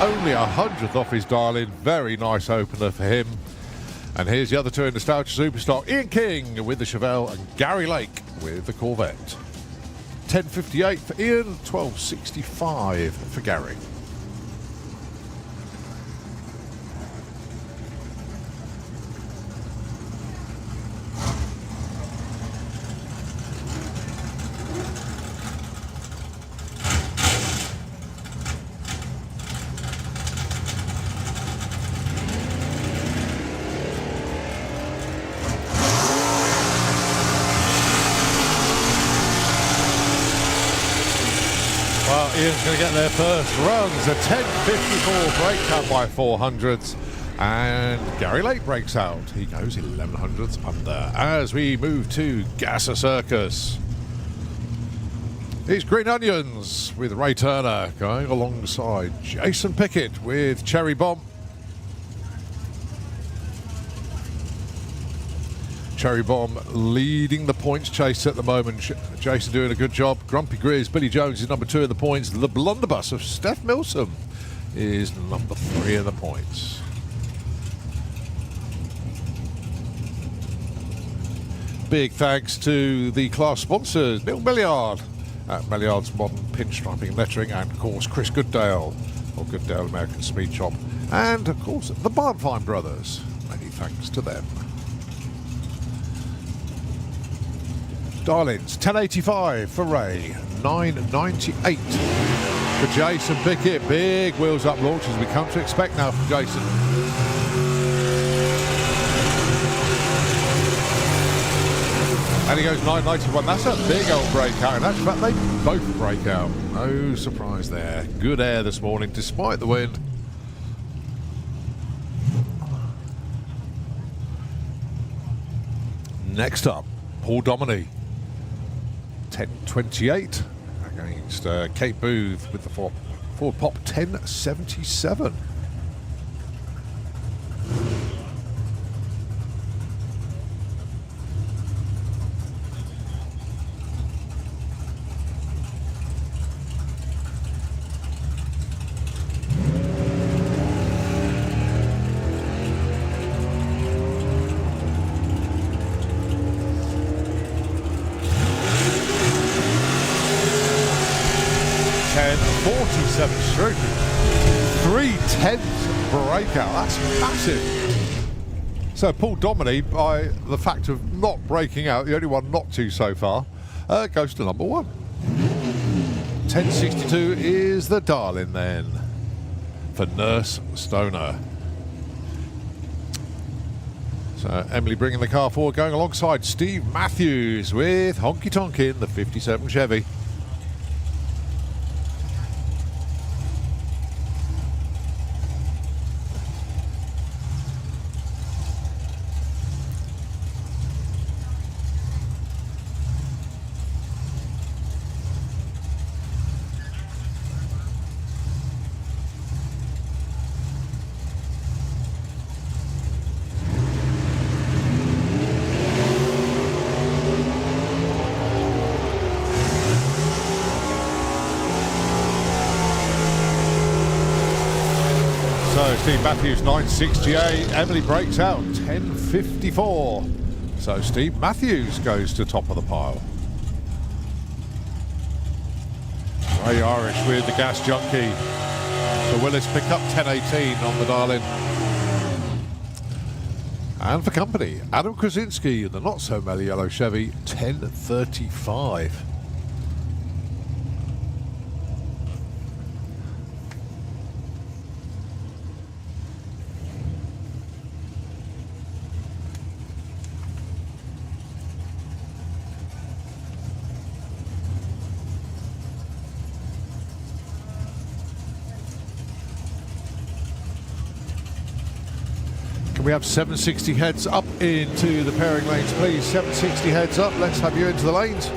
only 100th off his dial-in. Very nice opener for him. And here's the other two in Nostalgia Superstock. Ian King with the Chevelle and Gary Lake with the Corvette. 10.58 for Ian, 12.65 for Gary. Well, Ian's going to get their first runs. A 10.54 breaks out by 400s. And Gary Lake breaks out. He goes 1100ths under. As we move to Gasser Circus. It's Green Onions with Ray Turner going alongside Jason Pickett with Cherry Bomb. Cherry Bomb leading the points chase at the moment. Jason doing a good job. Grumpy Grizz, Billy Jones is number 2 in the points. The Blunderbuss of Steph Milsom is number 3 in the points. Big thanks to the class sponsors, Neil Milliard at Milliard's Modern Pinstriping and Lettering, and of course Chris Goodale of Goodale American Speed Shop, and of course the Barnfine Brothers. Many thanks to them. Dial-ins, 1085 for Ray, 998 for Jason Pickett. Big wheels up launch as we come to expect now from Jason. And he goes 991. That's a big old breakout. In actual fact, they both break out. No surprise there. Good air this morning despite the wind. Next up, Paul Dominey. 10.28 against Kate Booth with the Ford Pop 10.77. Stroke. 3/10 breakout. That's massive. So Paul Dominey, by the fact of not breaking out, the only one not to so far, goes to number 1. 10.62 is the dial-in then for Nurse Stoner. So Emily bringing the car forward, going alongside Steve Matthews with Honky Tonkin, the 57 Chevy. Steve Matthews 9.68. Emily breaks out 10.54. So Steve Matthews goes to top of the pile. Ray Irish with the Gas Junkie. So Willis pick up 10.18 on the dial-in. And for company, Adam Krasinski, the not so mellow yellow Chevy, 10.35. We have 760 heads up into the pairing lanes, please. 760 heads up. Let's have you into the lanes.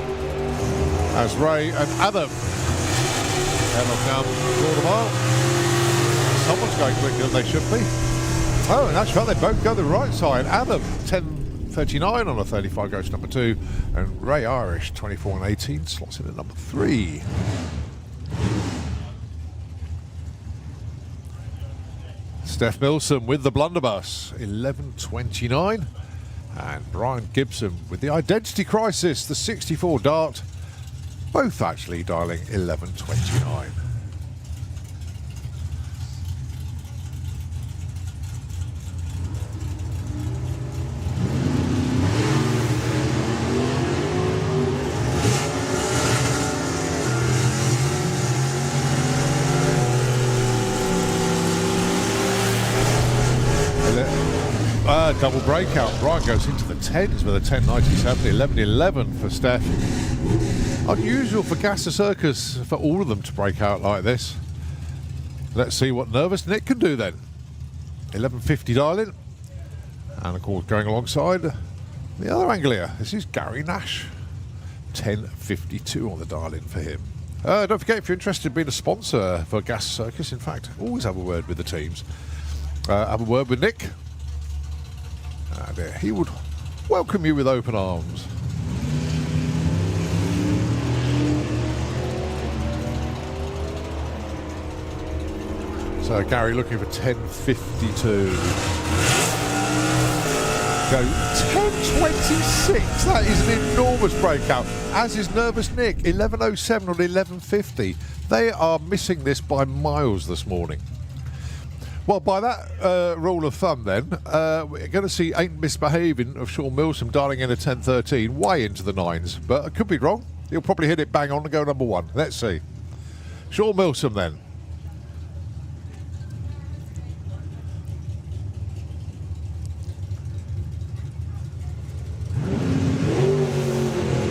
As Ray and Adam head off down quarter mile. Someone's going quicker than they should be. Oh, and that's right. They both go the right side. Adam 10.39 on a 35 goes to number 2, and Ray Irish 24.18 slots in at number 3. Steph Milsom with the blunderbuss, 11.29. And Brian Gibson with the Identity Crisis, the 64 dart, both actually dialing 11.29. Double breakout. Brian goes into the 10s with a 10.97, 11.11 for Steph. Unusual for Gas Circus for all of them to break out like this. Let's see what Nervous Nick can do then. 11.50 dialing. And of course going alongside the other Anglia. This is Gary Nash. 10.52 on the dial-in for him. Don't forget, if you're interested in being a sponsor for Gas Circus, in fact, always have a word with the teams. Have a word with Nick. And he would welcome you with open arms. So Gary looking for 10.52. Go 10.26. That is an enormous breakout. As is Nervous Nick, 11.07 on 11.50. They are missing this by miles this morning. Well, by that rule of thumb then, we're going to see Ain't Misbehaving of Sean Milsom dialing in a 10.13 way into the 9s. But I could be wrong. He'll probably hit it bang on and go number 1. Let's see. Sean Milsom then.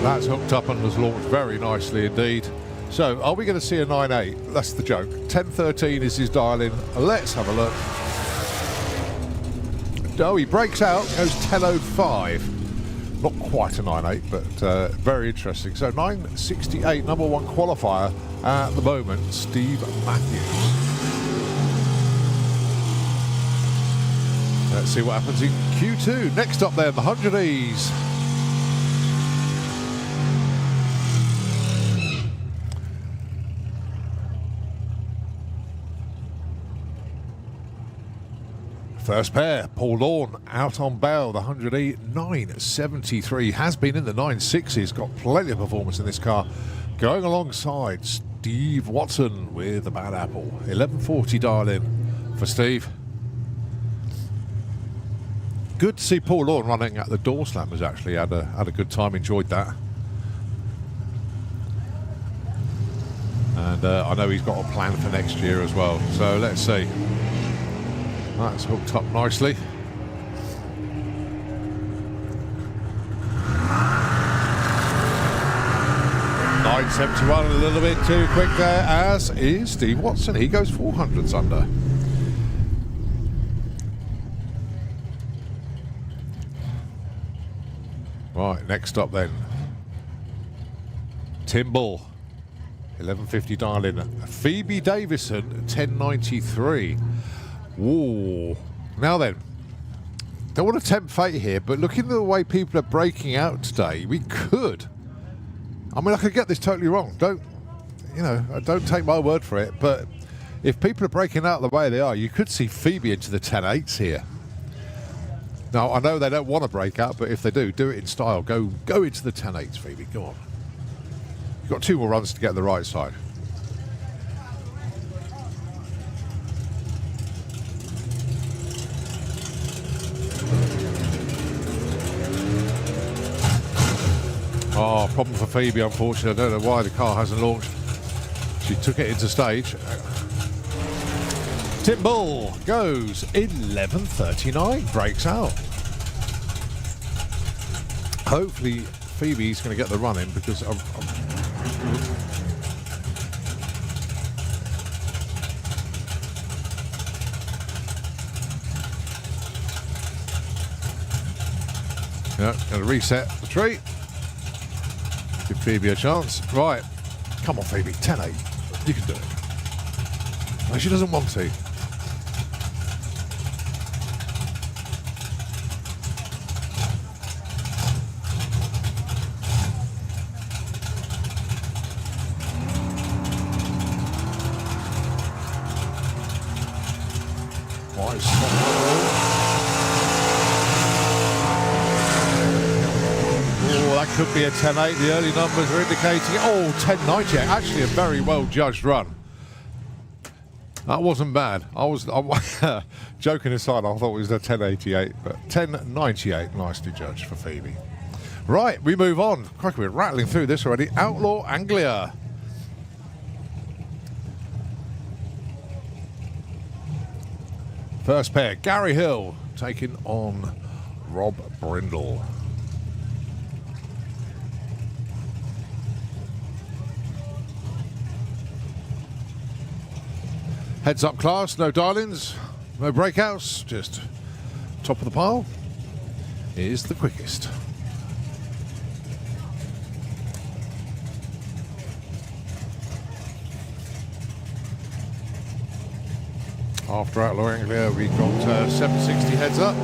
That's hooked up and has launched very nicely indeed. So, are we going to see a 9.8? That's the joke. 10.13 is his dial-in. Let's have a look. Oh, he breaks out, goes 10.05. Not quite a 9.8, but very interesting. So, 9.68, number 1 qualifier at the moment, Steve Matthews. Let's see what happens in Q2. Next up then, the 100Es. First pair, Paul Lawn out on bail, the 100E 9.73, has been in the 9.6s, got plenty of performance in this car. Going alongside Steve Watson with the Bad Apple, 11.40 dial in for Steve. Good to see Paul Lawn running at the door slammers, actually, had a good time, enjoyed that. And I know he's got a plan for next year as well, so let's see. That's hooked up nicely. $9.71, a little bit too quick there, as is Steve Watson. He goes 400s under. Right, next up then. Tim Bull, 11.50 dial in. Phoebe Davison, 10.93. Ooh. Now then, don't want to tempt fate here, but looking at the way people are breaking out today, we could. I mean, I could get this totally wrong. Don't take my word for it, but if people are breaking out the way they are, you could see Phoebe into the 10.8s here. Now, I know they don't want to break out, but if they do it in style. Go into the 10.8s, Phoebe. Go on. You've got 2 more runs to get the right side. Oh, problem for Phoebe, unfortunately. I don't know why the car hasn't launched. She took it into stage. Tim Bull goes 11.39, breaks out. Hopefully Phoebe's going to get the run in, because yeah, going to reset the tree. Give Phoebe a chance. Right. Come on, Phoebe. 10.8. You can do it. No, she doesn't want to. quite soft. Oh, that could be a 10.8. The early numbers are indicating, 10.98. Actually, a very well judged run. That wasn't bad. I was joking aside, I thought it was a 10.88, but 10.98, nicely judged for Phoebe. Right, we move on. Crikey, we're rattling through this already. Outlaw Anglia. First pair, Gary Hill taking on Rob Brindle. Heads up class, no darlings, no breakouts, just top of the pile is the quickest. After Outlaw Anglia, we got 760 heads up.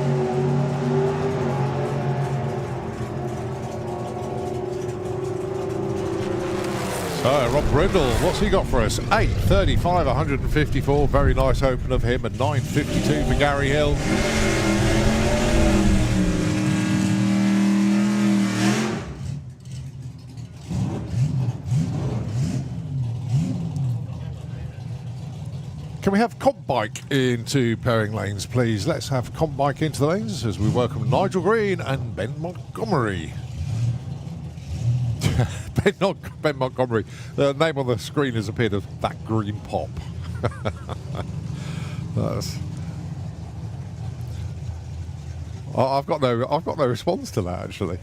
So, Rob Brindle, what's he got for us? 8.35, 154. Very nice open of him. And 9.52 for Gary Hill. Can we have Comp Bike into pairing lanes, please? Let's have Comp Bike into the lanes as we welcome Nigel Green and Ben Montgomery. Ben Montgomery. The name on the screen has appeared as That Green Pop. I've got no response to that, actually.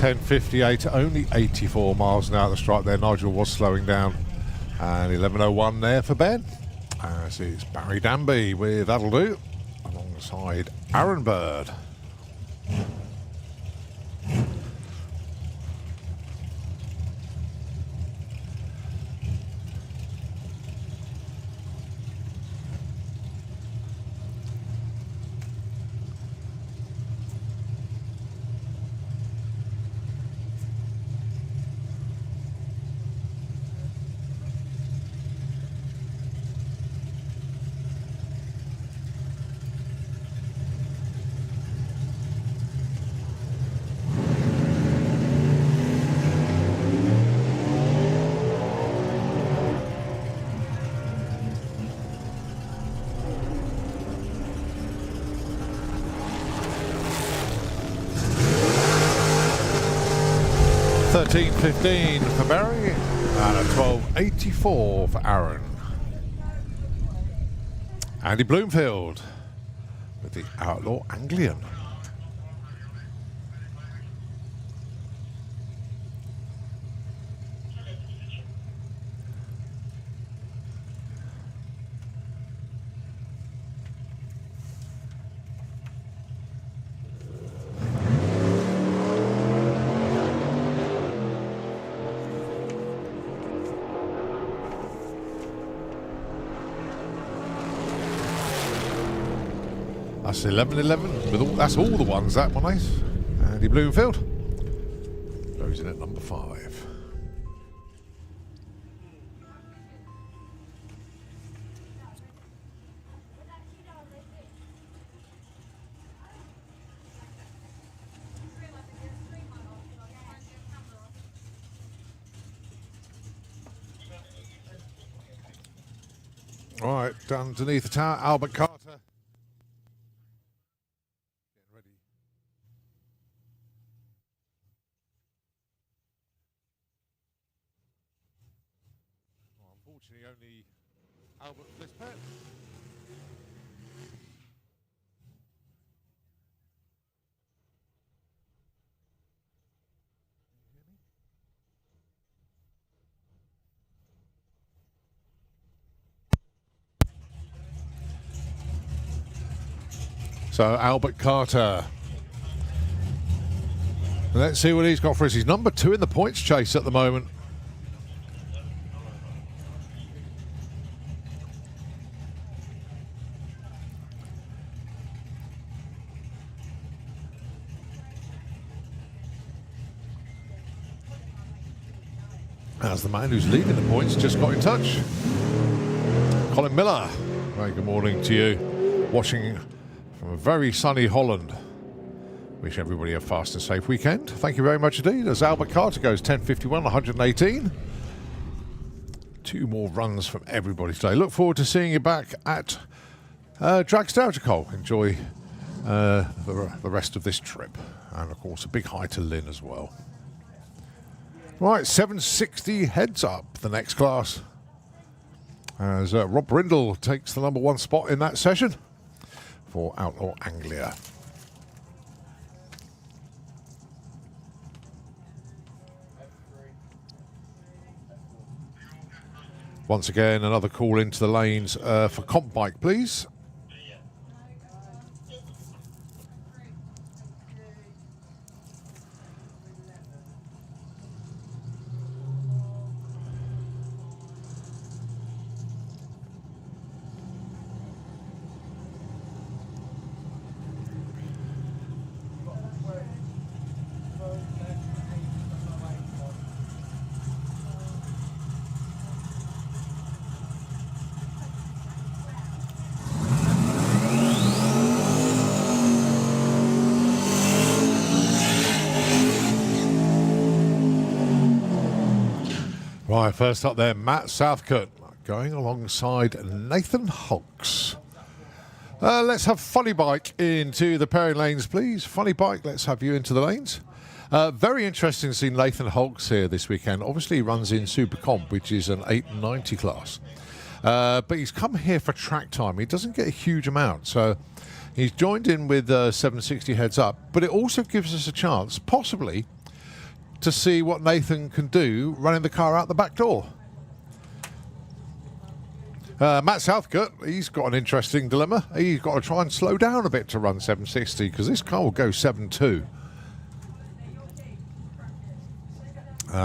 .58, only 84 miles an hour at the stripe there. Nigel was slowing down. And 11.01 there for Ben. As is Barry Danby with That'll Do, alongside Aaron Bird. $13.15 for Barry and a $12.84 for Aaron. Andy Bloomfield with the Outlaw Anglian. That's 11.11. That's all the ones, that one is. Andy Bloomfield goes in at number 5. All right, down underneath the tower, Albert Carter. Unfortunately, only Albert for this pet. So Albert Carter. Let's see what he's got for us. He's number 2 in the points chase at the moment. As the man who's leading the points just got in touch. Colin Miller. Very good morning to you. Watching from a very sunny Holland. Wish everybody a fast and safe weekend. Thank you very much indeed. As Albert Carter goes 10.51, 118. 2 more runs from everybody today. Look forward to seeing you back at Dragstouter. Enjoy the rest of this trip. And of course, a big hi to Lynn as well. Right, 760 heads up, the next class. As Rob Brindle takes the number 1 spot in that session for Outlaw Anglia. Once again, another call into the lanes for comp bike, please. Right, first up there, Matt Southcote going alongside Nathan Hoggs. Let's have Funny Bike into the pairing lanes, please. Funny Bike, let's have you into the lanes. Very interesting to see Nathan Hoggs here this weekend. Obviously, he runs in Super Comp, which is an 890 class. But he's come here for track time. He doesn't get a huge amount, so he's joined in with 760 heads up. But it also gives us a chance, possibly, to see what Nathan can do running the car out the back door. Matt Southcote, he's got an interesting dilemma. He's got to try and slow down a bit to run 760 because this car will go 7.2.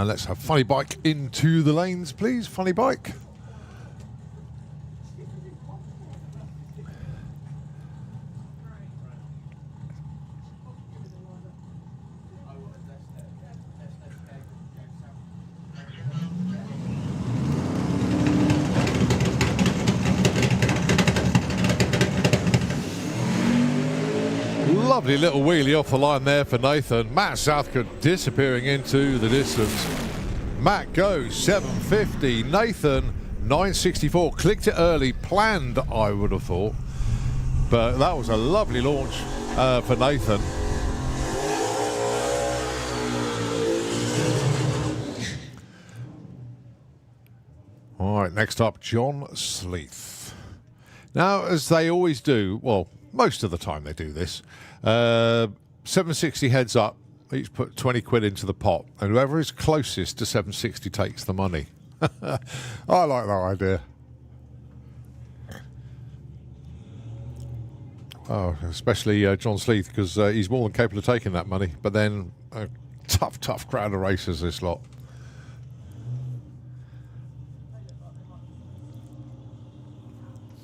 Let's have Funny Bike into the lanes, please. Funny Bike. Lovely little wheelie off the line there for Nathan. Matt Southcote disappearing into the distance. Matt goes 750. Nathan 964. Clicked it early. Planned, I would have thought. But that was a lovely launch for Nathan. All right, next up, John Sleeth. Now, as they always do, well, most of the time they do this, 760 heads up, each put 20 quid into the pot, and whoever is closest to 760 takes the money. I like that idea. Oh, especially John Sleeth, because he's more than capable of taking that money, but then a tough crowd of racers, this lot.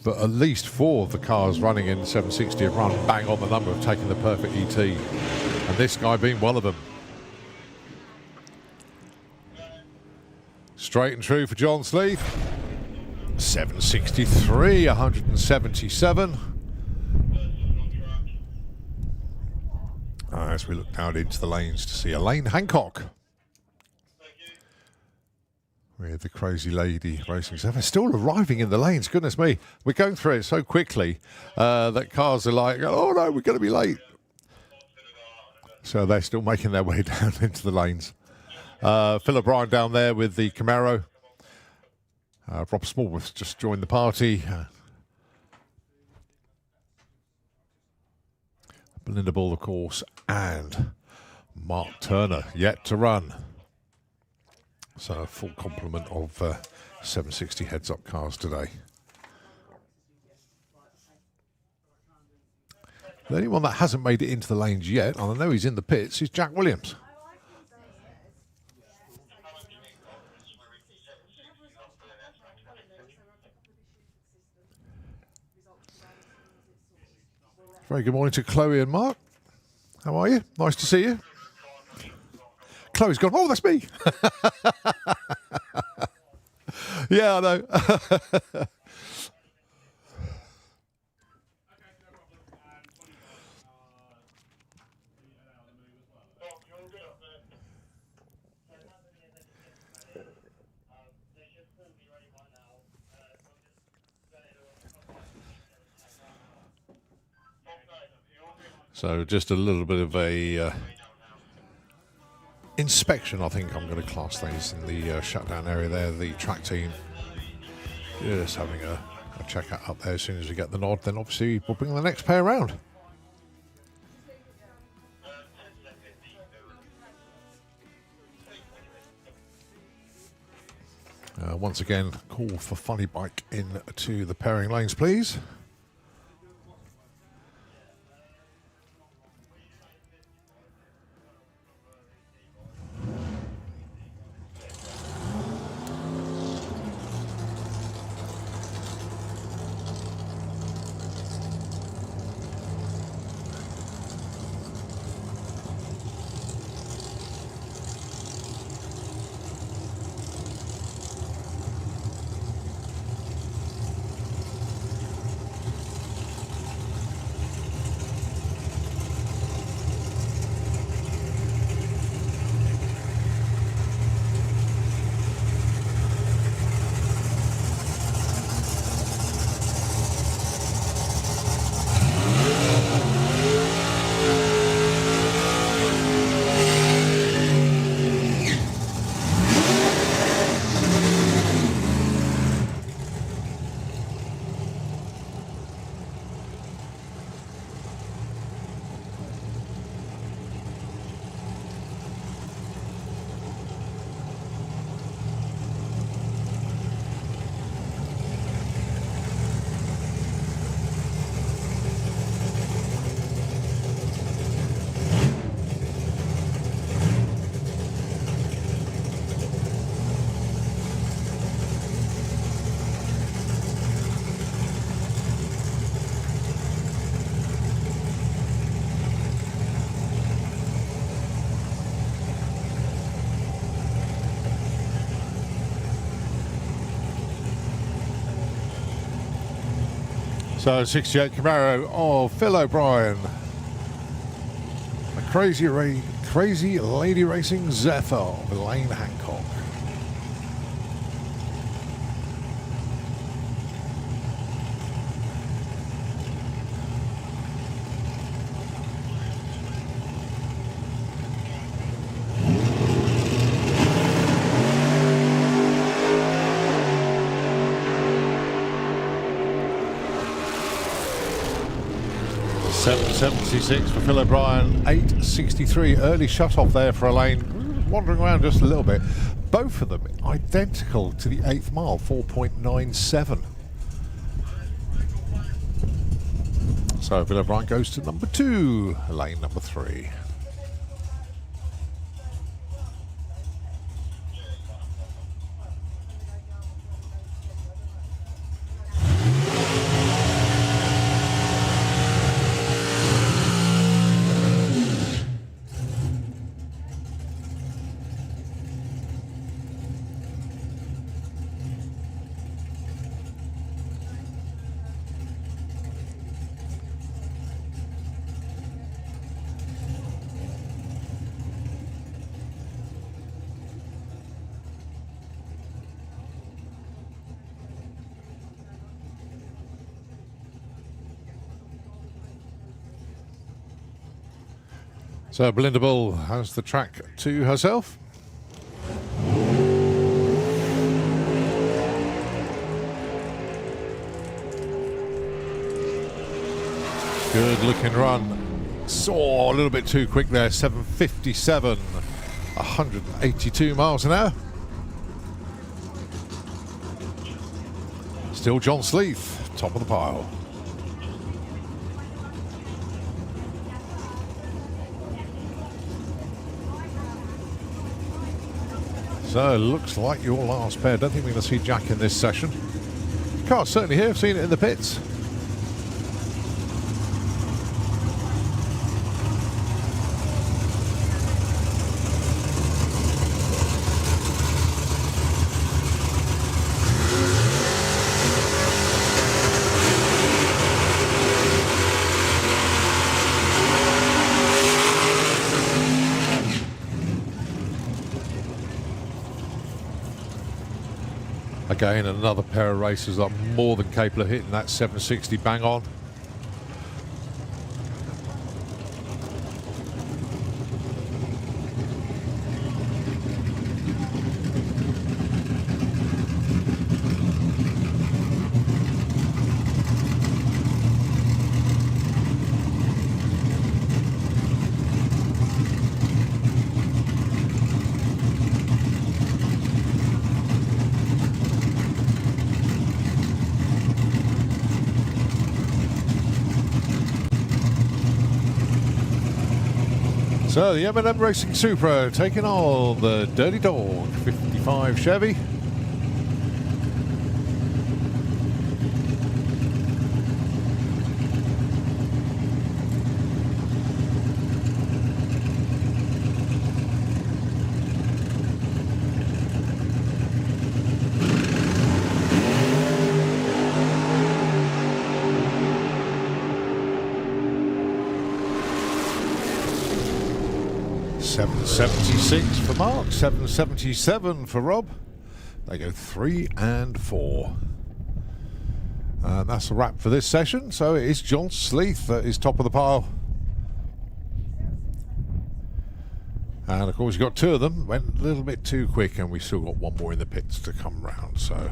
But at least 4 of the cars running in 760 have run bang on the number of taking the perfect ET. And this guy being one of them. Straight and true for John Sleeth. 763, 177. As we look down into the lanes to see Elaine Hancock. With the Crazy Lady Racing 7 still arriving in the lanes. Goodness me, we're going through it so quickly that cars are like, oh no, we're going to be late. So they're still making their way down into the lanes. Phil O'Brien down there with the Camaro. Rob Smallworth just joined the party. Belinda Ball, of course, and Mark Turner yet to run. So a full complement of 760 heads-up cars today. The only one that hasn't made it into the lanes yet, and I know he's in the pits, is Jack Williams. Very good morning to Chloe and Mark. How are you? Nice to see you. Chloe's gone, oh, that's me. Yeah, I know. So just a little bit of a inspection, I think I'm going to class things in the shutdown area there, the track team. Just having a check out up there. As soon as we get the nod, then obviously we'll bring the next pair around. Once again, call for Funny Bike into the pairing lanes, please. So 68 Camaro of Phil O'Brien. A crazy lady racing Zephyr of Elaine Hancock. $7.76 for Phil O'Brien, $8.63. Early shut off there for Elaine. Wandering around just a little bit. Both of them identical to the 8th mile, 4.97. So Phil O'Brien goes to number 2, Elaine number 3. So Belinda Bull has the track to herself. Good looking run. Saw a little bit too quick there, 7:57, 182 miles an hour. Still John Sleeth, top of the pile. So, looks like your last pair. Don't think we're going to see Jack in this session. Car's certainly here. I've seen it in the pits. Again, another pair of racers that are more than capable of hitting that 760 bang on. So the M&M Racing Supra taking on the Dirty Dog 55 Chevy. $7.76 for Mark, $7.77 for Rob. They go 3 and 4. And that's a wrap for this session. So it is John Sleeth that is top of the pile. And of course, you've got 2 of them. Went a little bit too quick, and we still got 1 more in the pits to come round. So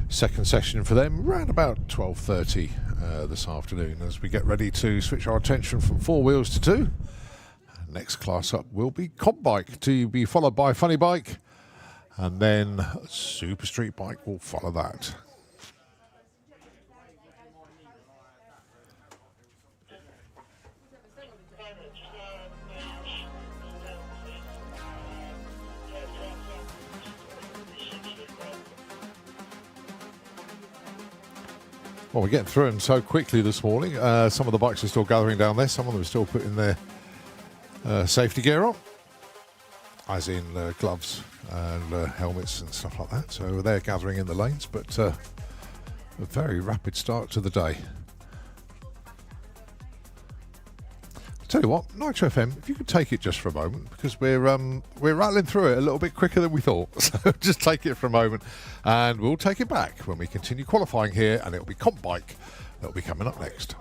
second session for them around about 12:30 this afternoon, as we get ready to switch our attention from 4 wheels to 2. Next class up will be Comp Bike, to be followed by Funny Bike, and then Super Street Bike will follow that. Well, we're getting through them so quickly this morning. Some of the bikes are still gathering down there. Some of them are still putting their safety gear on, as in gloves and helmets and stuff like that. So they're gathering in the lanes, but a very rapid start to the day. Tell you what, Nitro FM, if you could take it just for a moment, because we're rattling through it a little bit quicker than we thought. So just take it for a moment, and we'll take it back when we continue qualifying here, and it'll be Comp Bike that'll be coming up next.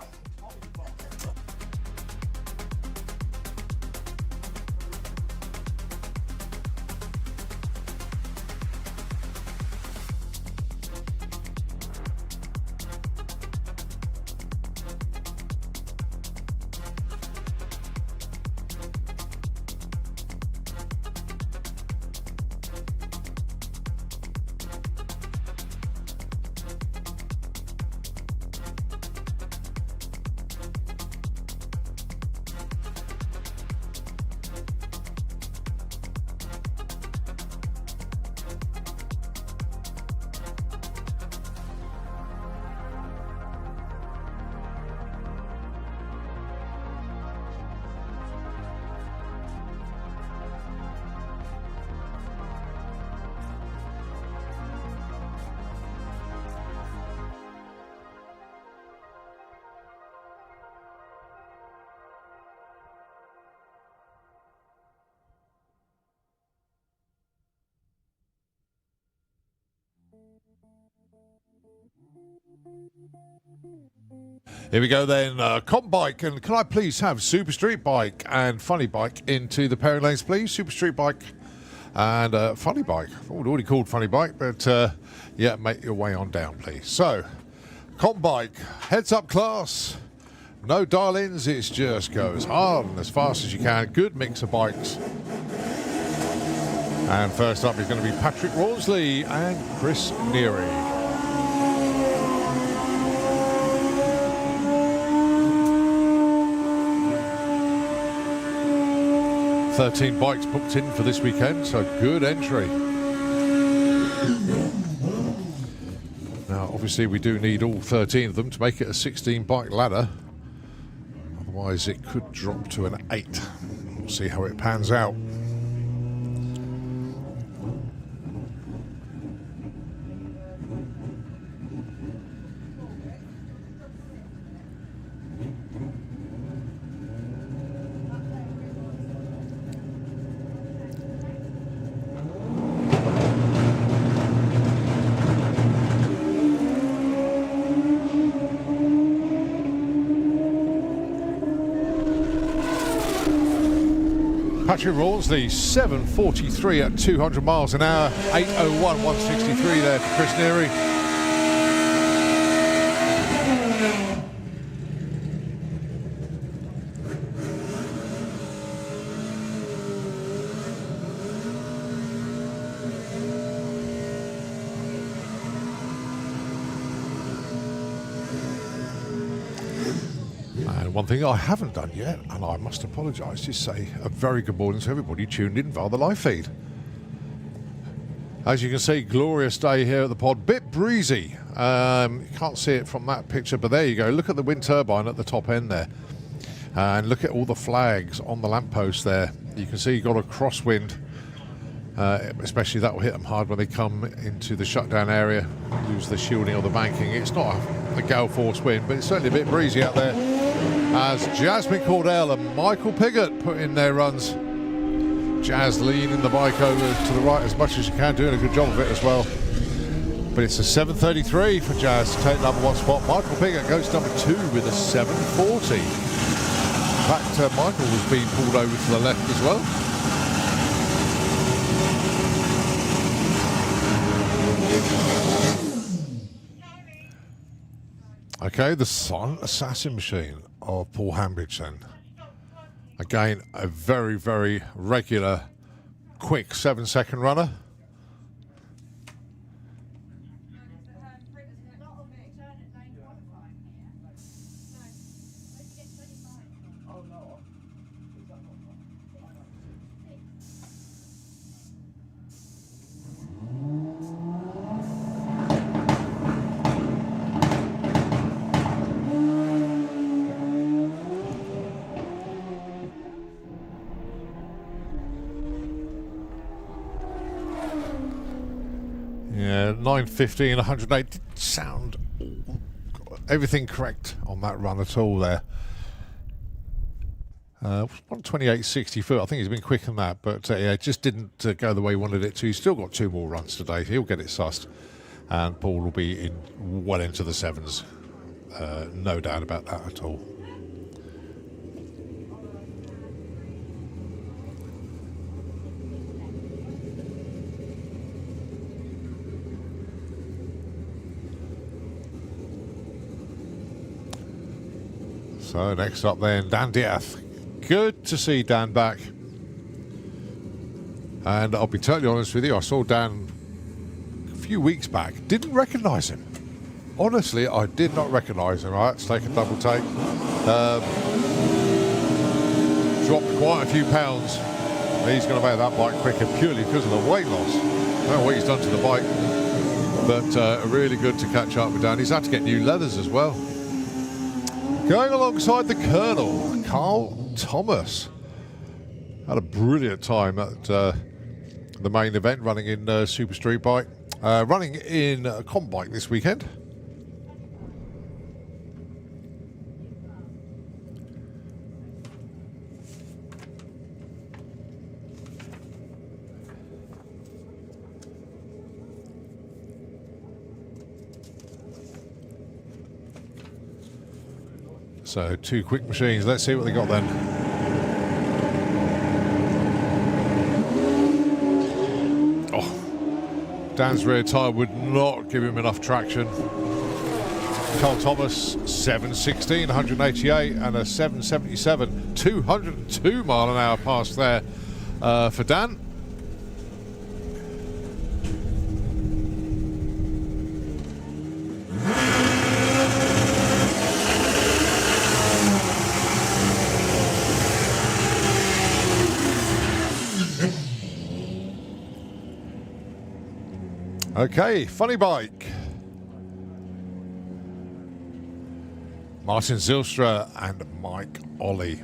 Here we go then, Comp Bike, and can I please have Super Street Bike and Funny Bike into the pairing lanes, please? Super Street Bike and Funny Bike. Oh, it already called Funny Bike, but yeah, make your way on down, please. So, Comp Bike, heads up class, no dial-ins, it just goes hard and as fast as you can. Good mix of bikes. And first up is going to be Patrick Rawnsley and Chris Neary. 13 bikes booked in for this weekend, so good entry. Now, obviously, we do need all 13 of them to make it a 16-bike ladder. Otherwise, it could drop to an 8. We'll see how it pans out. Patrick Rawls, the 7:43 at 200 miles an hour, 8:01, 163 there for Chris Neary. One thing I haven't done yet, and I must apologise, is say a very good morning to everybody tuned in via the live feed. As you can see, glorious day here at the pod. Bit breezy. You can't see it from that picture, but there you go. Look at the wind turbine at the top end there. And look at all the flags on the lamppost there. You can see you've got a crosswind. Especially that will hit them hard when they come into the shutdown area, lose the shielding or the banking. It's not a gale force wind, but it's certainly a bit breezy out there. As Jasmine Cordell and Michael Piggott put in their runs. Jazz leaning the bike over to the right as much as you can, doing a good job of it as well. But it's a 7:33 for Jazz to take number 1 spot. Michael Piggott goes to number 2 with a 7:40. In fact, Michael was being pulled over to the left as well. Okay, the silent assassin machine of Paul Hambridge then. Again, a very, very regular, quick 7-second runner. Yeah, 9:15, 108. Didn't sound everything correct on that run at all there. 1:28.60 foot. I think he's been quicker than that, but yeah, it just didn't go the way he wanted it to. He's still got 2 more runs today. He'll get it sussed, and Paul will be well into the 7s. No doubt about that at all. So next up then, Dan Diath. Good to see Dan back. And I'll be totally honest with you, I saw Dan a few weeks back. Didn't recognise him. Honestly, I did not recognise him. I had to take a double take. Dropped quite a few pounds. He's going to make that bike quicker purely because of the weight loss. I don't know what he's done to the bike. But really good to catch up with Dan. He's had to get new leathers as well. Going alongside the Colonel, Carl Thomas. Had a brilliant time at the main event, running in Super Street Bike. Running in Comp Bike this weekend. So 2 quick machines. Let's see what they got then. Oh, Dan's rear tyre would not give him enough traction. Carl Thomas, 7:16, 188, and a 7:77, 202 mile an hour pass there for Dan. Okay, funny bike. Martin Zylstra and Mike Ollie.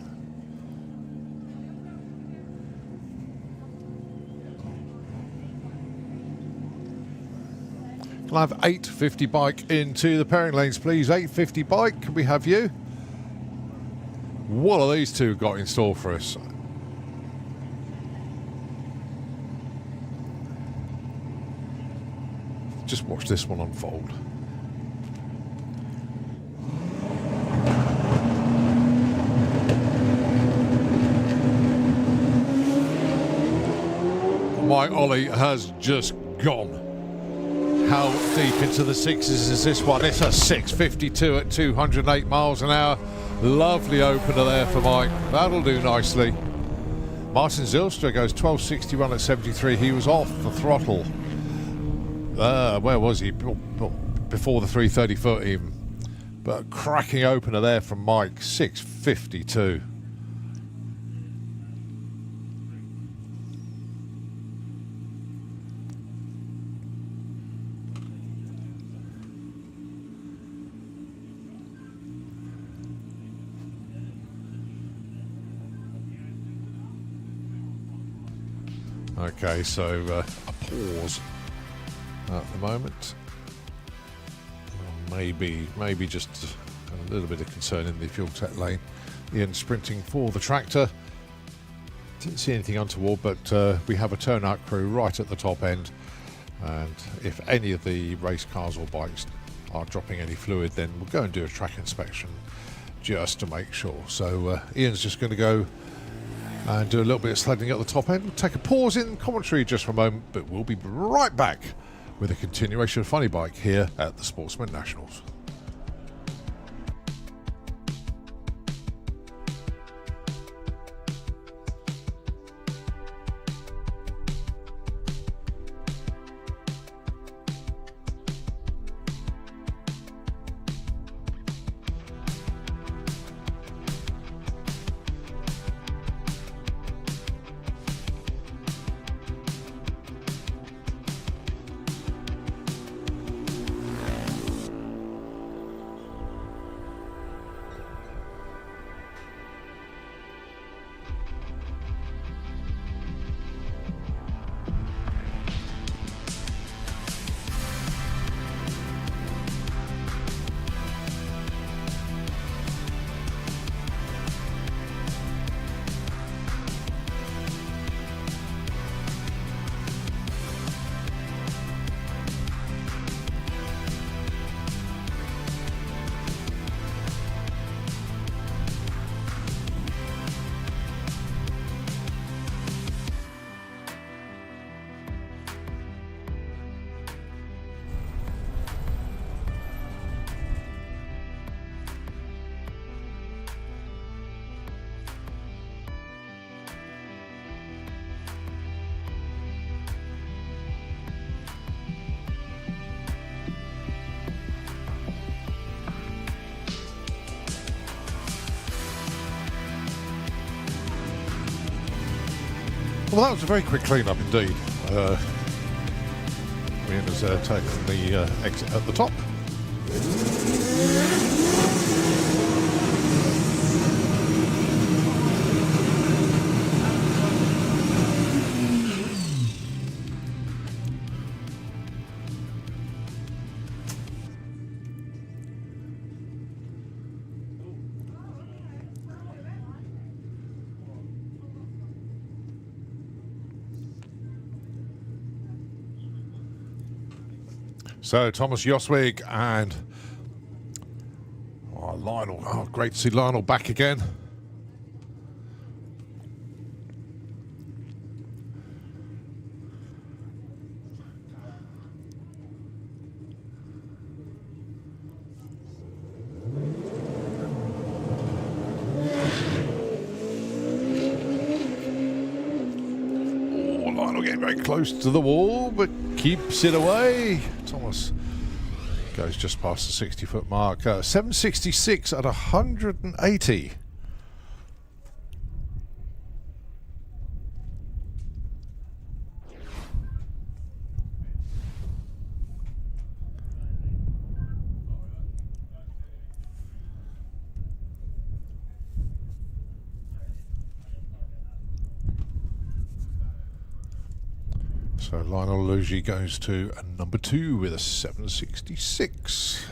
Can I have 850 bike into the pairing lanes, please? 850 bike, can we have you? What have these two got in store for us? Just watch this one unfold. Mike Ollie has just gone. How deep into the sixes is this one? It's a 6.52 at 208 miles an hour. Lovely opener there for Mike. That'll do nicely. Martin Zylstra goes 12.61 at 73. He was off the throttle. Where was he? Before the 330 foot even. But a cracking opener there from Mike. 6.52. Okay, so a pause at the moment. Maybe just a little bit of concern in the fuel tech lane. Ian sprinting for the tractor. Didn't see anything untoward, but we have a turnout crew right at the top end, and if any of the race cars or bikes are dropping any fluid, then we'll go and do a track inspection just to make sure. So Ian's just going to go and do a little bit of sledding at the top end. We'll take a pause in commentary just for a moment, but we'll be right back with a continuation of Funny Bike here at the Sportsman Nationals. Well, that was a very quick clean-up indeed. Ian has taken the exit at the top. So Thomas Joswig and Lionel. Oh, great to see Lionel back again. Oh, Lionel getting very close to the wall, but keeps it away. Thomas goes just past the 60-foot mark. 766 at 180. So Lionel Luigi goes to number 2 with a 766.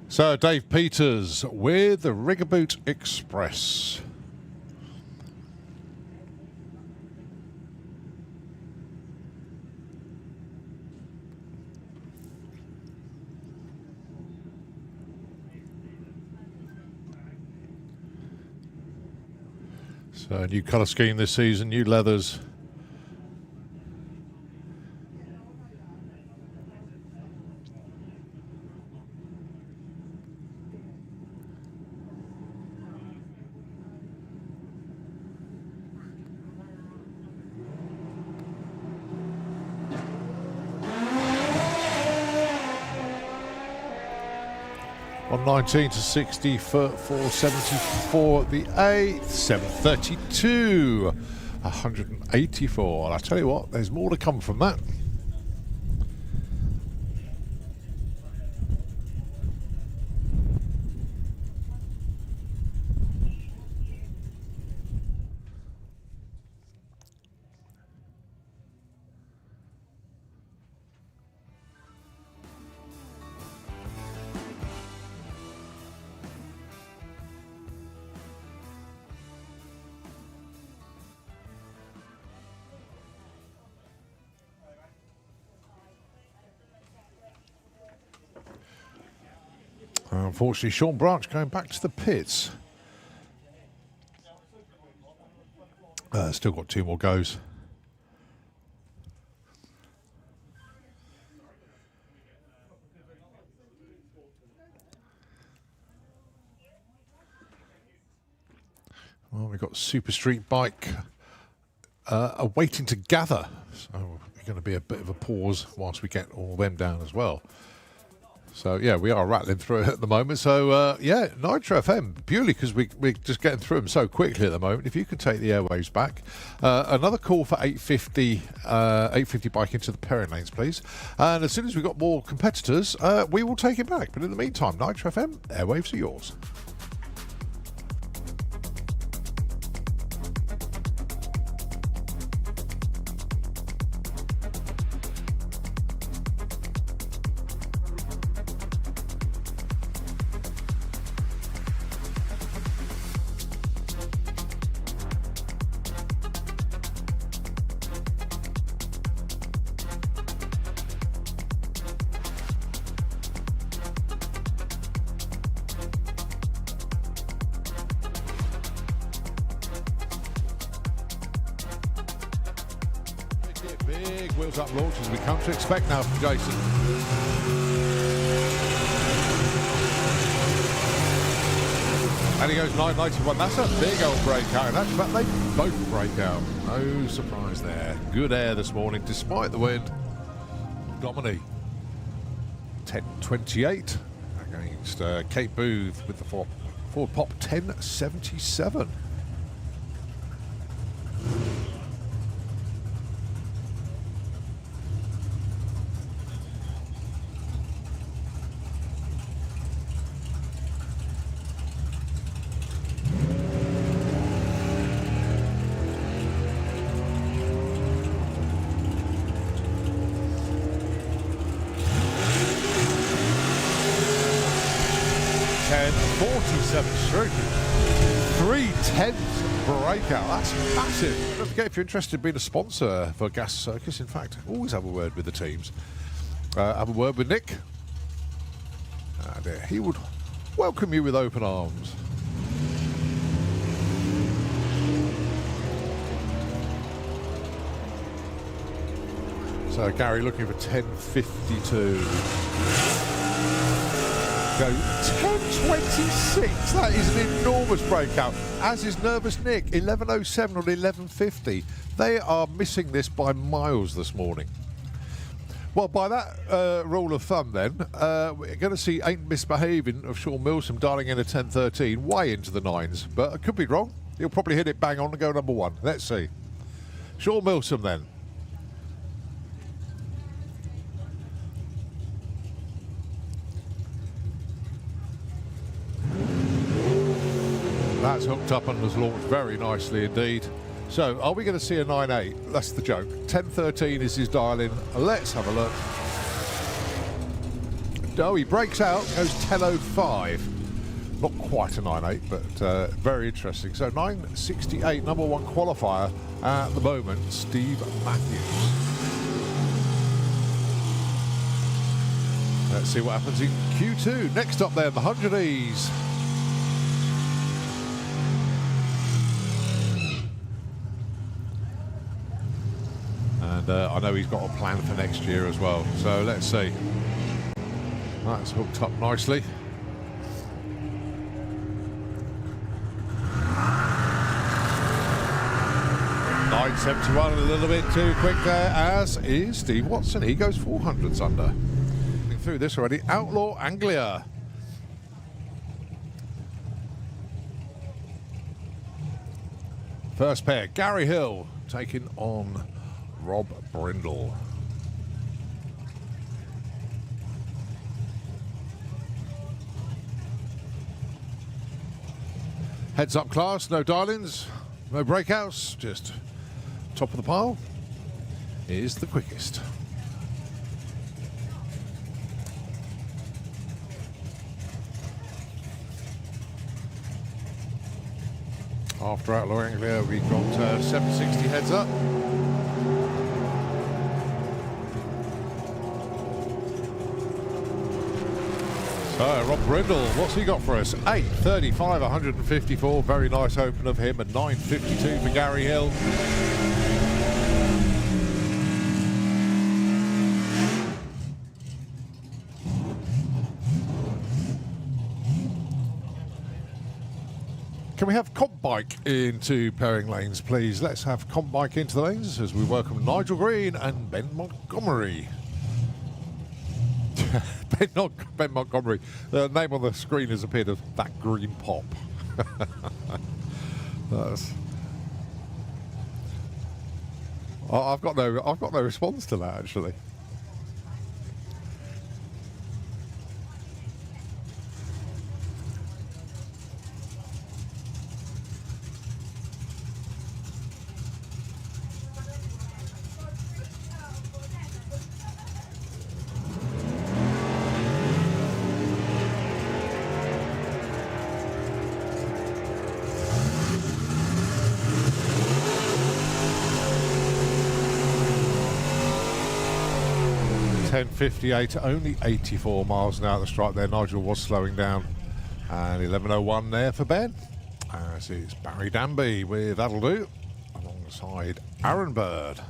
So Dave Peters with the Rigaboot Express. So new colour scheme this season, new leathers. On 19 to 60 for 474 at the 8th, 732, 184. And I tell you what, there's more to come from that. Unfortunately, Sean Branch going back to the pits. Still got 2 more goes. Well, we've got Super Street Bike awaiting to gather. So it's going to be a bit of a pause whilst we get all them down as well. So, yeah, we are rattling through it at the moment. So, yeah, Nitro FM, purely because we're just getting through them so quickly at the moment. If you could take the airwaves back. Another call for 850 bike into the pairing lanes, please. And as soon as we've got more competitors, we will take it back. But in the meantime, Nitro FM, airwaves are yours. Big wheels up launch as we come to expect now from Jason. And he goes 991. That's a big old breakout. In actual fact, they both break out. No surprise there. Good air this morning despite the wind. Dominique 1028 against Kate Booth with the Ford Pop 1077. Stroke. 3/10 breakout. That's massive. Don't forget, if you're interested in being a sponsor for Gas Circus, in fact, always have a word with the teams. Have a word with Nick. And he would welcome you with open arms. So Gary looking for 10.52. Go 10.26. That is an enormous breakout. As is Nervous Nick, 11.07 on 11.50. They are missing this by miles this morning. Well, by that rule of thumb, then, we're going to see Ain't Misbehaving of Sean Milsom dialing in at 10.13, way into the nines. But I could be wrong. He'll probably hit it bang on and go number one. Let's see. Sean Milsom, then. That's hooked up and has launched very nicely indeed. So, are we going to see a 9.8? That's the joke. 10.13 is his dial-in. Let's have a look. No, he breaks out, goes 10.05. Not quite a 9.8, but very interesting. So, 9.68, number one qualifier at the moment, Steve Matthews. Let's see what happens in Q2. Next up there, the 100Es. And I know he's got a plan for next year as well. So let's see. That's hooked up nicely. $9.71, a little bit too quick there, as is Steve Watson. He goes 400s under. Through this already. Outlaw Anglia. First pair, Gary Hill taking on Rob Brindle. Heads up class, no dial-ins, no breakouts, just top of the pile is the quickest. After Outlaw Anglia, we've got 760 heads up. So, Rob Brindle, what's he got for us? 8.35, 154. Very nice open of him. And 9.52 for Gary Hill. Can we have Comp Bike into pairing lanes, please? Let's have Comp Bike into the lanes as we welcome Nigel Green and Ben Montgomery. Ben Montgomery. The name on the screen has appeared as That Green Pop. I've got no response to that, actually. .58, only 84 miles an hour at the stripe there. Nigel was slowing down. And 11.01 there for Ben. As it's Barry Danby with That'll Do alongside Aaron Bird.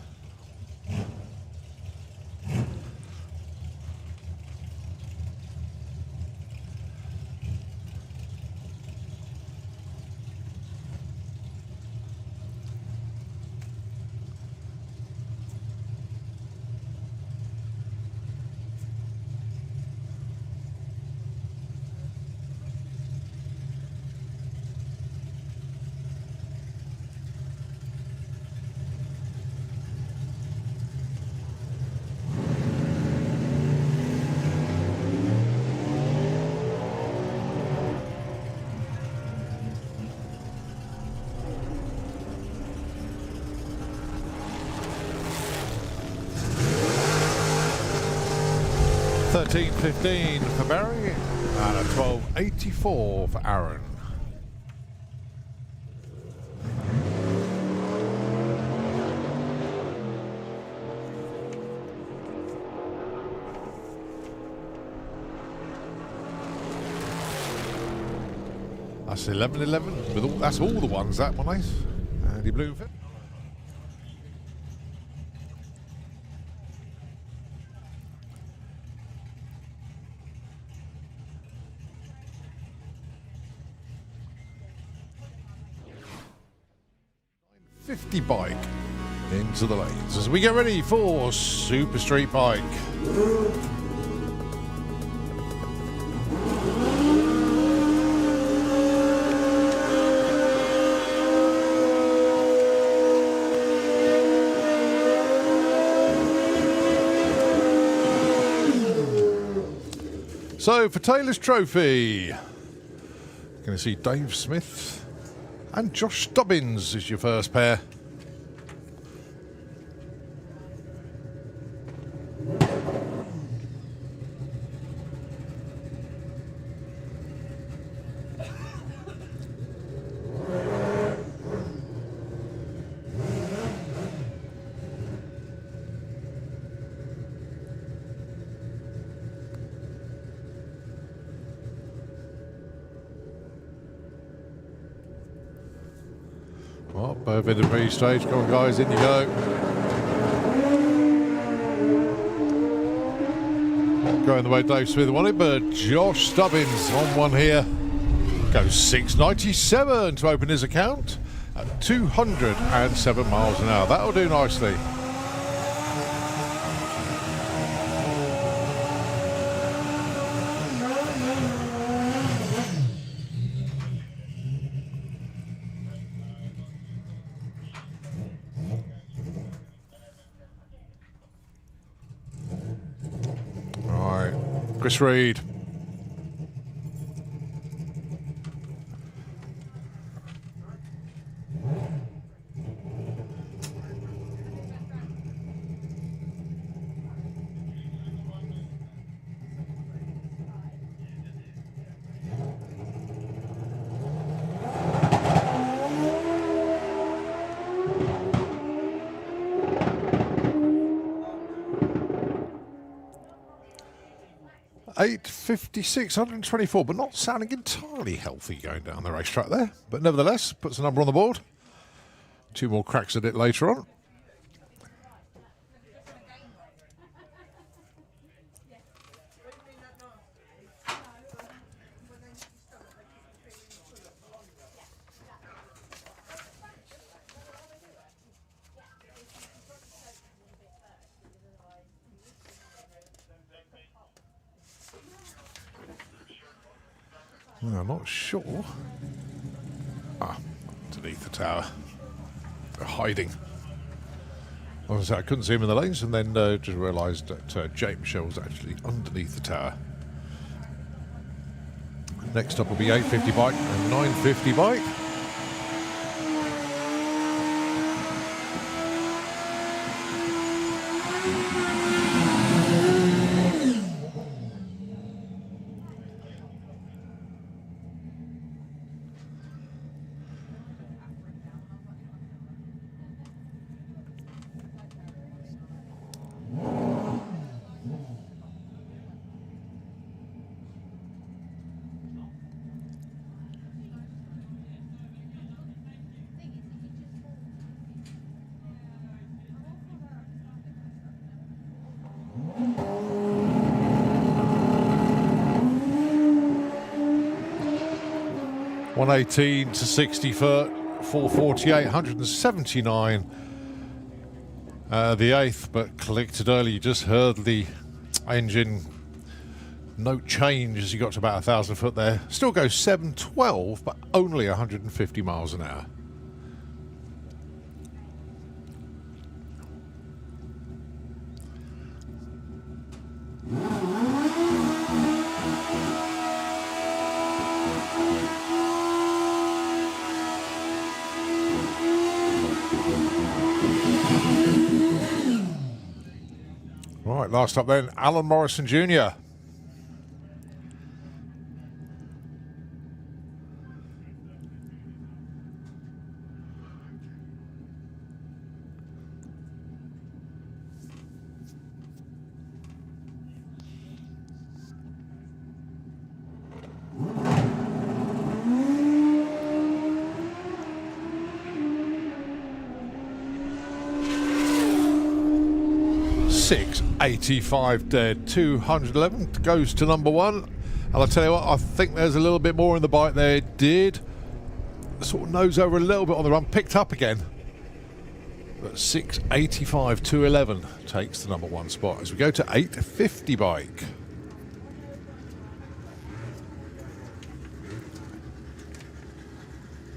$13.15 for Barry and a $12.84 for Aaron. That's 11-11. With all, that's all the ones, that one, Ace. Andy Bloomfield. .50 bike into the lanes as we get ready for Super Street Bike. So for Taylor's Trophy, you're going to see Dave Smith and Josh Stubbins is your first pair. Well, both in the pre-stage. Come on, guys, in you go. Going the way Dave Smith wanted, but Josh Stubbins on one here. Goes 6.97 to open his account at 207 miles an hour. That'll do nicely. Chris Reed. .856, 124, but not sounding entirely healthy going down the racetrack there. But nevertheless, puts a number on the board. Two more cracks at it later on. Well, I'm not sure. Underneath the tower. They're hiding. I couldn't see him in the lanes, and then just realised that James Shell was actually underneath the tower. Next up will be 850 bike and 950 bike. .118 to 60 foot, 448, 179. The eighth, but collected early. You just heard the engine note change as you got to about 1,000 foot there. Still goes 712, but only 150 miles an hour. Right, last up then, Alan Morrison Jr. 685 dead, 211 goes to number one. And I'll tell you what, I think there's a little bit more in the bite there. It did sort of nose over a little bit on the run, picked up again. But 685, 211 takes the number one spot as we go to 850 bike.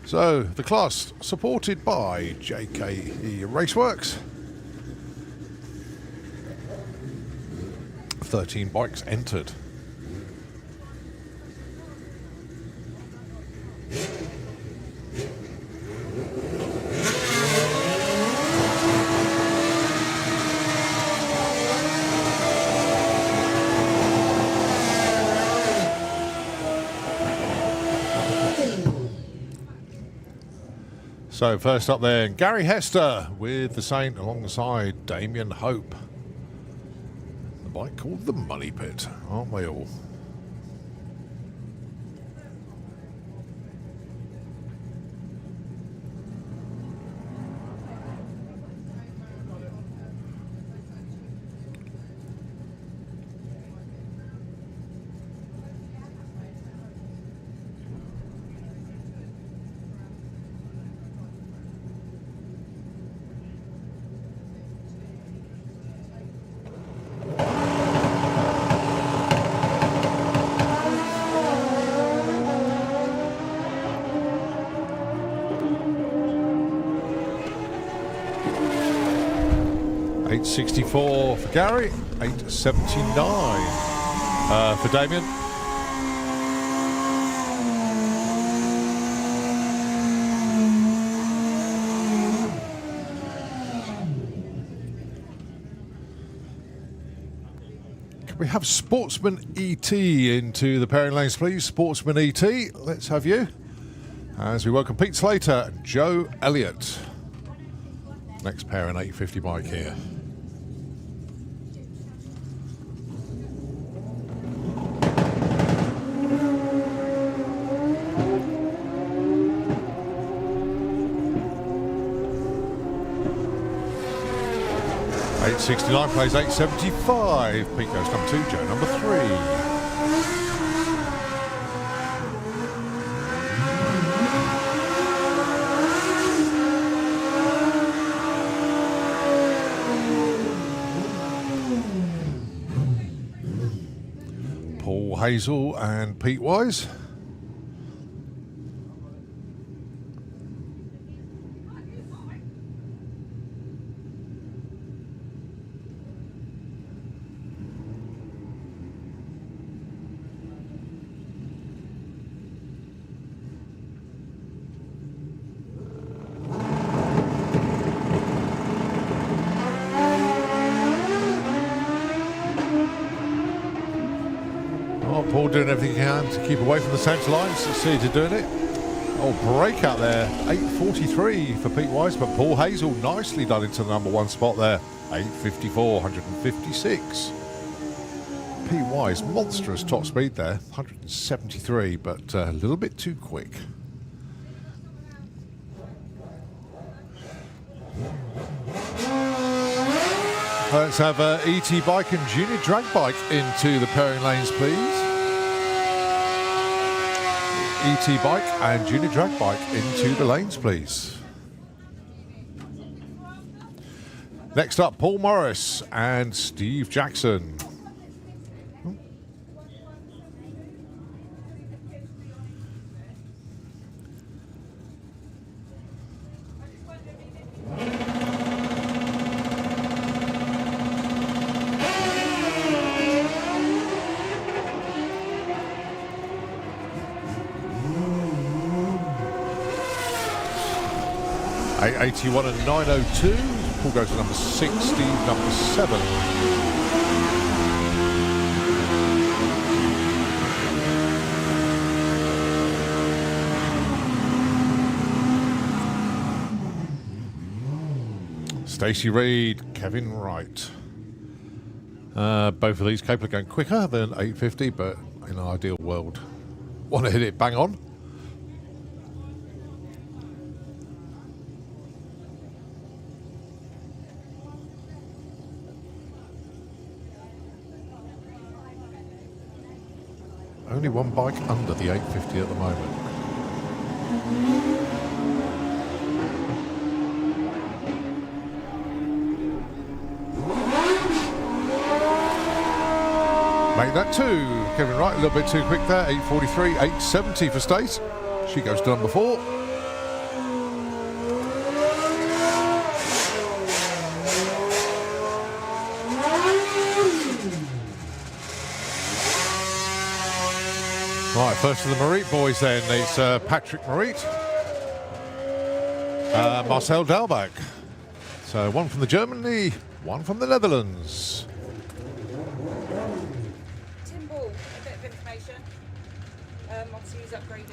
So the class supported by JKE Raceworks. 13 bikes entered. So first up there, Gary Hester with the Saint alongside Damien Hope. The bike called the Money Pit, aren't they all? $864 for Gary, $879 for Damien. Can we have Sportsman ET into the pairing lanes, please? Sportsman ET, let's have you. As we welcome Pete Slater and Joe Elliott. Next pair an 850 bike here. $869 plays $875. Pete goes number 2, Joe number 3. Paul Hazel and Pete Wise. Paul doing everything he can to keep away from the centre lines. Succeeded doing it. Oh, break out there. 843 for Pete Wise, but Paul Hazel nicely done into the number 1 spot there. 854, 156. Pete Wise, monstrous top speed there. 173, but a little bit too quick. Let's have ET Bike and Junior Drag Bike into the pairing lanes, please. ET Bike and Junior Drag Bike into the lanes, please. Next up, Paul Morris and Steve Jackson. $881 and 902. Paul goes to number 6, Steve number 7. Stacey Reid, Kevin Wright. Both of these capable of going quicker than 850, but in an ideal world, want to hit it bang on. Only one bike under the 850 at the moment. Make that two. Kevin Wright, a little bit too quick there. 843, 870 for Stace. She goes to number 4. Right, first of the Marit boys then. It's Patrick Marit, Marcel Dalbach. So one from the Germany, one from the Netherlands. Tim Ball, a bit of information. Obviously he's upgraded.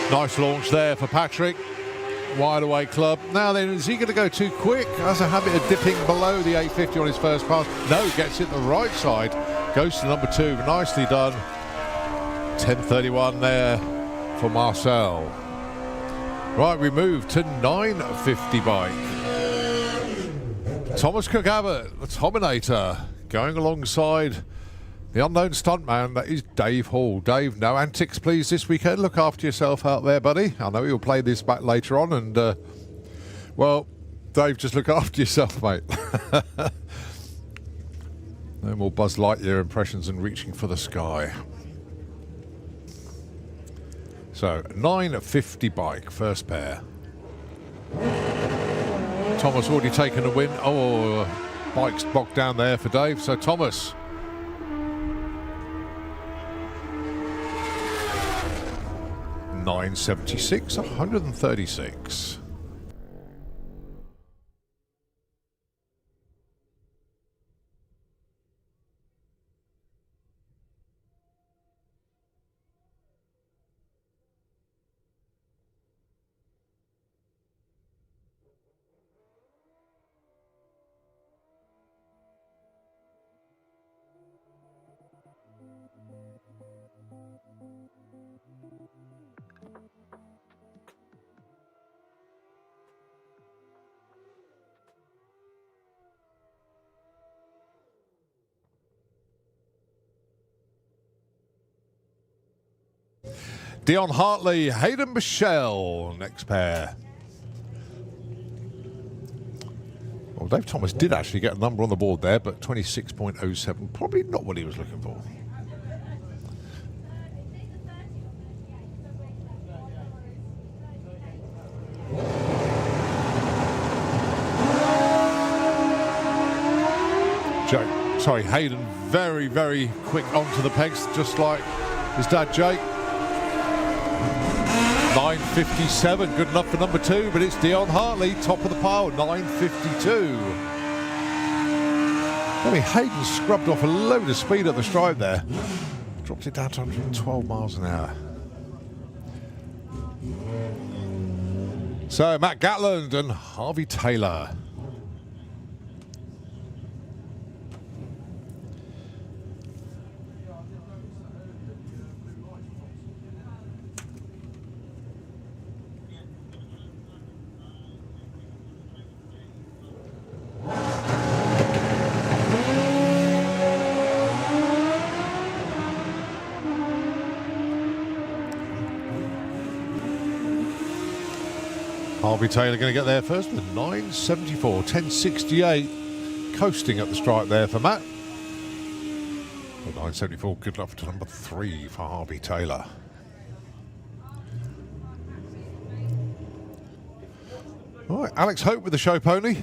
Nice launch there for Patrick. Wide away club. Now then, is he going to go too quick? Has a habit of dipping below the 850 on his first pass. No, gets it the right side. Goes to number 2. Nicely done. 10:31 there for Marcel. Right, we move to 950 bike. Thomas Cook Abbott, the Tominator, going alongside the unknown stuntman, that is Dave Hall. Dave, no antics please this weekend. Look after yourself out there, buddy. I know you'll play this back later on and, well, Dave, just look after yourself, mate. No more Buzz Lightyear impressions and reaching for the sky. So, 950 bike, first pair. Thomas already taken a win. Oh, bike's bogged down there for Dave. So, Thomas. $976, 136. Dion Hartley, Hayden Michelle, next pair. Well, Dave Thomas did actually get a number on the board there, but 26.07, probably not what he was looking for. Hayden, very, very quick onto the pegs, just like his dad, Jake. 957, good enough for number 2, but it's Dion Hartley, top of the pile, 952. I mean, Hayden scrubbed off a load of speed at the stripe there. Dropped it down to 112 miles an hour. So, Matt Gatland and Harvey Taylor. Harvey Taylor going to get there first with 974, 1068, coasting up the stripe there for Matt. Well, 974, good luck to number 3 for Harvey Taylor. All right, Alex Hope with the show pony.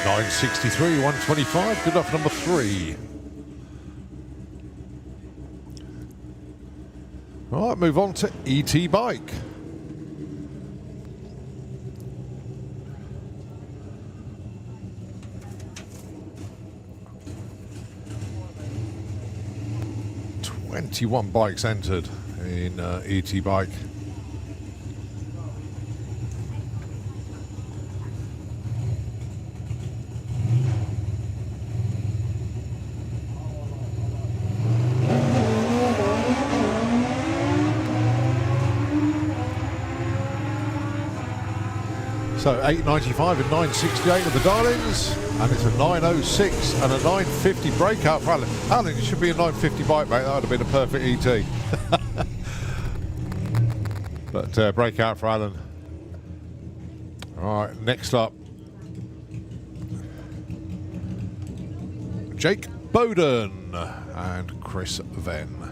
$963, 125, good enough, number 3. All right, move on to ET Bike. One bikes entered in ET Bike. So 895 and 968 of the Darlings, and it's a 906 and a 950 breakout for Alan. Alan, it should be a 950 bike, mate. That would have been a perfect ET. But breakout for Alan. All right, next up, Jake Bowden and Chris Venn.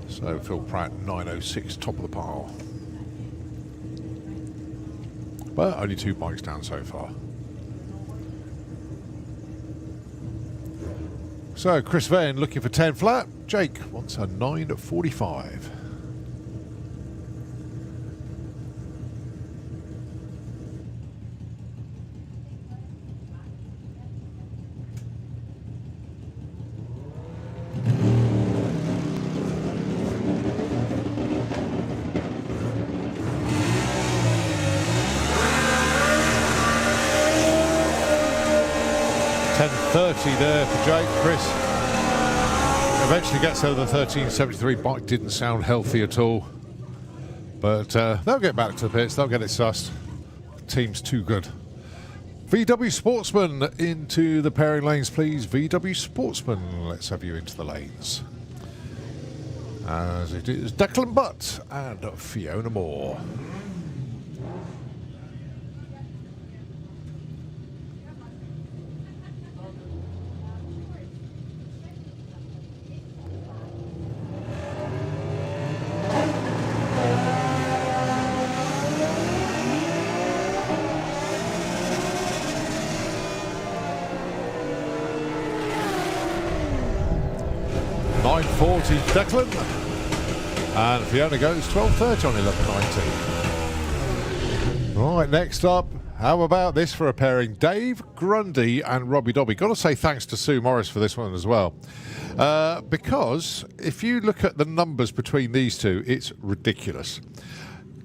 So Phil Pratt, 906, top of the pile. But only 2 bikes down so far. So Chris Venn looking for 10 flat. Jake wants a 945. There for Jake. Chris eventually gets over the 1373. Bike didn't sound healthy at all, but they'll get back to the pits. They'll get it sussed. The team's too good. VW Sportsman into the pairing lanes, please. VW Sportsman, let's have you into the lanes. As it is Declan Butt and Fiona Moore. Declan, and Fiona goes 12.30 on 11.19. Right, next up, how about this for a pairing? Dave Grundy and Robbie Dobby. Got to say thanks to Sue Morris for this one as well, because if you look at the numbers between these two, it's ridiculous.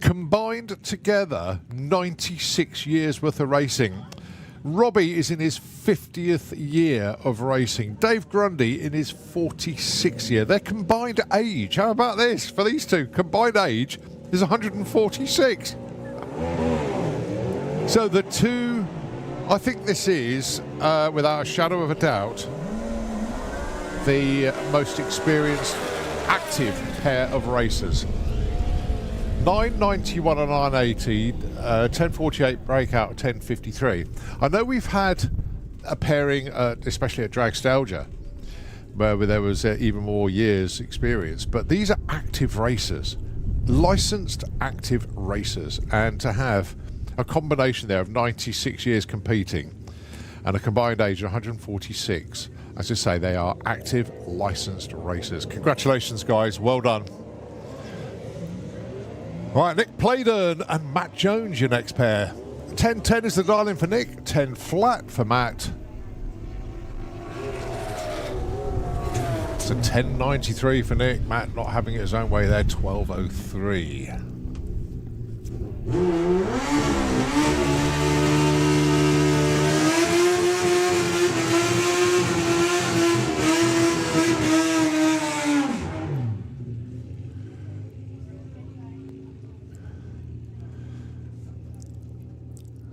Combined together, 96 years worth of racing. Robbie is in his 50th year of racing. Dave Grundy in his 46th year. Their combined age, how about this for these two? Combined age is 146. So the two, I think this is, without a shadow of a doubt, the most experienced active pair of racers. 991 and 980, 1048 breakout, 1053. I know we've had a pairing, especially at Dragstalgia, where there was even more years experience, but these are active racers, licensed active racers, and to have a combination there of 96 years competing and a combined age of 146, as I say, they are active licensed racers. Congratulations, guys, well done. Right, Nick Playden and Matt Jones, your next pair. 10-10 is the Darling for Nick, 10 flat for Matt. It's a 10.93 for Nick. Matt not having it his own way there, 12.03.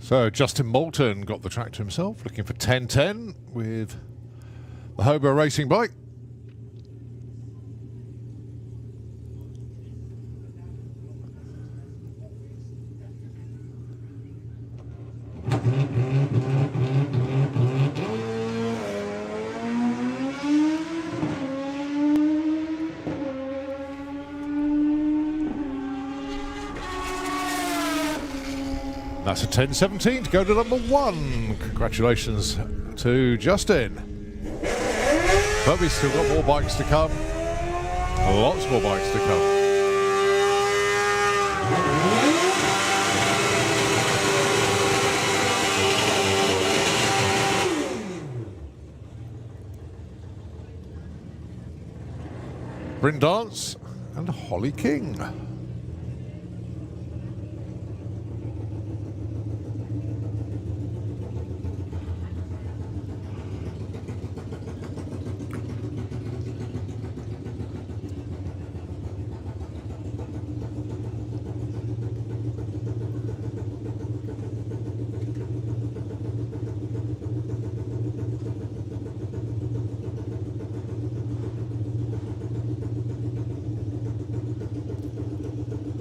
So Justin Moulton got the track to himself, looking for 10-10 with the Hobo racing bike. That's a 10.17 to go to number 1. Congratulations to Justin. But we've still got more bikes to come. Lots more bikes to come. Bryn Dance and Holly King.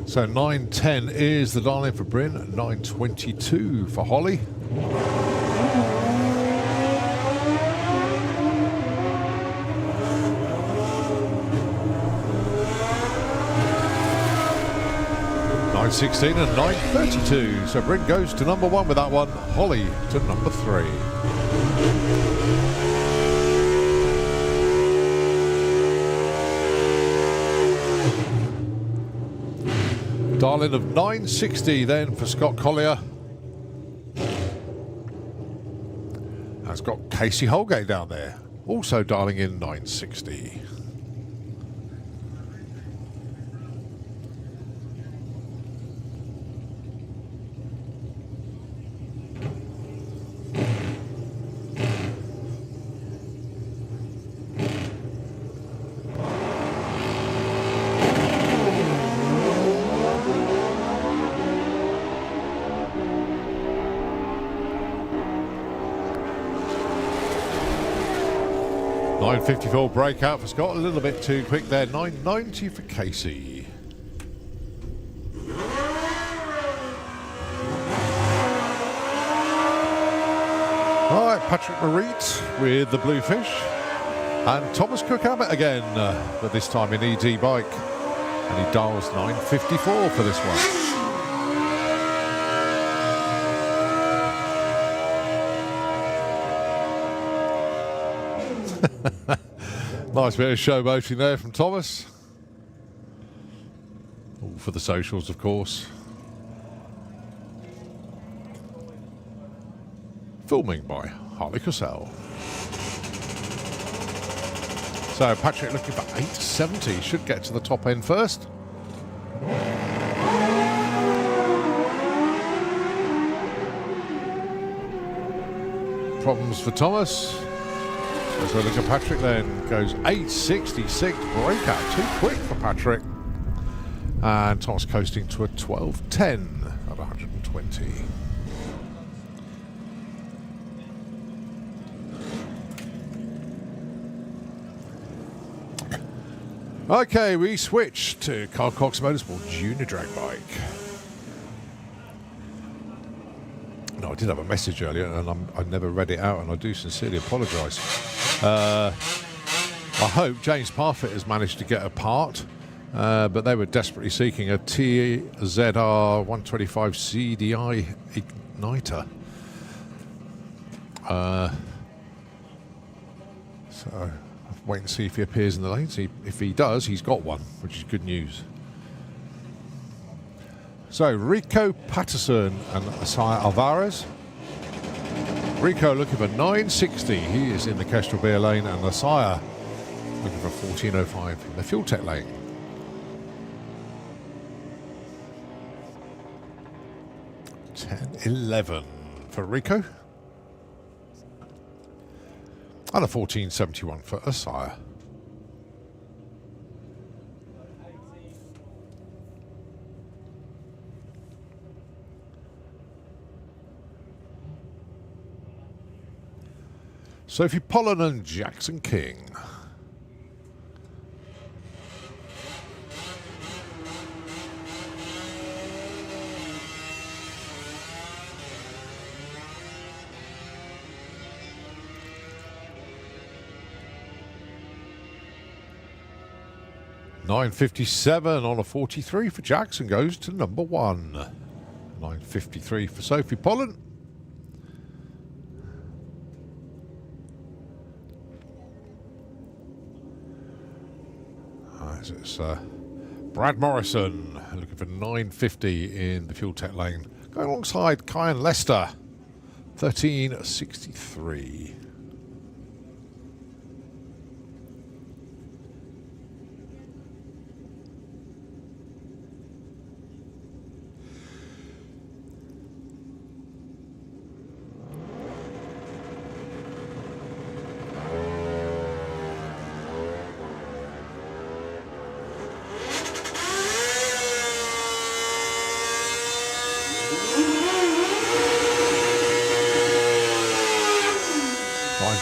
So 9:10 is the dial-in for Bryn, 9:22 for Holly. (9:16) and 9:32. So Bryn goes to number 1 with that one. Holly to number 3. Dial-in of 9:60 then for Scott Collier. Has got Casey Holgate down there, also dialing in 9:60. .954 breakout for Scott, a little bit too quick there. 9:90 for Casey. All right, Patrick Marit with the Bluefish. And Thomas Cook Abbott again, but this time in ED bike. And he dials 9:54 for this one. Nice bit of showboating there from Thomas. All for the socials, of course. Filming by Harley Cosell. So Patrick looking for 870. Should get to the top end first. Problems for Thomas. As we look at Patrick then, goes 866 breakout, too quick for Patrick. And Thomas coasting to a 12:10 at 120. Okay, we switch to Carl Cox Motorsport Junior drag bike. No, I did have a message earlier and I never read it out, and I do sincerely apologise. I hope James Parfitt has managed to get a part, but they were desperately seeking a TZR 125 CDI igniter. So I'll wait and see if he appears in the lanes. If he does, he's got one, which is good news. So Rico Patterson and Asai Alvarez. Rico looking for 960. He is in the Kestrel Beer lane, and Asaya looking for 1405 in the Fuel Tech lane. $10.11 for Rico. And a 1471 for Asaya. Sophie Pollen and Jackson King. $9.57 on a 43 for Jackson goes to number 1. $9.53 for Sophie Pollen. As it's Brad Morrison looking for 950 in the Fuel Tech lane. Going alongside Kyan Lester, 1363.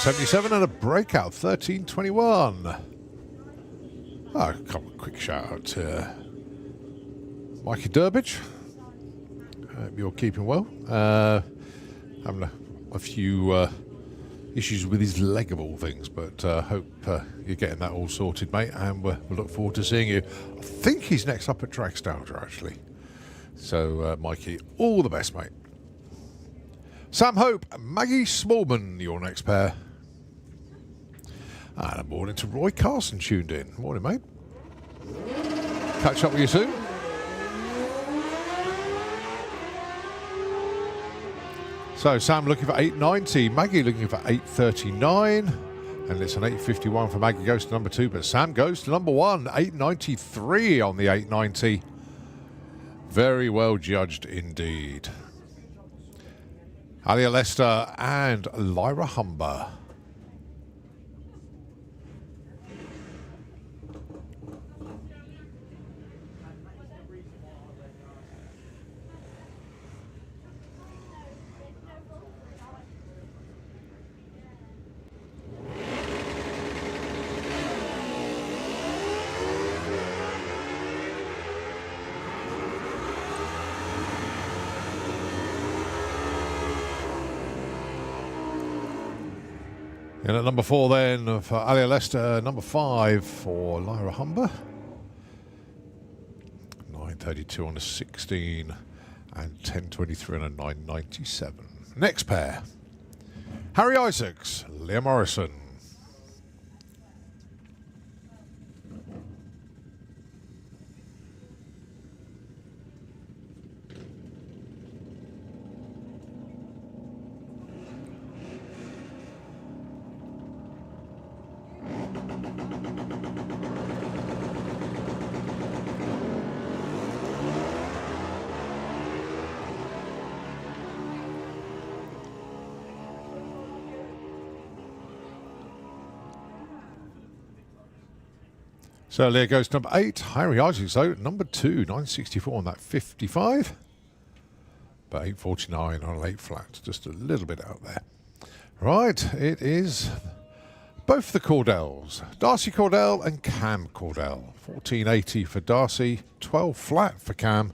.77 and a breakout, 1321. Oh, a quick shout out to Mikey Durbridge. Hope you're keeping well. Having a few issues with his leg of all things, but hope you're getting that all sorted, mate, and we'll look forward to seeing you. I think he's next up at Dragstalgia, actually. So, Mikey, all the best, mate. Sam Hope, Maggie Smallman, your next pair. And a morning to Roy Carson tuned in. Morning, mate. Catch up with you soon. So Sam looking for 890, Maggie looking for 839, and it's an 851 for Maggie goes to number 2, but Sam goes to number 1, 893 on the 890. Very well judged indeed. Alia Lester and Lyra Humber. And at number 4 then for Alia Lester, number 5 for Lyra Humber. 932 on a 16 and 1023 on a 997. Next pair, Harry Isaacs, Leah Morrison. So Leah goes to number 8. Harry Isaacs, though, number 2, 964 on that 55. But 849 on an 8 flat, just a little bit out there. Right, it is both the Cordells, Darcy Cordell and Cam Cordell. 1480 for Darcy, 12 flat for Cam.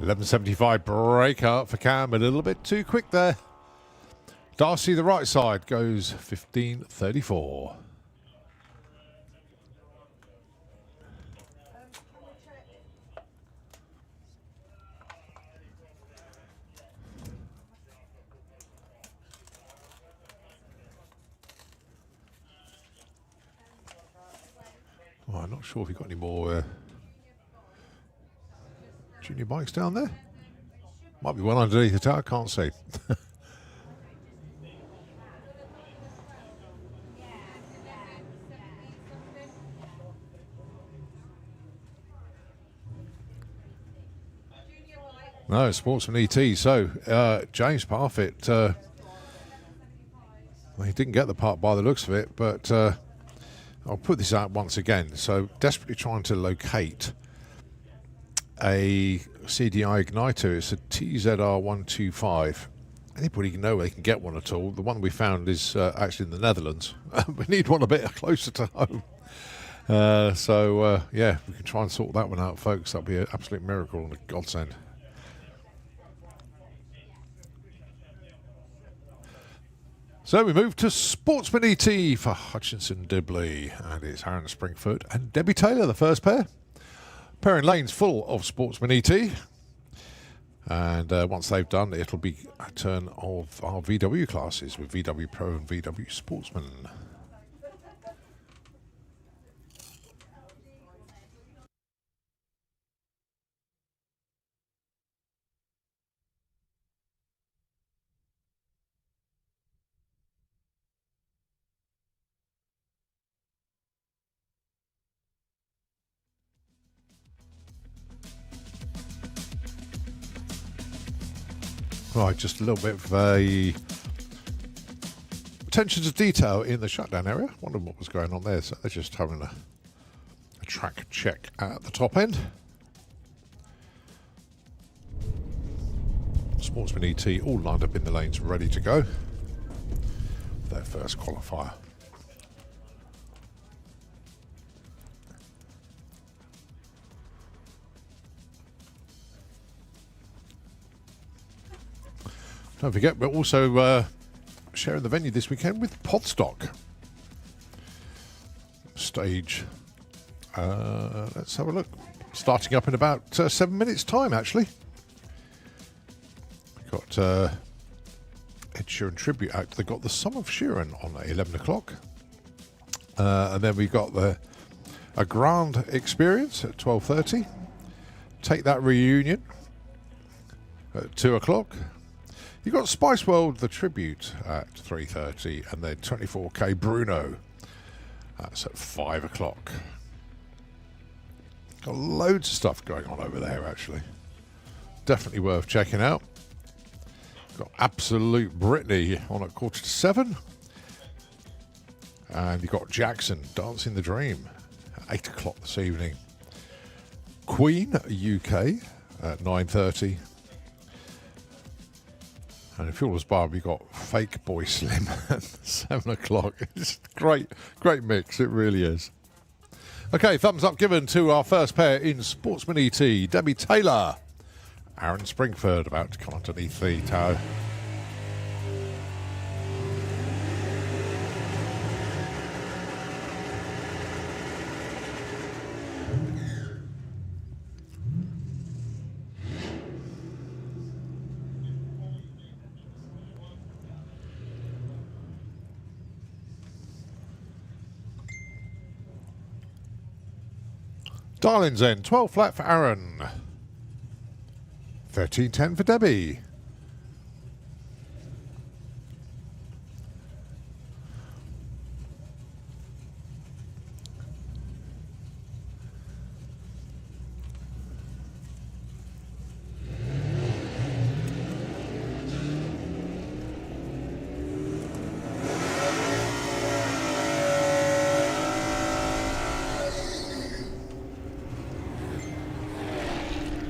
$11.75 breakout for Cam, a little bit too quick there. Darcy, the right side, goes $15.34. Oh, I'm not sure if you've got any more junior bikes down there. Might be one underneath the tower, can't see. No, Sportsman ET. So, James Parfitt, well, he didn't get the part by the looks of it, but I'll put this out once again. So, desperately trying to locate a CDI igniter. It's a TZR125, anybody know where they can get one at all, the one we found is actually in the Netherlands. We need one a bit closer to home. Yeah, we can try and sort that one out, folks. That'll be an absolute miracle and a godsend. So we move to Sportsman ET for Hutchinson Dibley, and it's Aaron Springford and Debbie Taylor, the first pair. Pairing lanes full of Sportsman ET. And once they've done, it'll be a turn of our VW classes with VW Pro and VW Sportsman. Right, just a little bit of a attention to detail in the shutdown area. Wondered what was going on there. So they're just having a track check at the top end. Sportsman ET all lined up in the lanes, ready to go. Their first qualifier. Don't forget, we're also sharing the venue this weekend with Podstock. Stage. Let's have a look. Starting up in about 7 minutes' time, actually. We've got Ed Sheeran tribute act. They've got the Song of Sheeran on at 11 o'clock. And then we've got a Grand Experience at 12:30. Take That Reunion at 2 o'clock. You've got Spice World, the tribute at 3:30, and then 24K Bruno. That's at 5 o'clock. Got loads of stuff going on over there, actually. Definitely worth checking out. Got Absolute Britney on at 6:45. And you've got Jackson, Dancing the Dream, at 8 o'clock this evening. Queen, UK, at 9:30. And if you're as Barb, you've got Fake Boy Slim at 7 o'clock. It's great mix, it really is. Okay, thumbs up given to our first pair in Sportsman ET. Debbie Taylor, Aaron Springford, about to come underneath the tower. Darling's End, 12 flat for Aaron. 13.10 for Debbie.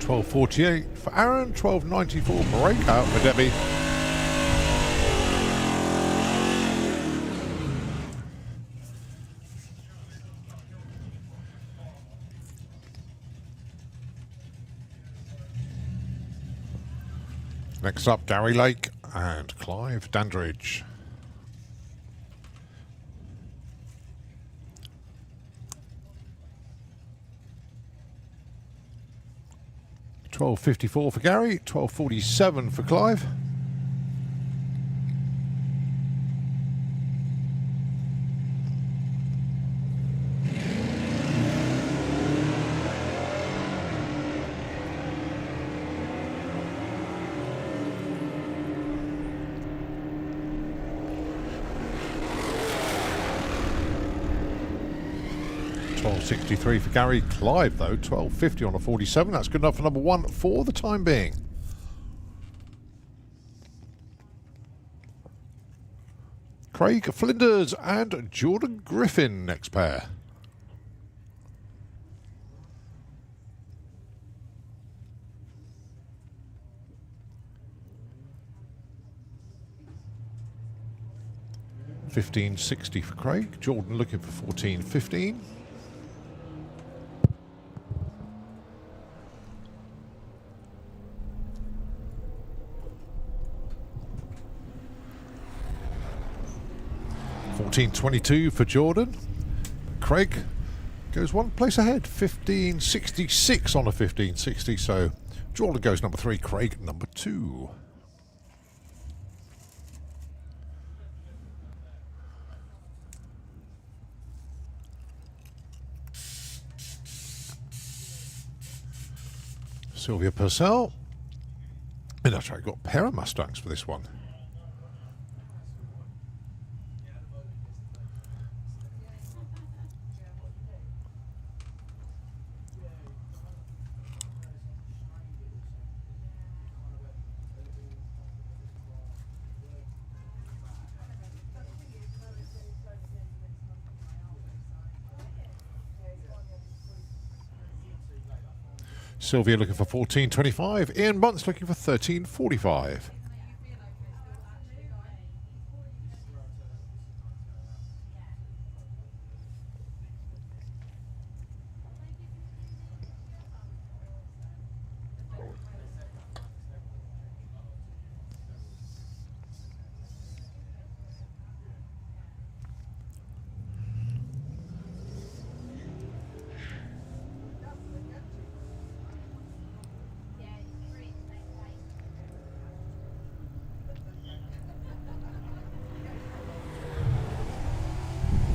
$12.48 for Aaron, $12.94 breakout for Debbie. Next up, Gary Lake and Clive Dandridge. $12.54 for Gary, $12.47 for Clive. $12.63 for Gary. Clive, though, $12.50 on a 47. That's good enough for number one for the time being. Craig Flinders and Jordan Griffin, next pair. 1560 for Craig. Jordan looking for 1415. $14.22 for Jordan. Craig goes one place ahead, 1566 on a 1560. So Jordan goes number 3, Craig number 2. Sylvia Purcell. And actually, I got a pair of Mustangs for this one. Sylvia looking for 14.25. Ian Bunce looking for 13.45.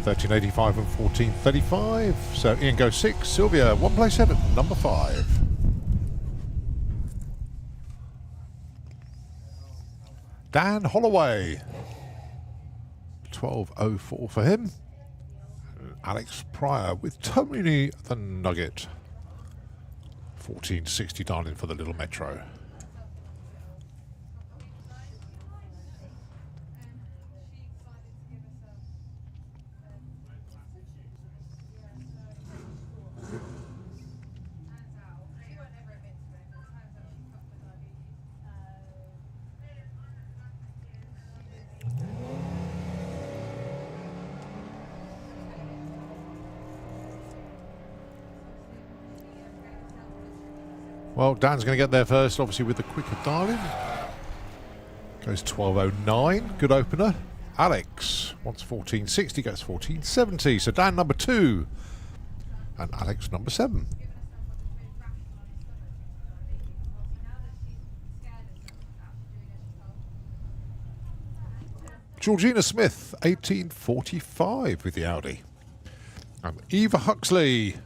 $13.85 and $14.35. So Ian goes 6. Sylvia one place ahead at number 5. Dan Holloway. 12.04 for him. And Alex Pryor with Tony the Nugget. 14.60 darling for the little Metro. Well, Dan's going to get there first, obviously, with the quicker darling. Goes 12.09. Good opener. Alex wants 14.60, gets 14.70. So Dan number 2 and Alex number 7. Georgina Smith, 18.45 with the Audi. And Eva Huxley,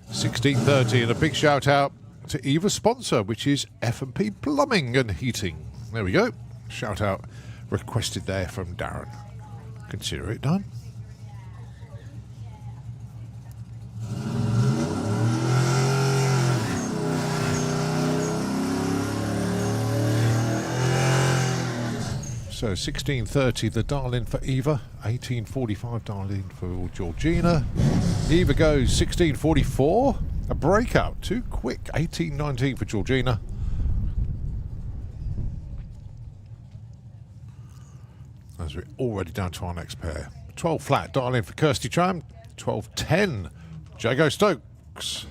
16.30. And a big shout out to Eva's sponsor, which is F&P Plumbing and Heating. There we go. Shout out requested there from Darren. Consider it done. So 16.30 the darling for Eva, 18.45 darling for Georgina. Eva goes 16.44. A breakout, too quick. 18.19 for Georgina. As we're already down to our next pair. 12 flat, darling for Kirsty Tram. 12.10, Jago Stokes.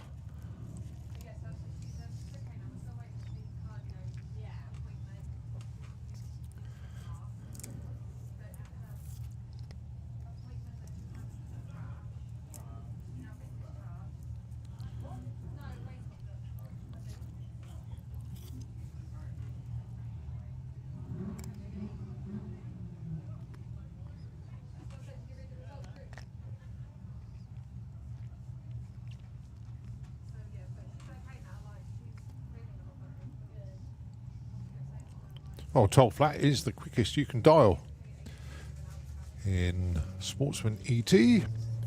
Oh, 12 flat is the quickest you can dial in Sportsman ET. If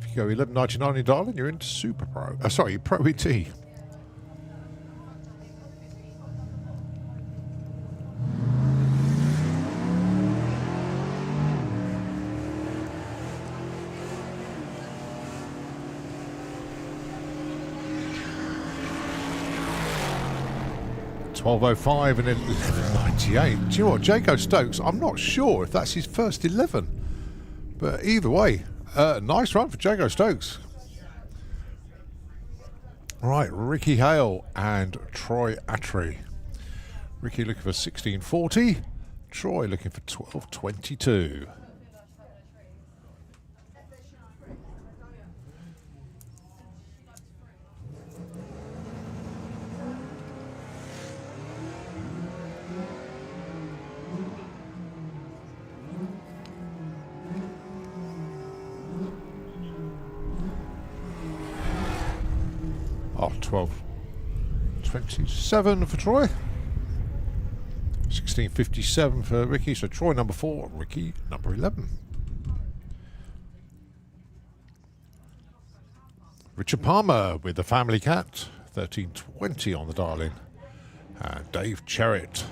you go 11.99 in dialing, you're into Super Pro. Sorry, Pro ET. $12.05 and $11.98. Do you know what, Jago Stokes, I'm not sure if that's his first 11. But either way, nice run for Jago Stokes. Right, Ricky Hale and Troy Attry. Ricky looking for 1640. Troy looking for 1222. Oh, 1227 for Troy. 1657 for Ricky. So Troy number 4, Ricky number 11. Richard Palmer with the Family Cat, 1320 on the dial-in. And Dave Cherritt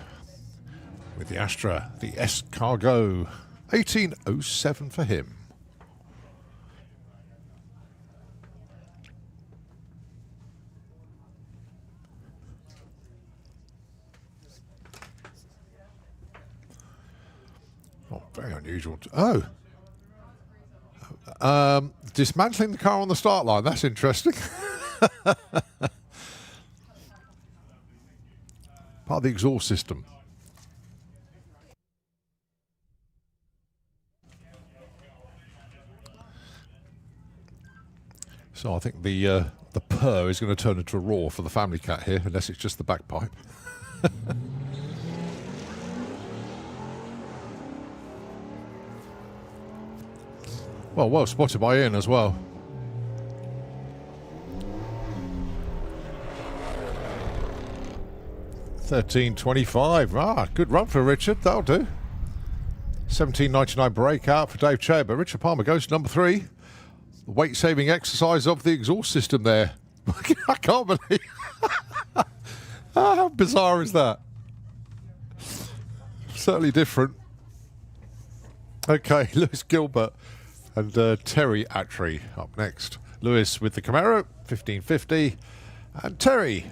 with the Astra, the S-Cargo, 1807 for him. Oh, very unusual. Dismantling the car on the start line. That's interesting. Part of the exhaust system. So I think the purr is going to turn into a roar for the Family Cat here, unless it's just the bagpipe. Well spotted by Ian as well. $13.25. Good run for Richard. That'll do. $17.99 breakout for Dave Chair, but Richard Palmer goes to number 3. The weight-saving exercise of the exhaust system there. I can't believe. How bizarre is that? Certainly different. Okay, Lewis Gilbert and Terry Attry up next. Lewis with the Camaro, 1550, and Terry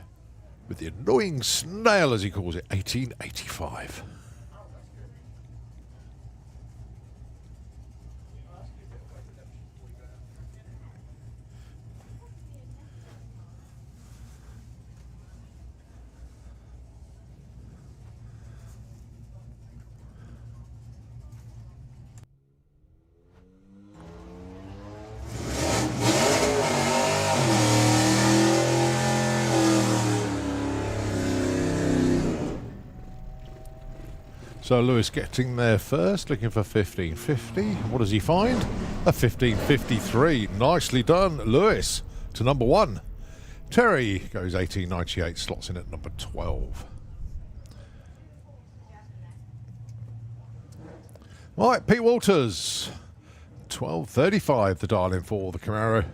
with the annoying snail, as he calls it, 1885. So Lewis getting there first, looking for 1550. What does he find? A 1553. Nicely done, Lewis, to number 1. Terry goes 1898, slots in at number 12. Right, Pete Walters, 1235, the dial-in for the Camaro.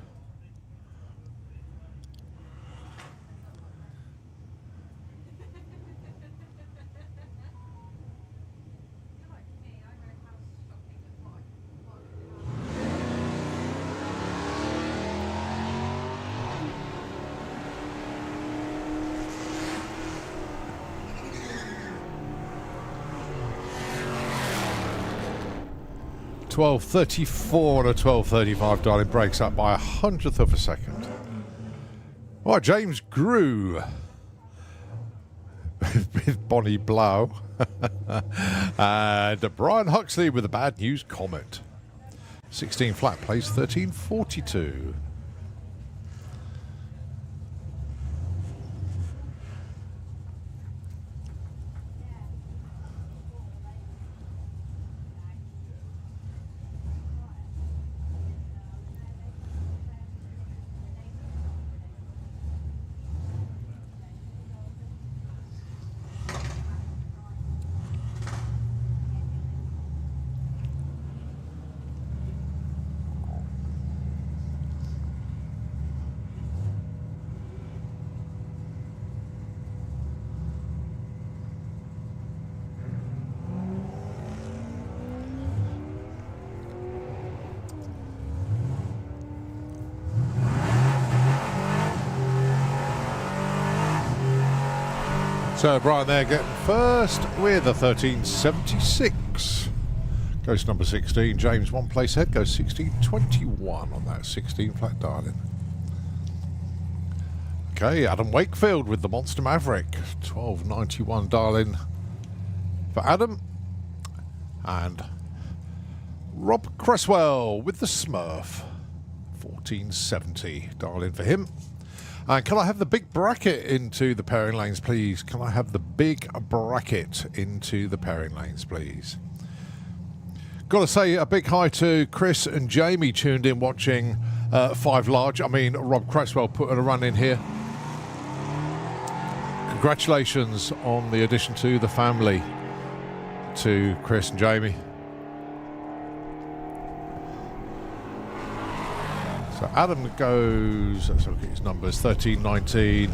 $12.34 and a $12.35 dial-in, breaks up by 100th of a second. Right, James Grew with Bonnie Blau and Brian Huxley with the Bad News Comet. 16 flat plays 1342. So Brian there getting first with a 1376. Goes number 16. James, one place ahead. Goes 16.21 on that 16 flat darling. Okay, Adam Wakefield with the Monster Maverick. 12.91 darling for Adam. And Rob Cresswell with the Smurf. 14.70 darling for him. And can I have the big bracket into the pairing lanes, please? Can I have the big bracket into the pairing lanes, please? Got to say a big hi to Chris and Jamie tuned in watching 5 Large. I mean, Rob Cresswell putting a run in here. Congratulations on the addition to the family to Chris and Jamie. So Adam goes, let's look at his numbers, 13.19,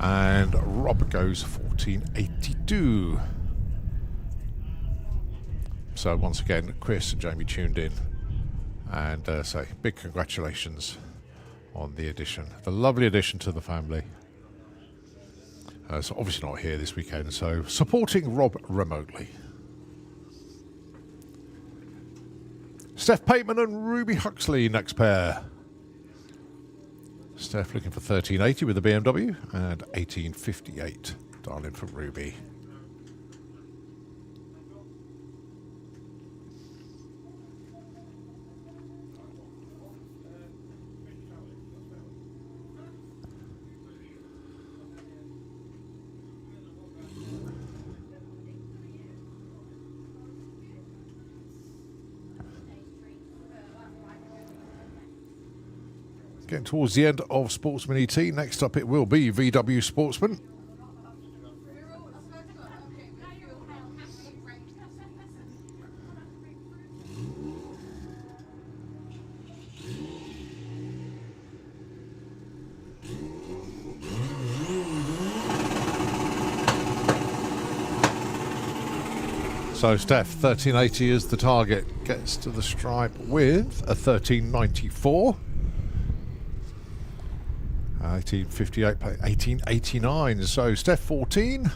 and Rob goes 14.82. So once again, Chris and Jamie tuned in, and say big congratulations on the addition, the lovely addition to the family. So obviously not here this weekend, so supporting Rob remotely. Steph Pateman and Ruby Huxley next pair. Steph looking for 13.80 with the BMW and 18.58 darling for Ruby. Getting towards the end of Sportsman ET. Next up it will be VW Sportsman. So Steph, 1380 is the target. Gets to the stripe with a 1394. 1858, 1889. So Steph 14,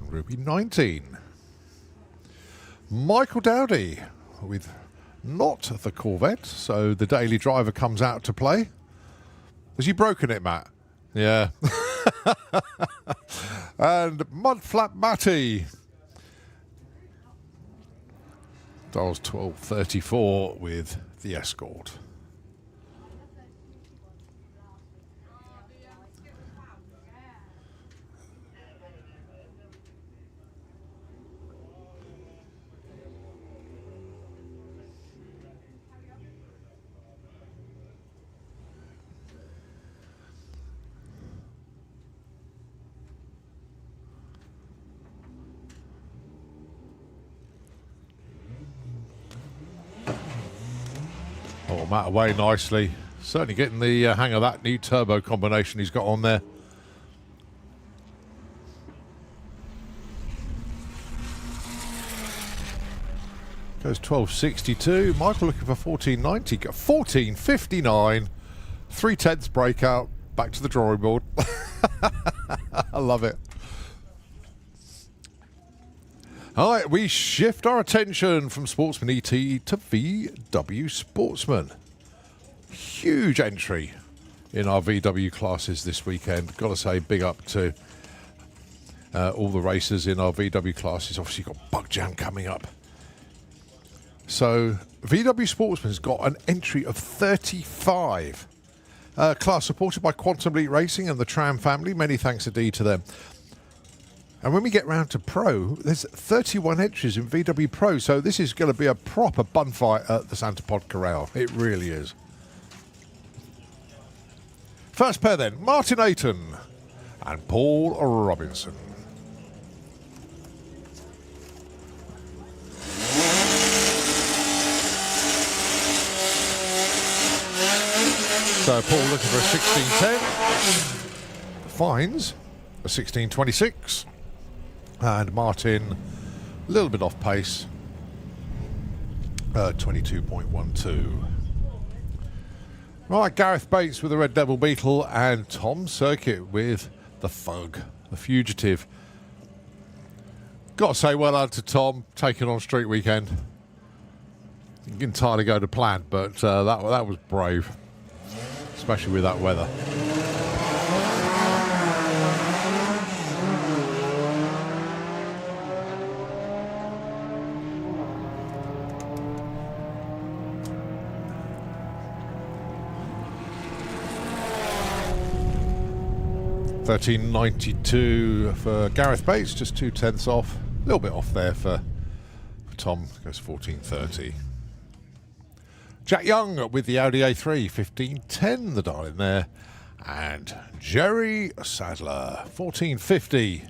Ruby 19. Michael Dowdy with not the Corvette, so the daily driver comes out to play. Has he broken it, Matt? Yeah. And Mudflap Matty dials 1234 with the Escort. Oh, Matt away nicely. Certainly getting the hang of that new turbo combination he's got on there. Goes 12.62. Michael looking for 14.90. 14.59. 3/10 breakout. Back to the drawing board. I love it. All right, we shift our attention from Sportsman ET to VW Sportsman. Huge entry in our VW classes this weekend. Got to say, big up to all the racers in our VW classes. Obviously, you've got Bug Jam coming up. So, VW Sportsman's got an entry of 35. Class supported by Quantum Leap Racing and the Tram family. Many thanks indeed to them. And when we get round to Pro, there's 31 entries in VW Pro, so this is going to be a proper bun fight at the Santa Pod Corral. It really is. First pair then, Martin Ayton and Paul Robinson. So Paul looking for a 16.10, finds a 16.26. And Martin, a little bit off pace, 22.12. Right, Gareth Bates with the Red Devil Beetle and Tom Circuit with the Thug, the Fugitive. Got to say well done to Tom, taking on Street Weekend. Didn't entirely go to plan, but that was brave, especially with that weather. $13.92 for Gareth Bates, just 0.2 off. A little bit off there for Tom, goes 14.30. Jack Young with the Audi A3, 15.10 the dial in there. And Jerry Sadler, 14.50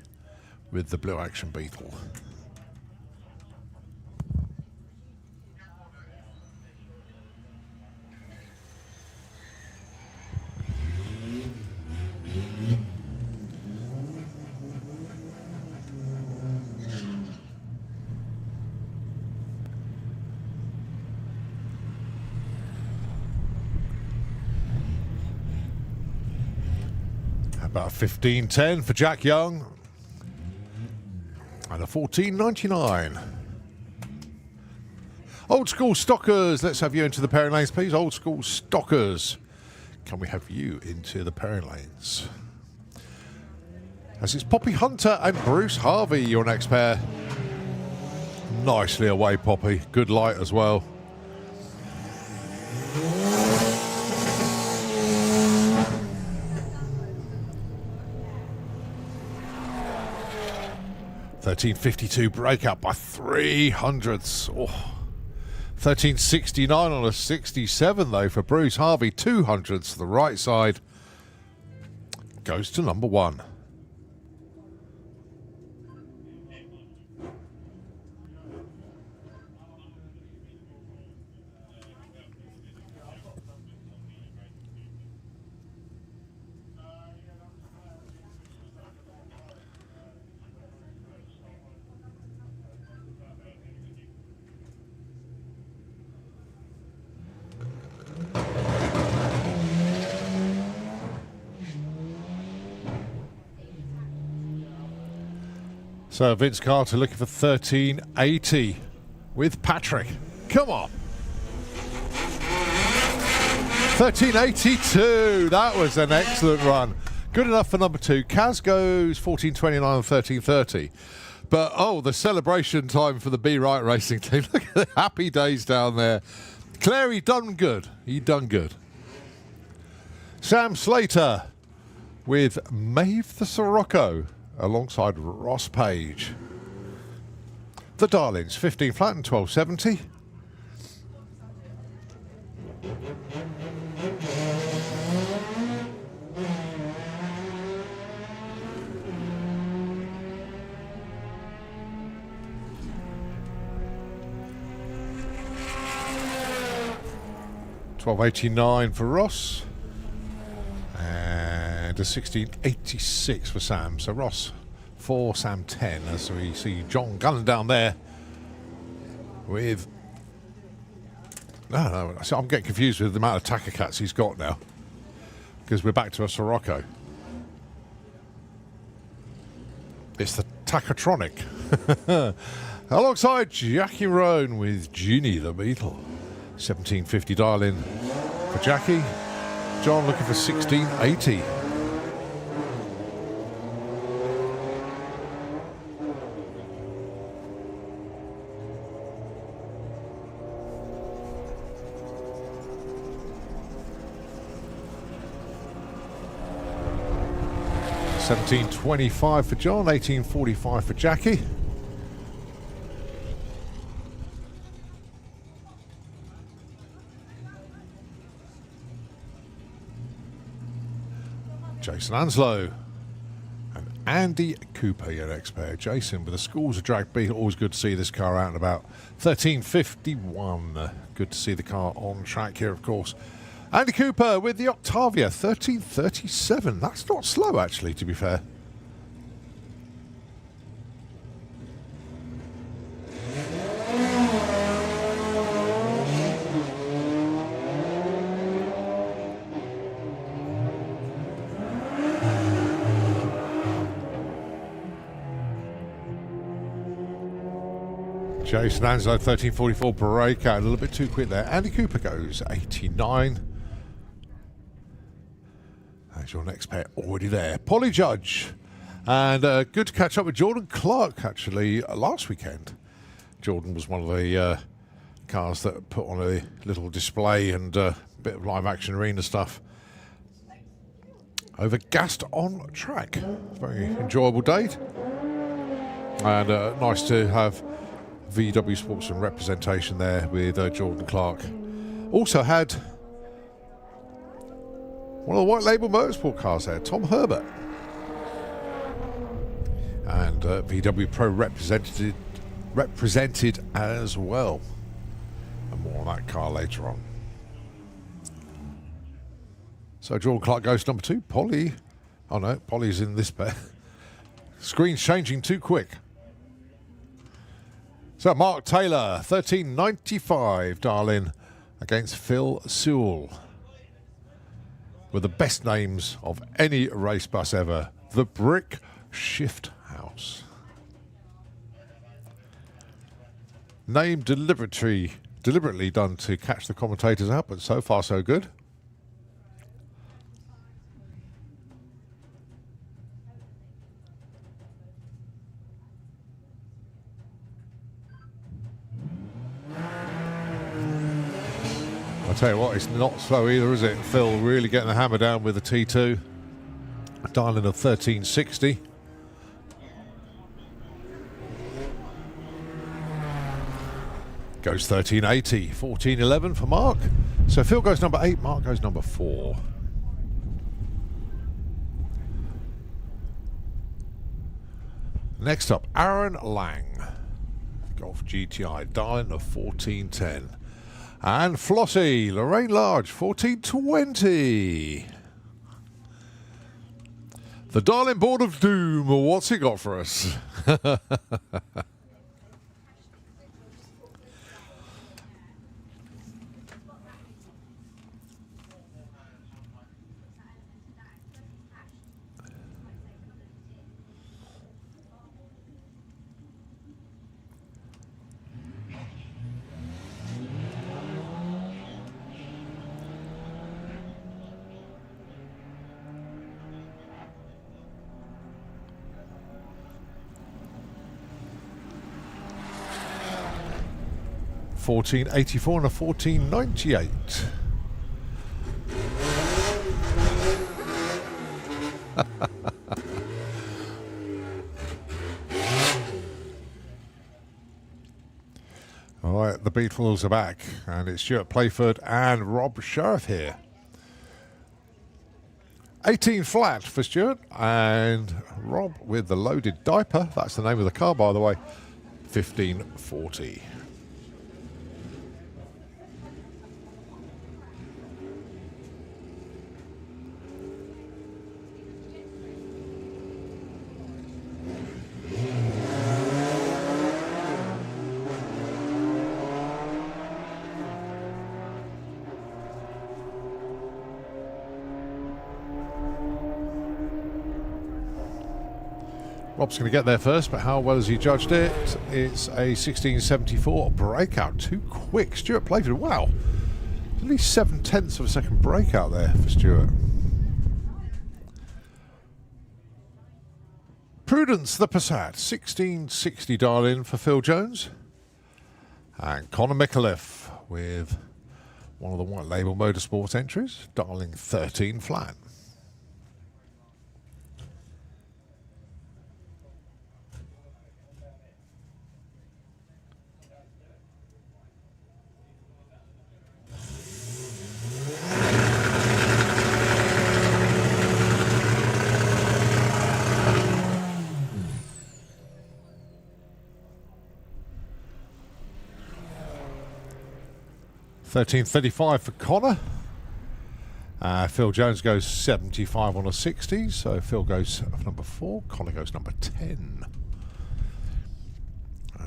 with the Blue Action Beetle. About 15.10 for Jack Young. And a 14.99. Old School Stockers, let's have you into the pairing lanes, please. Old School Stockers, can we have you into the pairing lanes? As it's Poppy Hunter and Bruce Harvey, your next pair. Nicely away, Poppy. Good light as well. $13.52 breakout by 300ths. Oh. $13.69 on a 67 though for Bruce Harvey. 200ths to the right side. Goes to number 1. So Vince Carter looking for 13.80 with Patrick. Come on. 13.82. That was an excellent run. Good enough for number 2. Kaz goes 14.29 on 13.30. But, oh, the celebration time for the Be Right Racing team. Look at the happy days down there. Claire, he done good. He done good. Sam Slater with Maeve the Sirocco alongside Ross Page. The Darlings, 15 flat and 12.70. $12.89 for Ross. And a 16.86 for Sam. So Ross 4, Sam 10. As we see John Gunn down there with... No, so I'm getting confused with the amount of Tacker Cats he's got now. Because we're back to a Sirocco. It's the Tackatronic. Alongside Jackie Roan with Ginny the Beetle. 17.50 dial in for Jackie. John looking for 16.80. $17.25 for John, $18.45 for Jackie. Jason Anslow and Andy Cooper, your next pair. Jason with the Schools of Drag Beetle. Always good to see this car out and about. 13.51. Good to see the car on track here, of course. Andy Cooper with the Octavia. 13.37. That's not slow, actually, to be fair. Jason Anslow, 1344 breakout. A little bit too quick there. Andy Cooper goes 89. That's your next pair already there. Polly Judge. And good to catch up with Jordan Clark, actually, last weekend. Jordan was one of the cars that put on a little display and a bit of live action arena stuff over Gassed on Track. Very enjoyable date. And nice to have VW Sportsman representation there with Jordan Clark. Also had one of the white label motorsport cars there, Tom Herbert. And VW Pro represented as well. And more on that car later on. So Jordan Clark goes number 2. Polly. Oh no, Polly's in this pair. Screen's changing too quick. So Mark Taylor, 1395, darling, against Phil Sewell. With the best names of any race bus ever. The Brick Shift House. Name deliberately done to catch the commentators out, but so far so good. I'll tell you what, it's not slow either, is it? Phil really getting the hammer down with the T2. Dialing of 1360. Goes 1380. 1411 for Mark. So Phil goes number 8, Mark goes number 4. Next up, Aaron Lang. Golf GTI, dialing of 1410. And Flossie, Lorraine Large, 1420. The Darling Board of Doom, what's he got for us? 1484 and a 1498. All right, the Beatles are back, and it's Stuart Playford and Rob Sheriff here. 18 flat for Stuart, and Rob with the loaded diaper. That's the name of the car, by the way. 1540. Rob's going to get there first, but how well has he judged it? It's a 1674 breakout. Too quick. Stuart Playford, wow. At least 7/10 of a second breakout there for Stuart. Prudence, the Passat. 1660 dial-in for Phil Jones. And Connor Micallef with one of the white label motorsport entries, dialing 13 flat. $13.35 for Connor. Phil Jones goes 75 on a 60, so Phil goes number 4, Connor goes number 10.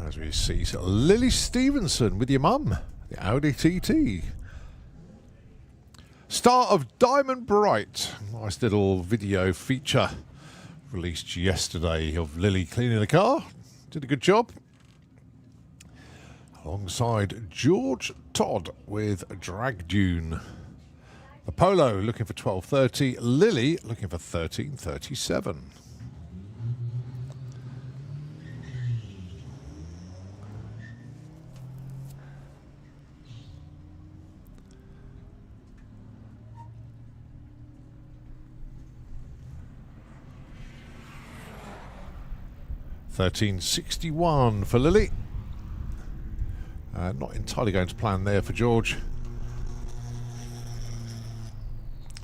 As we see, so Lily Stevenson with your mum, the Audi TT. Start of Diamond Bright, nice little video feature released yesterday of Lily cleaning the car. Did a good job. alongside George Todd with Drag Dune. Apollo looking for 12.30. Lily looking for 13.37. $13.61 for Lily. Not entirely going to plan there for George.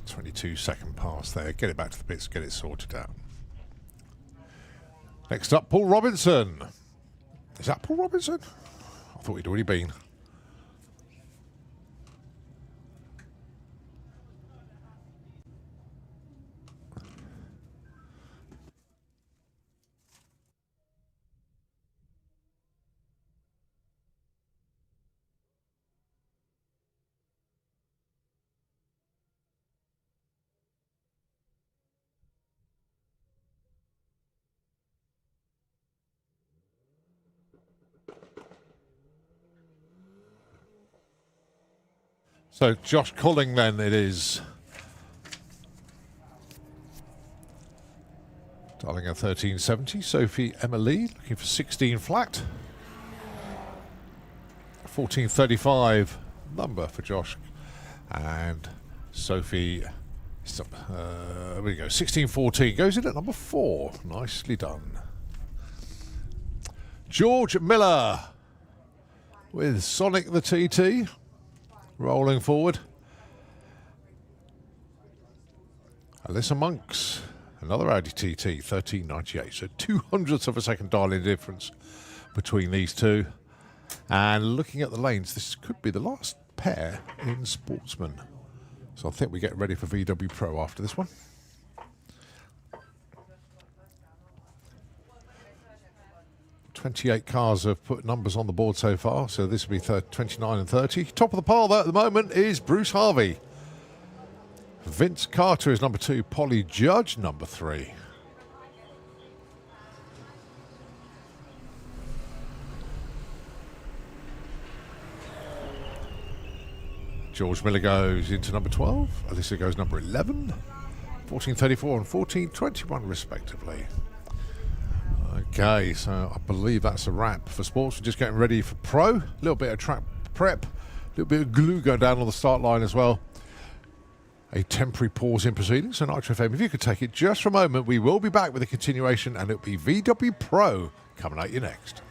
22-second pass there. Get it back to the pits, get it sorted out. Next up, Paul Robinson. Is that Paul Robinson? I thought he'd already been. So Josh Culling then it is. Darling at 13.70. Sophie Emily looking for 16 flat. 14.35 number for Josh. And Sophie, there we go, 16.14 goes in at number 4. Nicely done. George Miller with Sonic the TT. Rolling forward. Alyssa Monks, another Audi TT, 13.98. So 0.02 of a second dial-in difference between these two. And looking at the lanes, this could be the last pair in Sportsman. So I think we get ready for VW Pro after this one. .28 cars have put numbers on the board so far, so this will be 29 and 30. Top of the pile, though, at the moment is Bruce Harvey. Vince Carter is number 2. Polly Judge, number 3. George Miller goes into number 12. Alyssa goes number 11. 14.34 and 14.21 respectively. Okay, so I believe that's a wrap for sports. We're just getting ready for pro. A little bit of track prep, a little bit of glue going down on the start line as well. A temporary pause in proceedings. So Nitro FM, if you could take it just for a moment, we will be back with a continuation, and it'll be VW Pro coming at you next.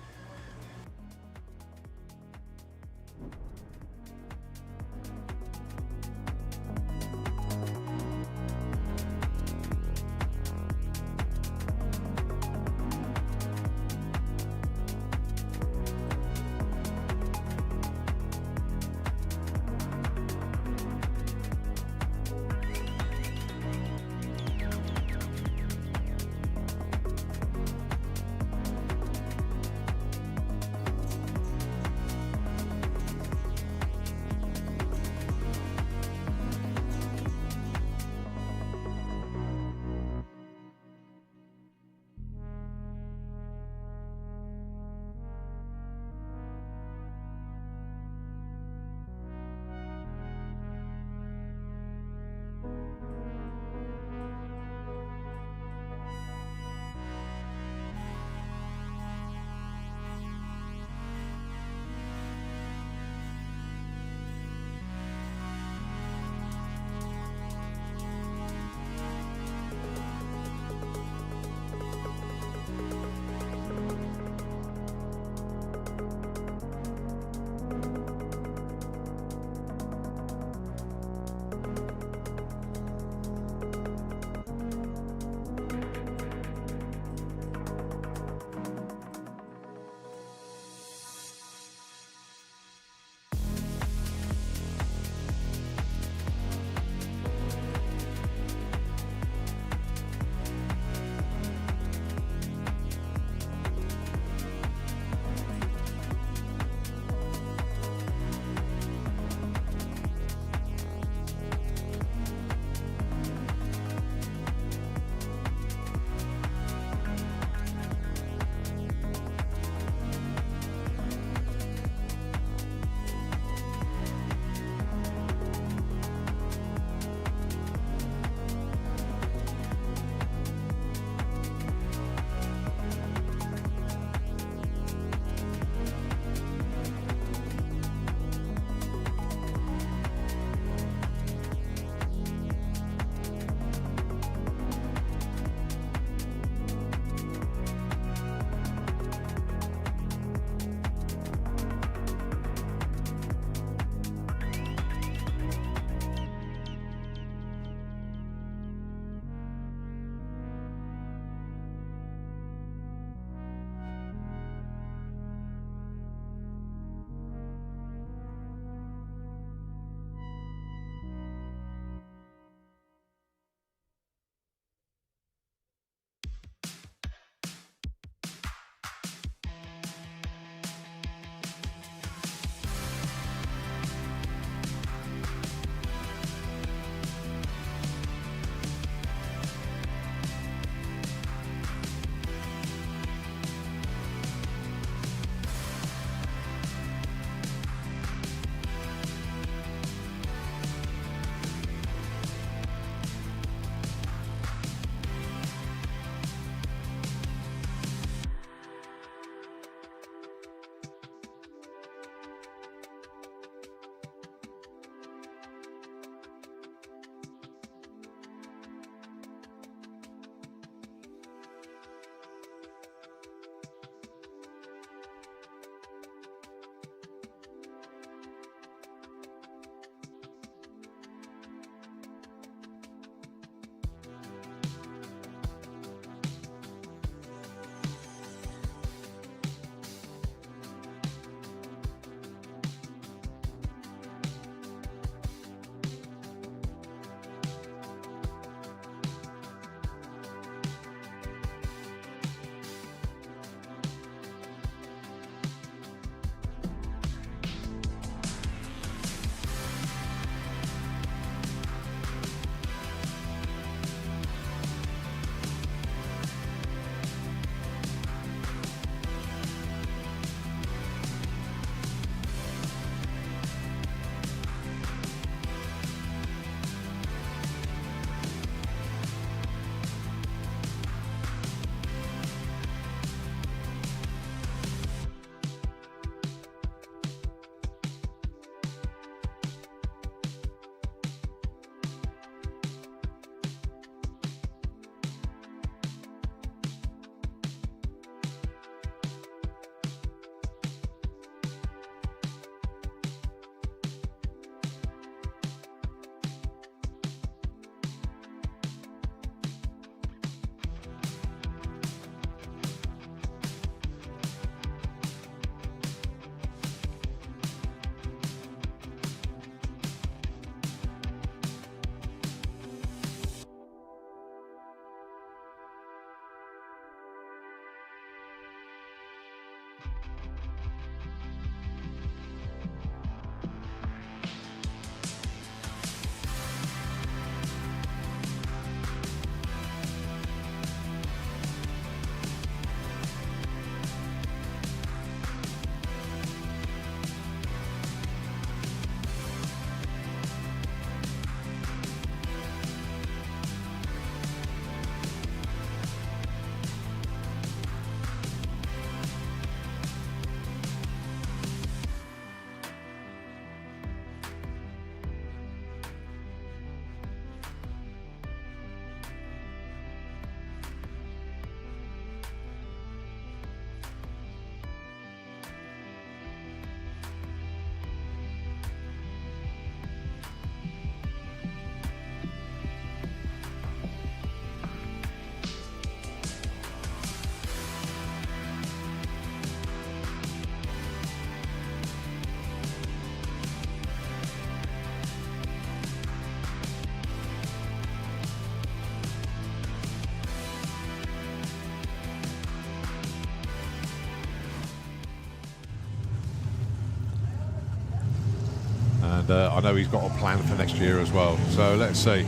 And I know he's got a plan for next year as well. So let's see.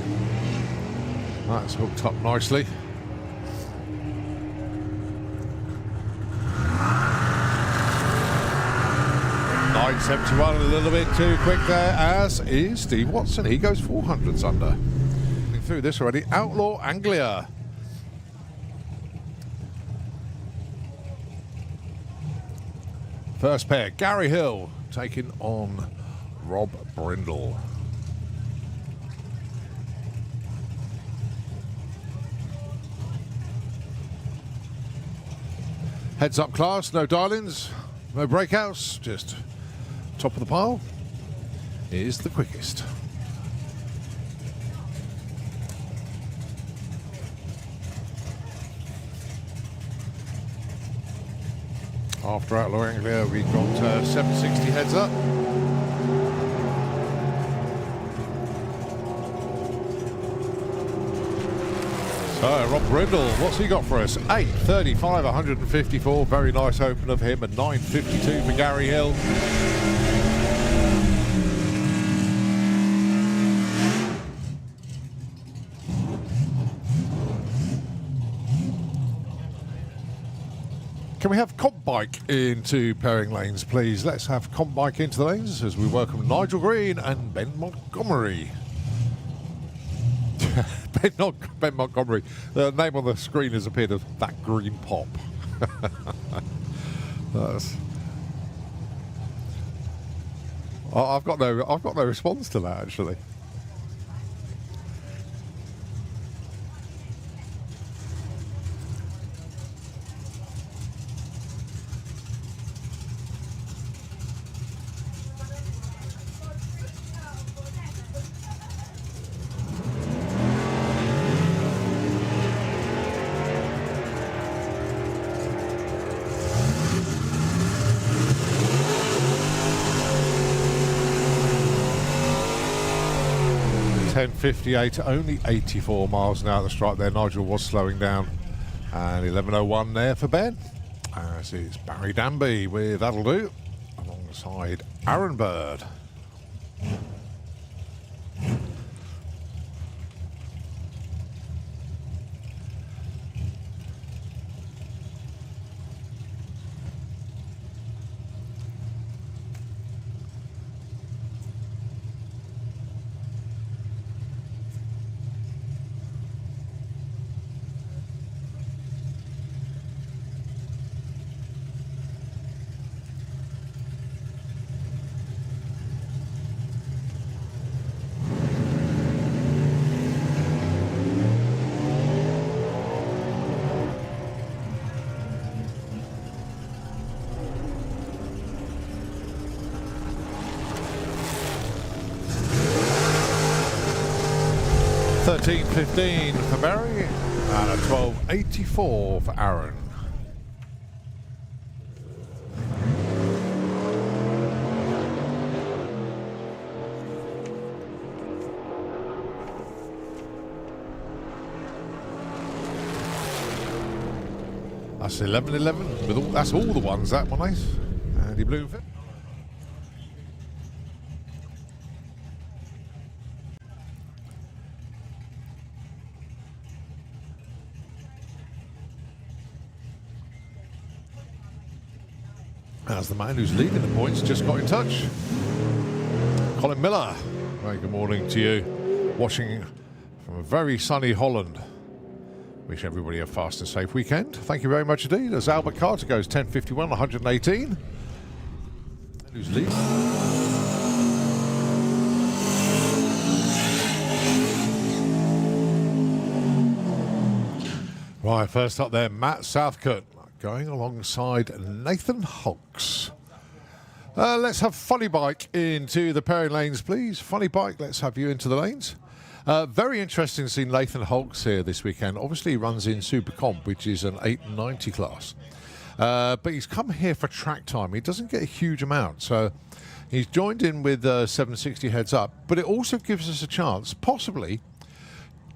That's hooked up nicely. .971, a little bit too quick there, as is Steve Watson. He goes 400s under. Through this already, Outlaw Anglia. First pair, Gary Hill taking on Rob Brindle. Heads up class, no darlings, no breakouts, just top of the pile is the quickest. After Outlaw Anglia, we got 760 heads up. So, Rob Brindle, what's he got for us? 835, 154. Very nice open of him. And 952 for Gary Hill. Can we have Comp Bike into pairing lanes, please? Let's have Comp Bike into the lanes as we welcome Nigel Green and Ben Montgomery. Ben Montgomery. The name on the screen has appeared as That Green Pop. I've got no response to that, actually. .10.58, only 84 miles an hour at the stripe there. Nigel was slowing down. And 11.01 there for Ben. As is Barry Danby with That'll Do, alongside Aaron Bird. $13.15 for Barry and a $12.84 for Aaron. That's 11-11. With all, that's all the ones, that one, Ace. Andy Bloomfield. As the man who's leading the points just got in touch. Colin Miller. Very good morning to you. Watching from a very sunny Holland. Wish everybody a fast and safe weekend. Thank you very much indeed. As Albert Carter goes 10:51, 118. Who's leading? Right, first up there, Matt Southcote going alongside Nathan Hulks. Let's have Funny Bike into the pairing lanes, please. Funny Bike, let's have you into the lanes. Very interesting to see Nathan Hulks here this weekend. Obviously, he runs in Super Comp, which is an 890 class. But he's come here for track time. He doesn't get a huge amount. So he's joined in with 760 heads up. But it also gives us a chance, possibly,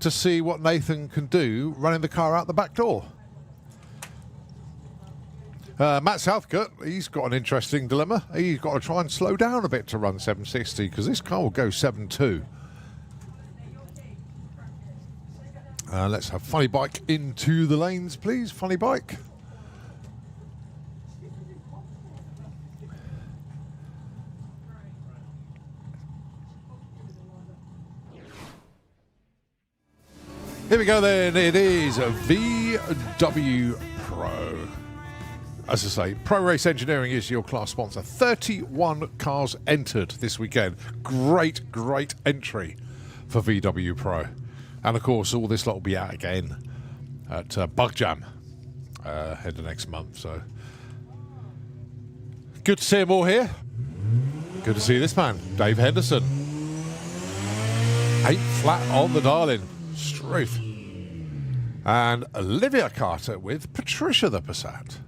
to see what Nathan can do running the car out the back door. Matt Southcote, he's got an interesting dilemma. He's got to try and slow down a bit to run 760 because this car will go 7.2. Let's have Funny Bike into the lanes, please. Funny Bike. Here we go then. It is a VW Pro. As I say, Pro Race Engineering is your class sponsor. 31 cars entered this weekend. Great entry for VW Pro. And of course, all this lot will be out again at Bug Jam end of next month. So good to see them all here. Good to see this man, Dave Henderson. 8 flat on the dial-in. Struth. And Olivia Carter with Patricia the Passat.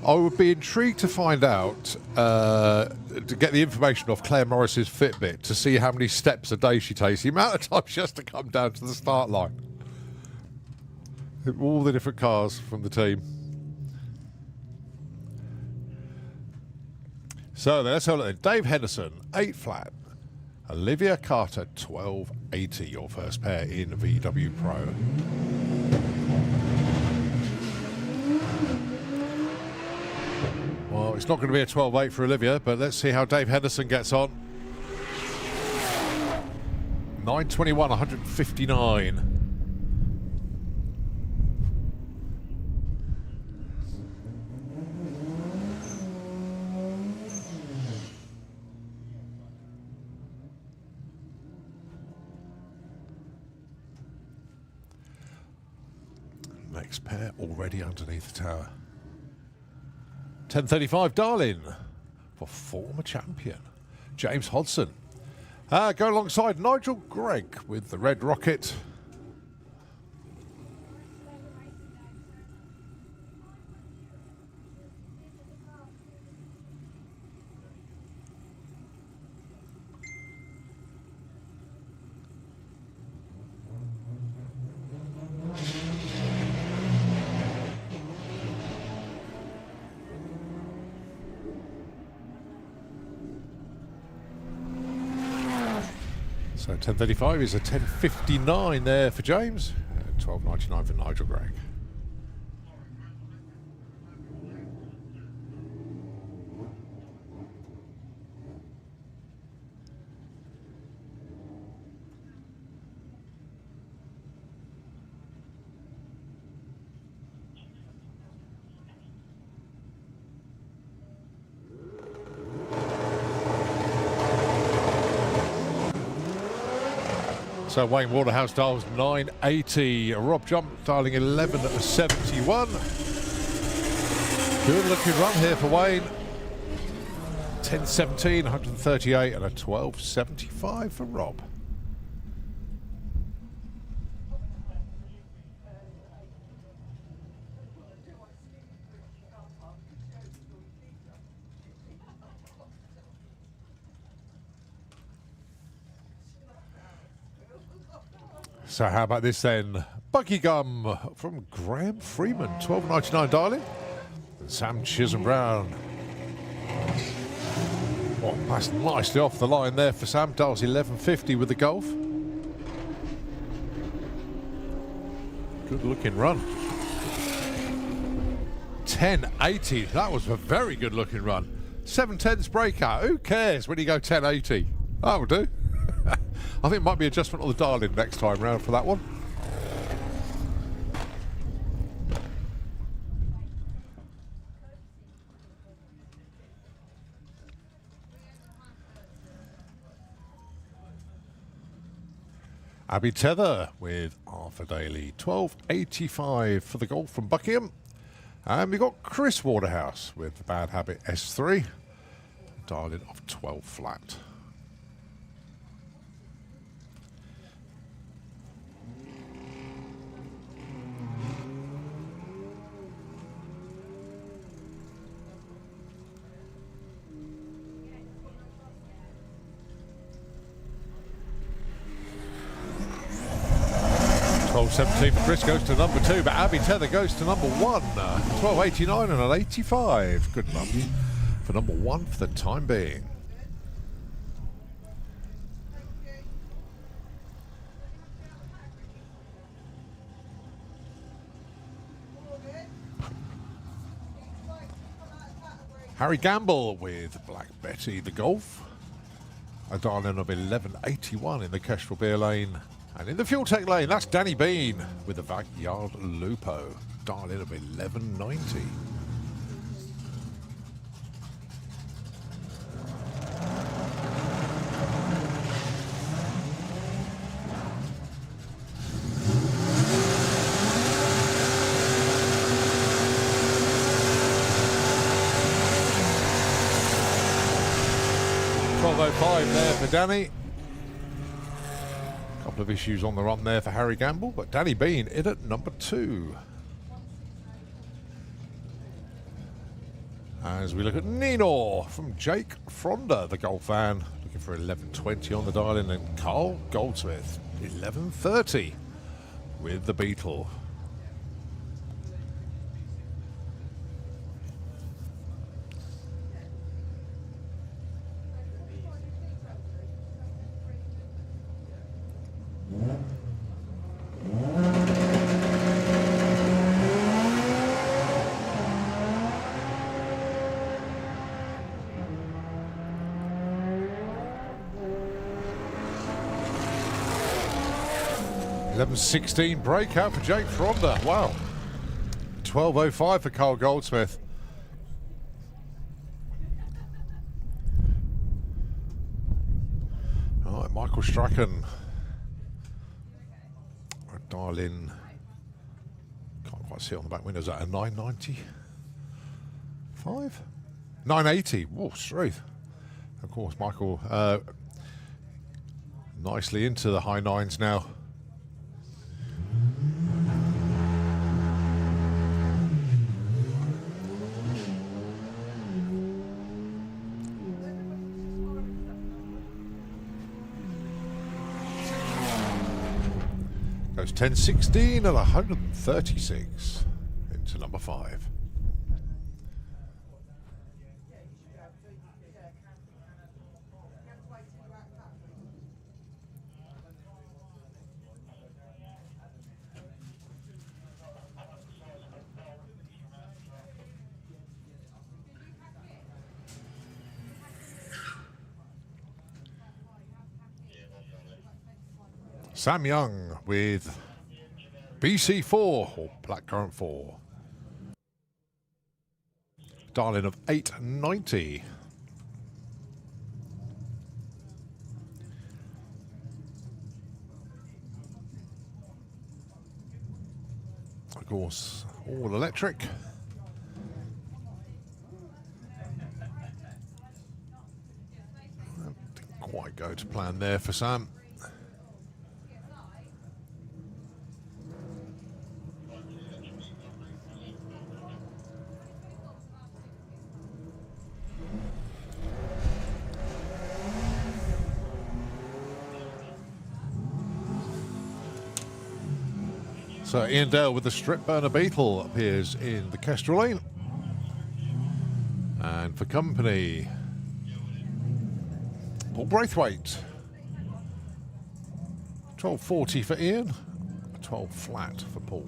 I would be intrigued to find out, to get the information off Claire Morris's Fitbit to see how many steps a day she takes, the amount of time she has to come down to the start line. All the different cars from the team. So let's have a look. Dave Henderson, 8 flat. Olivia Carter, 1280, your first pair in VW Pro. Well, it's not going to be a 12.8 for Olivia, but let's see how Dave Henderson gets on. 9:21, 159. Next pair already underneath the tower. 10:35, Darlin for former champion James Hodson. Go alongside Nigel Gregg with the Red Rocket. So 10:35 is a 10:59 there for James. 12.99 for Nigel Gregg. So Wayne Waterhouse dials 980. Rob Jump dialing 1171. Good looking run here for Wayne. 1017, 138 and a 1275 for Rob. So how about this then? Buggy Gum from Graham Freeman, $12.99, darling. And Sam Chisholm Brown. Oh, that's nicely off the line there for Sam. Dials 1150 with the Golf. Good looking run. 1080. That was a very good looking run. 710s breakout. Who cares when you go 1080? That will do. I think it might be adjustment on the dial-in next time round for that one. Abby Tether with Arthur Daly, 12.85 for the Golf from Buckingham. And we got Chris Waterhouse with the Bad Habit S3, dialed in off 12 flat. $12.17 for Chris goes to number 2, but Abby Tether goes to number 1. $12.89 and an 85. Good enough for number 1 for the time being. Harry Gamble with Black Betty the Golf. A dial-in of 1181 in the Kestrel Beer Lane. And in the Fuel Tech lane, that's Danny Bean with the Backyard Lupo. Dial-in of 1190. $12.05 there for Danny. Couple of issues on the run there for Harry Gamble, but Danny Bean in at number 2. As we look at Nino from Jake Fronda, the Golf fan, looking for 11.20 on the dial-in, and Carl Goldsmith 11.30 with the Beetle. $11.16 breakout for Jake Fronda. Wow. $12.05 for Carl Goldsmith. All right, Michael Strachan. Dial in. Can't quite see it on the back window. Is that a 995? 980. Whoa, straight. Of course, Michael nicely into the high nines now. Goes 10.16 and 136 into number 5. Sam Young with BC4 or Blackcurrant 4. Dial-in of 890. Of course, all electric. Didn't quite go to plan there for Sam. So Ian Dale with the Strip Burner Beetle appears in the Kestrel lane. And for company, Paul Braithwaite. 12.40 for Ian, 12 flat for Paul.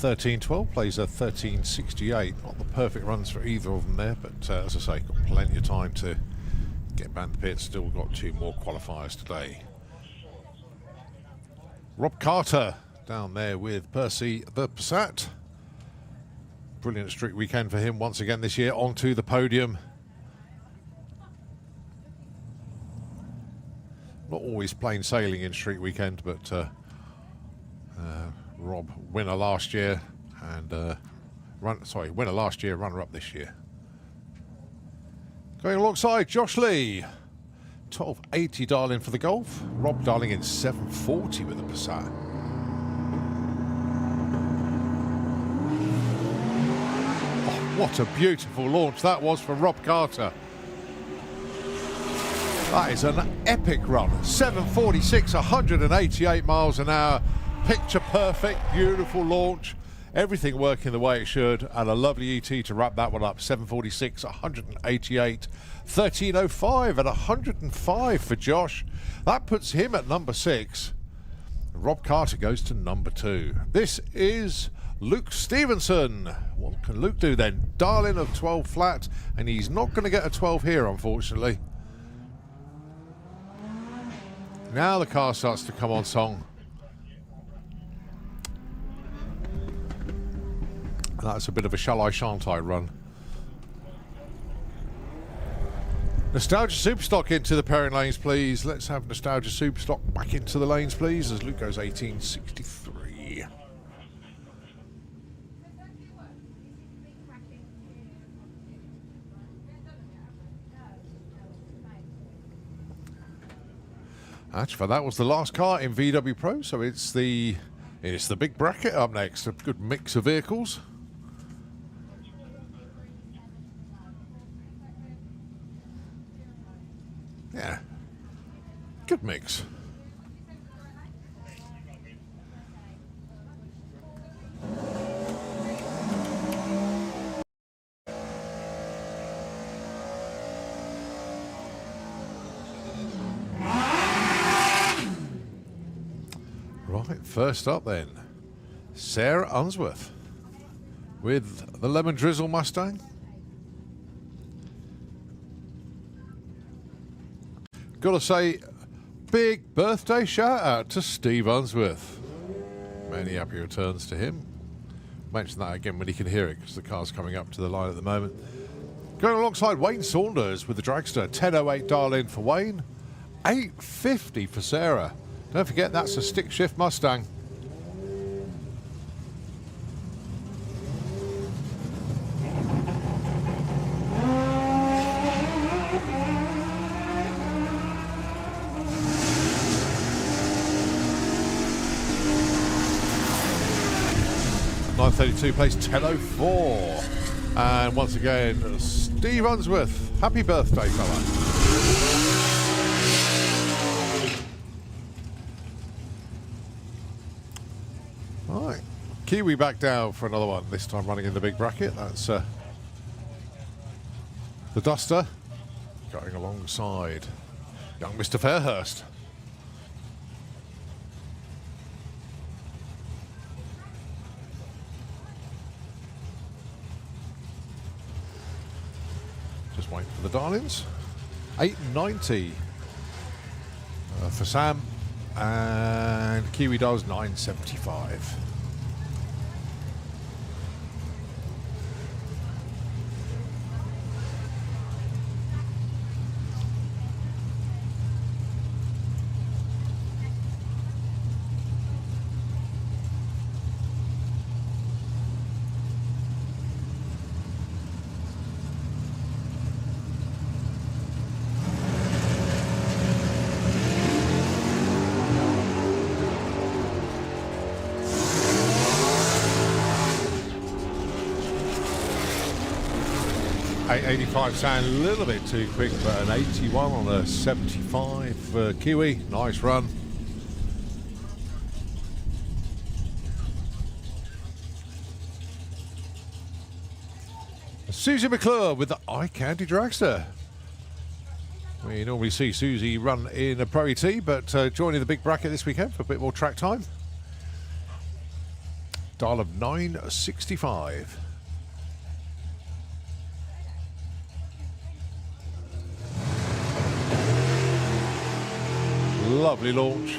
$13.12 plays a $13.68. Not the perfect runs for either of them there, but as I say, got plenty of time to get back in the pit. Still got 2 more qualifiers today. Rob Carter down there with Percy the Passat. Brilliant street weekend for him once again this year, onto the podium. Not always plain sailing in street weekend, but Rob, winner last year, and winner last year, runner-up this year. Going alongside Josh Lee, 12.80 Darling for the Golf. Rob Darling in 7.40 with the Passat. Oh, what a beautiful launch that was for Rob Carter. That is an epic run. 7.46, 188 miles an hour. Picture perfect, beautiful launch, everything working the way it should, and a lovely ET to wrap that one up. 7.46, 188, 13.05 and 105 for Josh. That puts him at number 6. Rob Carter goes to number 2. This is Luke Stevenson. What can Luke do then? Darling of 12 flat, and he's not going to get a 12 here, unfortunately. Now the car starts to come on song. That's a bit of a shall I, shan't I run. Nostalgia Superstock into the pairing lanes, please. Let's have Nostalgia Superstock back into the lanes, please, as Luke goes 18.63. Actually, that was the last car in VW Pro, so it's the big bracket up next. A good mix of vehicles. Yeah, good mix. Right, first up then, Sarah Unsworth with the Lemon Drizzle Mustang. Gotta say, big birthday shout out to Steve Unsworth. Many happy returns to him. Mention that again when he can hear it, because the car's coming up to the line at the moment. Going alongside Wayne Saunders with the Dragster. 10.08 Darling for Wayne, 8.50 for Sarah. Don't forget, that's a stick shift Mustang. .932 plays 10.04. And once again, Steve Unsworth. Happy birthday, fella. Right. Kiwi back down for another one, this time running in the big bracket. That's the Duster going alongside young Mr. Fairhurst. Just waiting for the Darlings. 8.90 for Sam, and Kiwi does 9.75. 885 sound a little bit too quick, but an 81 on a 75 for Kiwi. Nice run. Susie McClure with the Eye Candy Dragster. We normally see Susie run in a Pro ET, but joining the big bracket this weekend for a bit more track time. Dial of 965. Lovely launch.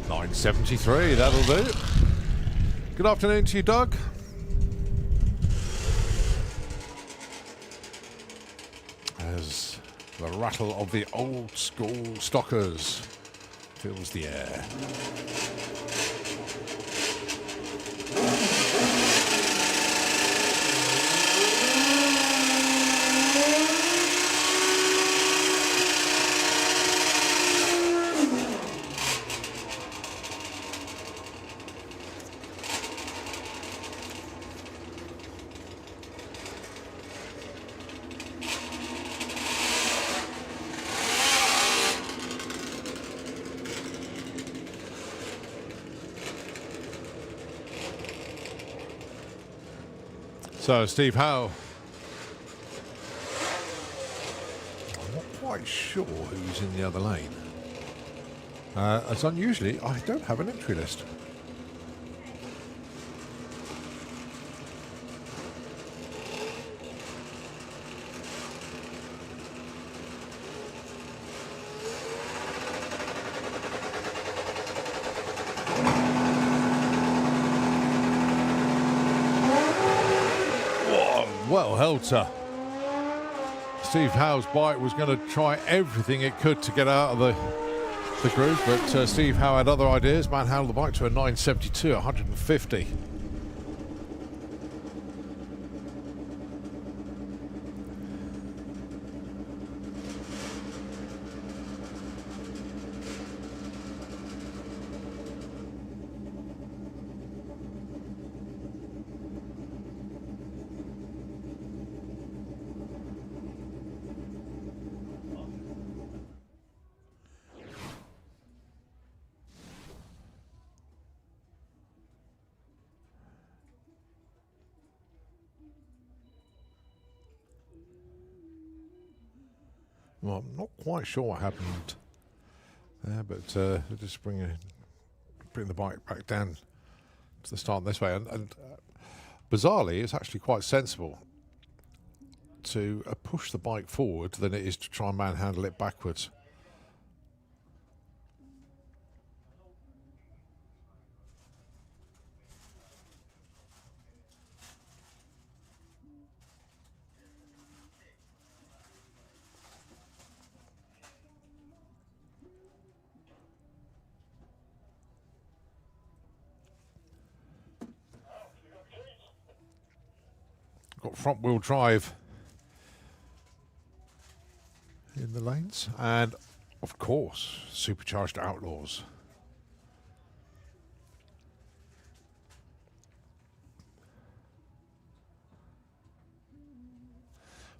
.973, that'll do. Good afternoon to you, Doug. As the rattle of the old school stockers fills the air. So, Steve Howe. I'm not quite sure who's in the other lane. As unusually, I don't have an entry list. Well held, sir. Steve Howe's bike was going to try everything it could to get out of the groove, but Steve Howe had other ideas. Manhandled the bike to a 972, 150. Well, I'm not quite sure what happened there, but just bring the bike back down to the start this way. And bizarrely, it's actually quite sensible to push the bike forward than it is to try and manhandle it backwards. Got front wheel drive in the lanes, and of course supercharged Outlaws.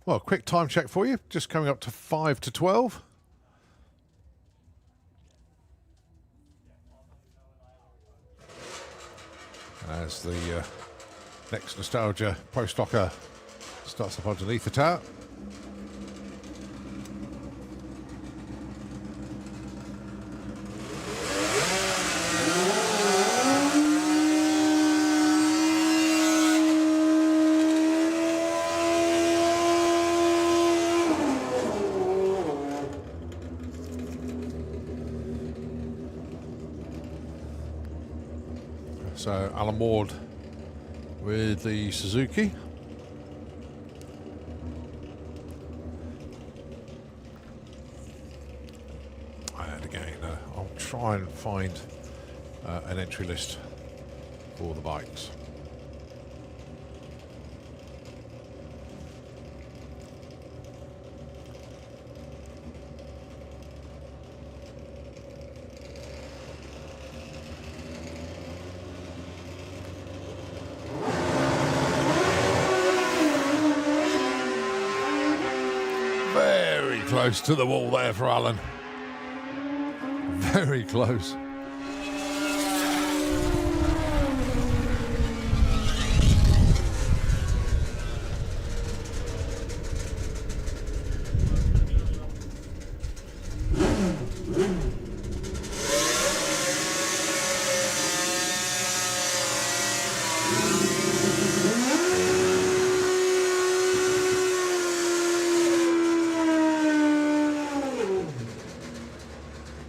Well, quick time check for you, just coming up to 5 to 12. As the next Nostalgia Pro Stocker starts up underneath the tower. So Alan Ward with the Suzuki. And again, I'll try and find an entry list for the bikes. close to the wall there for Alan. Very close.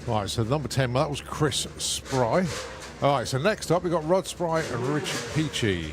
Right, so number 10, that was Chris Spry. All right, so next up, we've got Rod Spry and Richard Peachy.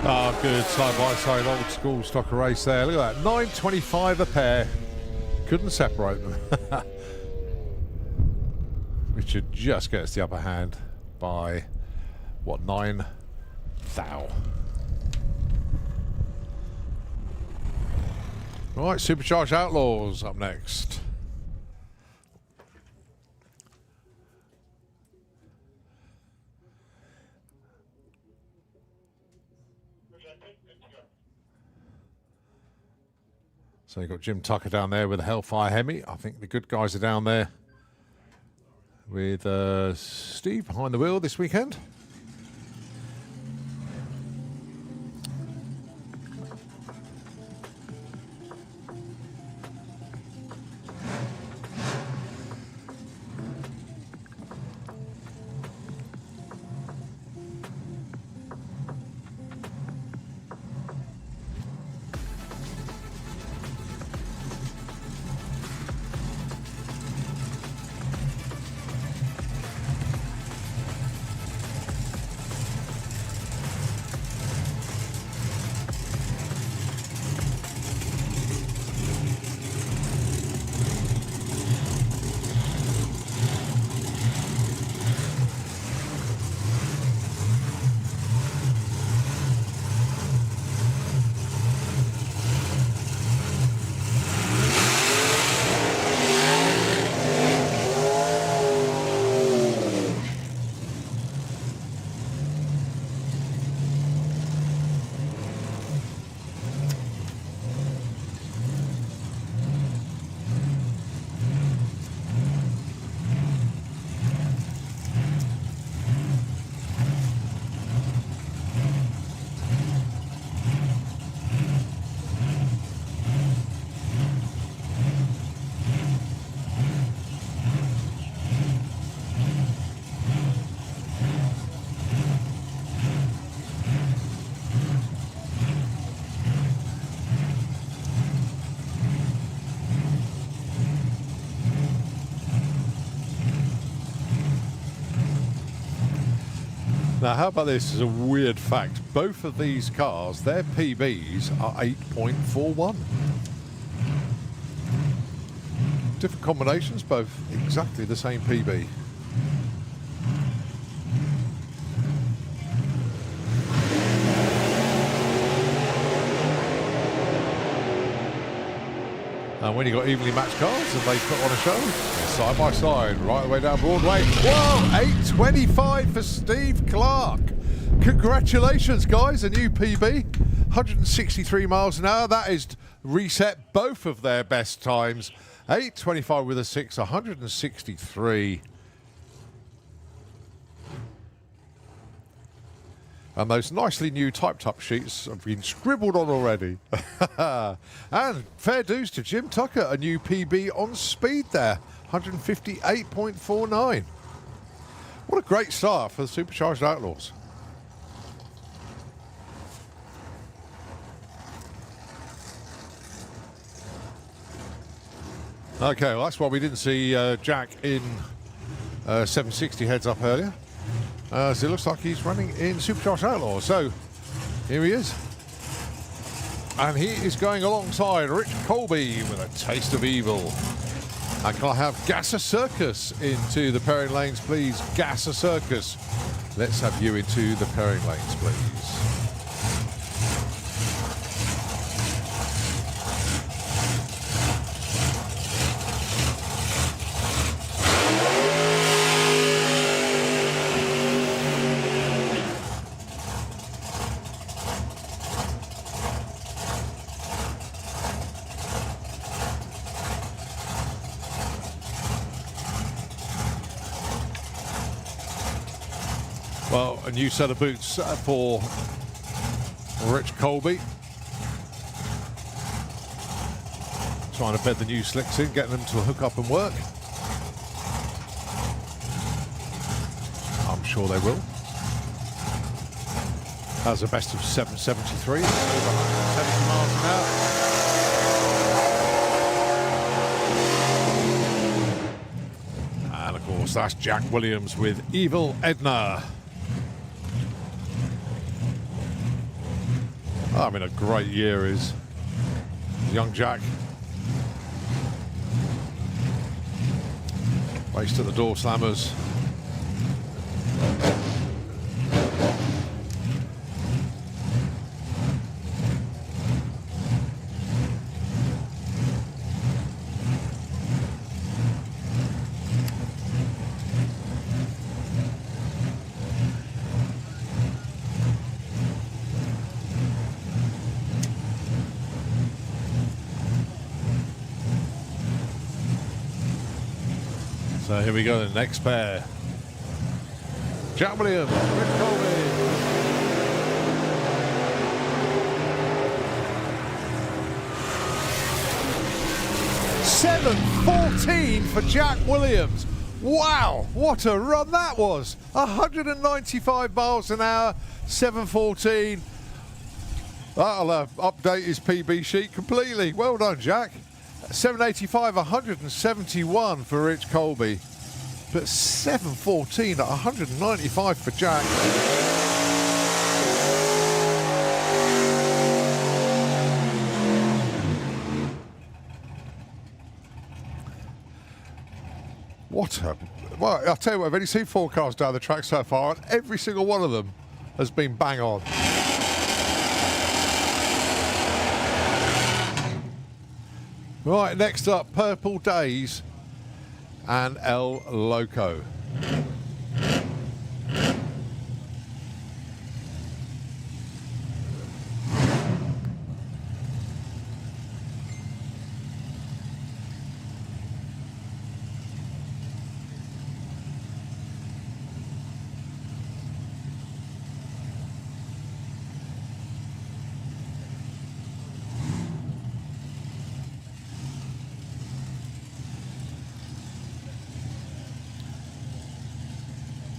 Oh, good side-by-side old school stocker race there. Look at that, 9.25 a pair. Couldn't separate them. Richard just gets the upper hand by, what, 9 thou. Right, Supercharged Outlaws up next. So you've got Jim Tucker down there with the Hellfire Hemi. I think the good guys are down there with Steve behind the wheel this weekend. Now, how about this as a weird fact? Both of these cars, their PBs are 8.41. Different combinations, both exactly the same PB. And when you've got evenly matched cars and they put on a show, side by side, right the way down Broadway. Whoa, 8.25 for Steve Clark. Congratulations, guys, a new PB. 163 miles an hour. That is reset both of their best times. 8.25 with a 6, 163. And those nicely new typed up sheets have been scribbled on already. And fair dues to Jim Tucker, a new PB on speed there. 158.49. What a great start for the Supercharged Outlaws. Okay, well, that's why we didn't see Jack in 760 heads up earlier. So it looks like he's running in Supercharged Outlaws. So here he is. And he is going alongside Rich Colby with a taste of evil. And can I have Gasser Circus into the pairing lanes, please? Gasser Circus. Let's have you into the pairing lanes, please. Well, a new set of boots for Rich Colby. Trying to bed the new slicks in, getting them to hook up and work. I'm sure they will. Has a best of 773, over 170 miles an hour. And of course, that's Jack Williams with Evil Edna. I mean, a great year is young Jack. Race to the door slammers. So here we go, the next pair. Jack Williams, Rich Colby. 7:14 for Jack Williams. Wow, what a run that was. 195 miles an hour, 7:14. That'll update his PB sheet completely. Well done, Jack. 785, 171 for Rich Colby. But 7:14 at 195 for Jack. What a... Well, I'll tell you what, I've only seen 4 cars down the track so far, and every single one of them has been bang on. Right, next up, Purple Days and El Loco.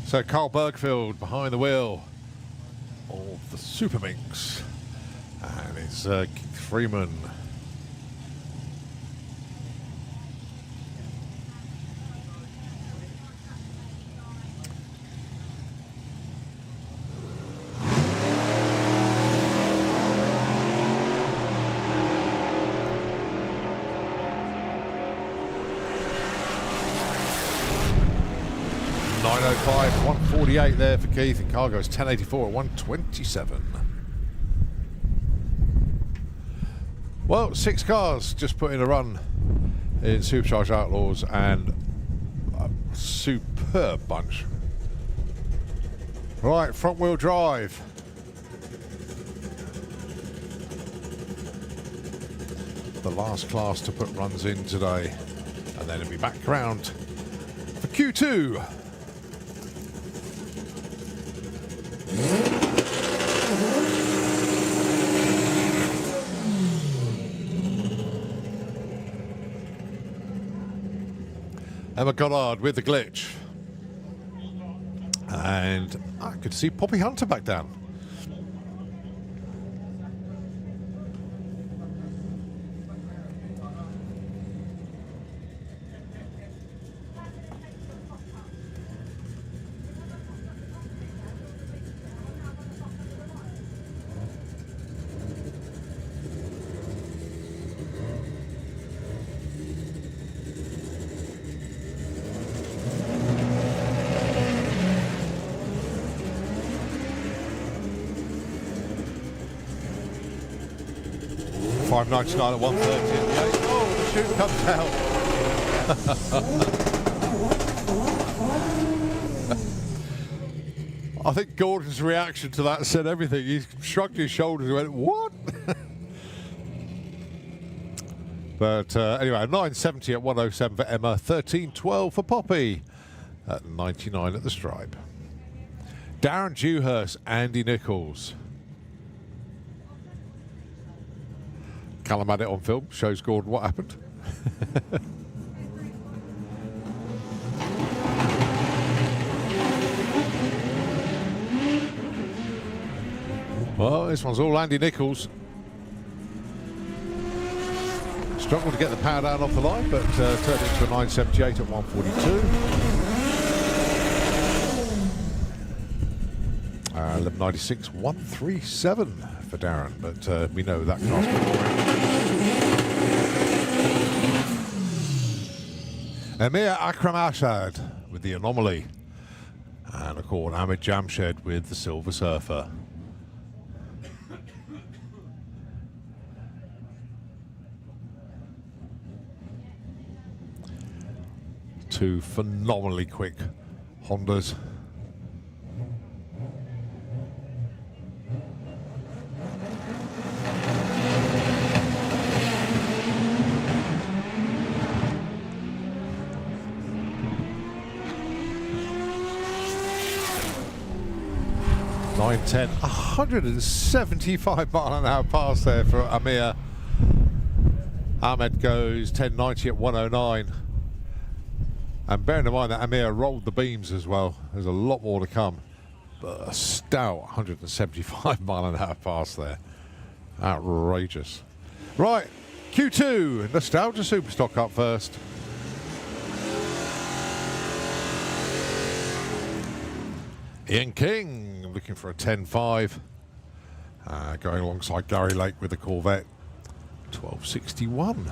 So Carl Bergfield behind the wheel of the Super Minx, and it's Keith Freeman. .905, 148 there for Keith, and Cargo's 1084 at 127. Well, 6 cars just put in a run in Supercharged Outlaws, and a superb bunch. Right, front wheel drive. The last class to put runs in today, and then it'll be back around for Q2. Emma Goddard with the glitch. And I could see Poppy Hunter back down. $5.99 at 1:30. Oh, the chute comes out. I think Gordon's reaction to that said everything. He shrugged his shoulders and went, "What?" But anyway, 9.70 at 1:07 for Emma, 13.12 for Poppy at 99 at the stripe. Darren Dewhurst, Andy Nichols. Callum had it on film, shows Gordon what happened. Well, this one's all Andy Nichols. Struggled to get the power down off the line, but turned into a 9.78 at 1:42. 11.96, 1.37 for Darren, but we know that can't be Amir Akram Ashad with the Anomaly. And of course, Ahmed Jamshed with the Silver Surfer. Two phenomenally quick Hondas. .910, 175 mile an hour pass there for Amir. Ahmed goes 10.90 at 1:09. And bearing in mind that Amir rolled the beams as well, there's a lot more to come. But a stout 175 mile an hour pass there. Outrageous. Right, Q2, Nostalgia Superstock up first. Ian King looking for a 10.5. Going alongside Gary Lake with the Corvette. 12.61.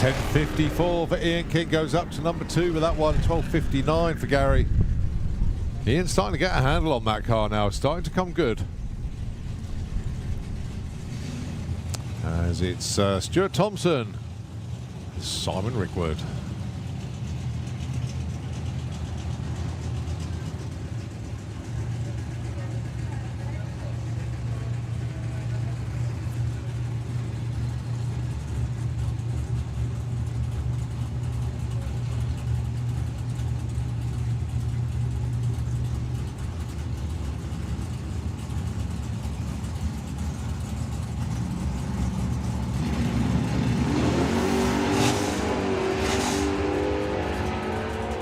$10.54 for Ian King, goes up to number 2 with that one. $12.59 for Gary. Ian's starting to get a handle on that car now, starting to come good. As it's Stuart Thompson, Simon Rickwood.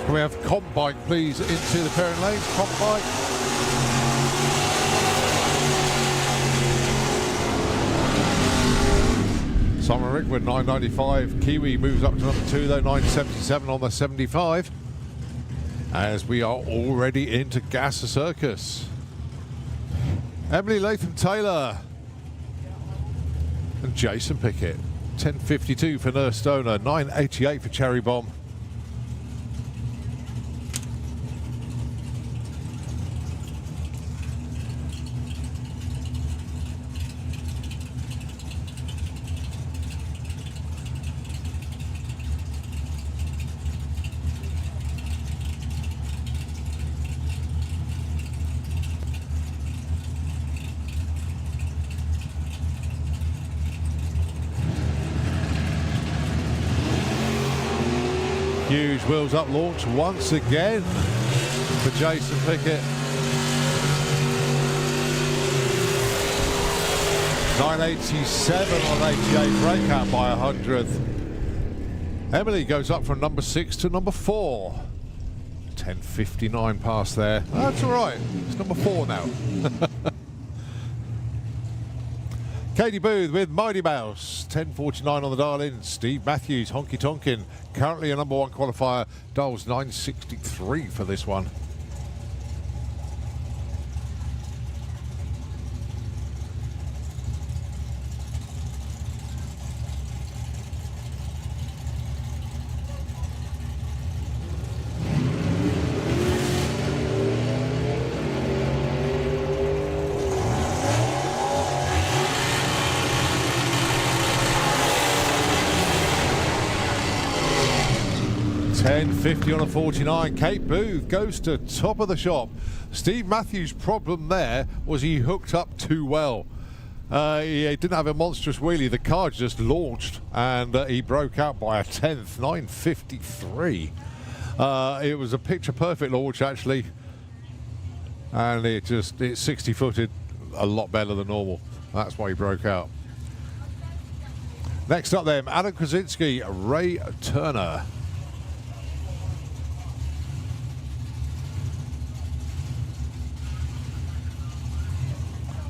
Can we have Comp Bike, please, into the pairing lanes? Comp Bike. Simon Rickwood, 9.95. Kiwi moves up to number 2, though, 9.77 on the 75. As we are already into Gasser Circus. Emily Latham-Taylor and Jason Pickett. 10.52 for Nurse Stoner, 9.88 for Cherry Bomb. Huge wheels up launch once again for Jason Pickett. 987 on 88, breakout by 100th. Emily goes up from number 6 to number 4. 10:59 past there. That's all right. It's number 4 now. Katie Booth with Mighty Mouse. 10:49 on the dial-in. Steve Matthews, Honky Tonkin, currently a number 1 qualifier. Dials 963 for this one. $10.50 on a 49. Kate Booth goes to top of the shop. Steve Matthews' problem there was he hooked up too well. He didn't have a monstrous wheelie. The car just launched and he broke out by a 10th, 9:53. It was a picture perfect launch actually, and it 60-footed a lot better than normal. That's why he broke out. Next up then, Adam Krasinski, Ray Turner.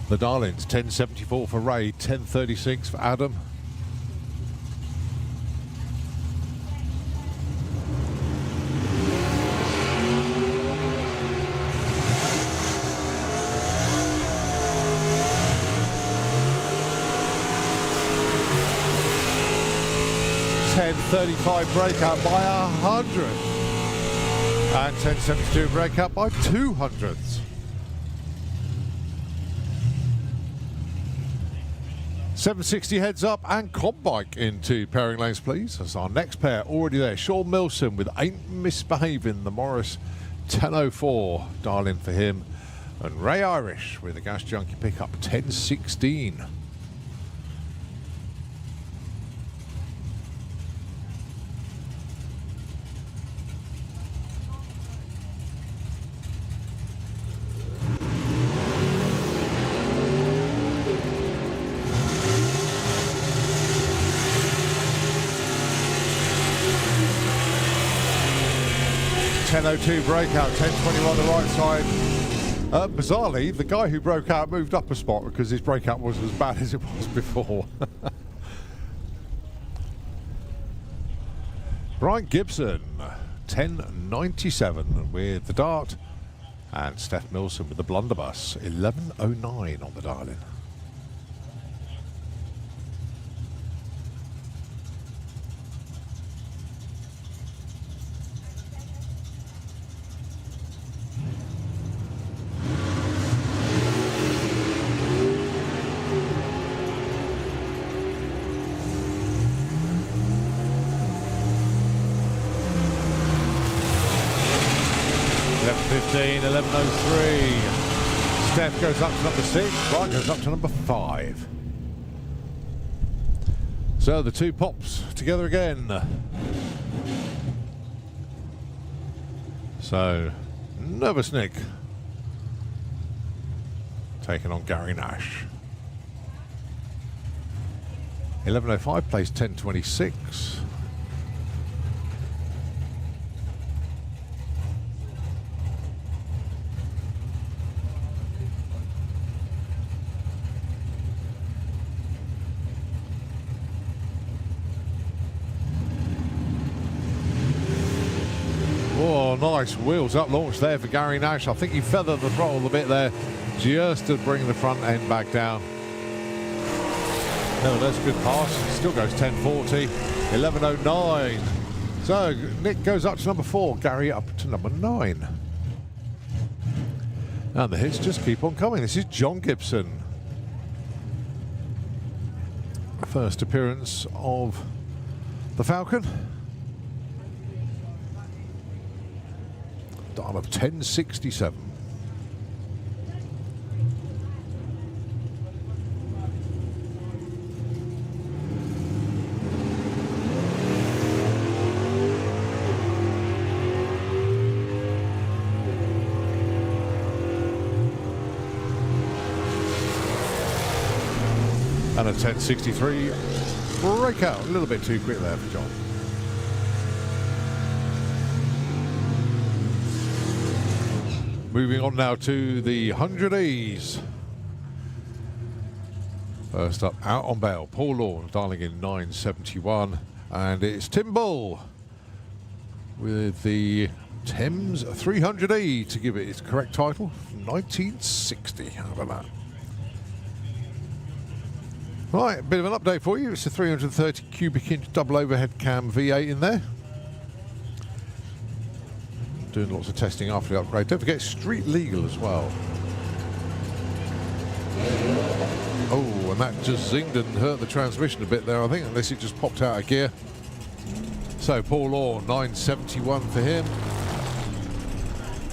The Darlings, 10.74 for Ray, 10.36 for Adam. $10.35 breakout by 100. And 10.72 breakout by 200ths. 760 heads up and Combike into pairing lanes, please. That's our next pair already there. Sean Milson with Ain't Misbehaving, the Morris 1004. Dial in for him. And Ray Irish with the Gas Junkie pickup 1016. $10.02 breakout, 10.21 on the right side. Bizarrely, the guy who broke out moved up a spot because his breakout wasn't as bad as it was before. Brian Gibson, 10.97 with the Dart. And Steph Milson with the Blunderbuss, 11.09 on the dial-in. $11.15, 11.03. Steph goes up to number 6, Brian goes up to number 5. So the two pops together again. So, Nervous Nick taking on Gary Nash. 11.05 plays 10.26. Oh, nice wheels up launch there for Gary Nash. I think he feathered the throttle a bit there just to bring the front end back down. Nevertheless, good pass. Still goes 10.40, 11.09. So Nick goes up to number 4, Gary up to number 9. And the hits just keep on coming. This is John Gibson. First appearance of the Falcon. Dial of 1067. And a 10.63 breakout. A little bit too quick there for John. Moving on now to the 100Es. First up, out on bail, Paul Lawn, dialing in 9.71. And it's Tim Bull with the Thames 300E to give it its correct title, 1960. How about that? Right, a bit of an update for you. It's a 330 cubic inch double overhead cam V8 in there. Doing lots of testing after the upgrade. Don't forget, street legal as well. Oh, and that just zinged and hurt the transmission a bit there, I think, unless it just popped out of gear. So, Paul Law, 971 for him.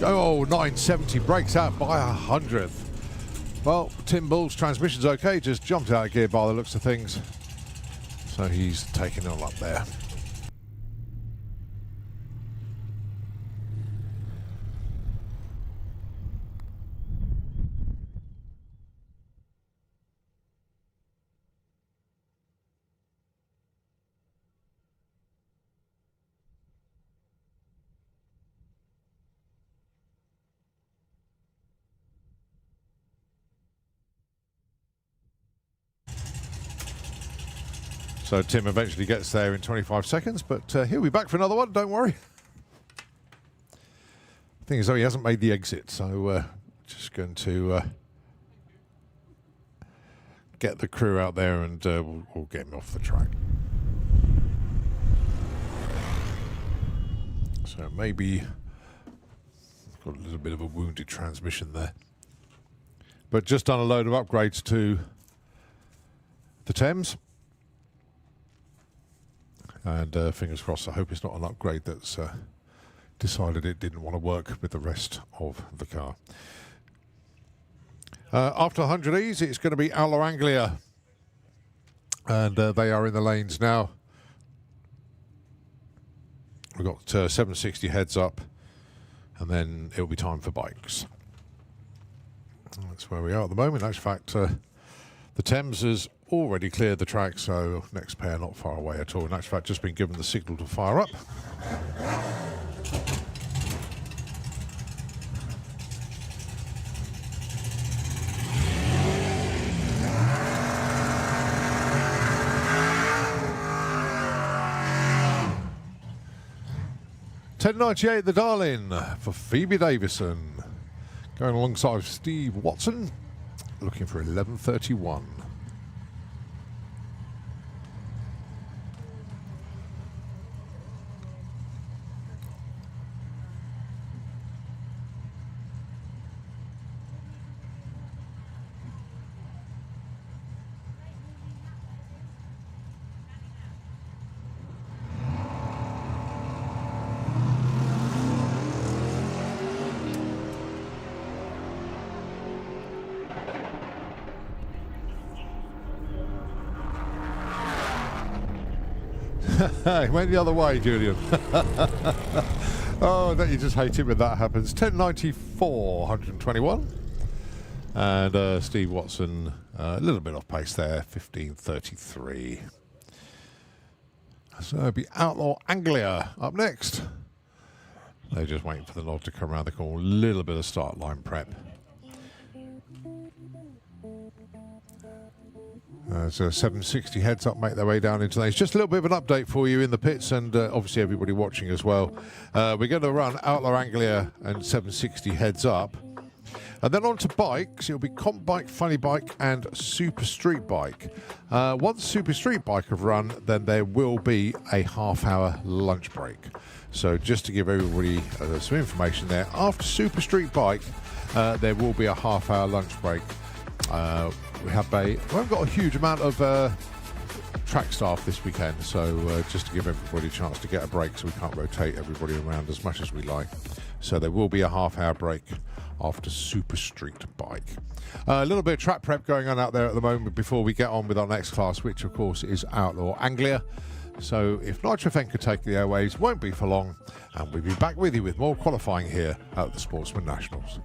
Oh, 970 breaks out by 100th. Well, Tim Bull's transmission's okay, just jumped out of gear by the looks of things. So he's taking it all up there. So Tim eventually gets there in 25 seconds, but he'll be back for another one, don't worry. Thing is, though, he hasn't made the exit, so just going to get the crew out there and we'll get him off the track. So maybe got a little bit of a wounded transmission there. But just done a load of upgrades to the Thames. And fingers crossed, I hope it's not an upgrade that's decided it didn't want to work with the rest of the car. After 100Es, it's going to be Outlaw Anglia. And they are in the lanes now. We've got 760 heads up. And then it'll be time for bikes. That's where we are at the moment. In fact, the Thames has already cleared the track, so next pair not far away at all. In actual fact, just been given the signal to fire up. $10.98 the dial-in for Phoebe Davison. Going alongside Steve Watson, looking for 11.31. He went the other way, Julian. Oh, don't you just hate it when that happens. 10.94, 121. And Steve Watson, a little bit off pace there, 15.33. So it'll be Outlaw Anglia up next. They're just waiting for the nod to come around the corner. A little bit of start line prep. So 760 heads up, make their way down into lanes. Just a little bit of an update for you in the pits, and obviously everybody watching as well. We're going to run Outlaw Anglia and 760 heads up. And then on to bikes. It'll be Comp Bike, Funny Bike, and Super Street Bike. Once Super Street Bike have run, then there will be a half-hour lunch break. So just to give everybody some information there, after Super Street Bike, there will be a half-hour lunch break. We haven't got a huge amount of track staff this weekend, so just to give everybody a chance to get a break, so we can't rotate everybody around as much as we like. So there will be a half-hour break after Super Street Bike. A little bit of track prep going on out there at the moment before we get on with our next class, which of course is Outlaw Anglia. So if Nitro Fen could take the airwaves, won't be for long, and we'll be back with you with more qualifying here at the Sportsman Nationals.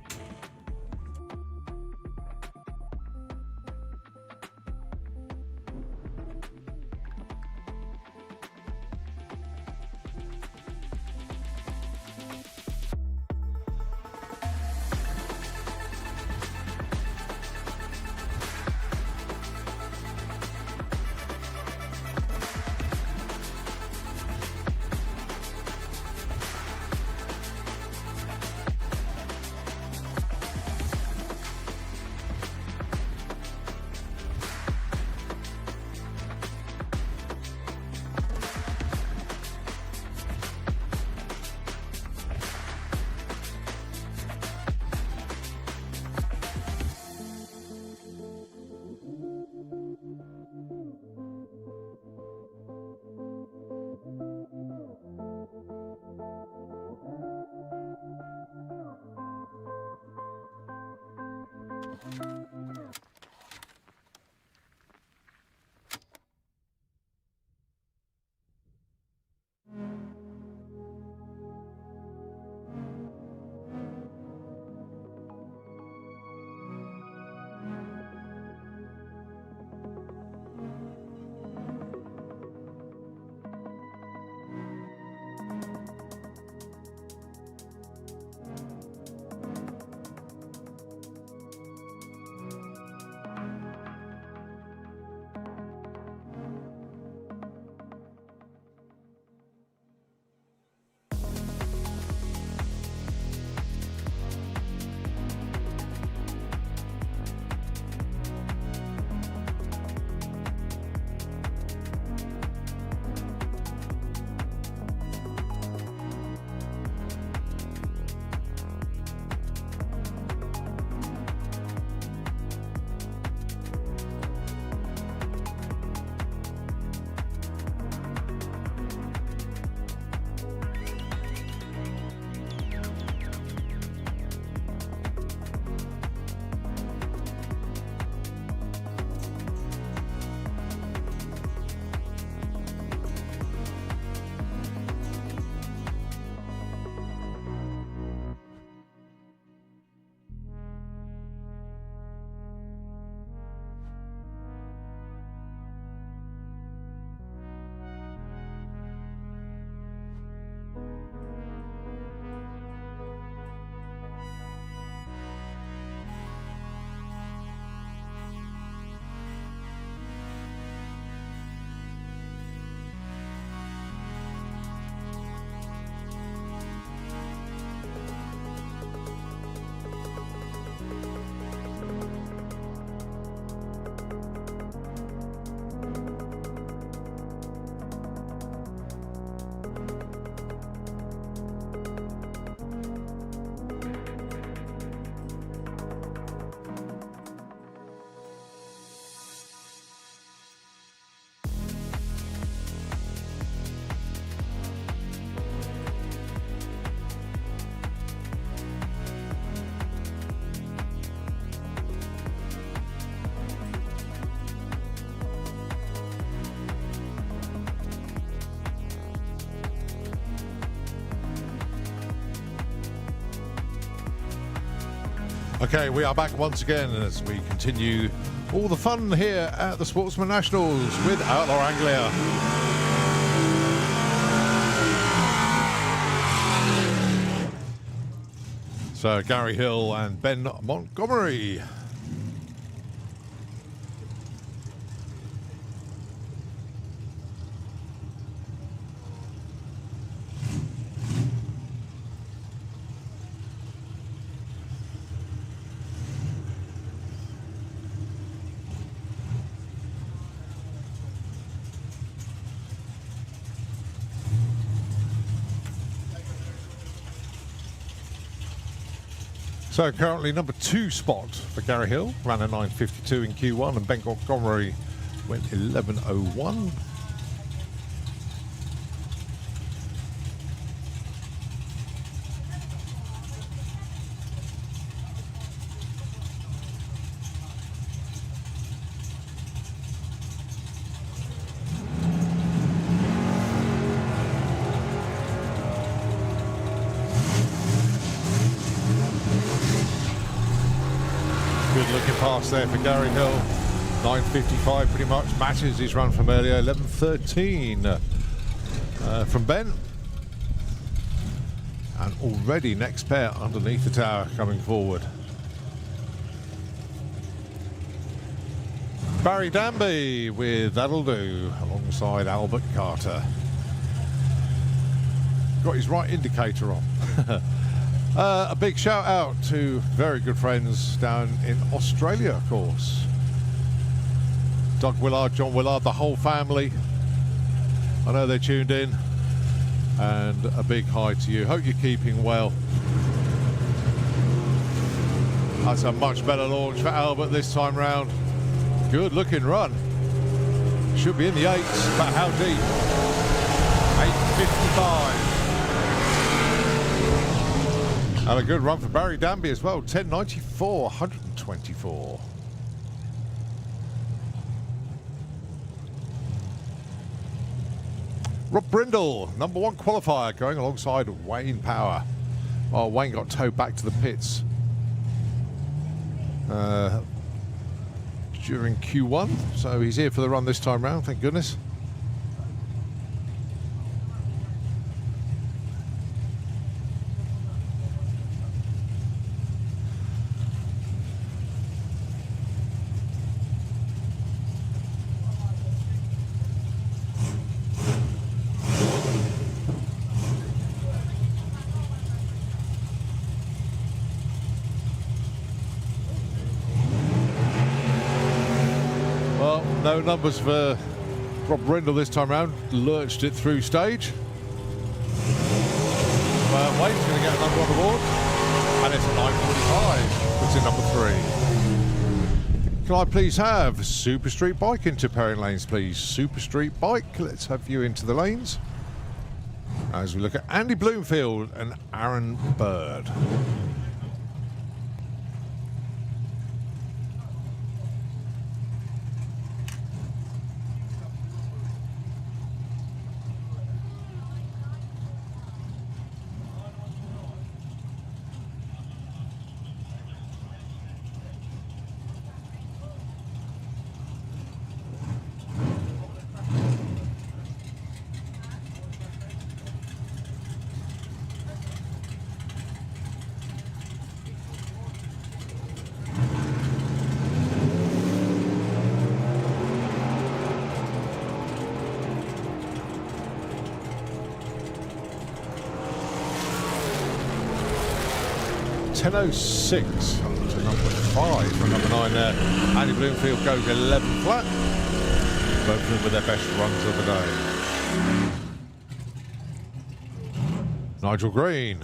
Okay, we are back once again as we continue all the fun here at the Sportsman Nationals with Outlaw Anglia. So Gary Hill and Ben Montgomery. So currently number 2 spot for Gary Hill, ran a 9:52 in Q1, and Ben Montgomery went 11:01. Good looking pass there for Gary Hill. 9:55 pretty much matches his run from earlier. 11:13 from Ben. And already next pair underneath the tower coming forward. Barry Danby with That'll Do alongside Albert Carter. Got his right indicator on. A big shout out to very good friends down in Australia, of course. Doug Willard, John Willard, the whole family. I know they're tuned in. And a big hi to you. Hope you're keeping well. That's a much better launch for Albert this time round. Good looking run. Should be in the 8s, but how deep? 8:55. And a good run for Barry Danby as well. 10.94, 124. Rob Brindle, number 1 qualifier, going alongside Wayne Power. Well, Wayne got towed back to the pits during Q1, so he's here for the run this time round, thank goodness. No numbers for Rob Brindle this time round. Lurched it through stage. Wayne's going to get a number on the board. And it's a 9.45. Puts in number 3. Can I please have Super Street Bike into pairing lanes, please? Super Street Bike. Let's have you into the lanes. As we look at Andy Bloomfield and Aaron Bird. .10.06 to number 5 for number 9 there. Andy Bloomfield goes 11 flat. Both of them with their best runs of the day. Nigel Green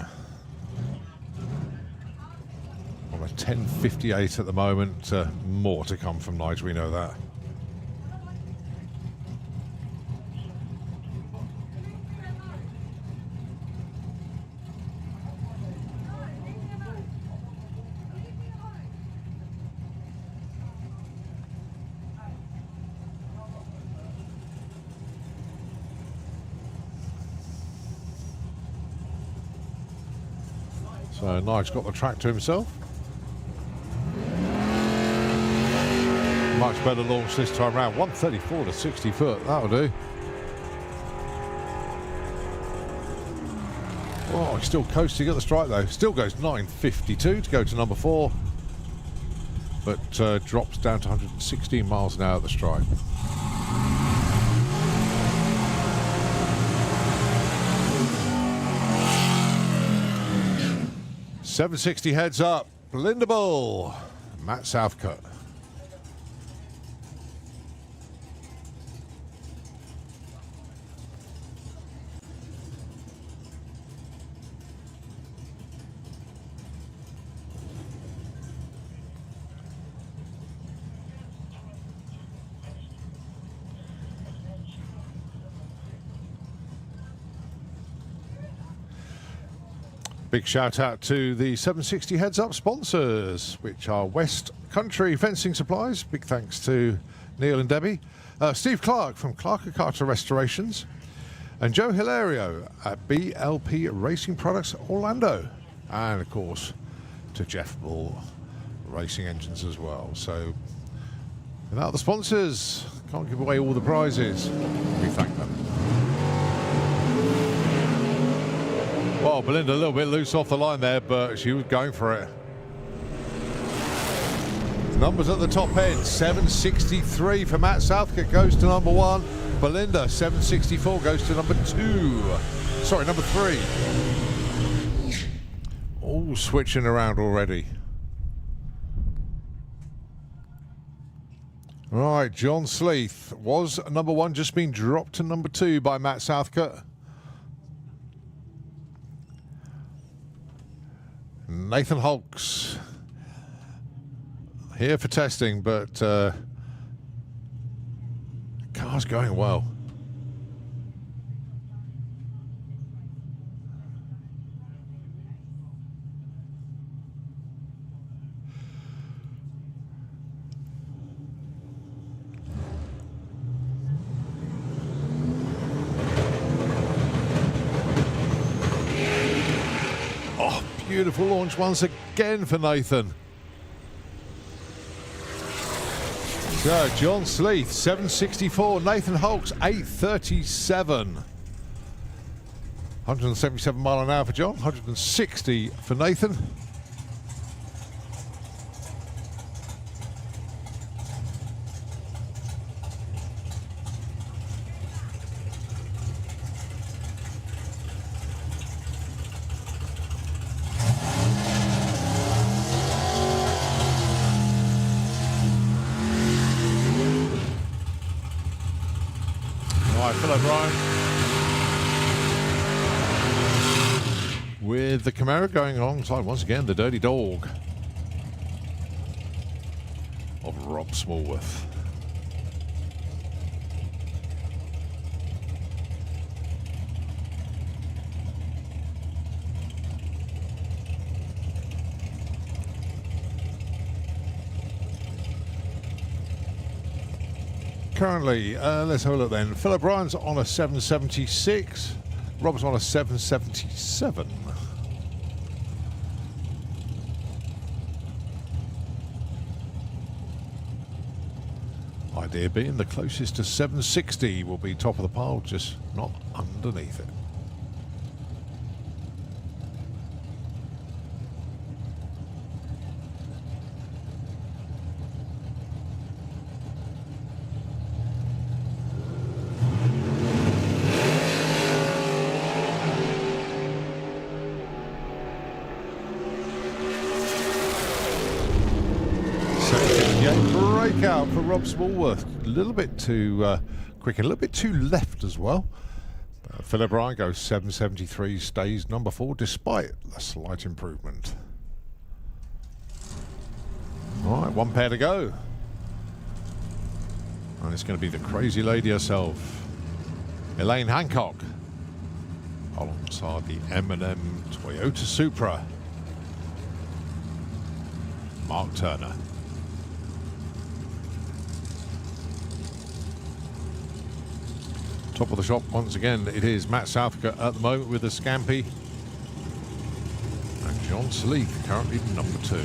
on a 10.58 at the moment. More to come from Nigel, we know that. So Nigel's got the track to himself. Much better launch this time round. 134 to 60 foot, that'll do. Oh, he's still coasting at the stripe though. Still goes 9.52 to go to number 4. But drops down to 116 miles an hour at the stripe. .760 heads up, Blindable, Matt Southcutt. Big shout out to the 760 Heads Up sponsors, which are West Country Fencing Supplies. Big thanks to Neil and Debbie. Steve Clark from Clark & Carter Restorations. And Joe Hilario at BLP Racing Products Orlando. And of course, to Jeff Bull Racing Engines as well. So without the sponsors, can't give away all the prizes. We thank them. Well, Belinda a little bit loose off the line there, but she was going for it. Numbers at the top end. 763 for Matt Southcutt goes to number 1. Belinda, 764 goes to number 2. Sorry, number 3. All switching around already. Right, John Sleeth was number 1, just been dropped to number 2 by Matt Southcutt. Nathan Hulks here for testing, but car's going well. beautiful launch once again for Nathan. So, John Sleeth, 764. Nathan Holtz, 837. 177 mile an hour for John, 160 for Nathan. Phil O'Brien with the Camaro going alongside once again the Dirty Dog of Rob Smallworth. Currently, let's have a look then. Phil O'Brien's on a 776. Rob's on a 777. Idea being the closest to 760 will be top of the pile, just not underneath it. Breakout for Rob Smallworth. A little bit too quick and a little bit too left as well. Phil O'Brien goes 773, stays number 4 despite a slight improvement. All right, one pair to go. And it's going to be the crazy lady herself, Elaine Hancock, alongside the M&M Toyota Supra, Mark Turner. Top of the shop once again, it is Matt Southgate at the moment with the Scampi, and John Sleeth currently number 2.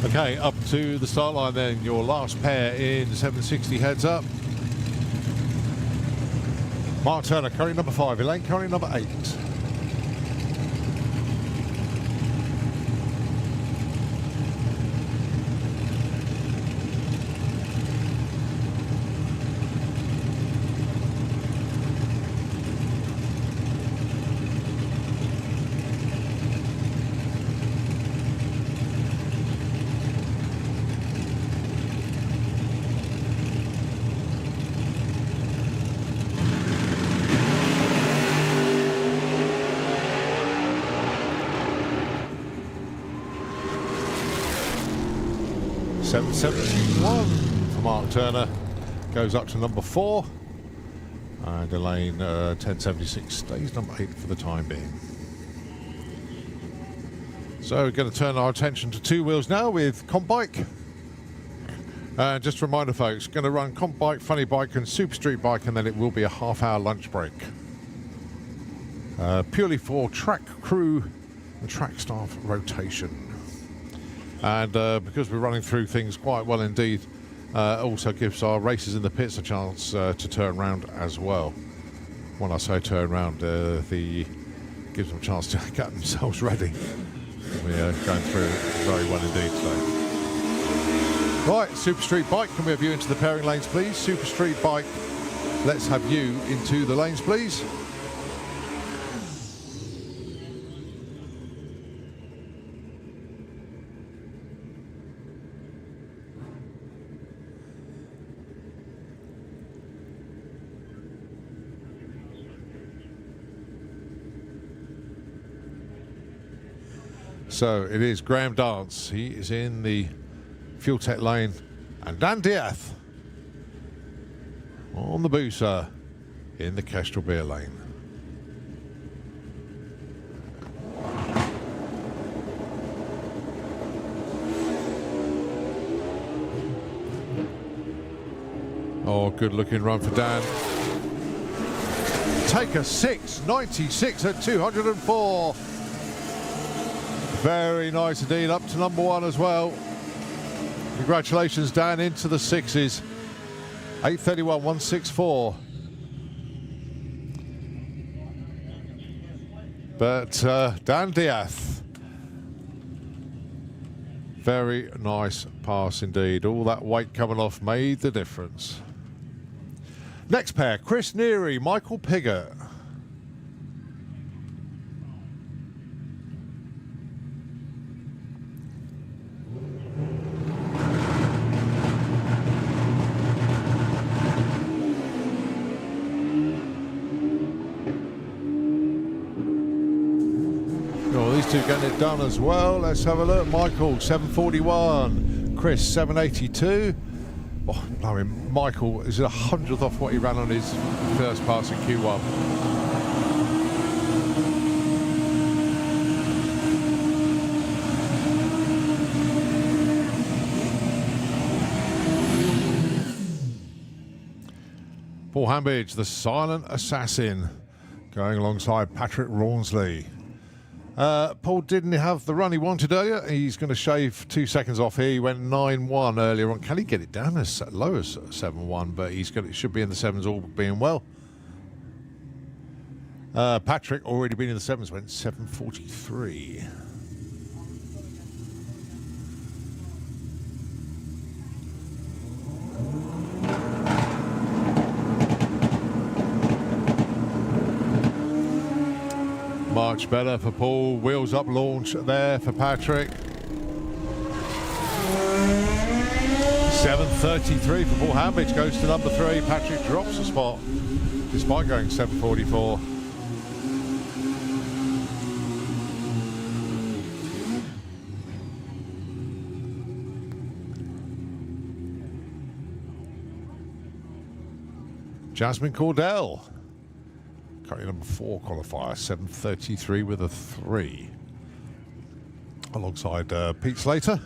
Okay, up to the start line then, your last pair in 760 heads up. Mark Turner, currently number 5, Elaine currently number 8. $771 for Mark Turner, goes up to number 4, and Elaine 1076 stays number 8 for the time being. So we're going to turn our attention to two wheels now with Comp Bike. And just a reminder folks, going to run Comp Bike, Funny Bike and Super Street Bike, and then it will be a half-hour lunch break. Purely for track crew and track staff rotation. And because we're running through things quite well indeed, also gives our racers in the pits a chance to turn around as well. When I say turn around, gives them a chance to get themselves ready. We're going through it very well indeed today. Right, Super Street Bike, can we have you into the pairing lanes please? Super Street Bike Let's have you into the lanes, please. So it is Graham Dance. He is in the Fuel Tech lane. And Dan Diath on the booster in the Kestrel Beer lane. Oh, good looking run for Dan. Take a 6.96 at 204. Very nice indeed, up to number 1 as well. Congratulations, Dan, into the 6s. 8:31, 164. But Dan Diath, very nice pass indeed. All that weight coming off made the difference. Next pair, Chris Neary, Michael Piggott. Two getting it done as well. Let's have a look. Michael 741, Chris 782. Oh, I mean, Michael is 100th off what he ran on his first pass in Q1. Paul Hambidge, the silent assassin, going alongside Patrick Rawnsley. Paul didn't have the run he wanted earlier. He's going to shave 2 seconds off here. He went 9.1 earlier on. Can he get it down as low as 7.1? But it should be in the 7s, all being well. Patrick, already been in the 7s, went 7.43. Much better for Paul. Wheels up launch there for Patrick. 7.33 for Paul Hambidge, goes to number 3. Patrick drops a spot despite going 7.44. Jasmine Cordell, currently number 4 qualifier, 7.33 with a 3. Alongside Pete Slater.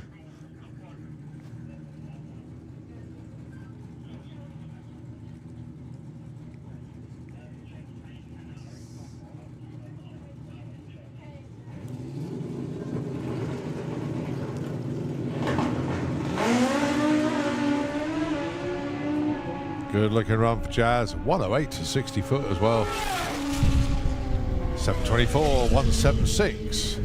Good looking run for Jazz. 108 to 60 foot as well. 7.24, 176.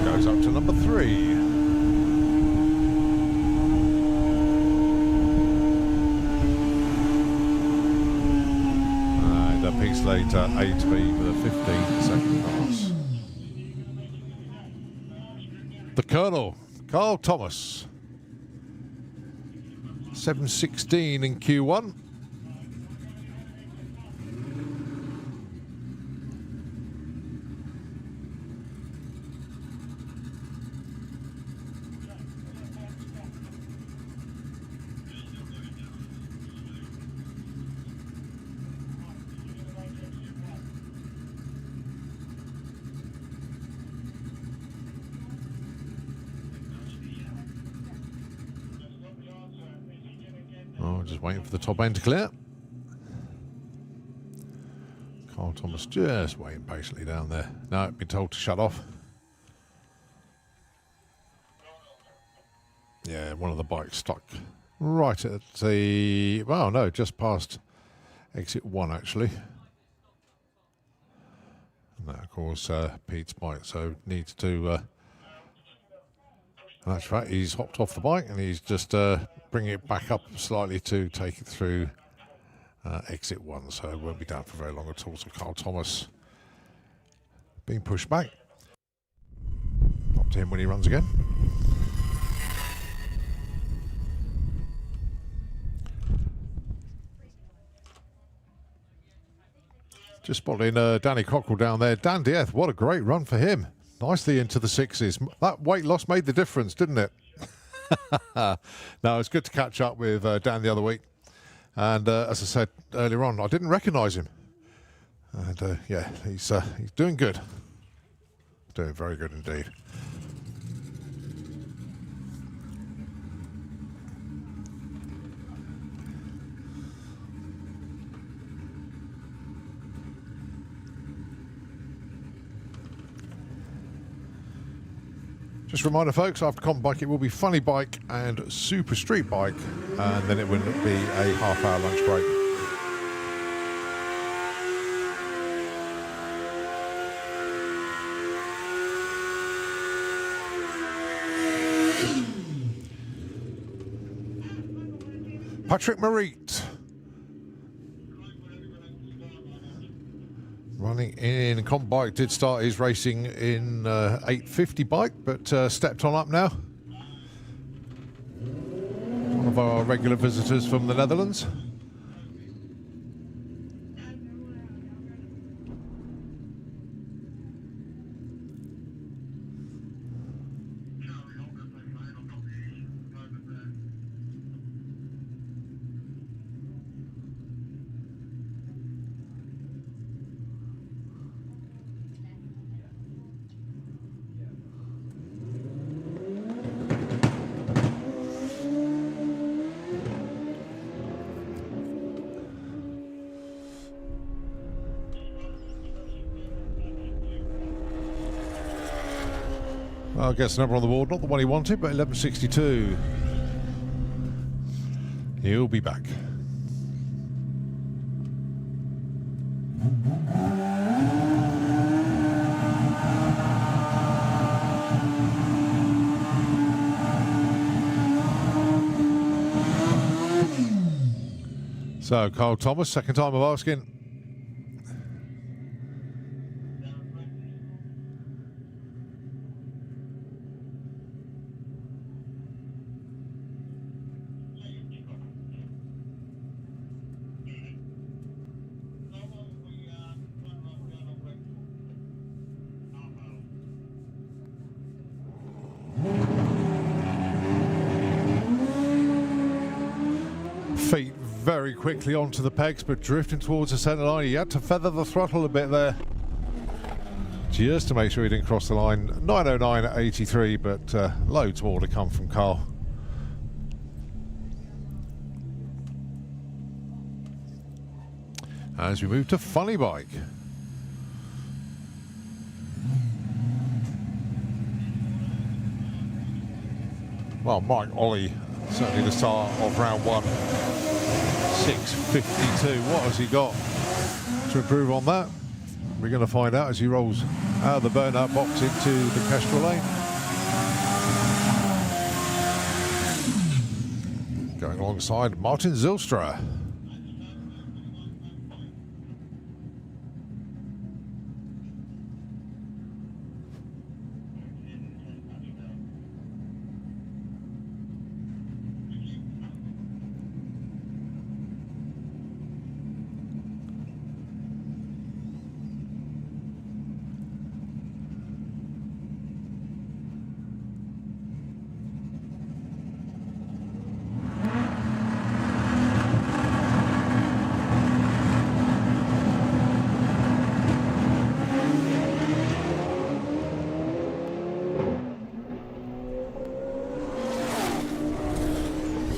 Goes up to number 3. And a piece later, 8B with a 15-second pass. The Colonel, Carl Thomas. 7.16 in Q1. Just waiting for the top end to clear. Carl Thomas just waiting patiently down there. No, been told to shut off. Yeah, one of the bikes stuck right at the... Well, no, just past exit 1, actually. And that, of course, Pete's bike, so needs to That's right, he's hopped off the bike and he's just bringing it back up slightly to take it through exit 1, so it won't be down for very long at all. So Carl Thomas being pushed back. Up to him when he runs again. Just spotting Danny Cockrell down there. Dan Dieth, what a great run for him. Nicely into the 6s. That weight loss made the difference, didn't it? No, it's good to catch up with Dan the other week. And as I said earlier on, I didn't recognise him. And yeah, he's doing good. Doing very good indeed. Just a reminder, folks, after Comp Bike, it will be Funny Bike and Super Street Bike, and then it will be a half-hour lunch break. Patrick Marit running in Comp Bike, did start his racing in 850 bike, but stepped on up now. One of our regular visitors from the Netherlands. Well, gets the number on the board, not the one he wanted, but 1162. He'll be back. So, Carl Thomas, second time of asking. Feet very quickly onto the pegs, but drifting towards the centre line. He had to feather the throttle a bit there, just to make sure he didn't cross the line. 9:09 at 83, but loads more to come from Carl. As we move to Funny Bike. Well, Mike Ollie, certainly the start of round 1. 6:52. What has he got to improve on that? We're going to find out as he rolls out of the burnout box into the Kestrel lane. Going alongside Martin Zylstra.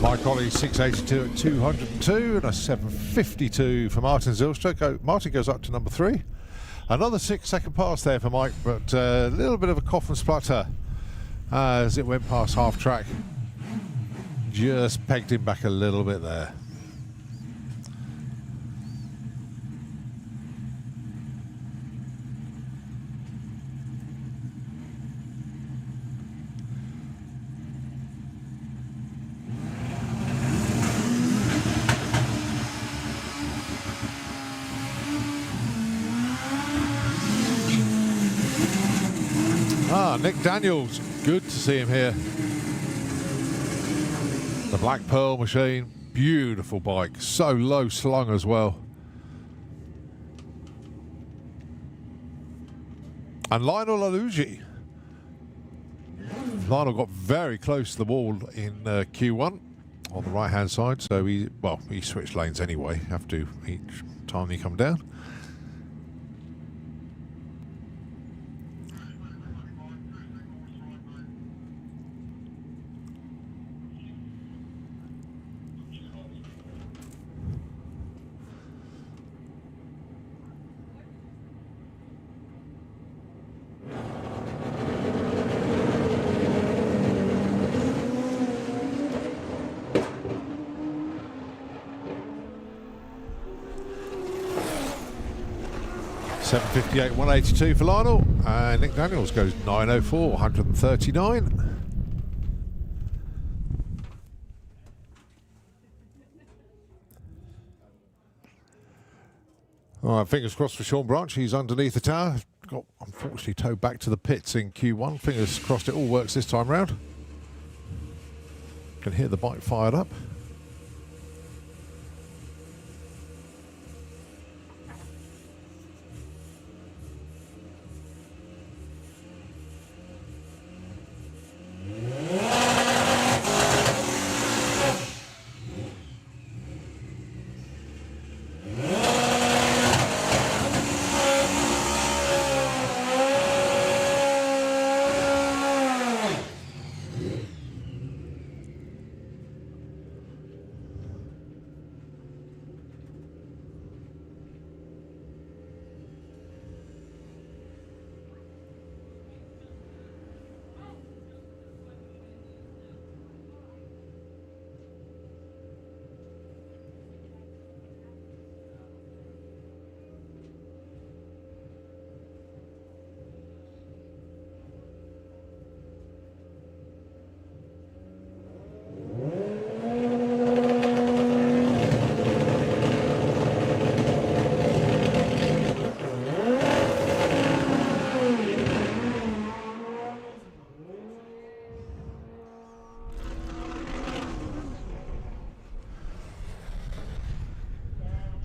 Mike Ollie 682 at 202 and a 752 for Martin Zylstra. Martin goes up to number 3. Another 6-second pass there for Mike, but a little bit of a cough and splutter as it went past half track. Just pegged him back a little bit there. Nick Daniels. Good to see him here. The Black Pearl machine. Beautiful bike. So low slung as well. And Lionel Alugi. Lionel got very close to the wall in Q1 on the right hand side, so he switched lanes anyway, have to each time you come down. .758, 182 for Lionel, and Nick Daniels goes 904, 139. All right, fingers crossed for Sean Branch. He's underneath the tower. Got unfortunately towed back to the pits in Q1. Fingers crossed it all works this time round. Can hear the bike fired up.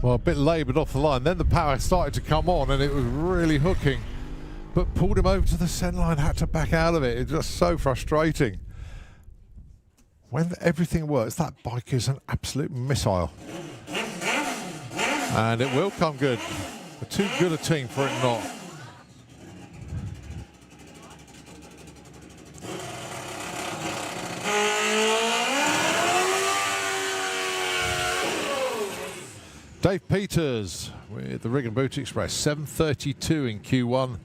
Well, a bit laboured off the line. Then the power started to come on and it was really hooking. But pulled him over to the centre line, had to back out of it. It's just so frustrating. When everything works, that bike is an absolute missile. And it will come good. But too good a team for it not. Dave Peters with the Rig and Boot Express, 732 in Q1.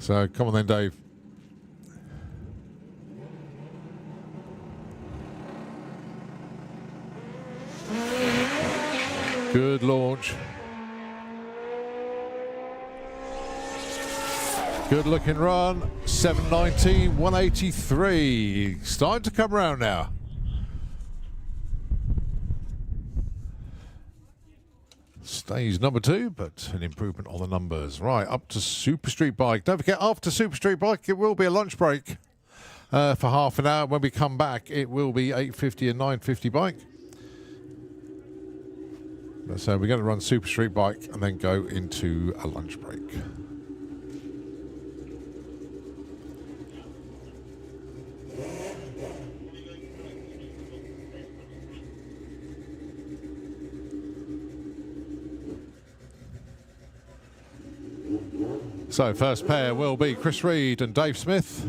So come on then, Dave. Good launch. Good looking run. 719, 183. Starting to come around now. Stays number 2, but an improvement on the numbers. Right, up to Super Street Bike. Don't forget, after Super Street Bike, it will be a lunch break for half an hour. When we come back, it will be 850 and 950 bike. So we're going to run Super Street Bike and then go into a lunch break. So first pair will be Chris Reed and Dave Smith.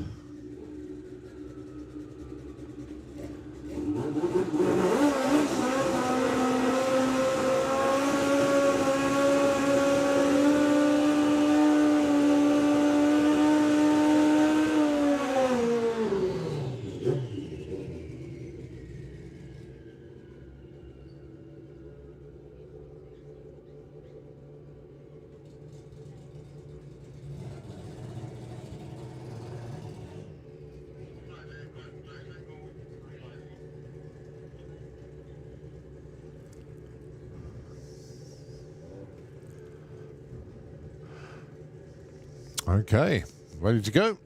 Okay, ready to go.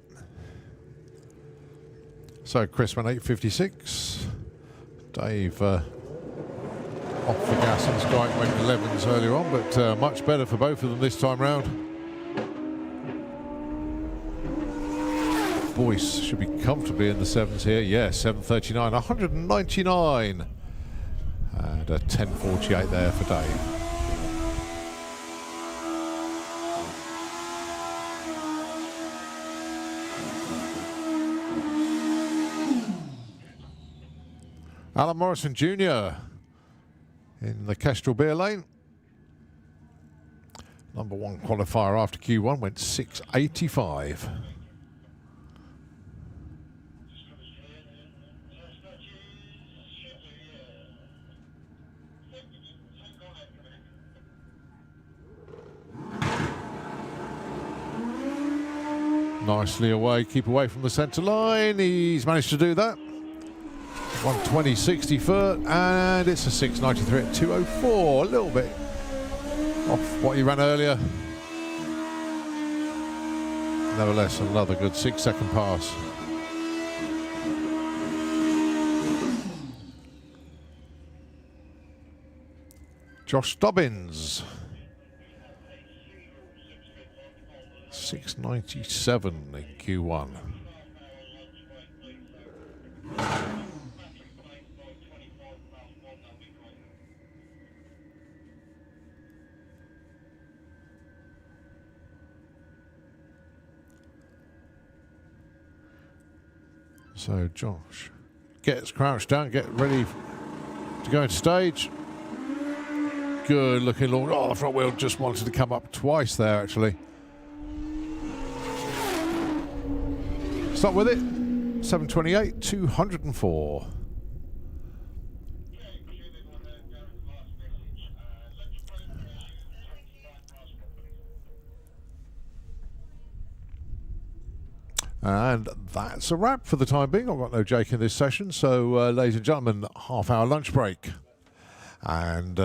So Chris went 8.56. Dave off the gas and Strike went 11s earlier on, but much better for both of them this time round. Boyce should be comfortably in the 7s here. Yeah, 7.39, 199. And a 10.48 there for Dave. Alan Morrison Jr. in the Kestrel Beer Lane. Number 1 qualifier after Q1 went 6.85. Nicely away, keep away from the centre line. He's managed to do that. 120, 60 foot, and it's a 6.93 at 2.04. A little bit off what he ran earlier. Nevertheless, another good 6-second pass. Josh Dobbins. 6.97 in Q1. So Josh gets crouched down, get ready to go into stage. Good looking long. Oh, the front wheel just wanted to come up twice there actually. Start with it. 7.28, 204. And that's a wrap for the time being. I've got no Jake in this session. So, ladies and gentlemen, half-hour lunch break. And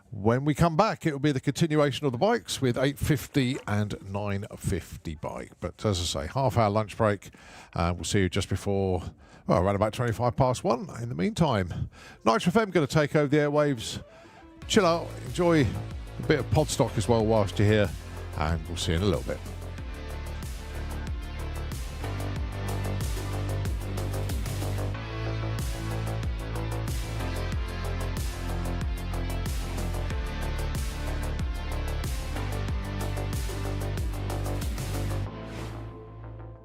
when we come back, it will be the continuation of the bikes with 8.50 and 9.50 bike. But as I say, half-hour lunch break. We'll see you just before, well, around about 25 past 1. In the meantime, Nitro FM going to take over the airwaves. Chill out, enjoy a bit of Podstock as well whilst you're here. And we'll see you in a little bit.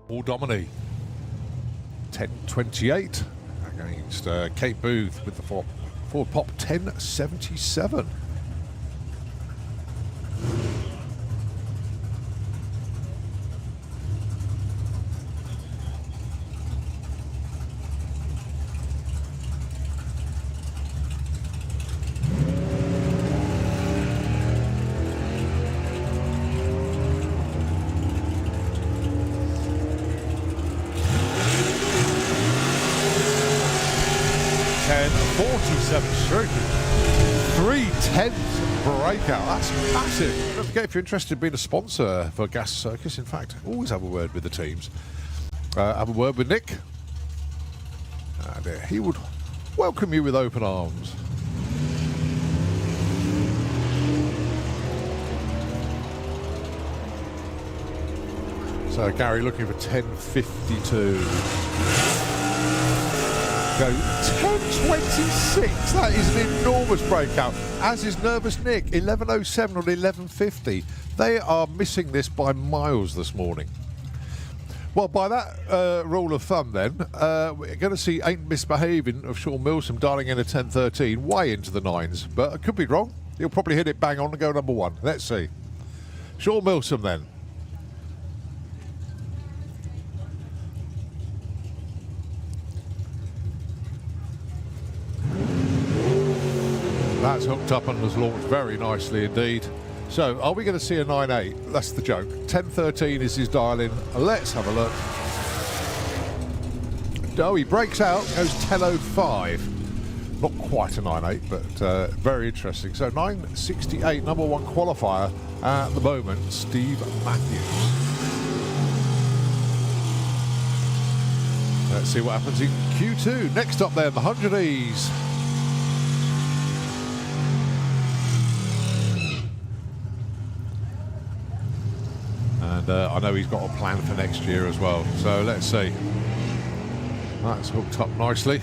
Paul Dominey, 10.28 against Kate Booth with the Ford Pop 10.77. Breakout, that's massive. Don't forget, if you're interested in being a sponsor for Gas Circus, in fact, always have a word with the teams. Have a word with Nick. And he would welcome you with open arms. So Gary looking for 10.52. Go 10.26. That is an enormous breakout. As is Nervous Nick, 11.07 on 11.50. They are missing this by miles this morning. Well, by that rule of thumb, then, we're going to see Ain't Misbehaving of Sean Milsom dialing in a 10.13 way into the 9s. But I could be wrong. He'll probably hit it bang on and go number 1. Let's see. Sean Milsom, then. That's hooked up and has launched very nicely indeed. So, are we going to see a 9.8? That's the joke. 10.13 is his dial-in. Let's have a look. Oh, he breaks out, goes 10.05. Not quite a 9.8, but very interesting. So, 9.68, number 1 qualifier at the moment, Steve Matthews. Let's see what happens in Q2. Next up then, the 100Es. And I know he's got a plan for next year as well. So let's see. That's hooked up nicely.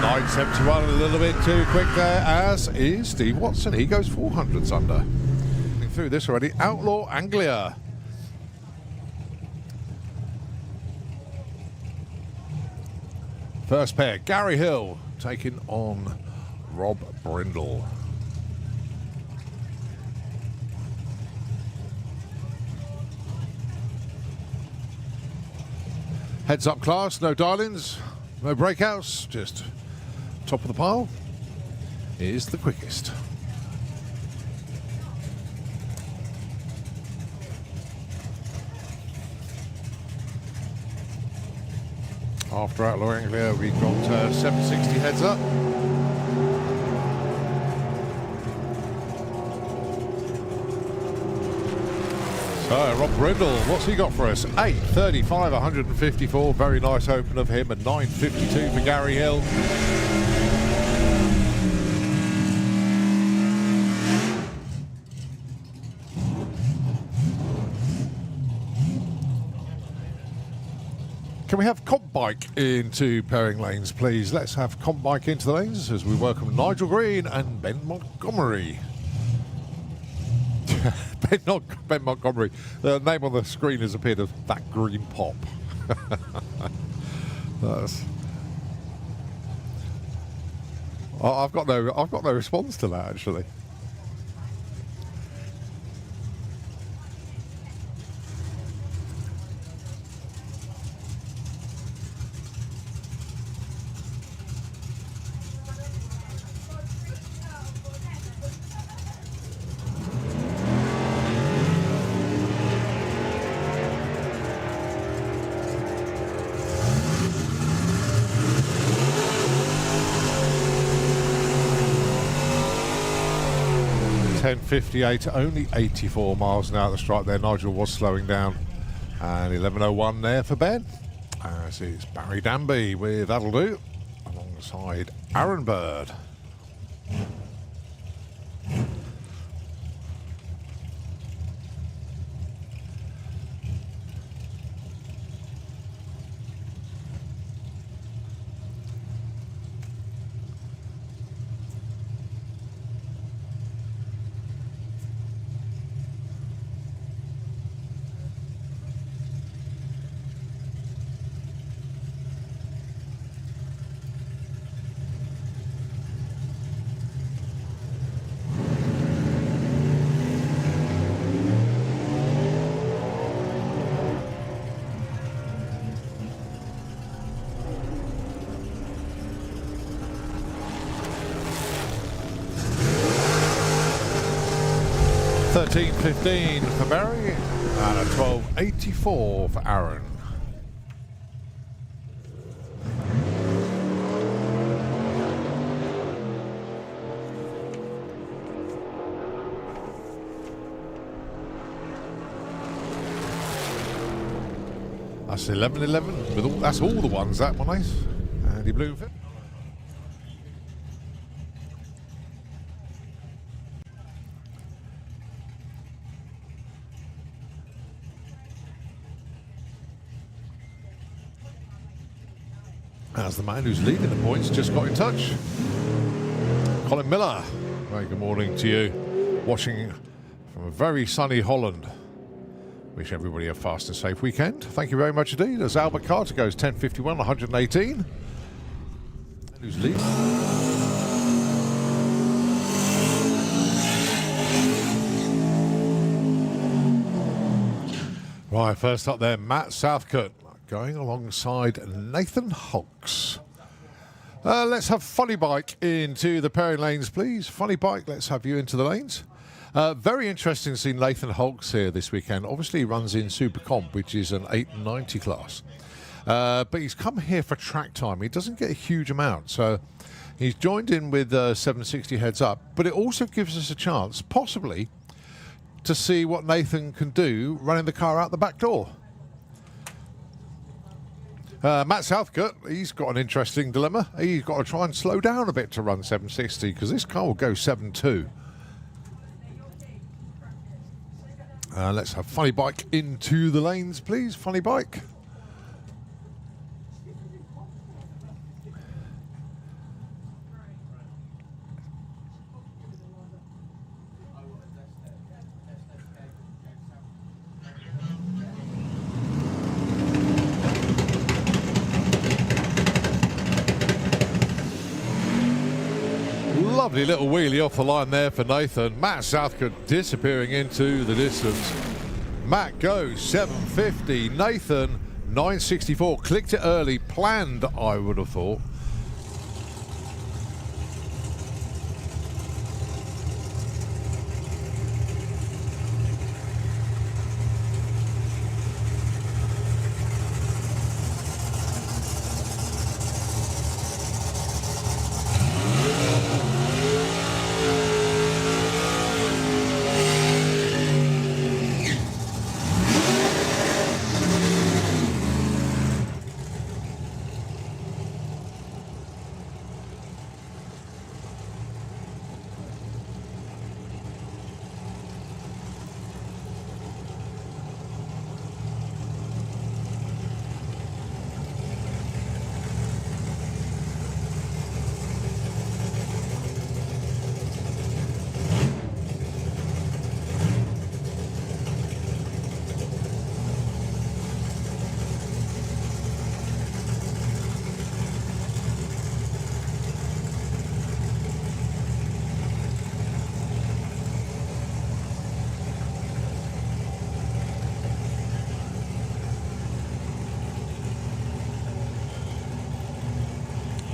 .971, a little bit too quick there, as is Steve Watson. He goes 400s under. Through this already, Outlaw Anglia. First pair, Gary Hill taking on Rob Brindle. Heads up class, no darlings, no breakouts, just top of the pile is the quickest. After Outlaw Anglia, we got 760 heads up. So, Rob Brindle, what's he got for us? 835, 154. Very nice open of him. And 952 for Gary Hill. Can we have Comp Bike into pairing lanes, please? Let's have Comp Bike into the lanes as we welcome Nigel Green and Ben Montgomery. Ben Montgomery. The name on the screen has appeared as That Green Pop. I've got no response to that, actually. .1058, only 84 miles an hour at the strike there. Nigel was slowing down. And 11:01 there for Ben. As it's Barry Danby with That'll Do alongside Aaron Bird. $13.15 for Barry and a $12.84 for Aaron. That's 11:11 with all. That's all the ones that one, nice. Andy Bloomfield. As the man who's leading the points just got in touch. Colin Miller, very good morning to you. Watching from a very sunny Holland. Wish everybody a fast and safe weekend. Thank you very much indeed. As Albert Carter goes 10:51, 118. Who's leading? Right, first up there, Matt Southcote. Going alongside Nathan Hawkes. Let's have Funny Bike into the pairing lanes, please. Funny Bike, let's have you into the lanes. Very interesting to see Nathan Hawkes here this weekend. Obviously, he runs in Super Comp, which is an 890 class. But he's come here for track time. He doesn't get a huge amount. So he's joined in with 760 heads up. But it also gives us a chance, possibly, to see what Nathan can do running the car out the back door. Matt Southcott, he's got an interesting dilemma. He's got to try and slow down a bit to run 760 because this car will go 7.2. Let's have Funny Bike into the lanes, please. Funny Bike. Lovely little wheelie off the line there for Nathan. Matt Southcott disappearing into the distance. Matt goes 750. Nathan 964. Clicked it early. Planned, I would have thought.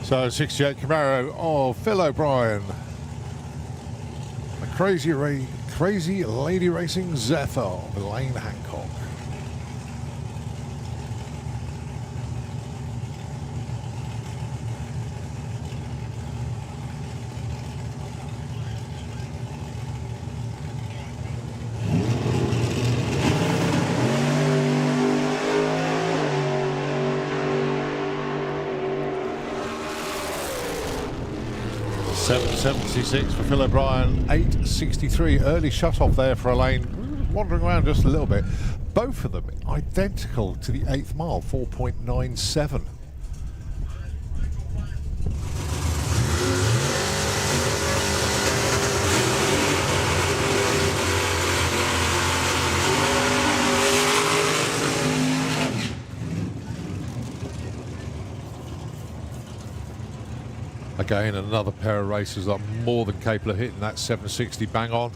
So 68 Camaro of Phil O'Brien. A crazy lady racing Zephyr of Elaine Hancock. .776 for Phil O'Brien, 863. Early shut off there for Elaine. Wandering around just a little bit. Both of them identical to the 8th mile, 4.97. Again, another pair of racers that are more than capable of hitting that 760 bang on.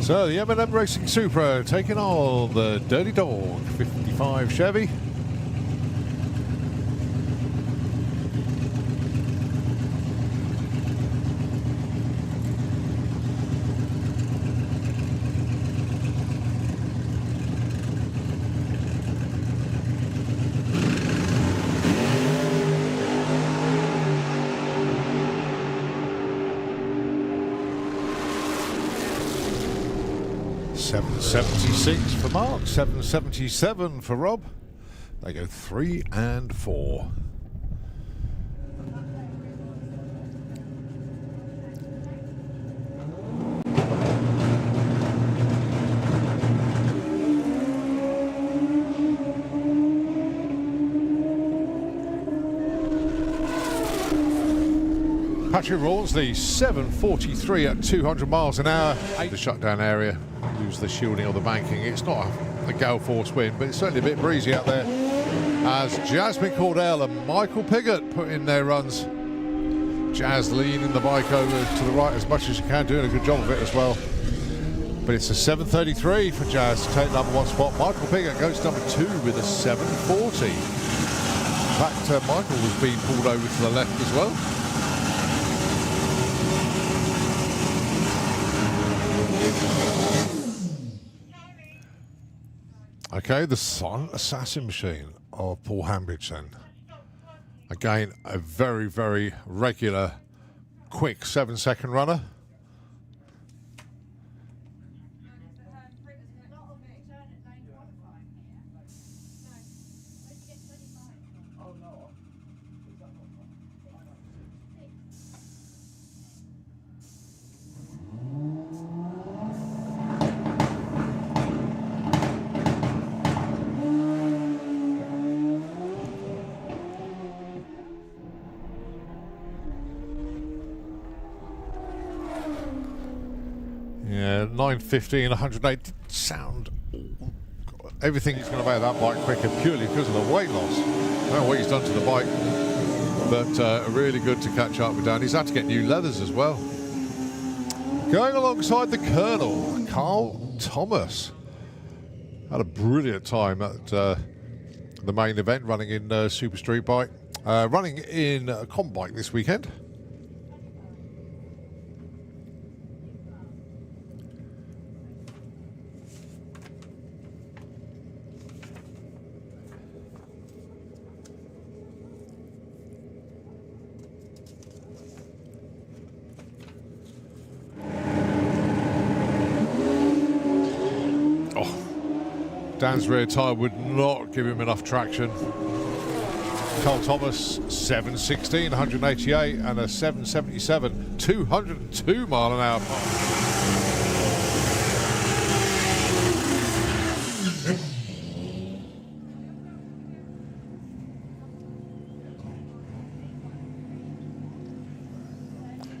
So the M&M Racing Supra taking on the Dirty Dog 55 Chevy. .776 for Mark, 777 for Rob. They go 3 and 4. Patrick Rawlsley, 743 at 200 miles an hour. The shutdown area, lose the shielding or the banking. It's not a gale force wind, but it's certainly a bit breezy out there. As Jasmine Cordell and Michael Piggott put in their runs. Jazz leaning the bike over to the right as much as you can, doing a good job of it as well. But it's a 7:33 for Jazz to take number 1 spot. Michael Piggott goes number 2 with a 7:40. In fact, Michael was being pulled over to the left as well. Okay, the silent assassin machine of Paul Hambridge then. Again, a very, very regular, quick 7-second runner. Yeah, 9:15, 108. Didn't sound. Everything he's going to make that bike quicker purely because of the weight loss. I don't know what he's done to the bike, but really good to catch up with Dan. He's had to get new leathers as well. Going alongside the Colonel, Carl Thomas. Had a brilliant time at the main event, running in Super Street Bike, running in Comp Bike this weekend. Dan's rear tyre would not give him enough traction. Carl Thomas, 7:16, 188, and a 7:77, 202 mile an hour.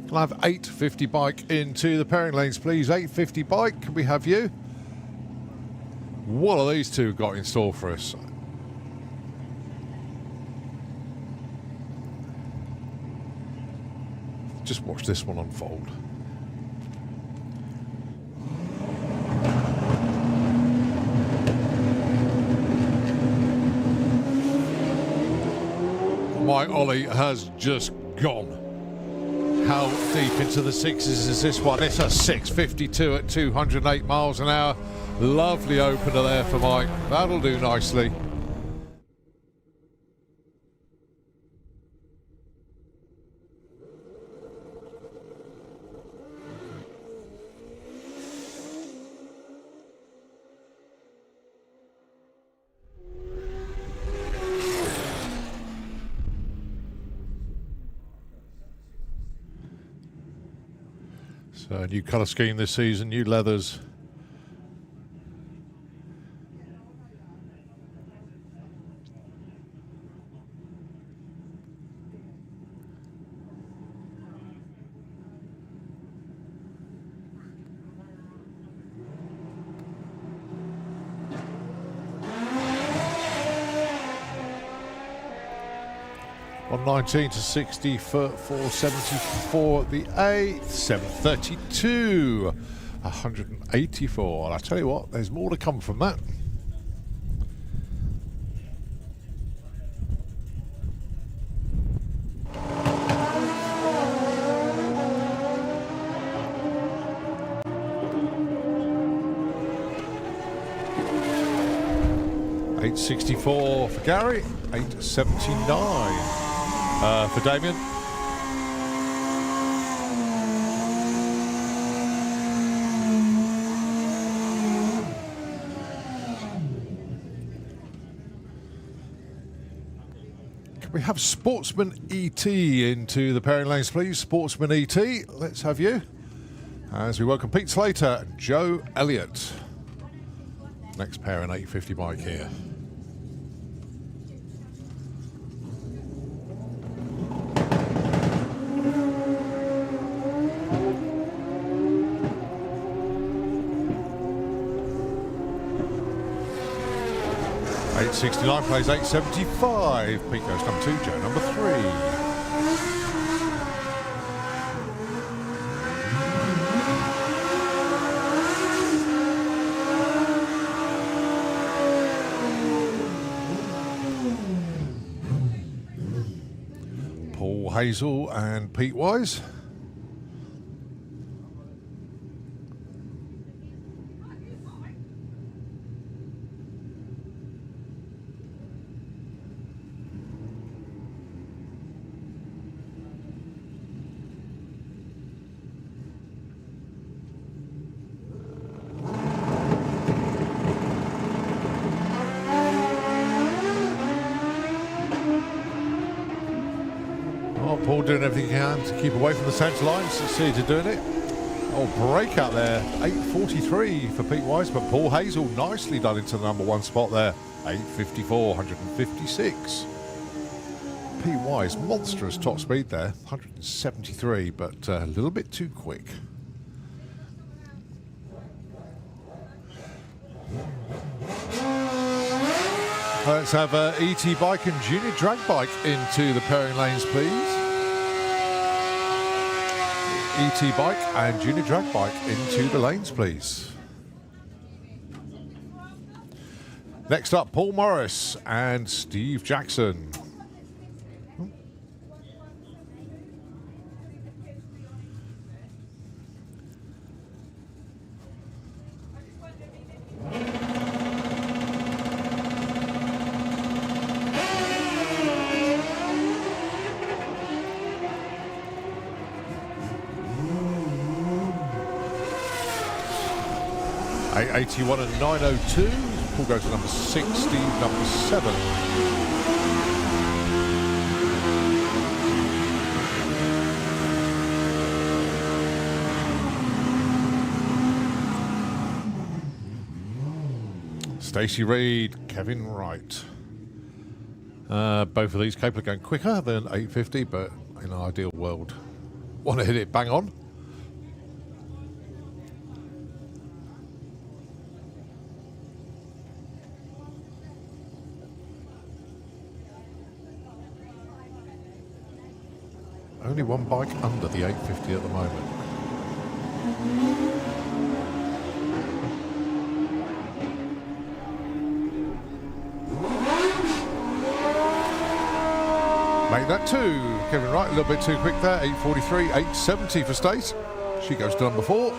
Can I have 850 bike into the pairing lanes, please? 850 bike, can we have you? What have these two got in store for us? Just watch this one unfold. My Ollie has just gone. How deep into the sixes is this one? It's a 6:52 at 208 miles an hour. Lovely opener there for Mike. That'll do nicely. So, new colour scheme this season, new leathers. On 19 to 60 for 474 at the 8th, 732, 184. I tell you what, there's more to come from that. $864 for Gary, $879. For Damien. Can we have Sportsman ET into the pairing lanes, please? Sportsman ET, let's have you. As we welcome Pete Slater and Joe Elliott. Next pair in 850 bike here. $869 plays $875. Pete goes number 2, Joe number 3. Paul Hazel and Pete Wise. Paul doing everything he can to keep away from the centre line. Succeeded doing it. Oh, breakout there. 8.43 for Pete Wise, but Paul Hazel nicely done into the number one spot there. 8.54, 156. Pete Wise, monstrous top speed there. 173, but a little bit too quick. Let's have ET Bike and Junior Drag Bike into the pairing lanes, please. ET Bike and Junior Drag Bike into the lanes, please. Next up, Paul Morris and Steve Jackson. .81 and 902. Paul goes to number 6, Steve number 7. Stacey Reid, Kevin Wright. Both of these capable of going quicker than 850, but in an ideal world, want to hit it bang on. Only one bike under the 850 at the moment. Make that 2. Kevin Wright, a little bit too quick there. 843, 870 for Stace. She goes to number 4.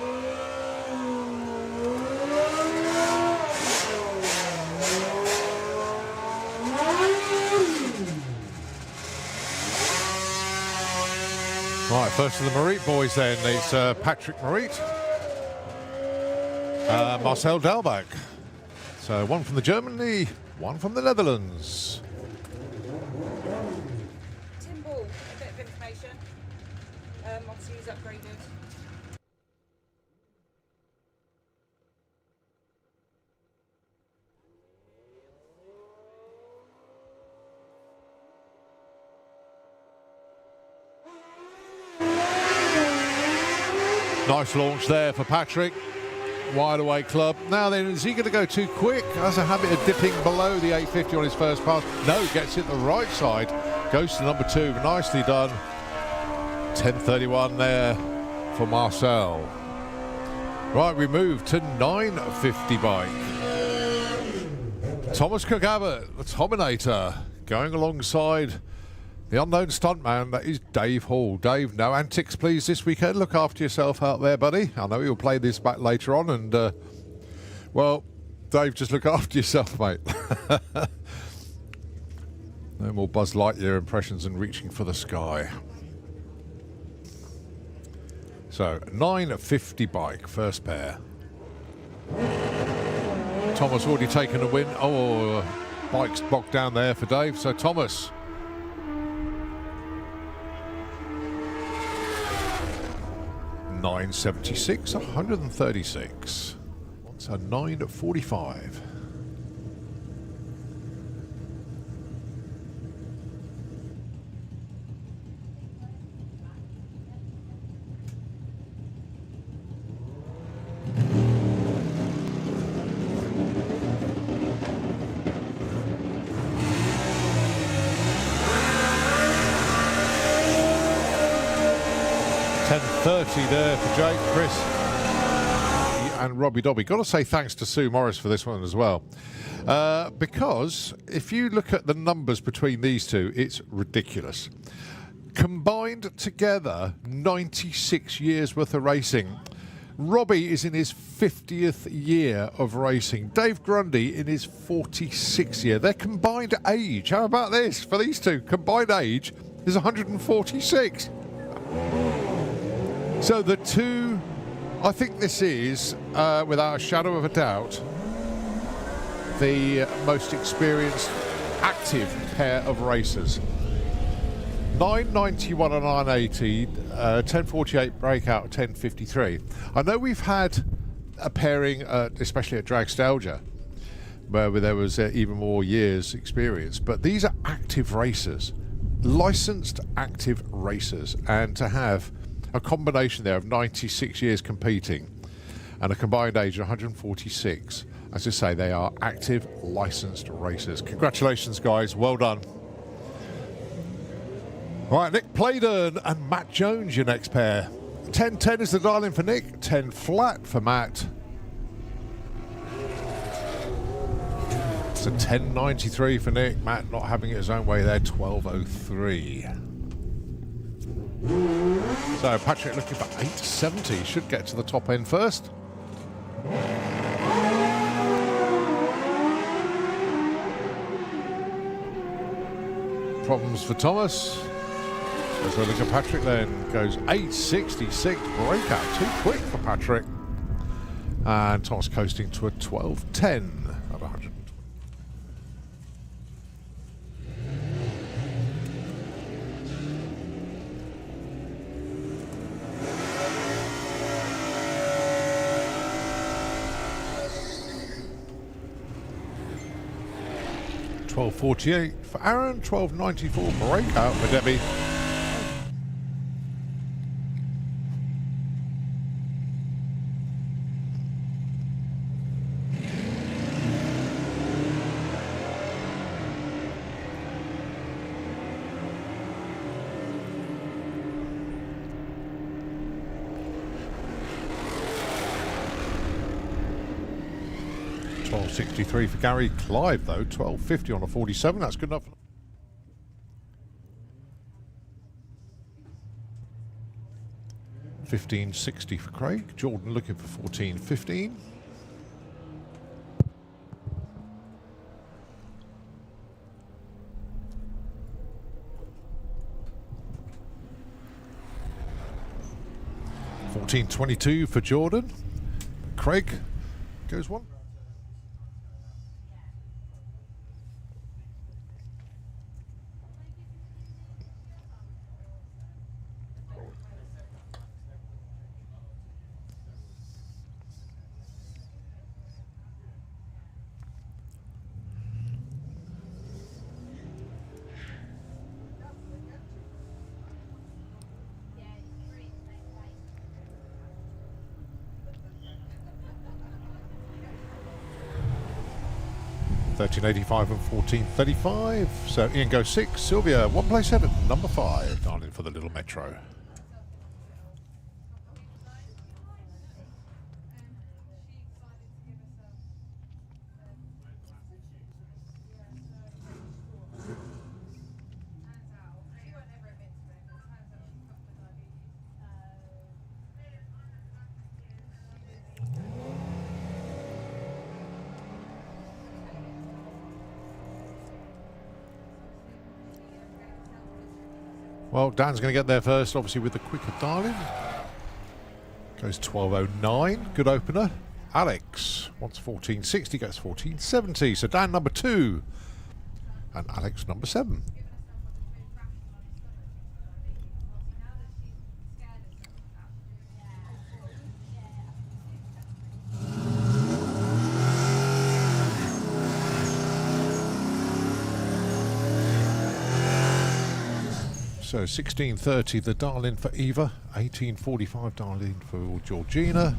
Right, first of the Marit boys then. It's Patrick Marit, Marcel Dalbach. So one from the Germany, one from the Netherlands. Tim Ball, a bit of information. Obviously he's upgraded. Nice launch there for Patrick. Wide away club. Now then, is he going to go too quick? Has a habit of dipping below the 850 on his first pass. No, gets it the right side. Goes to number 2. Nicely done. 10.31 there for Marcel. Right, we move to 950 bike. Thomas Cook Abbott, the Tominator, going alongside the unknown stuntman, that is Dave Hall. Dave, no antics please this weekend. Look after yourself out there, buddy. I know you'll play this back later on and, well, Dave, just look after yourself, mate. No more Buzz Lightyear impressions and reaching for the sky. So, 950 bike, first pair. Thomas already taken a win. Oh, bike's bogged down there for Dave. So, Thomas. $9.76, 136. What's a 9.45? There for Jake, Chris and Robbie Dobby. Got to say thanks to Sue Morris for this one as well, because if you look at the numbers between these two, it's ridiculous. Combined together, 96 years worth of racing. Robbie is in his 50th year of racing. Dave Grundy in his 46th year. Their combined age, how about this for these two? Combined age is 146. So the two, I think this is, without a shadow of a doubt, the most experienced active pair of racers. 991 and 980, 1048 breakout, 1053. I know we've had a pairing, especially at Dragstalgia, where there was even more years experience, but these are active racers, licensed active racers, and to have a combination there of 96 years competing and a combined age of 146, as I say, they are active licensed racers. Congratulations, guys, well done. All right, Nick Playdon and Matt Jones, your next pair. 10-10 is the dial-in for Nick, 10 flat for Matt. It's a 10.93 for Nick. Matt not having it his own way there, 12.03. So Patrick looking for 8.70. Should get to the top end first. Problems for Thomas. As we look at Patrick then, goes 8.66 breakout, too quick for Patrick. And Thomas coasting to a 12.10 at 100. $12.48 for Aaron, $12.94 breakout for Debbie. $12.63 for Gary Clive though, $12.50 on a 47, that's good enough. $15.60 for Craig. Jordan looking for $14.15. $14.22 for Jordan. Craig goes one. $13.85 and $14.35. So Ian goes 6. Sylvia, one place ahead at number 5. Darling for the little Metro. Well, Dan's going to get there first, obviously, with the quicker dialing. Goes 12.09. Good opener. Alex wants 14.60, gets 14.70. So Dan number 2 and Alex number 7. So 16.30 the dial-in for Eva, 18.45 dial-in for Georgina.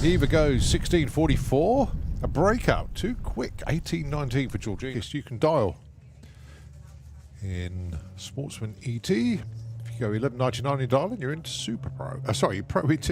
Eva goes 16.44, a breakout, too quick, 18.19 for Georgina. Yes, you can dial in Sportsman ET. If you go 11.99 in dial-in, you're into Super Pro. Sorry, Pro ET.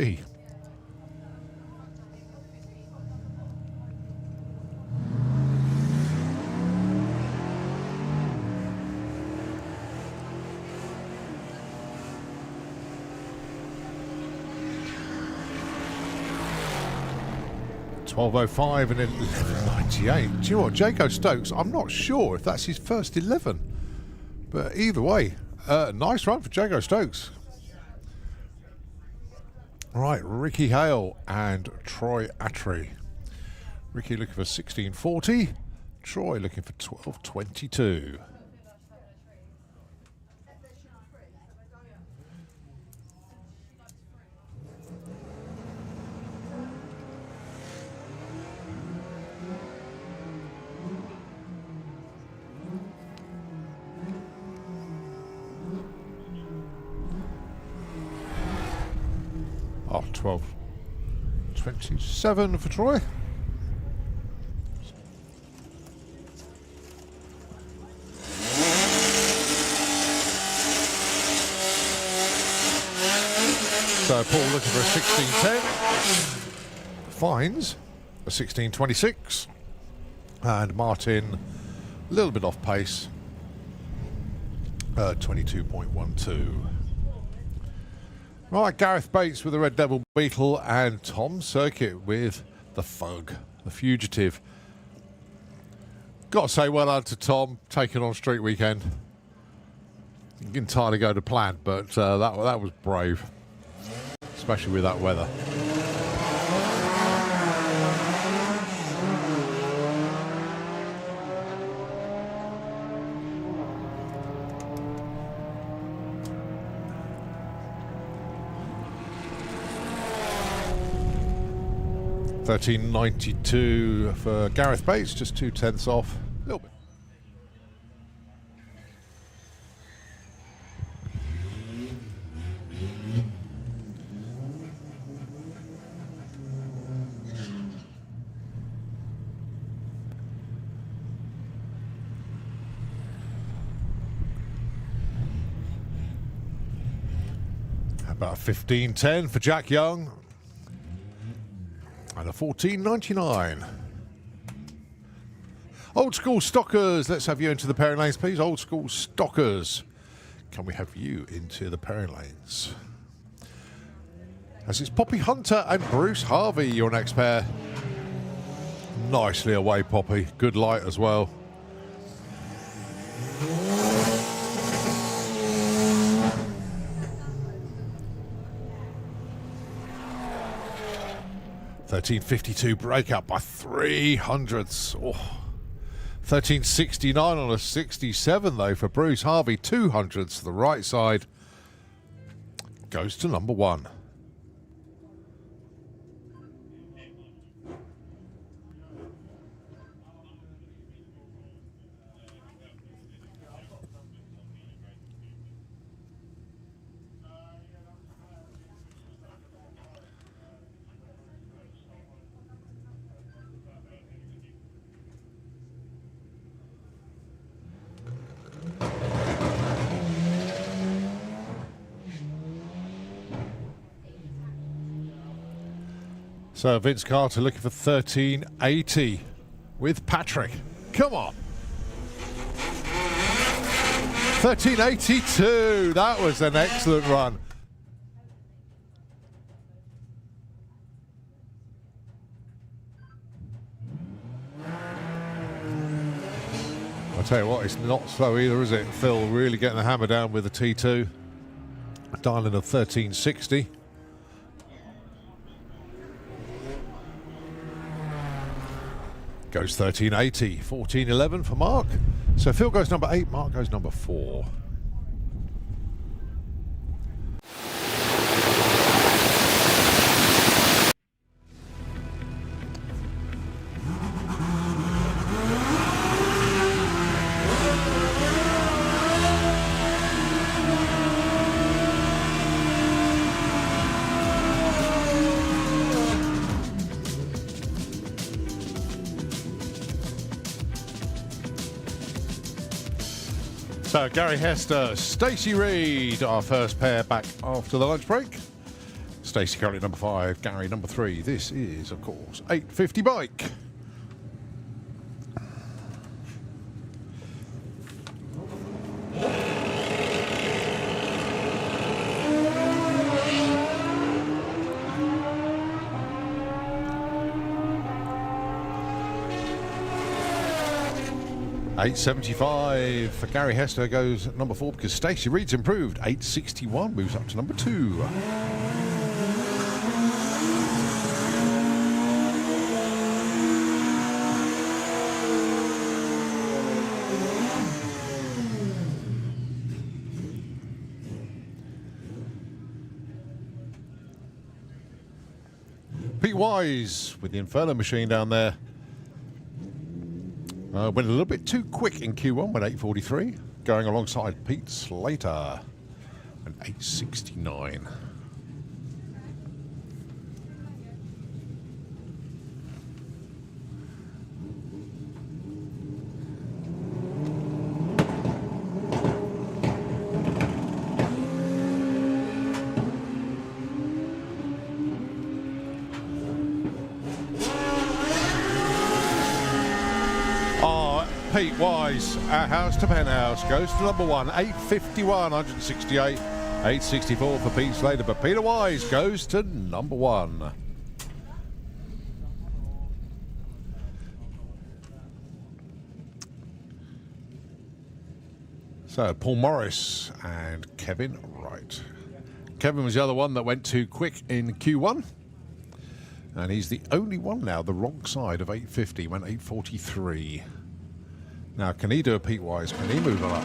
12.05 and 11.98. Do you know what? Jaco Stokes, I'm not sure if that's his first 11. But either way, nice run for Jaco Stokes. Right, Ricky Hale and Troy Attry. Ricky looking for 16.40. Troy looking for 12.22. Oh, 12.27 for Troy. So Paul looking for a 16.10. Finds a 16.26. And Martin a little bit off pace. 22.12. Right, Gareth Bates with the Red Devil Beetle and Tom Circuit with the Fug, the Fugitive. Got to say well done to Tom, taking on Street Weekend. Didn't entirely go to plan, but that was brave, especially with that weather. $13.92 for Gareth Bates, just 0.2 off. A little bit. About 15.10 for Jack Young. And a 14.99. Old School Stockers, let's have you into the pairing lanes, please. Old School Stockers, can we have you into the pairing lanes? As it's Poppy Hunter and Bruce Harvey, your next pair. Nicely away, Poppy. Good light as well. $13.52 breakout by 300ths. Oh. $13.69 on a 67 though for Bruce Harvey. 200ths to the right side. Goes to number one. So Vince Carter looking for 13.80 with Patrick. Come on. 13.82. That was an excellent run. I'll tell you what, it's not slow either, is it? Phil really getting the hammer down with the T2. Dialing of 13.60. Goes 13.80, 14.11 for Mark. So Phil goes number 8, Mark goes number 4. So Gary Hester, Stacey Reed, our first pair back after the lunch break. Stacey currently number 5, Gary number 3. This is, of course, 850 bike. 875 for Gary Hester goes at number 4 because Stacey Reed's improved. 861 moves up to number 2. Pete Wise with the Inferno machine down there. Went a little bit too quick in Q1 with 843, going alongside Pete Slater and 869. Pete Wise, house to penthouse, goes to number 1, 851, 168, 864 for Pete Slater, but Peter Wise goes to number 1. So Paul Morris and Kevin Wright. Kevin was the other one that went too quick in Q1, and he's the only one now the wrong side of 850, went 843. Now, can he do a Pete Wise? Can he move it up?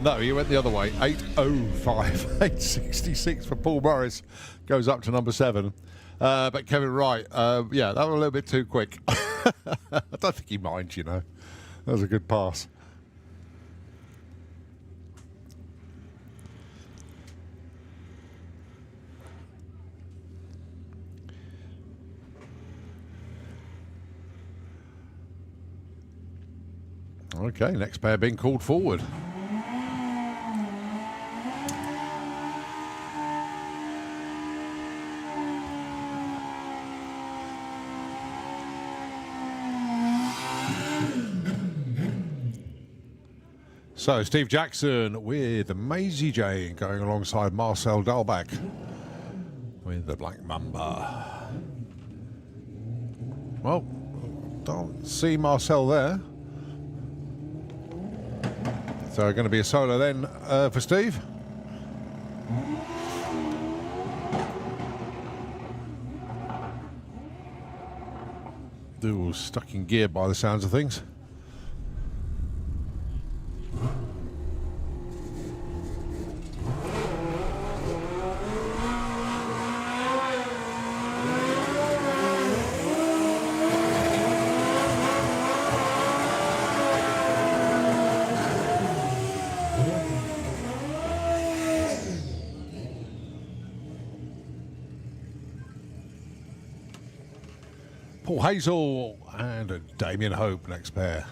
No, he went the other way. 805, 866 for Paul Morris. Goes up to number 7. But Kevin Wright, yeah, that was a little bit too quick. I don't think he minds, you know. That was a good pass. Okay, next pair being called forward. So, Steve Jackson with Maisie Jane going alongside Marcel Dalbach with the Black Mamba. Well, don't see Marcel there. So going to be a solo then for Steve. Ooh, stuck in gear by the sounds of things. Paul Hazel and Damien Hope, next pair.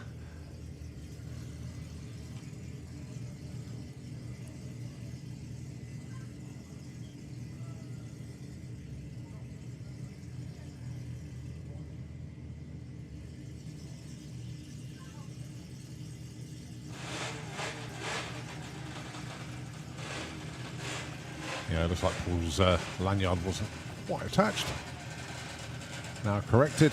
Yeah, it looks like Paul's lanyard wasn't quite attached. Now corrected.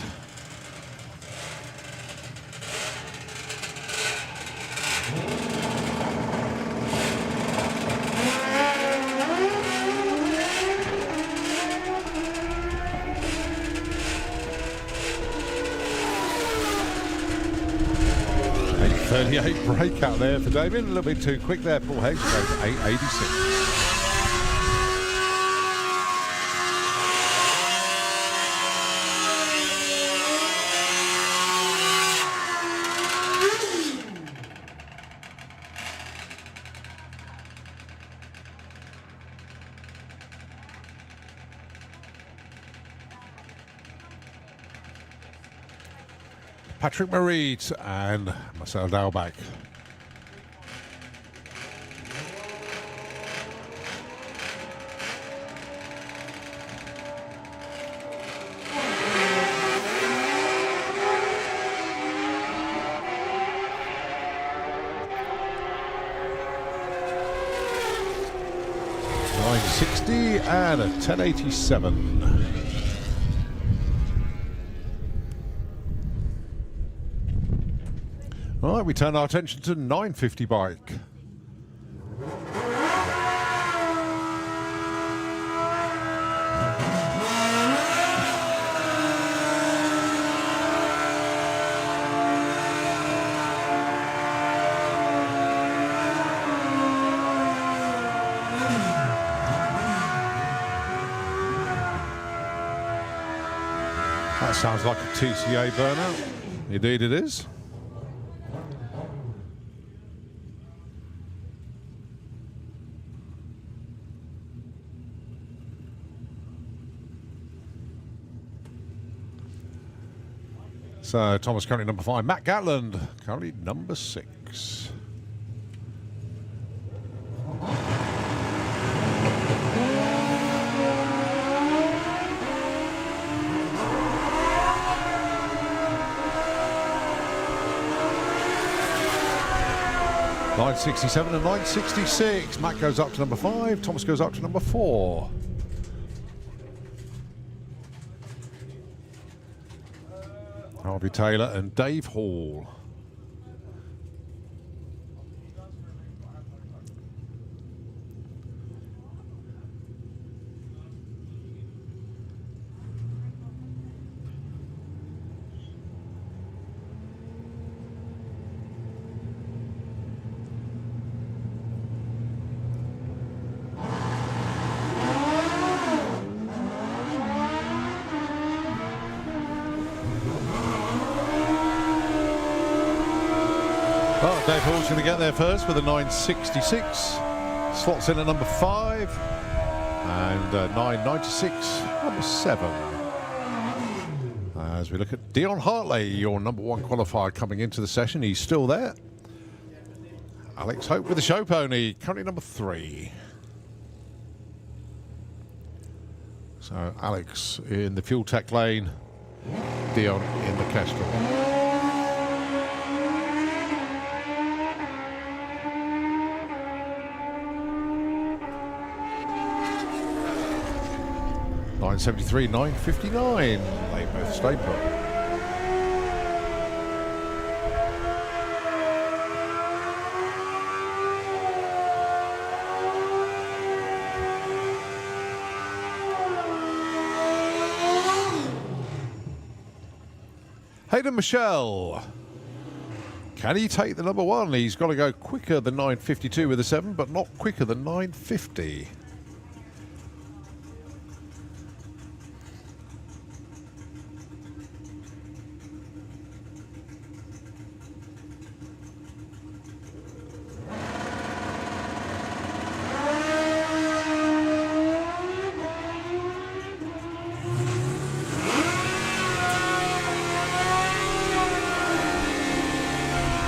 .38 breakout there for Damien. A little bit too quick there. Paul Hayes goes to 886. Patrick Mareed and Marcel Dalbach. and a 1087. All right, we turn our attention to 950 bike. That sounds like a TCA burnout. Indeed it is. So Thomas currently number 5. Matt Gatland currently number 6. .967 and 966. Matt goes up to number 5. Thomas goes up to number 4. Harvey Taylor and Dave Hall. Well, Dave Hall's going to get there first with a 966. Slots in at number 5. And 996, number 7. As we look at Dion Hartley, your number 1 qualifier coming into the session. He's still there. Alex Hope with the show pony, currently number 3. So Alex in the Fuel Tech lane, Dion in the Kestrel. .973, 959. They both stay put. Hayden Michelle. Can he take the number 1? He's got to go quicker than 952 with a 7, but not quicker than 950.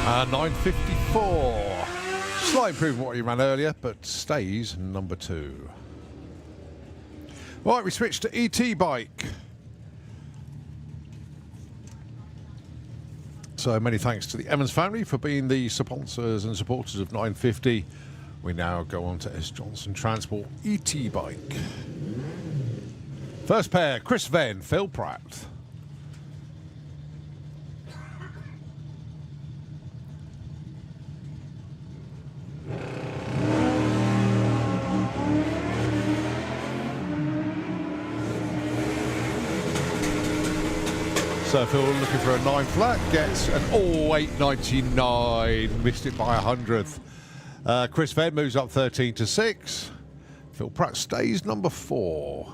And 954. Slight improvement what he ran earlier, but stays number 2. Right, we switch to ET Bike. So many thanks to the Emmons family for being the sponsors and supporters of 950. We now go on to S. Johnson Transport ET Bike. First pair, Chris Venn, Phil Pratt. So Phil looking for a 9 flat, gets an all 899, missed it by 100th. Chris Venn moves up 13 to 6. Phil Pratt stays number 4.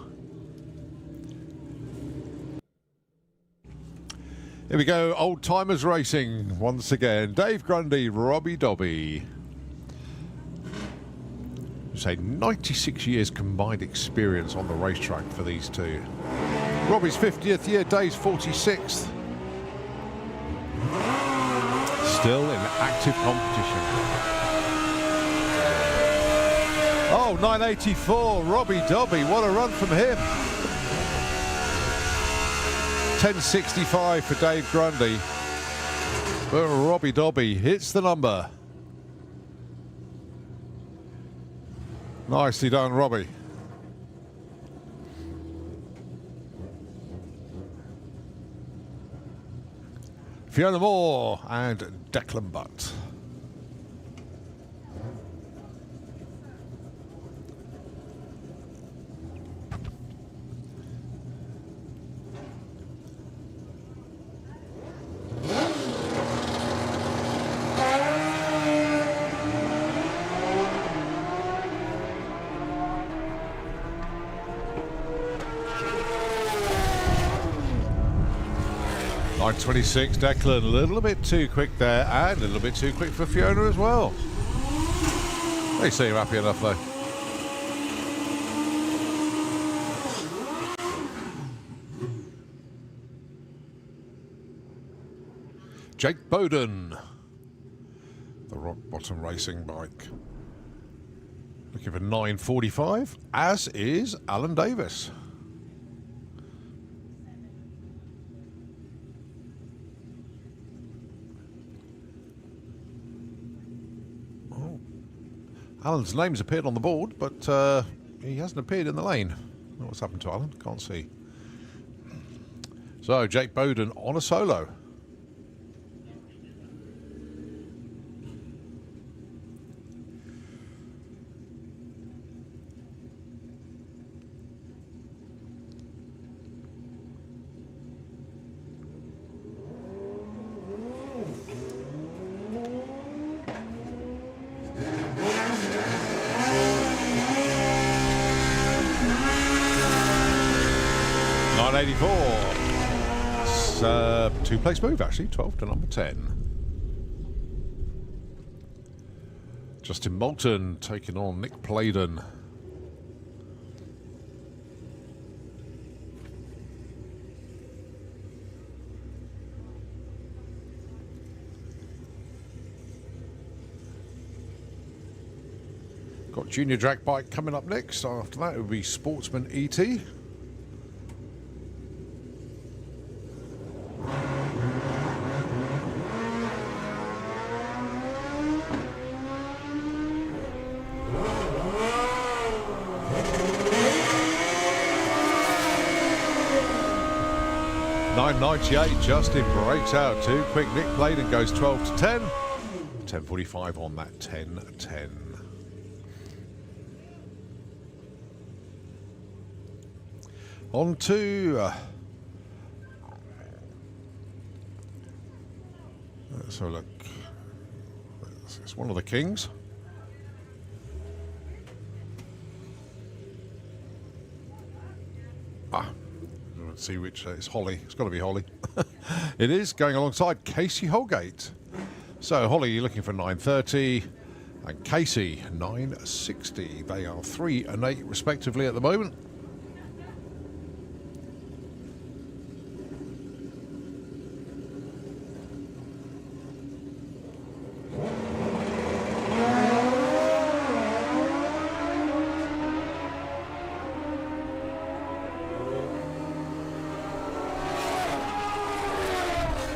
Here we go, old timers racing once again. Dave Grundy, Robbie Dobby. Say 96 years combined experience on the racetrack for these two. Robbie's 50th year, Dave's 46th. Still in active competition. Oh, 984, Robbie Dobby, what a run from him. 1065 for Dave Grundy. But Robbie Dobby hits the number. Nicely done, Robbie. Fiona Moore and Declan Butt. Line 26, Declan, a little bit too quick there, and a little bit too quick for Fiona as well. They say you're happy enough though. Jake Bowden, the rock bottom racing bike. Looking for 9:45, as is Alan Davis. Alan's name's appeared on the board, but he hasn't appeared in the lane. What's happened to Alan? Can't see. So, Jake Bowden on a solo. It's a two-place move, actually, 12 to number 10. Justin Moulton taking on Nick Playden. Got Junior Drag Bike coming up next. After that, it will be Sportsman ET. .98, Justin breaks out too quick. Nick Playden goes 12 to 10. 10:45 on that 10:10. On to let's have a look. It's one of the Kings. Let's see which it's Holly. It's got to be Holly. It is going alongside Casey Holgate. So Holly, you're looking for 9:30, and Casey 9:60. They are 3 and 8 respectively at the moment.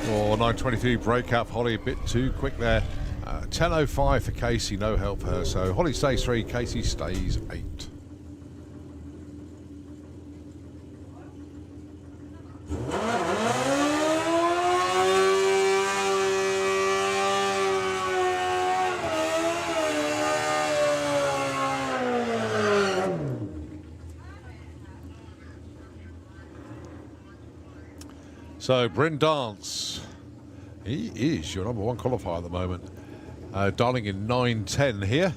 Or 9:23 breakup. Holly a bit too quick there. 10:05 for Casey, no help for her. So Holly stays 3, Casey stays 8. So Bryn Dance, he is your number 1 qualifier at the moment. Darling in 9:10 here.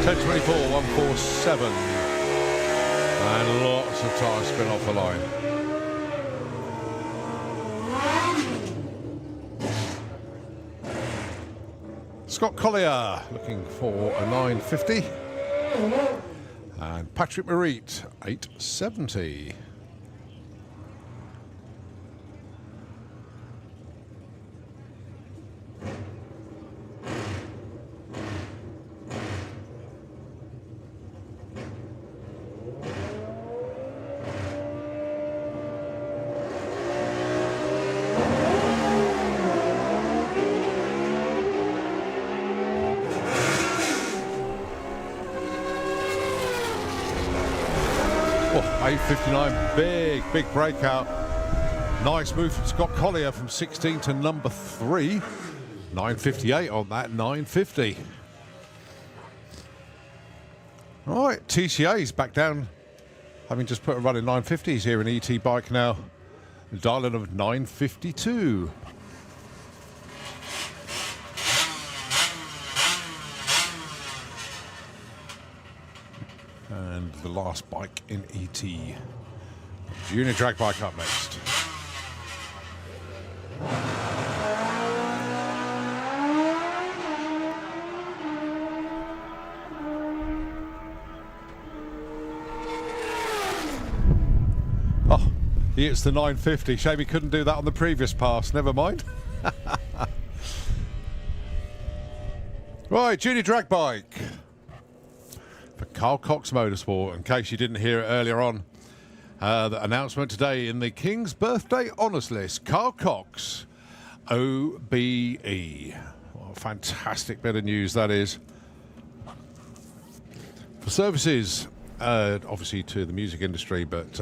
.10:24, 1:47, and lots of tyre spin off the line. Scott Collier looking for a 950. And Patrick Marit, 870. Oh, 859, big breakout. Nice move from Scott Collier from 16 to number 3. 958 on that, 950. All right, TCA's back down, having just put a run in 950s here in ET Bike now. Dialing of 952. And the last bike in ET. Junior drag bike up next. Oh, he hits the 950. Shame he couldn't do that on the previous pass. Never mind. Right, junior drag bike. For Carl Cox Motorsport, in case you didn't hear it earlier on, the announcement today in the King's Birthday Honours List, Carl Cox, OBE. What a fantastic bit of news that is. For services, obviously to the music industry, but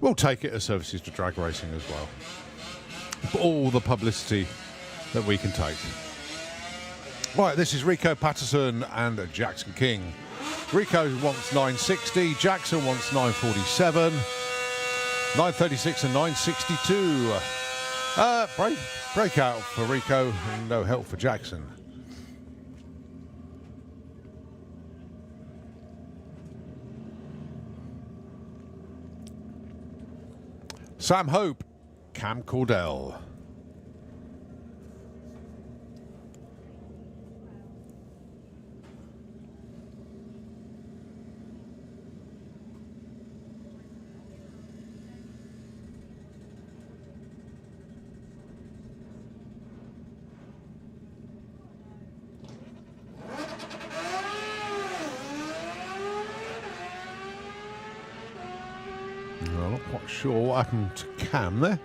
we'll take it as services to drag racing as well. For all the publicity that we can take. Right, this is Rico Patterson and Jackson King. Rico wants 960, Jackson wants 947, 936 and 962. Breakout for Rico and no help for Jackson. Sam Hope, Cam Cordell. I'm not quite sure what happened to Cam there.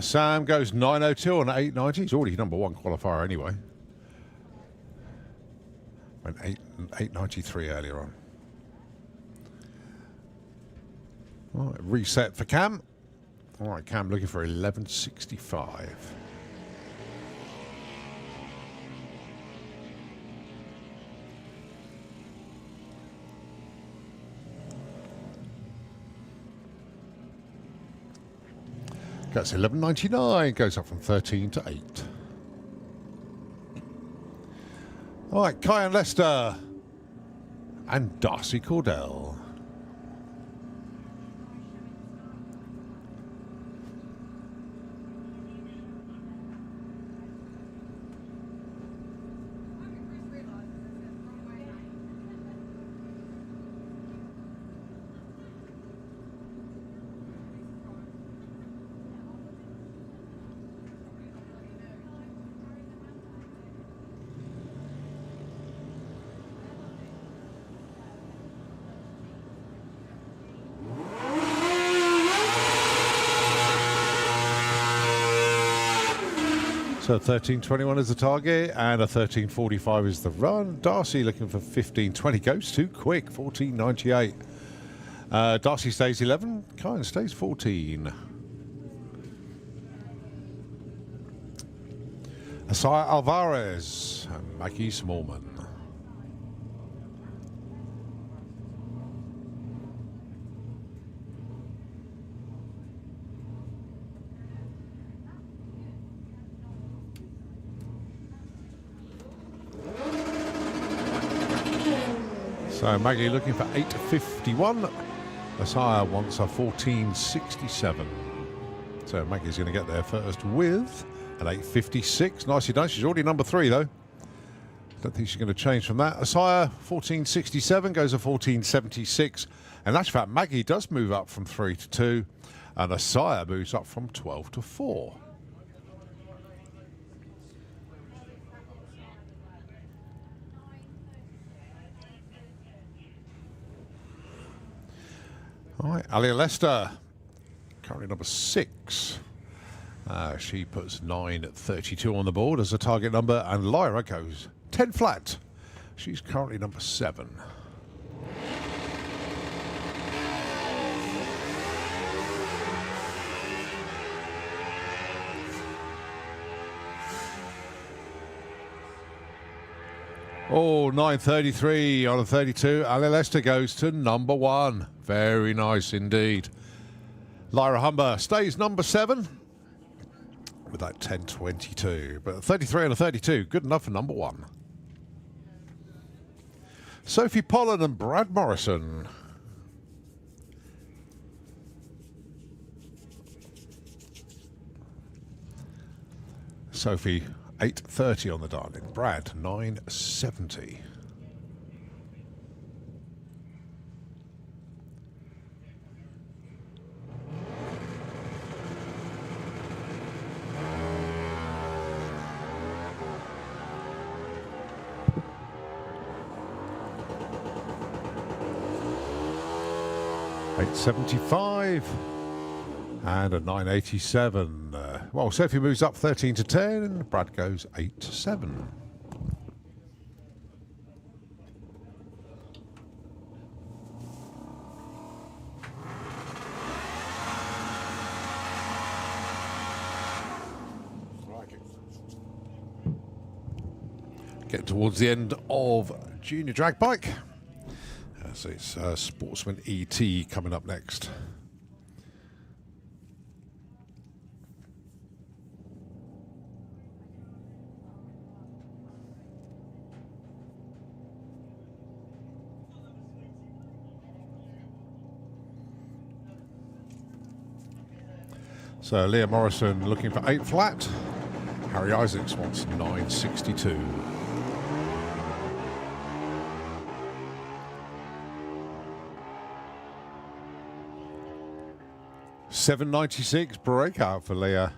Sam goes 902 on 890. He's already number 1 qualifier anyway. Went 893 earlier on. All right, reset for Cam. All right, Cam looking for 1165. That's 11.99, goes up from 13 to 8. All right, Kyan Lester and Darcy Cordell. So 13.21 is the target and a 13.45 is the run. Darcy looking for 15.20. Goes too quick, 14.98. Darcy stays 11. Kyan stays 14. Asaya Alvarez and Maggie Smallman. So Maggie looking for 8.51. Asaya wants a 14.67. So Maggie's going to get there first with An 8.56. Nicely done. She's already number 3, though. Don't think she's going to change from that. Asaya, 14.67, goes to 14.76. And that's fact, Maggie does move up from 3 to 2. And Asaya moves up from 12 to 4. All right, Alia Lester, currently number 6. She puts 9.32 on the board as a target number, and Lyra goes 10 flat. She's currently number 7. Oh, 9.33 on a 32. Ali Lester goes to number 1. Very nice indeed. Lyra Humber stays number 7 with that 10.22. But 33 on a 32, good enough for number 1. Sophie Pollen and Brad Morrison. Sophie, 8.30 on the darling. Brad, 9.70. $8.75 and a 9.87. Well, Sophie moves up 13 to 10. Brad goes 8 to 7. Getting towards the end of Junior Drag Bike. So it's Sportsman ET coming up next. So Leah Morrison looking for 8 flat. Harry Isaacs wants 9.62. $7.96 breakout for Leah,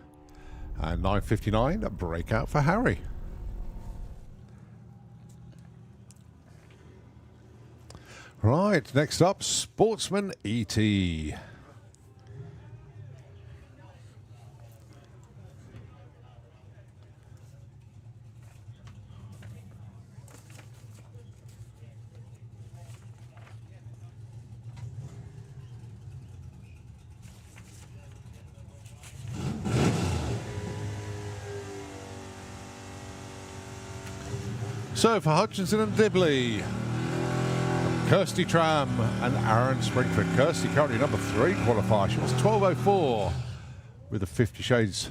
and $9.59 a breakout for Harry. Right, next up, Sportsman ET. So for Hutchinson and Dibley, Kirsty Tram and Aaron Springford. Kirsty currently number 3 qualifier. She was 12.04 with the 50 Shades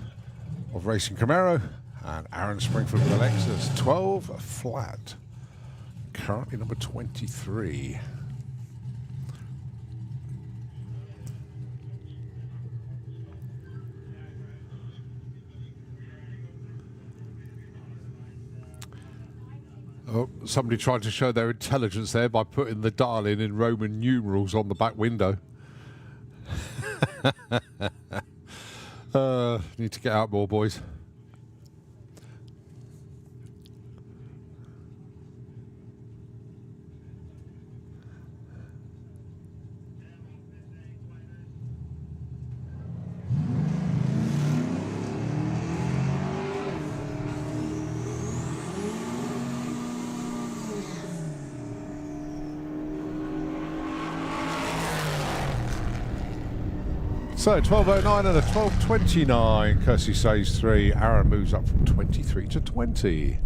of Racing Camaro. And Aaron Springford with the Lexus, 12 flat. Currently number 23. Oh, somebody tried to show their intelligence there by putting the dial in Roman numerals on the back window. Need to get out more, boys. So 12.09 and a 12.29. Kirsty saves 3. Aaron moves up from 23 to 20.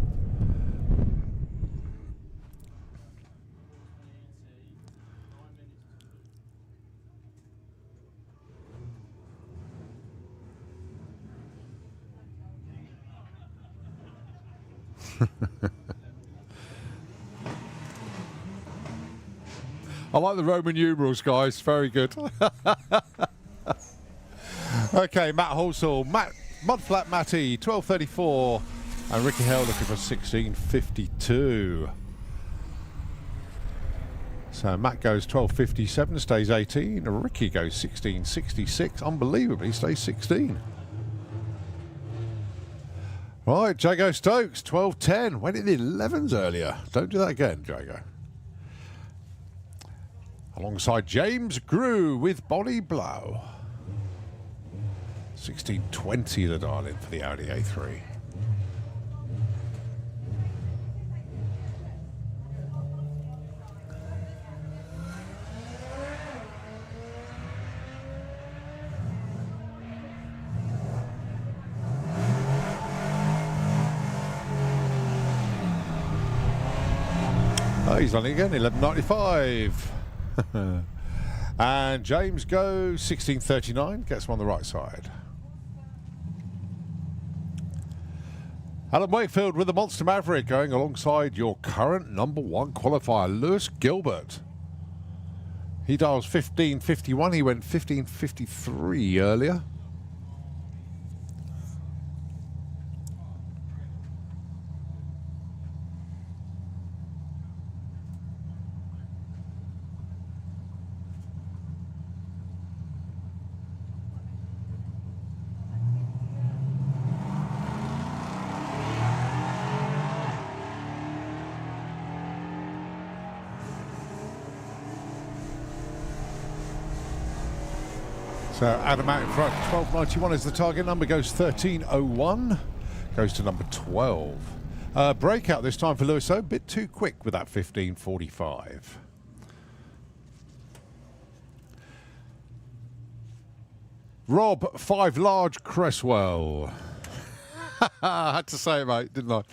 I like the Roman numerals, guys. Very good. Okay, Matt Halsall. Matt Mudflat Matty, 12.34. And Ricky Hale looking for 16.52. So Matt goes 12.57, stays 18. Ricky goes 16.66. Unbelievably, stays 16. Right, Jago Stokes, 12.10. Went in the 11s earlier. Don't do that again, Jago. Alongside James Grew with Bonnie Blow. 16.20 the dial in for the Audi A3. Oh, he's on it again, 11.95. And James goes 16.39, gets him on the right side. Alan Wakefield with the Monster Maverick going alongside your current #1 qualifier, Lewis Gilbert. He dials 15.51, he went 15.53 earlier. So Adam out in front, 12.91 is the target number, goes 13.01, goes to number 12. Breakout this time for Lewis, so a bit too quick with that 15.45. Rob, 5 large Cresswell. I had to say it, mate, didn't I?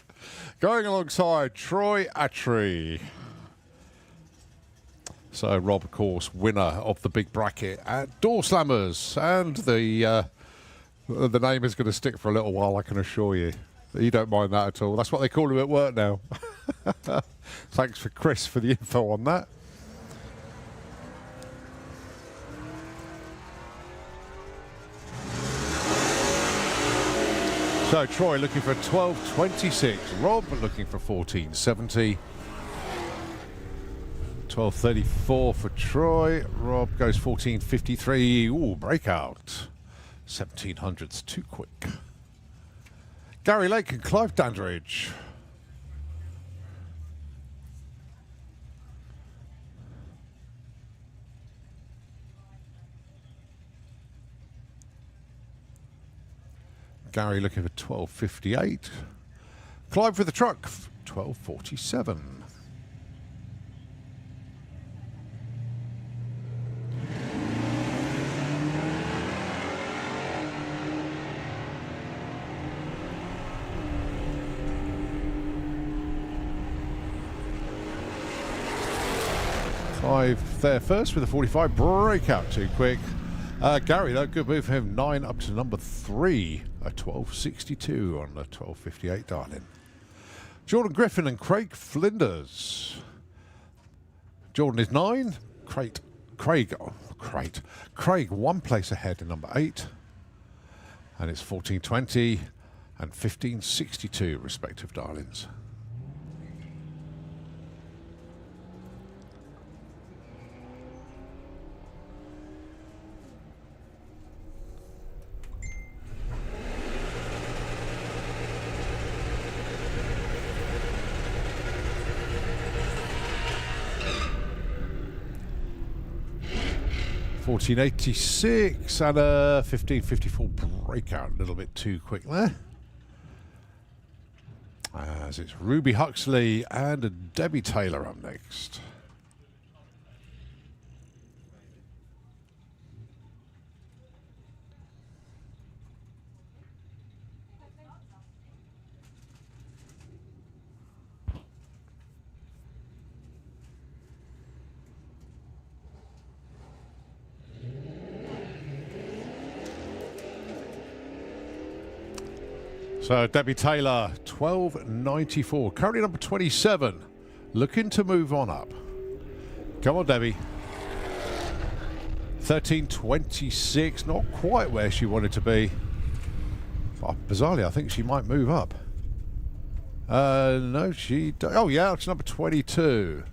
Going alongside Troy Attree. So Rob, of course, winner of the big bracket at Door Slammers, and the name is going to stick for a little while, I can assure you. You don't mind that at all. That's what they call him at work now. Thanks for Chris for the info on that. So Troy looking for 12.26. Rob looking for 14.70. 12.34 for Troy. Rob goes 14.53. Ooh, breakout. 1700's too quick. Gary Lake and Clive Dandridge. Gary looking for 12.58. Clive with the truck, 12.47. Clive there first with a 45, breakout too quick. Gary, though, good move for him, 9 up to number 3, a 12.62 on the 12.58 dial-in. Jordan Griffin and Craig Flinders. Jordan is 9, Craig 1 place ahead in number 8, and it's 14.20 and 15.62 respective dial-ins. $14.86 and a $15.54 breakout, a little bit too quick there. As it's Ruby Huxley and Debbie Taylor up next. So Debbie Taylor, 12.94, currently number 27, looking to move on up. Come on, Debbie. 13.26, not quite where she wanted to be. Bizarrely, I think she might move up. No, oh yeah, it's number 22.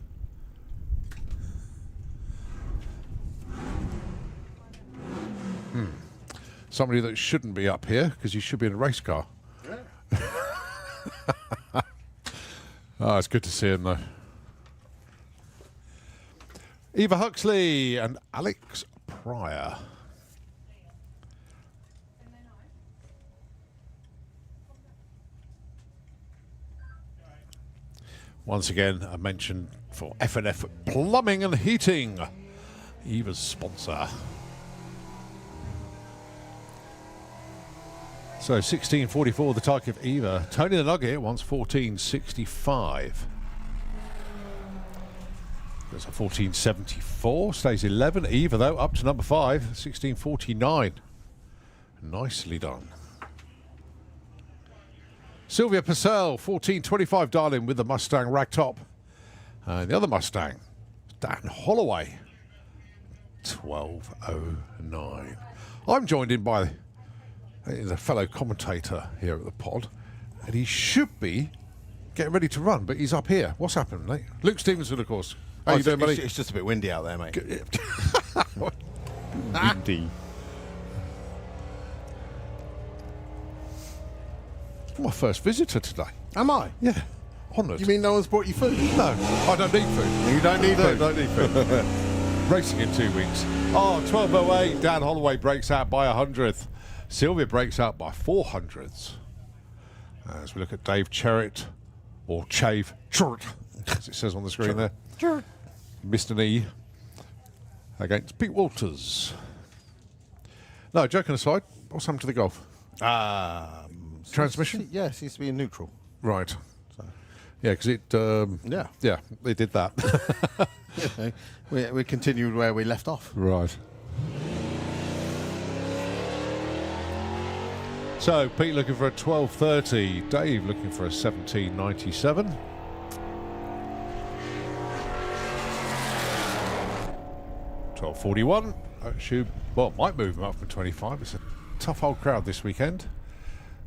Somebody that shouldn't be up here because you should be in a race car. Yeah. Oh, it's good to see him though. Eva Huxley and Alex Pryor. Once again, a mention for F&F Plumbing and Heating, Eva's sponsor. So 16.44, the tyke of Eva. Tony the Nugget wants 14.65. There's a 14.74, stays 11. Eva, though, up to number 5, 16.49. Nicely done. Sylvia Purcell, 14.25, darling, with the Mustang ragtop. And the other Mustang, Dan Holloway, 12.09. I'm joined in by the fellow commentator here at the pod, and he should be getting ready to run, but he's up here. What's happened, mate? Luke Stevenson, of course. How you doing, buddy? It's just a bit windy out there, mate. Windy. My first visitor today. Am I? Yeah, honoured. You mean no one's brought you food? No, I don't need food. You don't need No, food? don't need food. Racing in 2 weeks. Oh, 12.08. Dan Holloway breaks out by 100th. Sylvia breaks out by 400ths. As we look at Dave Cherritt, or Chave Cherritt, as it says on the screen there. Missed an E against Pete Walters. No, joking aside, what's happened to the Golf? Transmission? Yeah, it seems to be in neutral. Right. So. Yeah, because it... Yeah, they did that. we continued where we left off. Right. So, Pete looking for a 12.30. Dave looking for a 17.97. $12.41. Actually, well, might move him up from 25. It's a tough old crowd this weekend.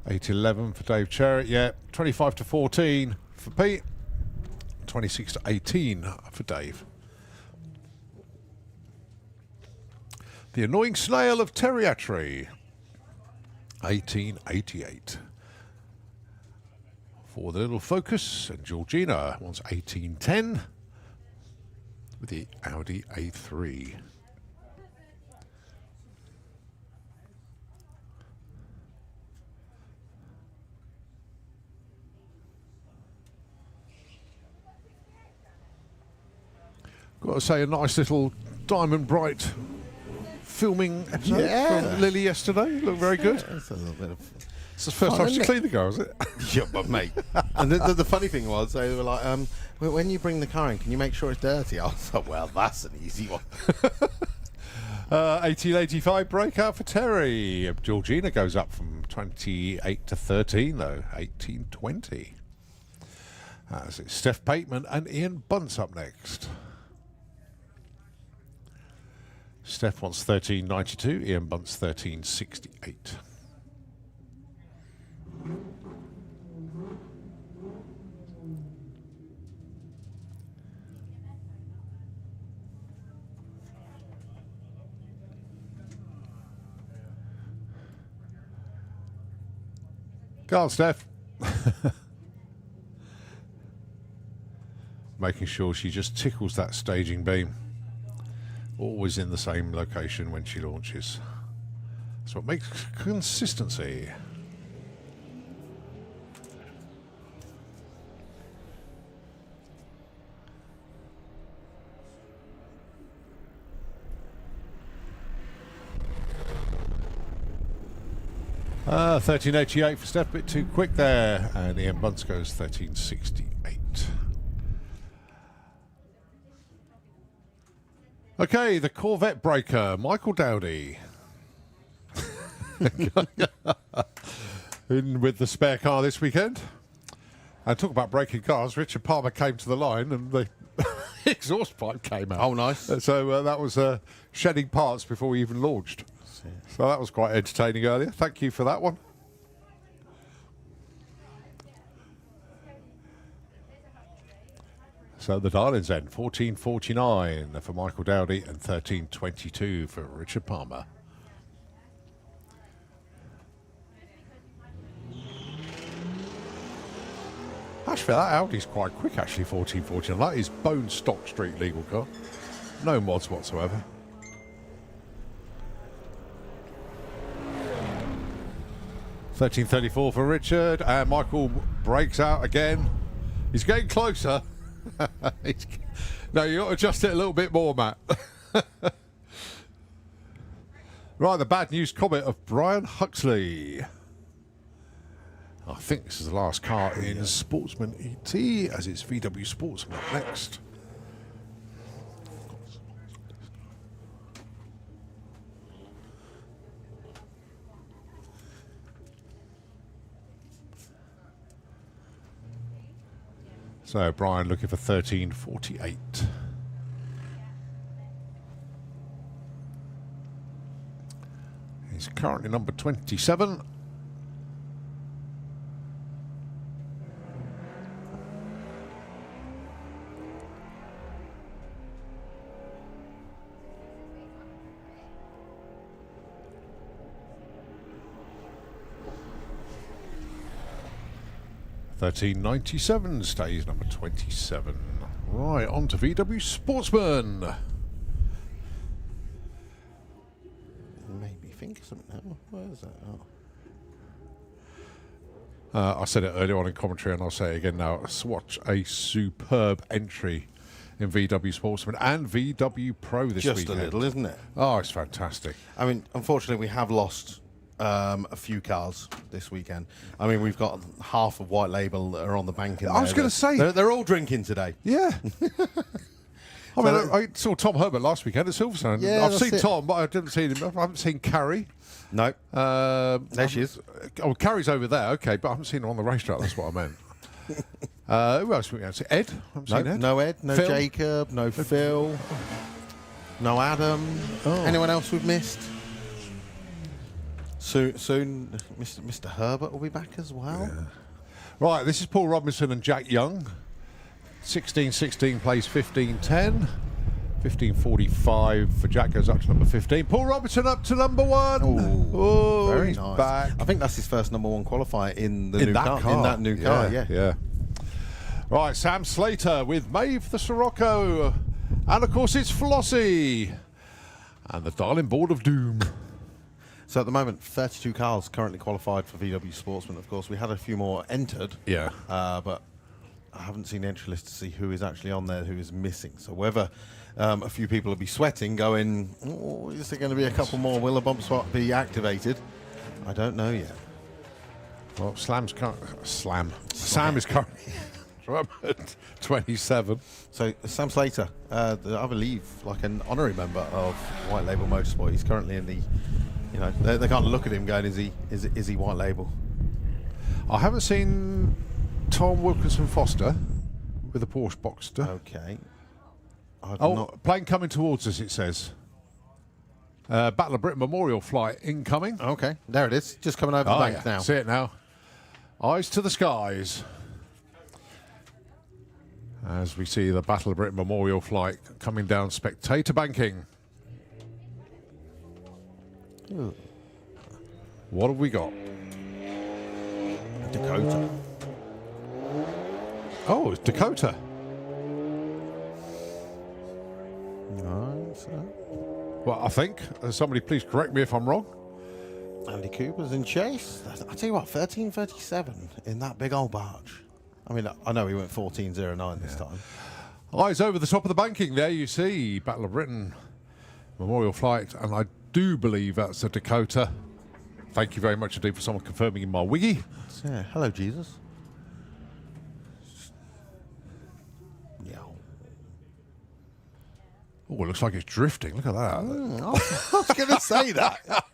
8.11 for Dave Cherritt. Yeah, 25-14 for Pete. 26-18 for Dave. The Annoying Snail of Terriatry. 1888 for the little Focus, and Georgina wants 1810 with the Audi A3. Got to say, a nice little Diamond Bright filming episode from Lily yesterday. Looked very good. It's a little bit of... It's the first time she cleaned the car, is it? Yeah, but mate. And the funny thing was, they were like, when you bring the car in, can you make sure it's dirty? I was like, well, that's an easy one. 1885 breakout for Terry. Georgina goes up from 28 to 13, though. 1820. It's Steph Pateman and Ian Bunce up next. Steph wants 13.92, Ian Bunce 13.68. Go on, Steph. Making sure she just tickles that staging beam. Always in the same location when she launches. That's what makes consistency. Ah, 13.88 for Steph, bit too quick there. And Ian Bunce goes 13.68. Okay, the Corvette breaker, Michael Dowdy. In with the spare car this weekend. And talk about breaking cars, Richard Palmer came to the line and the exhaust pipe came out. Oh, nice. So that was shedding parts before we even launched. So that was quite entertaining earlier. Thank you for that one. So the dial-ins end 14.49 for Michael Dowdy and 13.22 for Richard Palmer. Actually, that Audi's quite quick, actually, 14.49. That is bone stock street legal car. No mods whatsoever. $13.34 for Richard, and Michael breaks out again. He's getting closer. No, you got to adjust it a little bit more, Matt. Right, the bad news comment of Brian Huxley. I think this is the last car in Sportsman ET, as it's VW Sportsman up next. So Brian looking for 13.48. He's currently number 27. $13.97 stays number 27. Right, on to VW Sportsman. Made me think of something now. Where is that? I said it earlier on in commentary, and I'll say it again now. Swatch a superb entry in VW Sportsman and VW Pro this weekend. Just a little, isn't it? Oh, it's fantastic. I mean, unfortunately, we have lost a few cars this weekend. I mean, we've got half of White Label that are on the bank in there. I was going to say. They're all drinking today. Yeah. I mean, I saw Tom Herbert last weekend at Silverstone. Yeah, I've seen it. Tom, but I didn't see him. I haven't seen Carrie. No. There she is. Oh, Carrie's over there. Okay, but I haven't seen her on the racetrack. That's what I meant. Who else we going to see? Ed? I haven't seen Ed. No Ed, no Phil? Jacob, no Phil, no Adam. Oh. Anyone else we've missed? Soon, Mr. Herbert will be back as well. Yeah. Right, this is Paul Robinson and Jack Young. 16-16 plays 15-10. 15.45 for Jack, goes up to number 15. Paul Robinson up to number 1. Oh, very he's nice. back. I think that's his first number 1 qualifier in the new car. car. In that new car, yeah. Right, Sam Slater with Maeve the Sirocco. And of course it's Flossie. And the Darling Board of Doom. So at the moment, 32 cars currently qualified for VW Sportsman. Of course, we had a few more entered. Yeah. But I haven't seen the entry list to see who is actually on there, who is missing. So whether a few people will be sweating, going, oh, is there going to be a couple more? Will a bump swap be activated? I don't know yet. Well, Sam is currently at 27. So Sam Slater, I believe, like an honorary member of White Label Motorsport. He's currently in the, you know, they can't look at him going, is he White Label? I haven't seen Tom Wilkinson Foster with a Porsche Boxster. Okay. Plane coming towards us, it says. Battle of Britain Memorial flight incoming. Okay, there it is. Just coming over the bank now. See it now. Eyes to the skies. As we see the Battle of Britain Memorial flight coming down spectator banking. Ooh. What have we got? Dakota. Oh, it's Dakota. Nice. Well, I think. Somebody please correct me if I'm wrong. Andy Cooper's in chase. I tell you what, 13.37 in that big old barge. I mean, I know he went 14.09 this time. Eyes over the top of the banking. There you see Battle of Britain Memorial flight, and I do believe that's a Dakota. Thank you very much indeed for someone confirming in my wiggy. So, yeah, hello, Jesus. Yeah. Oh, it looks like it's drifting. Look at that. I was going to say that.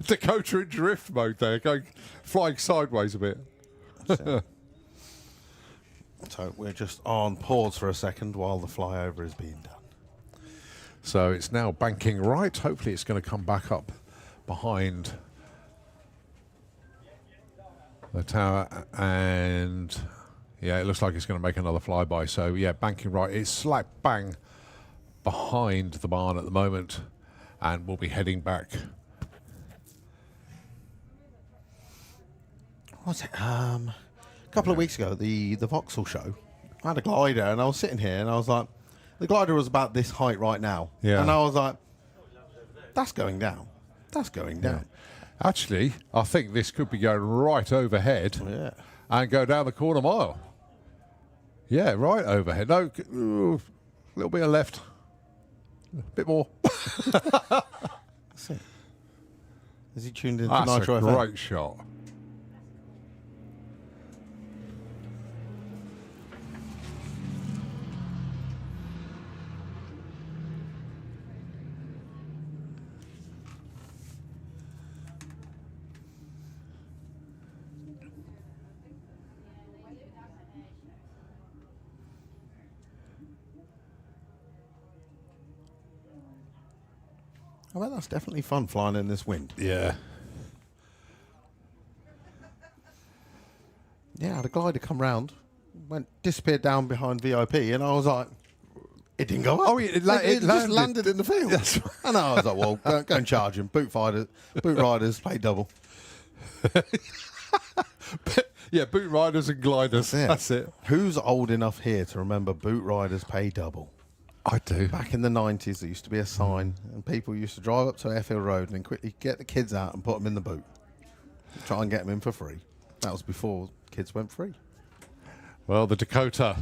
Dakota in drift mode there, flying sideways a bit. So we're just on pause for a second while the flyover is being done. So it's now banking right. Hopefully it's going to come back up behind the tower, and Yeah, it looks like it's going to make another flyby. So, yeah, banking right. It's slap bang behind the barn at the moment. And we'll be heading back. What's it? A couple of weeks ago, the Vauxhall show, I had a glider, and I was sitting here, and I was like, the glider was about this height right now. Yeah. And I was like, that's going down. That's going down. Yeah. Actually, I think this could be going right overhead and go down the quarter mile. Yeah, right overhead. No, a little bit of left. A bit more. That's it. Is he tuned in to That's Nitro a FM? great shot. I bet that's definitely fun flying in this wind. Yeah. Yeah, I had a glider come round, disappeared down behind VIP, and I was like, it didn't go up. Oh, it just landed in the field. That's right. And I was like, well, go and charge him. Boot riders play double. Yeah, boot riders and gliders. That's it. Who's old enough here to remember boot riders pay double? I do. Back in the 90s, there used to be a sign, and people used to drive up to Airfield Road and then quickly get the kids out and put them in the boot. Try and get them in for free. That was before kids went free. Well, the Dakota.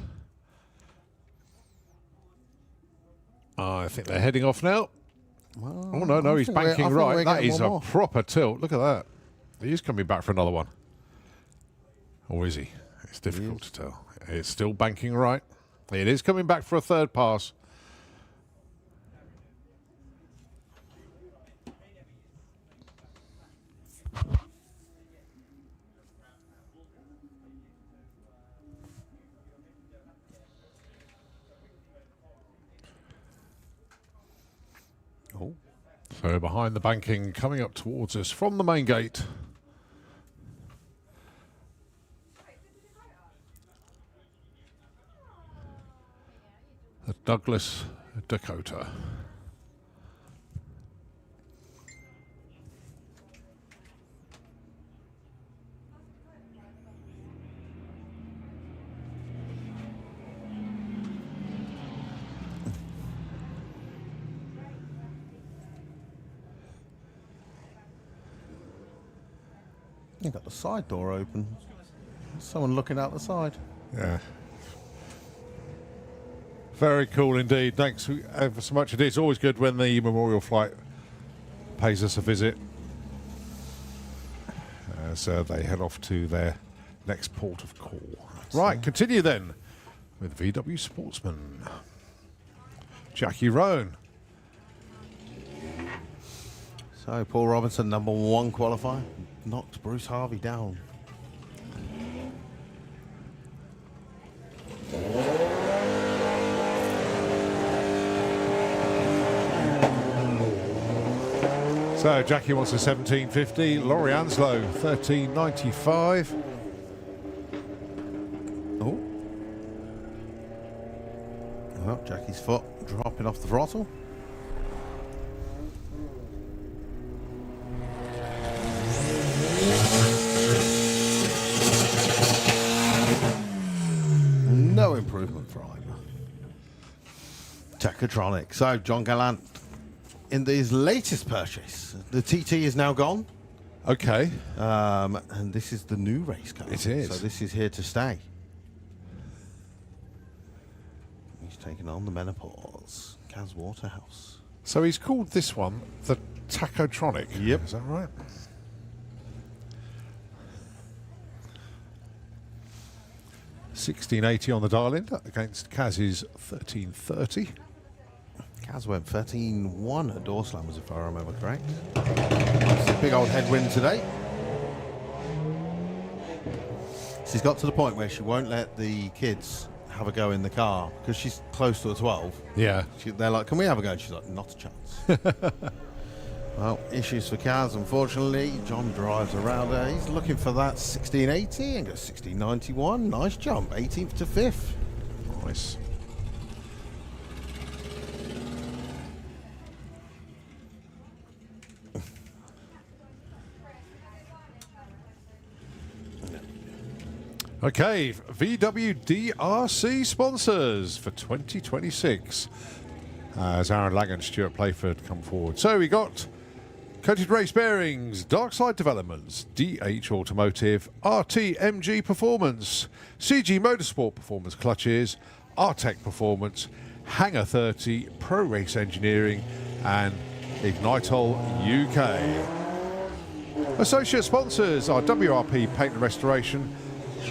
I think they're heading off now. Well, Oh, no, he's banking right. That is a more. proper tilt. Look at that. He's coming back for another one. Or is he? It's difficult to tell. It's still banking right. It is coming back for a third pass. Oh. So behind the banking, coming up towards us from the main gate. The Douglas Dakota. You got the side door open. Someone looking out the side. Yeah. Very cool indeed. Thanks ever so much. It is always good when the Memorial Flight pays us a visit as they head off to their next port of call. Right, continue then with VW Sportsman. Jackie Roan. So Paul Robinson, number one qualifier, knocked Bruce Harvey down. So Jackie wants a 1750. Laurie Anslow 1395. Oh. Well, Jackie's foot dropping off the throttle. No improvement for either. Techatronic. So John Gallant, in his latest purchase, the TT is now gone. Okay. And this is the new race car. It is. So this is here to stay. He's taking on the menopause. Kaz Waterhouse. So he's called this one the Tachotronic. Yep. Is that right? $16.80 on the dial-in against Kaz's 13.30. Kaz went 13-1 at Door Slammers, if I remember correct. It's a big old headwind today. She's got to the point where she won't let the kids have a go in the car because she's close to a 12. Yeah. They're like, can we have a go? And she's like, not a chance. Well, issues for cars, unfortunately. John drives around there. He's looking for that 1680 and goes 1691. Nice jump, 18th to 5th. Nice. Okay, VW DRC sponsors for 2026. As Aaron Lang and Stuart Playford come forward. So we got Coated Race Bearings, Darkside Developments, DH Automotive, RTMG Performance, CG Motorsport Performance Clutches, Artec Performance, Hangar 30, Pro Race Engineering, and Ignitol UK. Associate sponsors are WRP Paint and Restoration,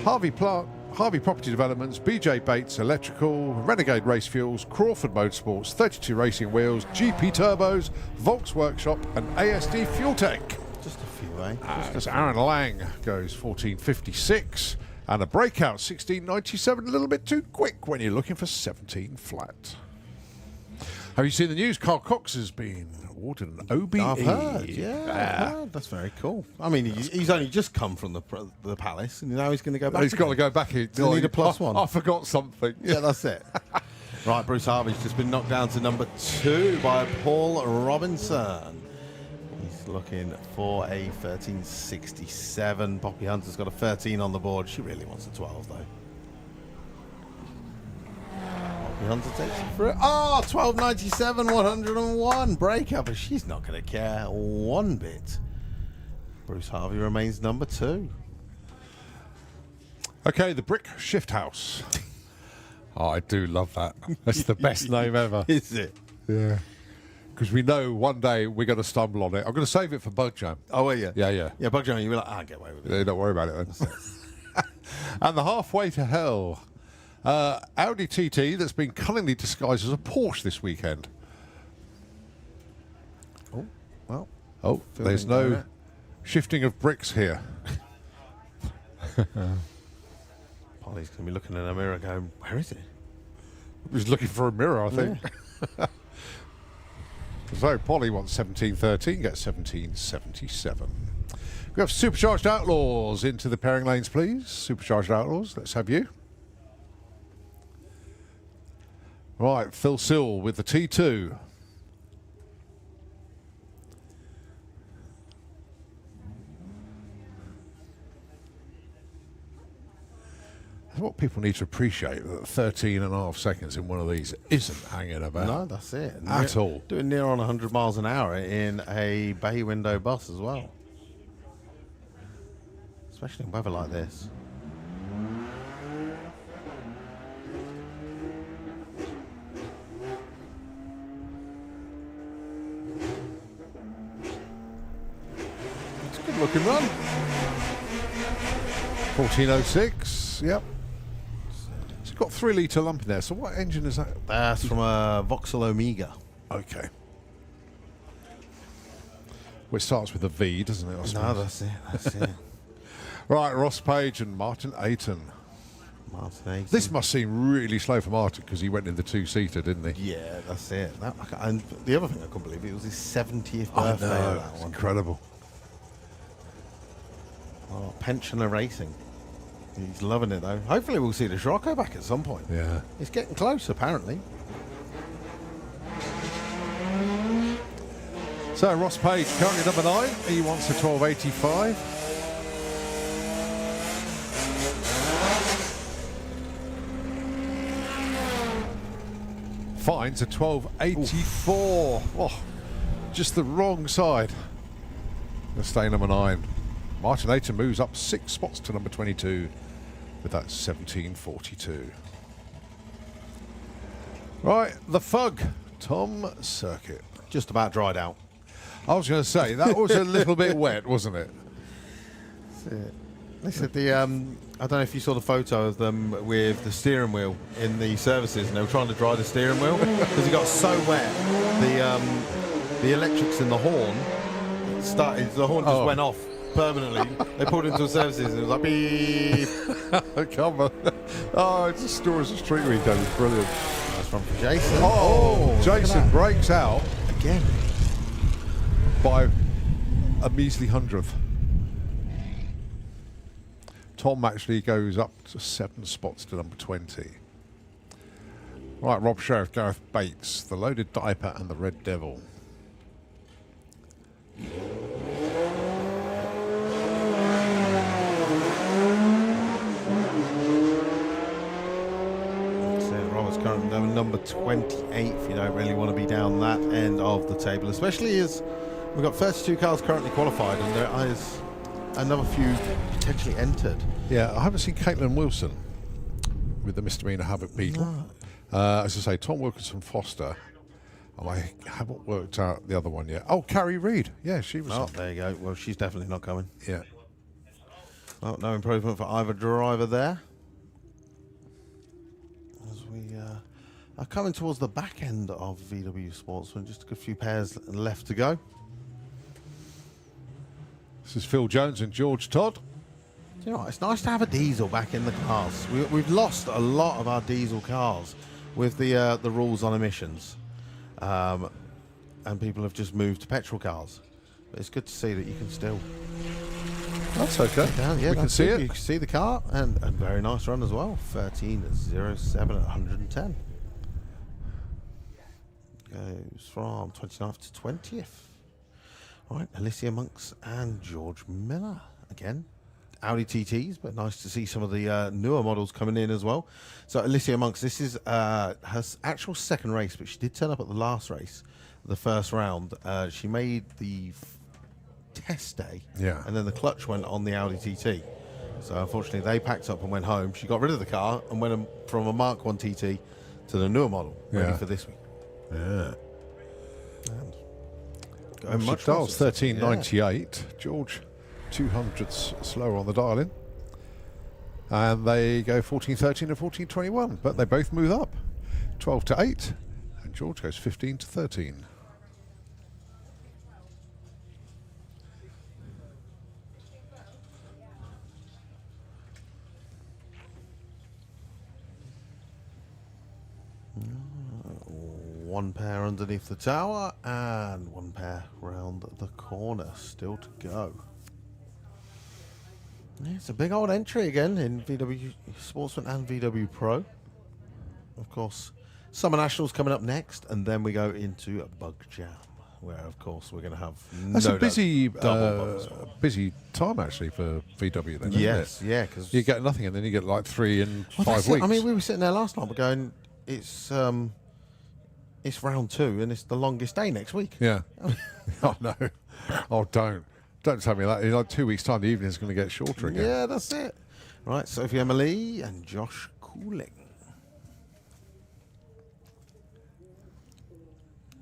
Harvey Property Developments, BJ Bates Electrical, Renegade Race Fuels, Crawford Motorsports, 32 Racing Wheels, GP Turbos, Volks Workshop, and ASD Fuel Tech. Just a few, eh? As Aaron Lang goes 14.56, and a breakout 16.97, a little bit too quick when you're looking for 17 flat. Have you seen the news? Carl Cox has been awarded an OBE. I've heard, yeah. I've heard. That's very cool. I mean, he's only just come from the palace, and now he's going to go back. He's got to go back. Does he need a +1? I forgot something. Yeah, that's it. Right, Bruce Harvey's just been knocked down to number 2 by Paul Robinson. He's looking for a 13.67. Poppy Hunter's got a 13 on the board. She really wants a 12, though. Hunter takes it for it. Oh, 12.97, 101. Breakup, but she's not going to care one bit. Bruce Harvey remains number 2. Okay, the Brick Shift House. Oh, I do love that. That's the best name ever. Is it? Yeah. Because we know one day we're going to stumble on it. I'm going to save it for Bug Jam. Oh, well, yeah. Yeah. Yeah, Bug Jam, you'll be like, I'll get away with it. Yeah, don't worry about it then. And the Halfway to Hell. Audi TT that's been cunningly disguised as a Porsche this weekend. Oh, well. Oh, there's no shifting of bricks here. Polly's going to be looking in a mirror going, where is it? He's looking for a mirror, I think. Yeah. So Polly wants 1713, gets 1777. We have Supercharged Outlaws into the pairing lanes, please. Supercharged Outlaws, let's have you. Right, Phil Sill with the T2. What people need to appreciate that 13.5 seconds in one of these isn't hanging about. No, that's it. At all. Doing near on 100 miles an hour in a bay window bus as well. Especially in weather like this. It's a good looking run. 1406, yep. It's got 3 litre lump in there. So what engine is that? That's from a Vauxhall Omega. Okay. Well, it starts with a V, doesn't it? I No, suppose? that's it. That's it. Right, Ross Page and Martin Ayton. Martin Ayton. This must seem really slow for Martin because he went in the 2-seater, didn't he? Yeah, that's it. And the other thing I couldn't believe, it was his 70th I birthday. know, That it's one. incredible. Oh, pensioner racing. He's loving it though. Hopefully we'll see the Scirocco back at some point. Yeah. It's getting close apparently. So Ross Page currently number 9. He wants a 1285. Finds a 1284. Oh, just the wrong side. Let's stay number 9. Martin Ayton moves up 6 spots to number 22 with that 1742. Right, the Fug, Tom Circuit. Just about dried out. I was going to say, that was a little bit wet, wasn't it? That's it. They said the I don't know if you saw the photo of them with the steering wheel in the services, and they were trying to dry the steering wheel because it got so wet. The electrics in the horn started. The horn just went off permanently. They pulled into the services and it was like beep. Come on. Oh, it's a Stores of Street weekend. It's brilliant. That's from Jason. Oh, look at Jason that. breaks out. Again. by a measly hundredth. Tom actually goes up to 7 spots to number 20. Right, Rob Sheriff, Gareth Bates, the Loaded Diaper and the Red Devil. Robert's currently number 28 if you don't really want to be down that end of the table, especially as we've got 32 cars currently qualified and there is another few potentially entered. Yeah, I haven't seen Caitlin Wilson with the Misdemeanor Havoc people. No. As I say, Tom Wilkinson Foster. And I haven't worked out the other one yet. Oh, Carrie Reid. Yeah, she was. Oh, there you go. Well, she's definitely not coming. Yeah. Well, no improvement for either driver there. As we are coming towards the back end of VW Sportsman, just a few pairs left to go. This is Phil Jones and George Todd. You know what, it's nice to have a diesel back in the cars. We've lost a lot of our diesel cars with the rules on emissions, and people have just moved to petrol cars. But it's good to see that you can still. That's okay. Yeah, we can see it. You can see the car, and very nice run as well. 13.07 at 110. Goes from 29th to 20th. All right, Alicia Monks and George Miller again. Audi TTs, but nice to see some of the newer models coming in as well. So Alicia Monks, this is her actual second race, but she did turn up at the last race, the first round. She made the test day, Yeah. and then the clutch went on the Audi TT. So unfortunately, they packed up and went home. She got rid of the car and went from a Mark 1 TT to the newer model, ready for this week. Yeah. And And she much dials faster. 1398. George, 200s slower on the dial-in. And they go 1413 and 1421, but they both move up. 12 to 8, and George goes 15 to 13. One pair underneath the tower and one pair round the corner still to go. Yeah, it's a big old entry again in VW Sportsman and VW Pro. Of course, Summer Nationals coming up next, and then we go into a Bug Jam, where of course we're going to have That's no a busy, doubt double bugs. busy time actually for VW. Then, Yes, isn't it? yeah, because You get nothing, and then you get like 3 in 5 weeks. I mean, we were sitting there last night, we're going, it's round 2, and it's the longest day next week. Yeah. Oh no. Oh, don't tell me that. In like 2 weeks' time, the evening's going to get shorter again. Yeah, that's it. Right, Sophie Emily and Josh Cooling.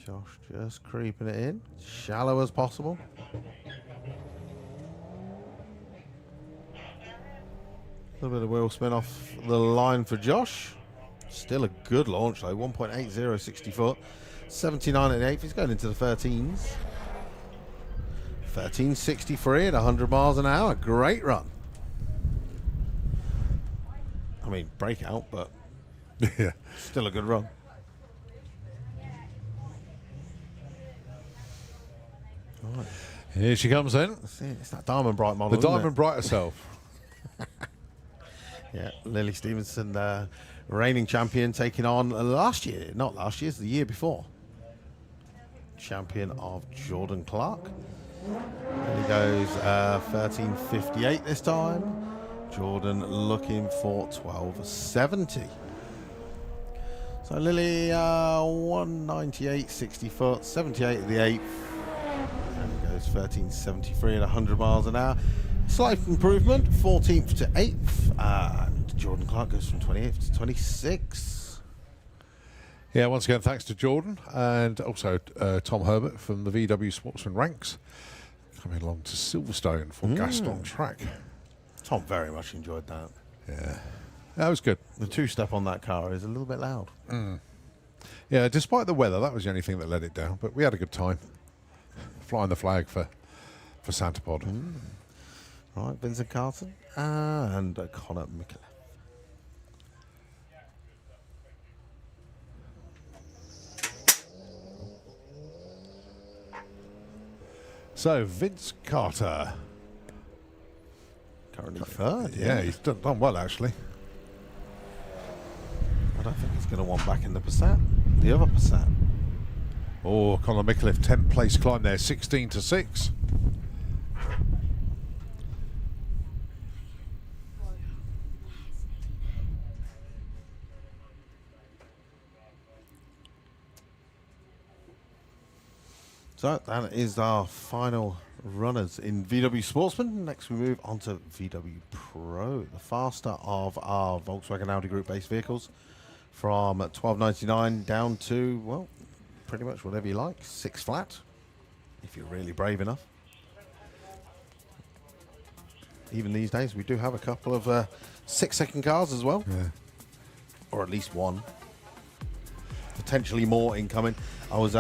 Josh just creeping it in, shallow as possible. A little bit of wheel spin off the line for Josh. Still a good launch though, 1.80, 60 foot. 79 and 8th, he's going into the 13s. 1363 at 100 miles an hour, great run. I mean, breakout, but Yeah. still a good run. Right. Here she comes then. That's it. It's that Diamond Bright model. The isn't Diamond Bright herself. it? Yeah, Lily Stevenson, reigning champion, taking on last year, not last year, it's the year before. Champion of Jordan Clark. And he goes 1358 this time. Jordan looking for 1270. So Lily 198, 60 foot, 78 at the 8th. And he goes 1373 at 100 miles an hour. Slight improvement, 14th to 8th. And Jordan Clark goes from 28th to 26. Yeah, once again, thanks to Jordan and also Tom Herbert from the VW Sportsman ranks. Coming along to Silverstone for Gaston Track. Tom very much enjoyed that. Yeah, that was good. The two-step on that car is a little bit loud. Yeah, despite the weather, that was the only thing that let it down. But we had a good time flying the flag for Santa Pod. Right, Vincent Carlton and Connor Micallef. So, Vince Carter. Currently third. Yeah, he's done well, actually. I don't think he's going to want back in the Passat. The other Passat. Oh, Conor Micallef, 10th place climb there, 16-6. So that is our final runners in VW Sportsman. Next we move on to VW Pro, the faster of our Volkswagen Audi Group based vehicles, from $12.99 down to, well, pretty much whatever you like, 6 flat, if you're really brave enough. Even these days we do have a couple of 6-second cars as well, Yeah. or at least one. Potentially more incoming. I was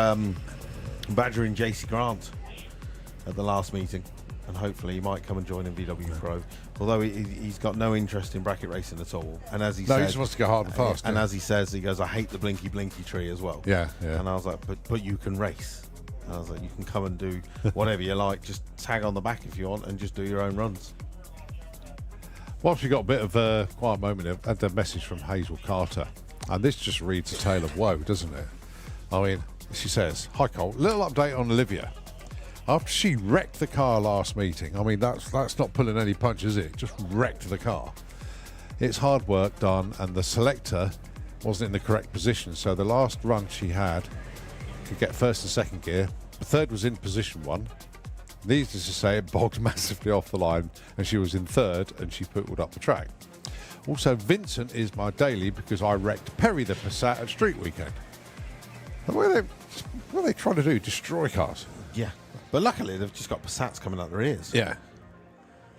badgering JC Grant at the last meeting, and hopefully he might come and join in VW Pro. Although he's got no interest in bracket racing at all, and as he No, said, he just wants to go hard and fast. and yeah. as he says, he goes, "I hate the blinky tree as well." Yeah, yeah. And I was like, "But you can race." And I was like, "You can come and do whatever you like. Just tag on the back if you want, and just do your own runs." Whilst we got a bit of a quiet moment, I had a message from Hazel Carter, and this just reads a tale of woe, doesn't it? I mean, she says, "Hi Cole, little update on Olivia. After she wrecked the car last meeting, I mean, that's not pulling any punches, is it? Just wrecked the car. It's hard work done, and the selector wasn't in the correct position, so the last run she had could get first and second gear. The third was in position 1. Needless to say, it bogged massively off the line, and she was in third, and she pulled up the track. Also, Vincent is my daily because I wrecked Perry the Passat at Street Weekend." What are they trying to do? Destroy cars? Yeah, but luckily they've just got Passats coming out their ears. Yeah.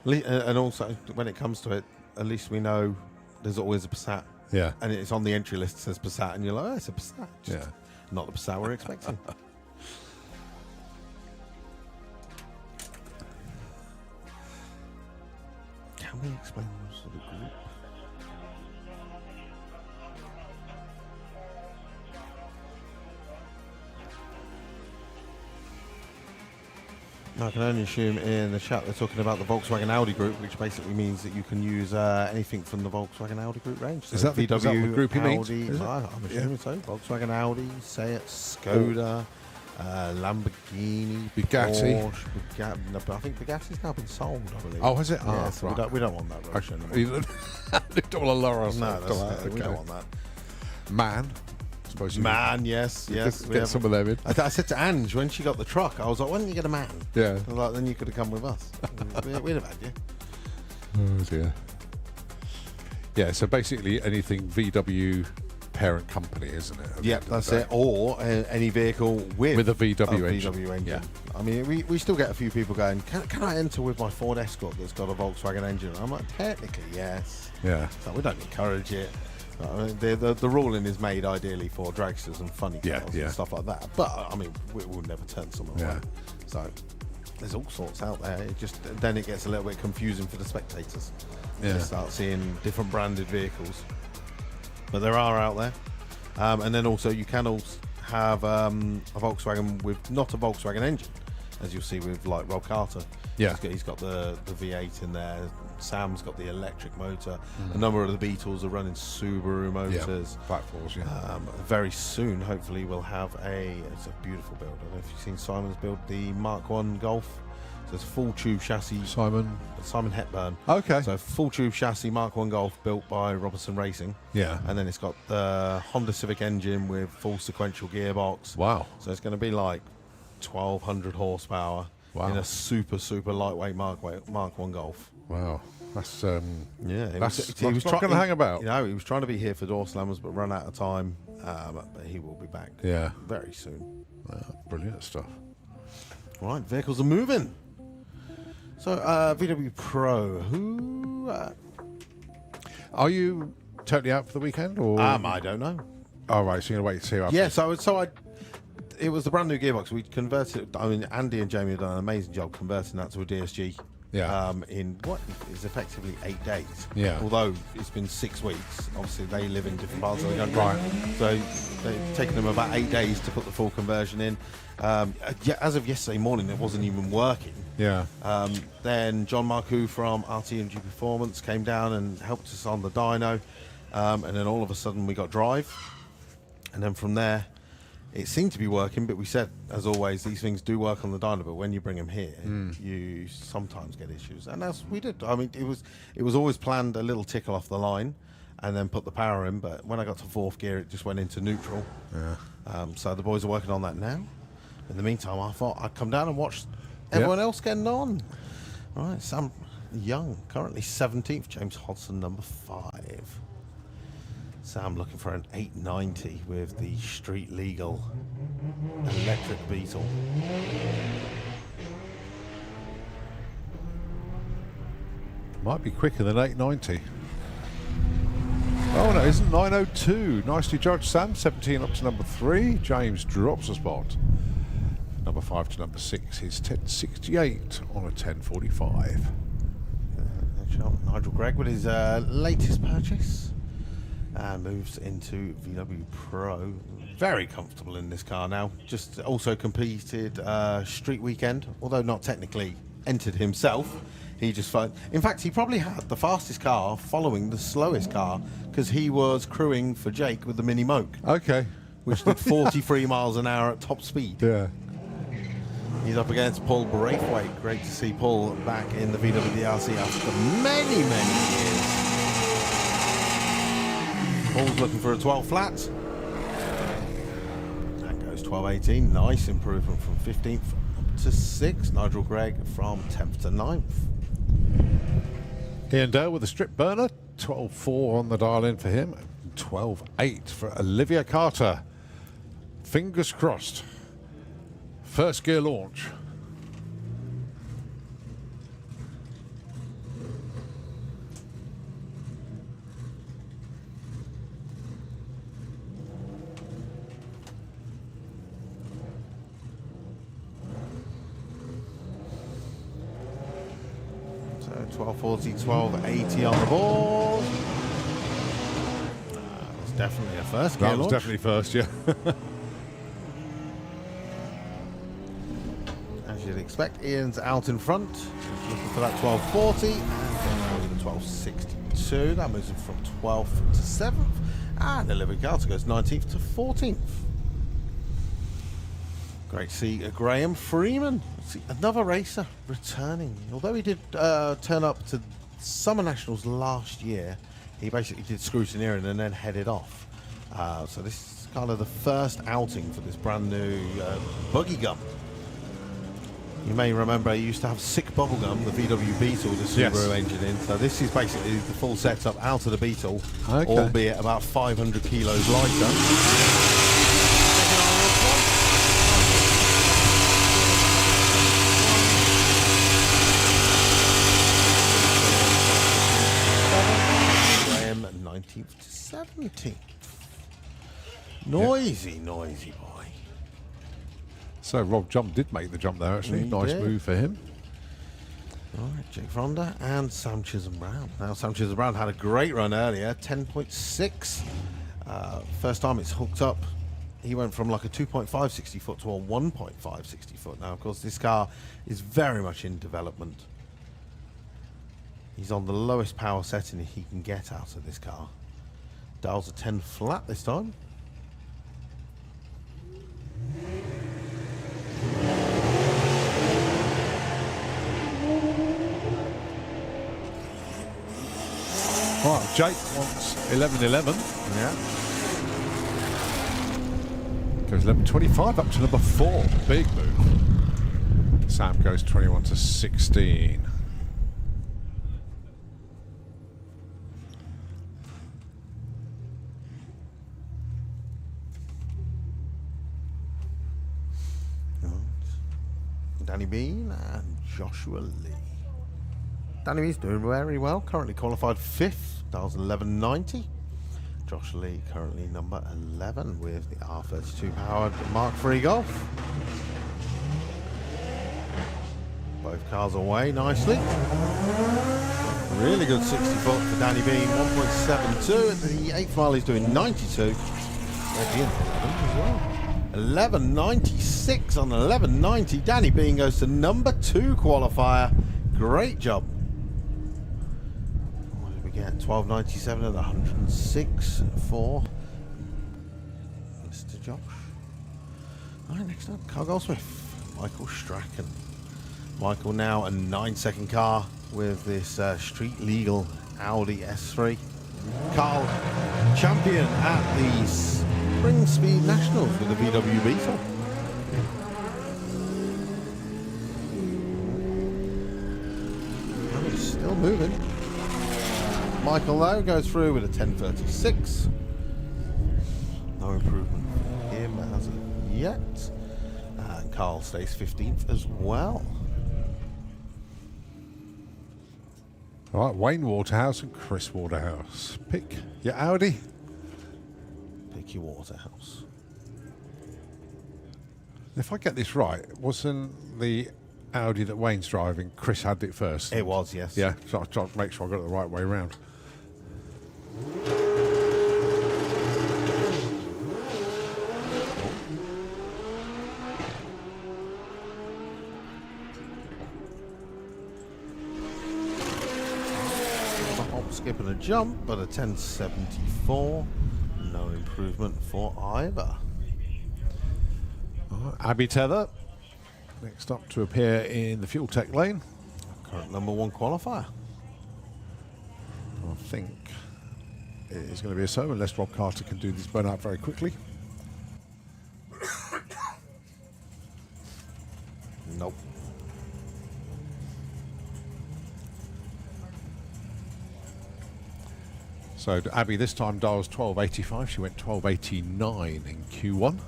And also, when it comes to it, at least we know there's always a Passat. Yeah. And it's on the entry list, it says Passat, and you're like, "Oh, it's a Passat." Just Yeah. not the Passat we're expecting. Can we explain the rules of the group? I can only assume in the chat they're talking about the Volkswagen Audi Group, which basically means that you can use anything from the Volkswagen Audi Group range. So Is that the group you mean? Audi, Is it? I'm assuming so. Volkswagen Audi, Seat, Skoda, Lamborghini, Bugatti. Porsche, Bugatti. No, but I think Bugatti's now been sold, I believe. Oh, has it? Yeah, Oh, so right. we don't want that rubbish anymore. You don't want to lower us. No, we don't want that. Man. I suppose you Man, yes. Get some of them in. I said to Ange when she got the truck, I was like, "Why don't you get a man?" Yeah. I was like, "Then you could have come with us. We'd have had you." Oh dear. Yeah, so basically anything VW parent company, isn't it? Yeah, that's it. Or any vehicle with a VW engine. VW engine. Yeah. I mean, we still get a few people going, can I enter with my Ford Escort that's got a Volkswagen engine? I'm like, technically, yes. Yeah. So we don't encourage it. The ruling is made ideally for dragsters and funny cars and stuff like that. But, I mean, we'll never turn someone away. So there's all sorts out there. Then it gets a little bit confusing for the spectators. Yeah. You start seeing different branded vehicles. But there are out there. And then also you can also have a Volkswagen with not a Volkswagen engine, as you'll see with like Rob Carter. Yeah. He's got the V8 in there. Sam's got the electric motor. A number of the Beetles are running Subaru motors. Platforms, yeah. Very soon, hopefully, we'll have it's a beautiful build. I don't know if you've seen Simon's build, the Mark 1 Golf. So it's full tube chassis. Simon Hepburn. Okay. So full tube chassis Mark 1 Golf built by Robertson Racing. Yeah. And then it's got the Honda Civic engine with full sequential gearbox. Wow. So it's going to be like 1,200 horsepower in a super lightweight Mark 1 Golf. Wow. That's Yeah, he was going to hang about. You know, he was trying to be here for door slammers, but run out of time. But he will be back. Yeah. Very soon. Brilliant stuff. All right, vehicles are moving. So VW Pro, who? Are you totally out for the weekend, or? I don't know. Oh right, so you're gonna wait to see. After. Yeah, it was the brand new gearbox. We converted. I mean, Andy and Jamie have done an amazing job converting that to a DSG Yeah. In what is effectively 8 days. Yeah. Although it's been 6 weeks. Obviously, they live in different parts of the country. Right. So it's taken them about 8 days to put the full conversion in. Yeah, as of yesterday morning, it wasn't even working. Yeah. Then John Marcoux from RTMG Performance came down and helped us on the dyno. And then all of a sudden we got drive. And then from there, it seemed to be working, but we said, as always, these things do work on the dyno, but when you bring them here, you sometimes get issues. And as we did. I mean, it was always planned a little tickle off the line and then put the power in, but when I got to fourth gear, it just went into neutral. Yeah. So the boys are working on that now. In the meantime, I thought I'd come down and watch everyone else getting on. All right, Sam Young, currently 17th, James Hodson, number 5. Sam looking for an 890 with the street legal electric Beetle. Might be quicker than 890. Oh no, it isn't. 902. Nicely judged, Sam. 17 up to number 3. James drops a spot. Number 5 to number 6 is 1068 on a 1045. Nigel Gregg with his latest purchase. And moves into VW Pro. Very comfortable in this car now. Just also completed Street Weekend, although not technically entered himself. He just found, in fact, he probably had the fastest car following the slowest car because he was crewing for Jake with the Mini Moke, Okay. which did 43 miles an hour at top speed. Yeah. He's up against Paul Braithwaite. Great to see Paul back in the VW DRC after many, many years. Paul's looking for a 12 flat. That goes 12.18. Nice improvement from 15th up to 6th. Nigel Gregg from 10th to 9th. Ian Dale with a strip burner. 12.4 on the dial in for him. 12.8 for Olivia Carter. Fingers crossed. First gear launch. So 12.40, 12.80 on the board. That's definitely a first gear That was launch. definitely first, yeah. As you'd expect, Ian's out in front. He's looking for that 12.40 and then 12.62. That moves him from 12th to 7th. And Olivia Carter goes 19th to 14th. Great to see Graham Freeman. See, another racer returning. Although he did turn up to Summer Nationals last year, he basically did scrutineering and then headed off. So this is kind of the first outing for this brand new buggy gum. You may remember he used to have sick bubblegum, the VW Beetle, the Subaru engine in. So this is basically the full setup out of the Beetle, albeit about 500 kilos lighter. Graham 19th to 17th. Noisy boy. So Rob did make the jump there, actually. Nice move for him. All right, Jake Fonda and Sam Chisholm-Brown. Now, Sam Chisholm-Brown had a great run earlier, 10.6. First time it's hooked up, he went from like a 2.5 60 foot to a 1.5 60 foot. Now, of course, this car is very much in development. He's on the lowest power setting he can get out of this car. Dials a 10 flat this time. Right, Jake wants 11.11. Yeah. Goes 11.25 up to number 4. Big move. Sam goes 21 to 16. Danny Bean and Joshua Lee. Danny Bean's doing very well, currently qualified 5th, dials 11.90. Josh Lee currently number 11 with the R32 powered Mark III Golf. Both cars away nicely. Really good 60 foot for Danny Bean, 1.72. At the 8th mile, he's doing 92. At the end, 11 as well. 11.96 on 11.90. Danny Bean goes to number 2 qualifier. Great job. What did we get? 12.97 at 106 for Mr. Josh. All right, next up, Carl Goldsmith, Michael Strachan. Michael now a 9-second car with this street legal Audi S3. Carl, champion at the Spring Speed Nationals with the VW Beetle. And he's still moving. Michael though goes through with a 10.36. No improvement for him as of yet. And Carl stays 15th as well. All right, Wayne Waterhouse and Chris Waterhouse. Pick your Audi. Pick your Waterhouse. If I get this right, wasn't the Audi that Wayne's driving, Chris had it first? It was, yes. Yeah, so I'll try to make sure I got it the right way around. Skip and a jump, but a 10.74. No improvement for either. Abby Tether, next up to appear in the Fuel Tech lane. Current number 1 qualifier. I think it is going to be a so, unless Rob Carter can do this burnout very quickly. Nope. So Abby this time dials 12.85. She went 12.89 in Q1.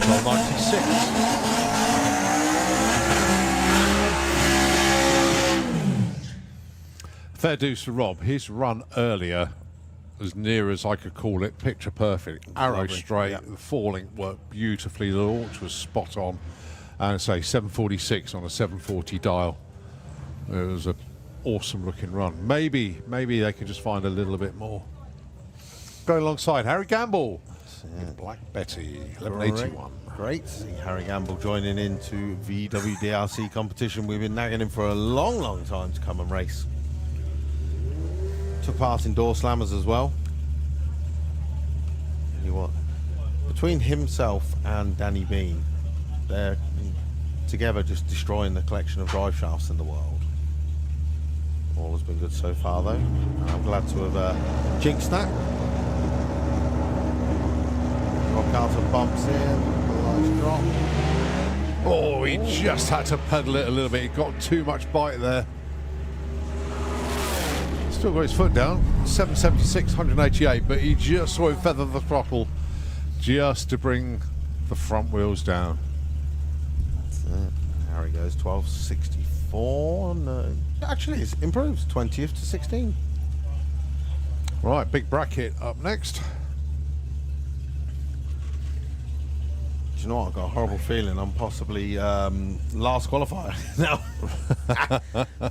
12.96. Fair dues to Rob. His run earlier, as near as I could call it, picture perfect. Arrow Lovely. straight, Yep. the falling worked beautifully. The launch was spot on. And say 7.46 on a 7.40 dial. It was a awesome looking run. Maybe they can just find a little bit more. Going alongside Harry Gamble in Black Betty, 11.81. Great to see Harry Gamble joining into VW DRC competition. We've been nagging him for a long time to come and race. Took part in Door Slammers as well. You what? Between himself and Danny Bean, they're together just destroying the collection of drive shafts in the world. All has been good so far, though. I'm glad to have jinxed that. Rob Carter bumps in, a nice drop. Oh, he just had to pedal it a little bit. He got too much bite there. Still got his foot down, 776, 188, but he just saw him feather the throttle just to bring the front wheels down. That's it. Harry goes 12.64. No, actually, it's improves 20th to 16. Right, big bracket up next. Do you know what? I've got a horrible feeling I'm possibly last qualifier now.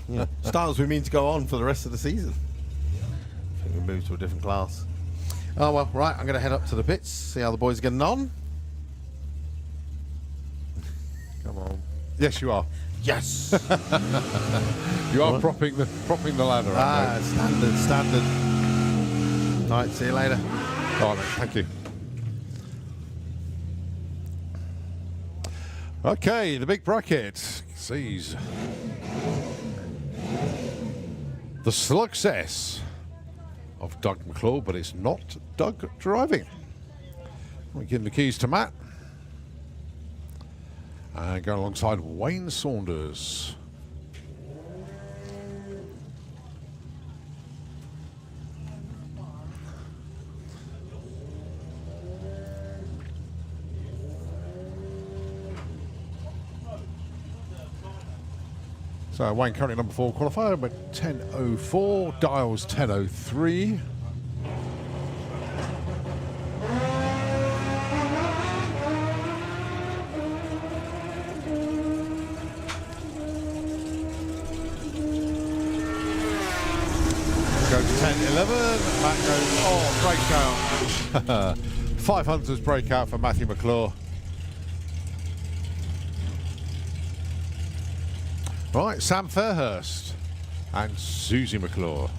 Yeah. Starters, we mean to go on for the rest of the season. I think we move to a different class. Oh well, right. I'm going to head up to the pits, see how the boys are getting on. Come on. Yes, you are. Yes. You are propping the ladder up. Standard. Right. See you later. Oh, no, thank you. Okay, the big bracket sees the success of Doug McClure, but it's not Doug driving. We give him the keys to Matt. And go alongside Wayne Saunders. So Wayne currently number 4 qualifier, but 10.04, dials 10.03. goes 10-11. Matt goes, breakout. 500's breakout for Matthew McClure. Right, Sam Fairhurst and Susie McClure.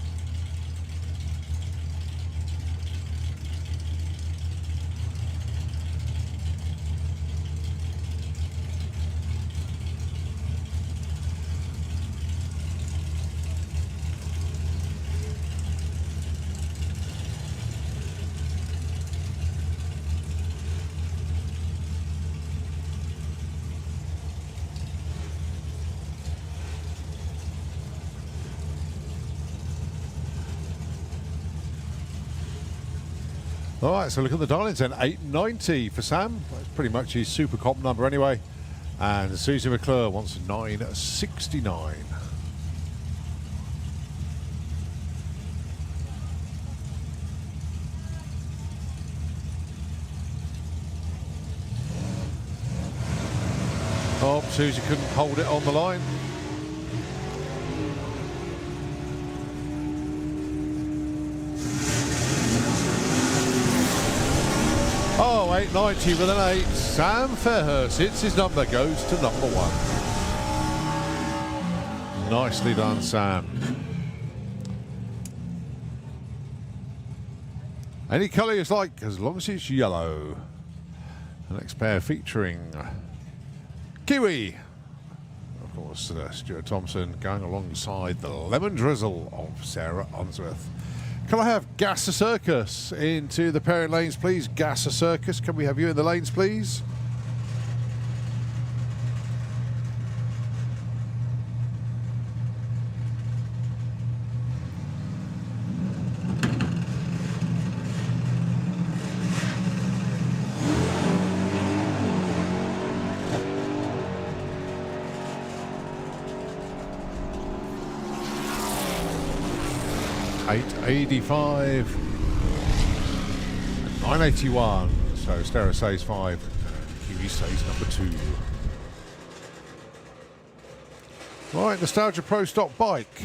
All right, so look at the dialings then. 890 for Sam. That's pretty much his super comp number anyway. And Susie McClure wants 969. Oh, Susie couldn't hold it on the line. Oh, 890 with an 8. Sam Fairhurst hits his number, goes to number 1. Nicely done, Sam. Any colour you like, as long as it's yellow. The next pair featuring Kiwi. Of course, Stuart Thompson going alongside the Lemon Drizzle of Sarah Unsworth. Can I have Gasser Circus into the pairing lanes, please? Gasser Circus, can we have you in the lanes, please? $885, 981. So Stera says 5, Kiwi says number 2. Right, Nostalgia Pro Stock Bike.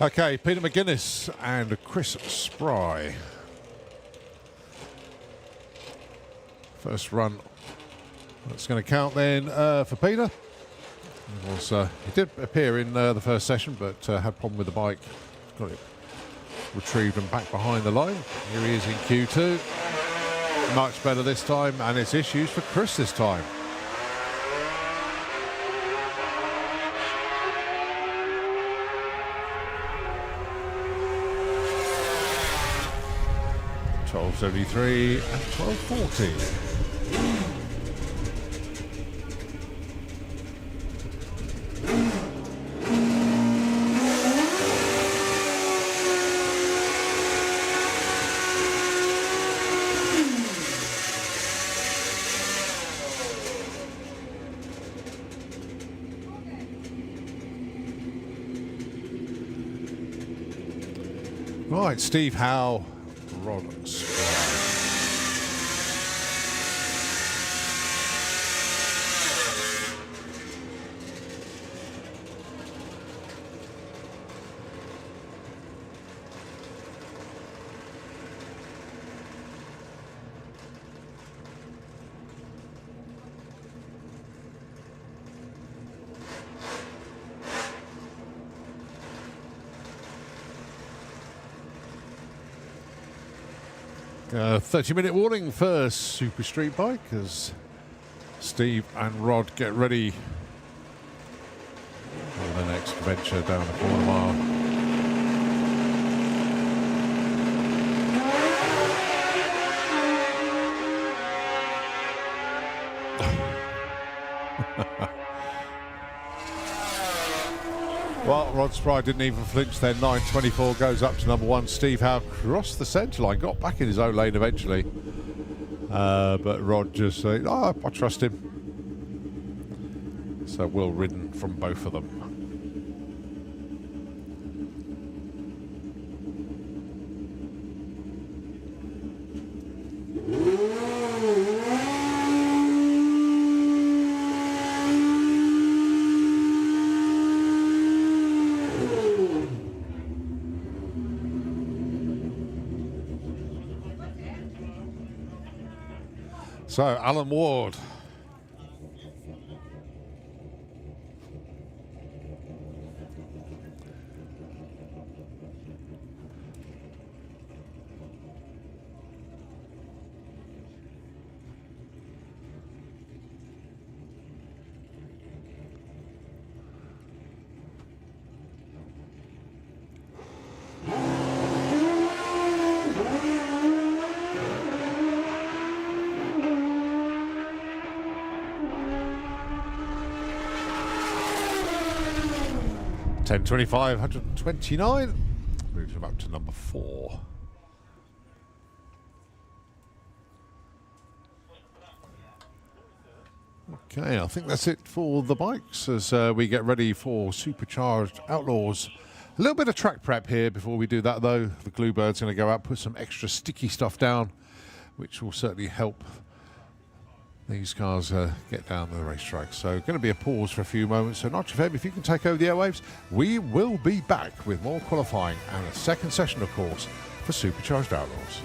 Okay, Peter McGuinness and Chris Spry. First run. That's going to count then for Peter. He did appear in the first session, but had a problem with the bike. Got it retrieved and back behind the line. Here he is in Q2. Much better this time, and it's issues for Chris this time. $12.73 and $12.40. Right, Steve Howe, Rod Spry. A 30-minute warning for Super Street Bike as Steve and Rod get ready for the next venture down the corner mile. Well, Rod Spry didn't even flinch then. 9.24 goes up to number 1. Steve Howe crossed the centre line, got back in his own lane eventually. But Rod just said, I trust him. So well ridden from both of them. So, Alan Ward. $10.25, 129. Moves him up to number 4. Okay, I think that's it for the bikes as we get ready for Supercharged Outlaws. A little bit of track prep here before we do that, though. The Gluebird's going to go out, put some extra sticky stuff down, which will certainly help these cars get down the racetrack. So going to be a pause for a few moments. So Notch FM, if you can take over the airwaves, we will be back with more qualifying and a second session, of course, for Supercharged Outlaws.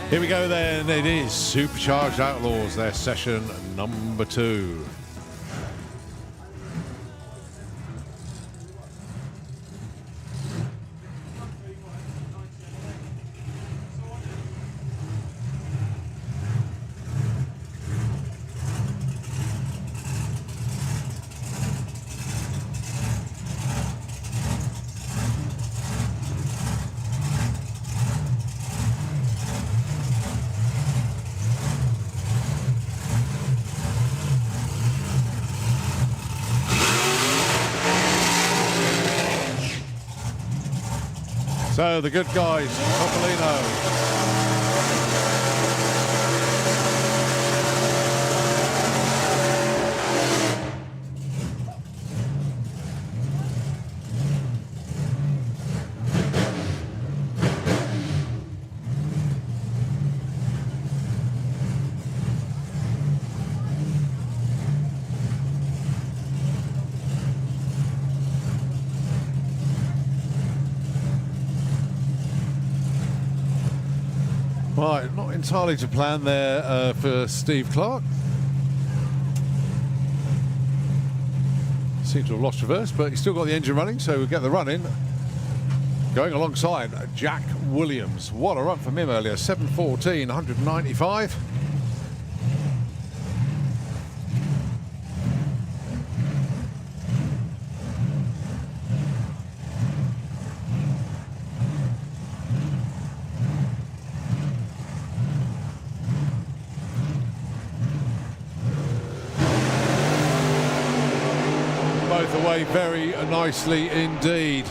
Here we go then. It is Supercharged Outlaws, their session number 2. So the good guys, Topolino. Right, not entirely to plan there for Steve Clark. Seems to have lost reverse, but he's still got the engine running, so we'll get the run in. Going alongside Jack Williams. What a run from him earlier, 7:14, 195. Both away very nicely indeed.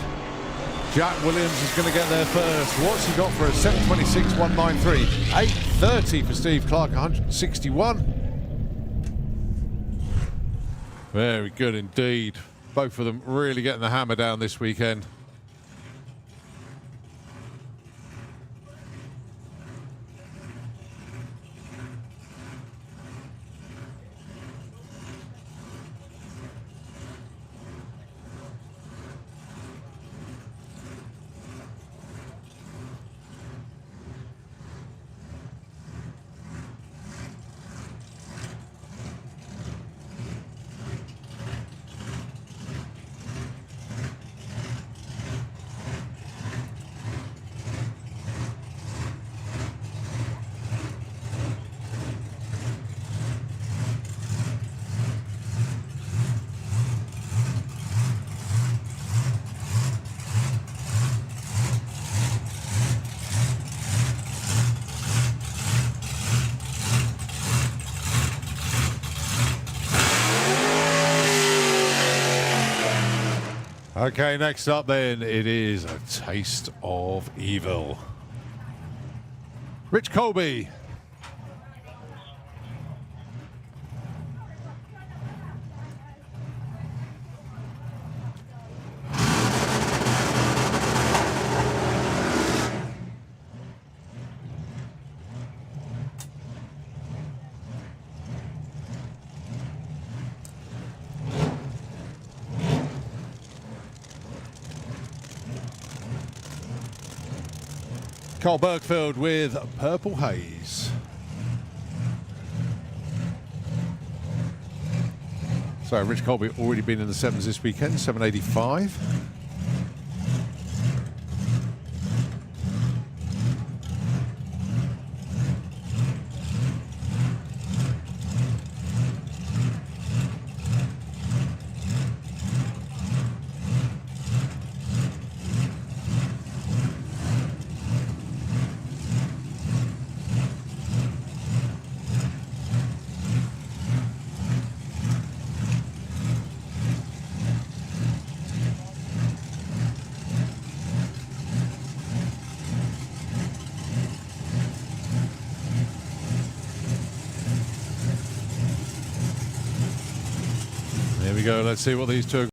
Jack Williams is going to get there first. What's he got for us? 7:26, 193. 8:30 for Steve Clark, 161. Very good indeed. Both of them really getting the hammer down this weekend. Okay, next up then, it is A Taste of Evil. Rich Colby. Carl Bergfield with Purple Haze. So Rich Colby already been in the 7s this weekend, 785. There we go. Let's see what these two are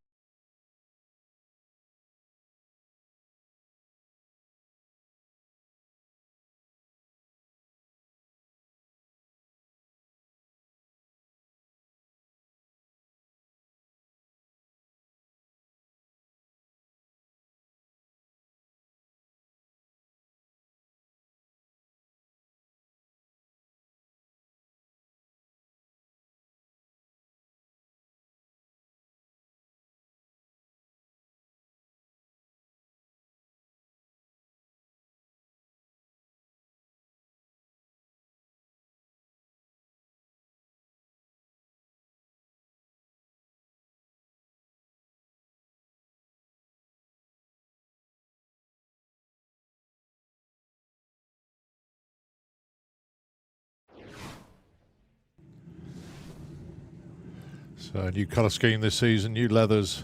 So new colour scheme this season, new leathers.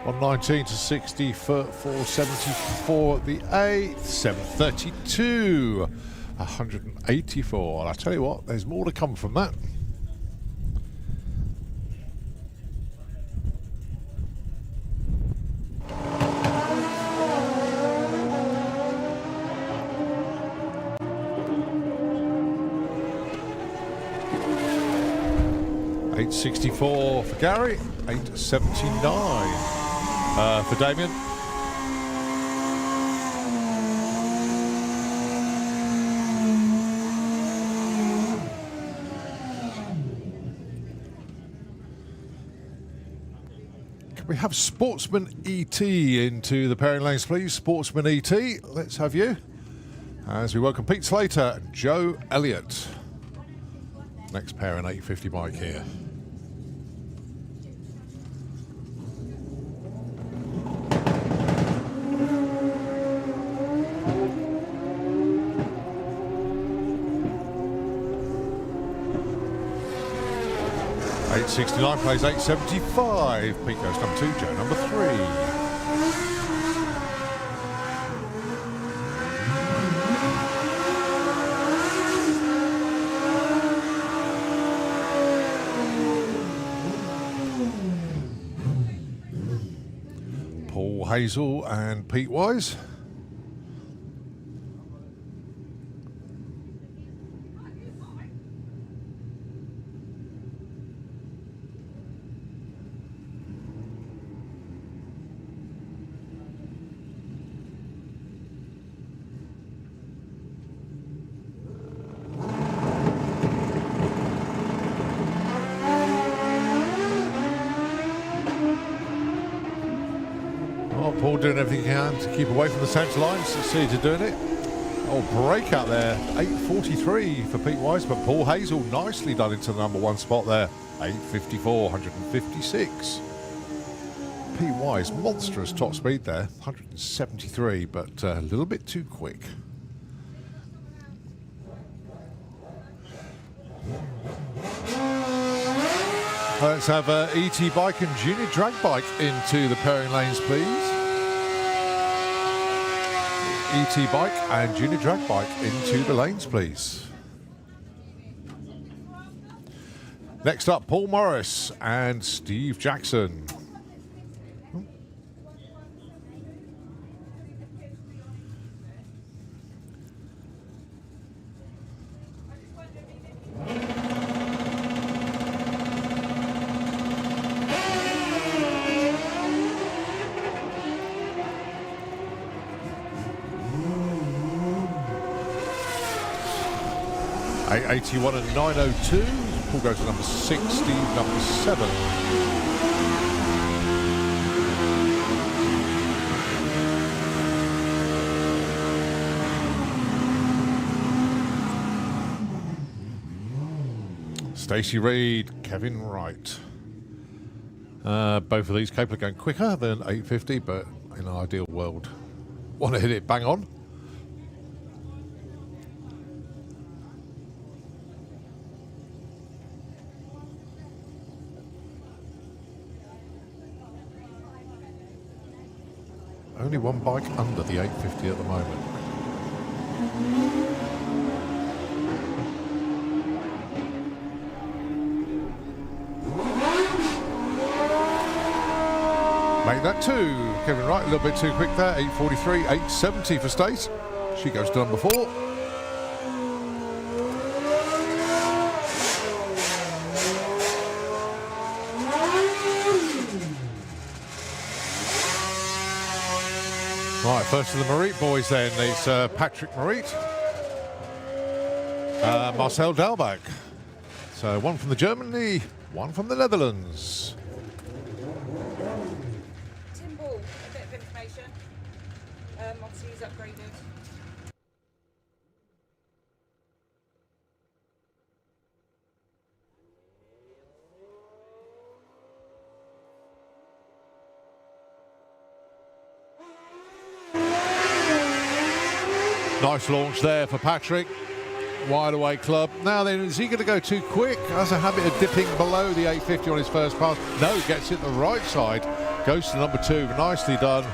On 19 to 60 for 474 the 8th, 732, 184. And I tell you what, there's more to come from that. $864 for Gary, $879. For Damien. Can we have Sportsman ET into the pairing lanes, please? Sportsman ET, let's have you. As we welcome Pete Slater and Joe Elliott. Next pair an 850 bike here. $869 plays $875. Pete goes number 2, Joe number 3. Paul Hazel and Pete Wise. Paul doing everything he can to keep away from the centre lines. Succeeded to doing it. Oh, break out there. 843 for Pete Wise, but Paul Hazel nicely done into the number 1 spot there. 854, 156. Pete Wise, monstrous top speed there. 173, but a little bit too quick. Let's have ET Bike and Junior Drag Bike into the pairing lanes, please. ET Bike and Junior Drag Bike into the lanes, please. Next up, Paul Morris and Steve Jackson. $881 and 902. Paul goes to number 6, Steve number 7. Stacey Reid, Kevin Wright. Both of these capable of going quicker than 850, but in an ideal world, want to hit it bang on. Only one bike under the 850 at the moment. Make that 2. Kevin Wright, a little bit too quick there. 843, 870 for Stace. She goes to number 4. Right, first of the Marit boys then. It's Patrick Marit, Marcel Dalbach. So one from the Germany, one from the Netherlands. Tim Ball, a bit of information. Obviously he's upgraded. Nice launch there for Patrick. Wide away club. Now then, is he going to go too quick? Has a habit of dipping below the 850 on his first pass. No, gets it the right side. Goes to number 2. Nicely done.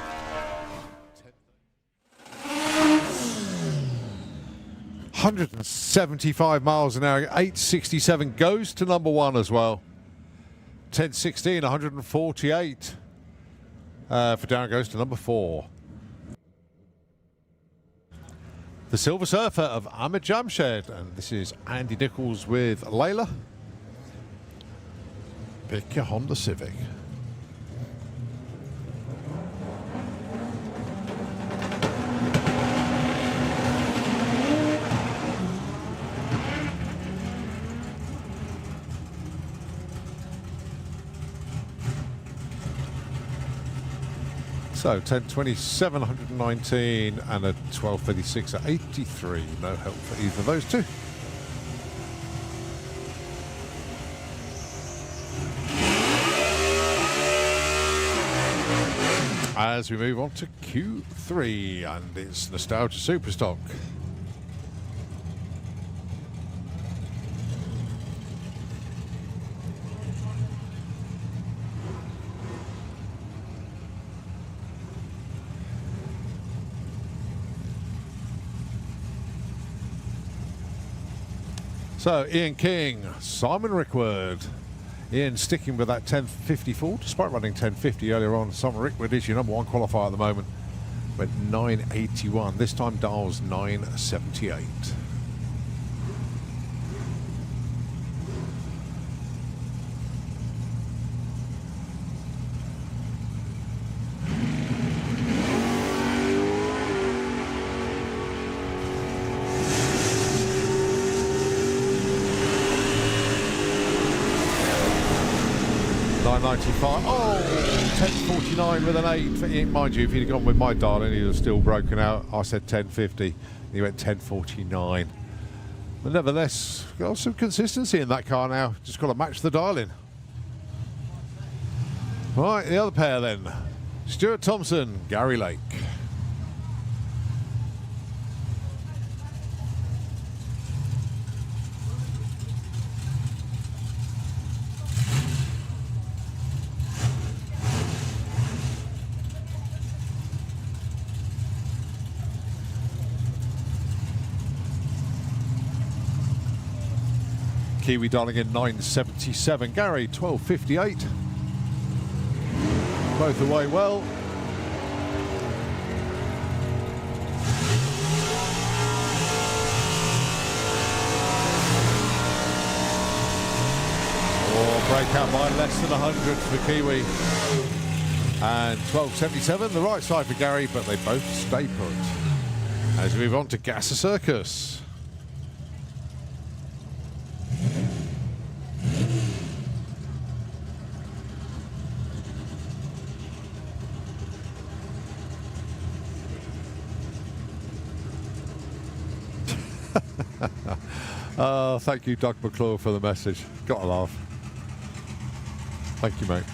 175 miles an hour. 867 goes to number 1 as well. 1016, 148. For Darren goes to number 4. The Silver Surfer of Ahmed Jamshed, and this is Andy Nichols with Layla. Pick your Honda Civic. So 1027, 119 and a 1236 at 83. No help for either of those two. As we move on to Q3, and it's Nostalgia Superstock. So Ian King, Simon Rickwood. Ian sticking with that 1054, despite running 1050 earlier on. Simon Rickwood is your number 1 qualifier at the moment. Went 981. This time dials 978. Oh, 1049 with an 8 for Ian. Mind you, if he'd have gone with my dialing, he'd have still broken out. I said 1050. He went 1049. But nevertheless, got some consistency in that car now. Just got to match the dialing. Right, the other pair then. Stuart Thompson, Gary Lake. Kiwi dialing in 977. Gary 1258. Both away well. Breakout by less than 100 for Kiwi. And 1277, the right side for Gary, but they both stay put. As we move on to Gasser Circus. Oh, thank you, Doug McClure, for the message. Got to laugh. Thank you, mate.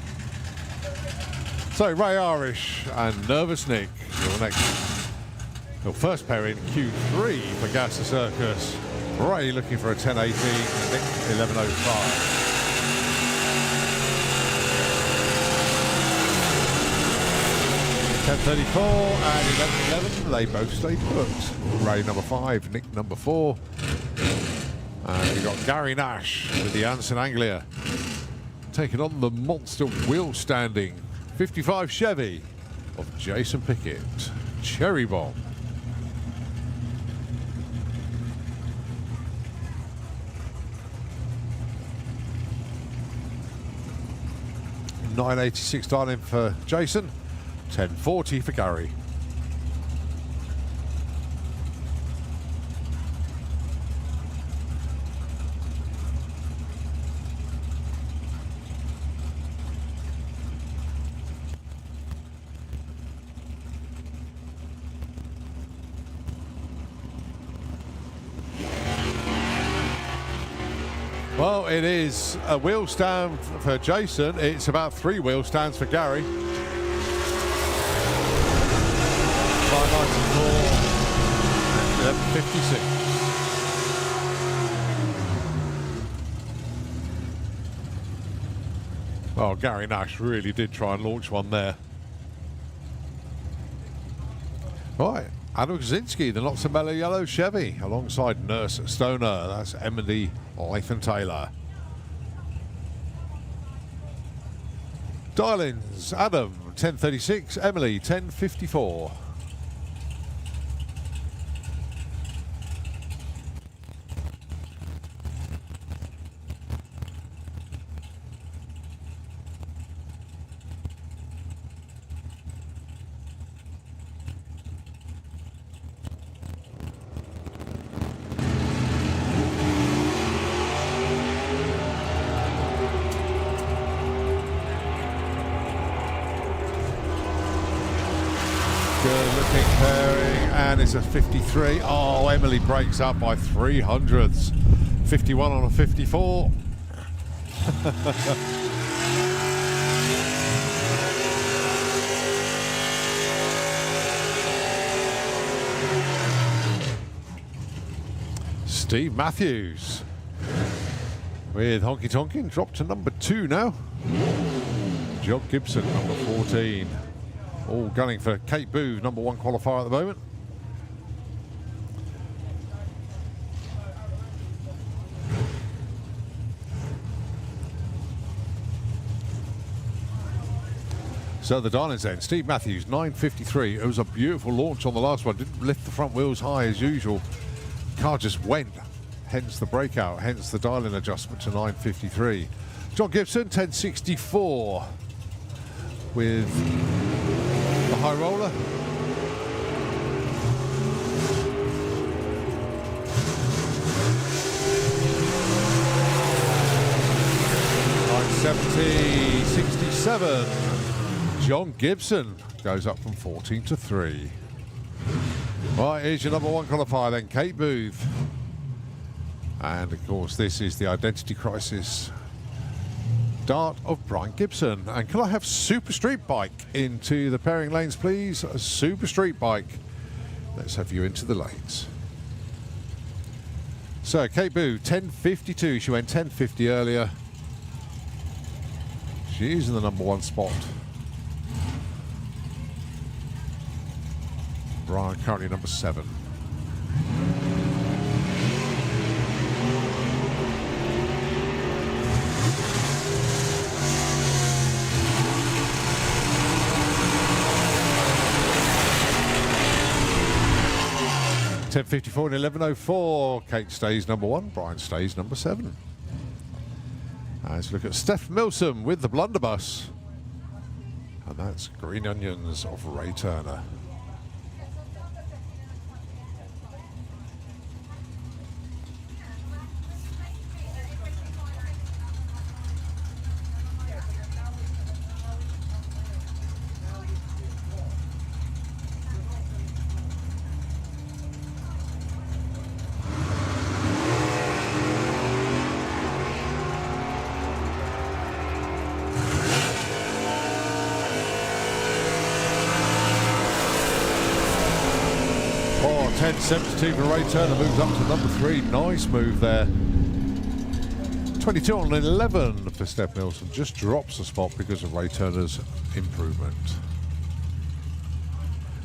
So, Ray Irish and Nervous Nick, your first pair in Q3 for Gasser Circus. Ray looking for a 1018, Nick 1105. .34 and 1111, they both stay put. Ray number 5, Nick number 4. And we've got Gary Nash with the Anson Anglia taking on the monster wheel standing 55 Chevy of Jason Pickett, Cherry Bomb. $986 dialing for Jason, 1040 for Gary. Well, it is a wheel stand for Jason. It's about 3 wheel stands for Gary. 594, 11:56. Oh, Gary Nash really did try and launch one there. Right, Adam Kaczynski, the Not-So-Mellow Yellow Chevy, alongside Nurse Stoner. That's Emily Latham-Taylor. Dial-ins, Adam, 10:36, Emily, 10:54. Good looking pairing, and it's a 53. Oh, Emily breaks up by 300ths. 51 on a 54. Steve Matthews with Honky Tonkin dropped to number 2 now. John Gibson, number 14. All gunning for Kate Booth, number 1 qualifier at the moment. So the dial-ins then, Steve Matthews, 9:53. It was a beautiful launch on the last one. Didn't lift the front wheels high as usual. Car just went, hence the breakout, hence the dial-in adjustment to 9:53. John Gibson, 10:64 with the high roller. $970, 67. John Gibson goes up from 14 to 3. Right, here's your number 1 qualifier then, Kate Booth. And of course, this is the Identity Crisis Dart of Brian Gibson. And can I have Super Street Bike into the pairing lanes, please? A Super Street Bike. Let's have you into the lanes. So, Kate Booth, 10:52. She went 10:50 earlier. She's in the number 1 spot. Brian currently number 7. $10.54 and 11.04. Kate stays number 1. Brian stays number 7. Let's look at Steph Milsom with the blunderbuss. And that's Green Onions of Ray Turner. Oh, 10.72 for Ray Turner, moves up to number 3. Nice move there. 22 on 11 for Steph Milsom. Just drops a spot because of Ray Turner's improvement.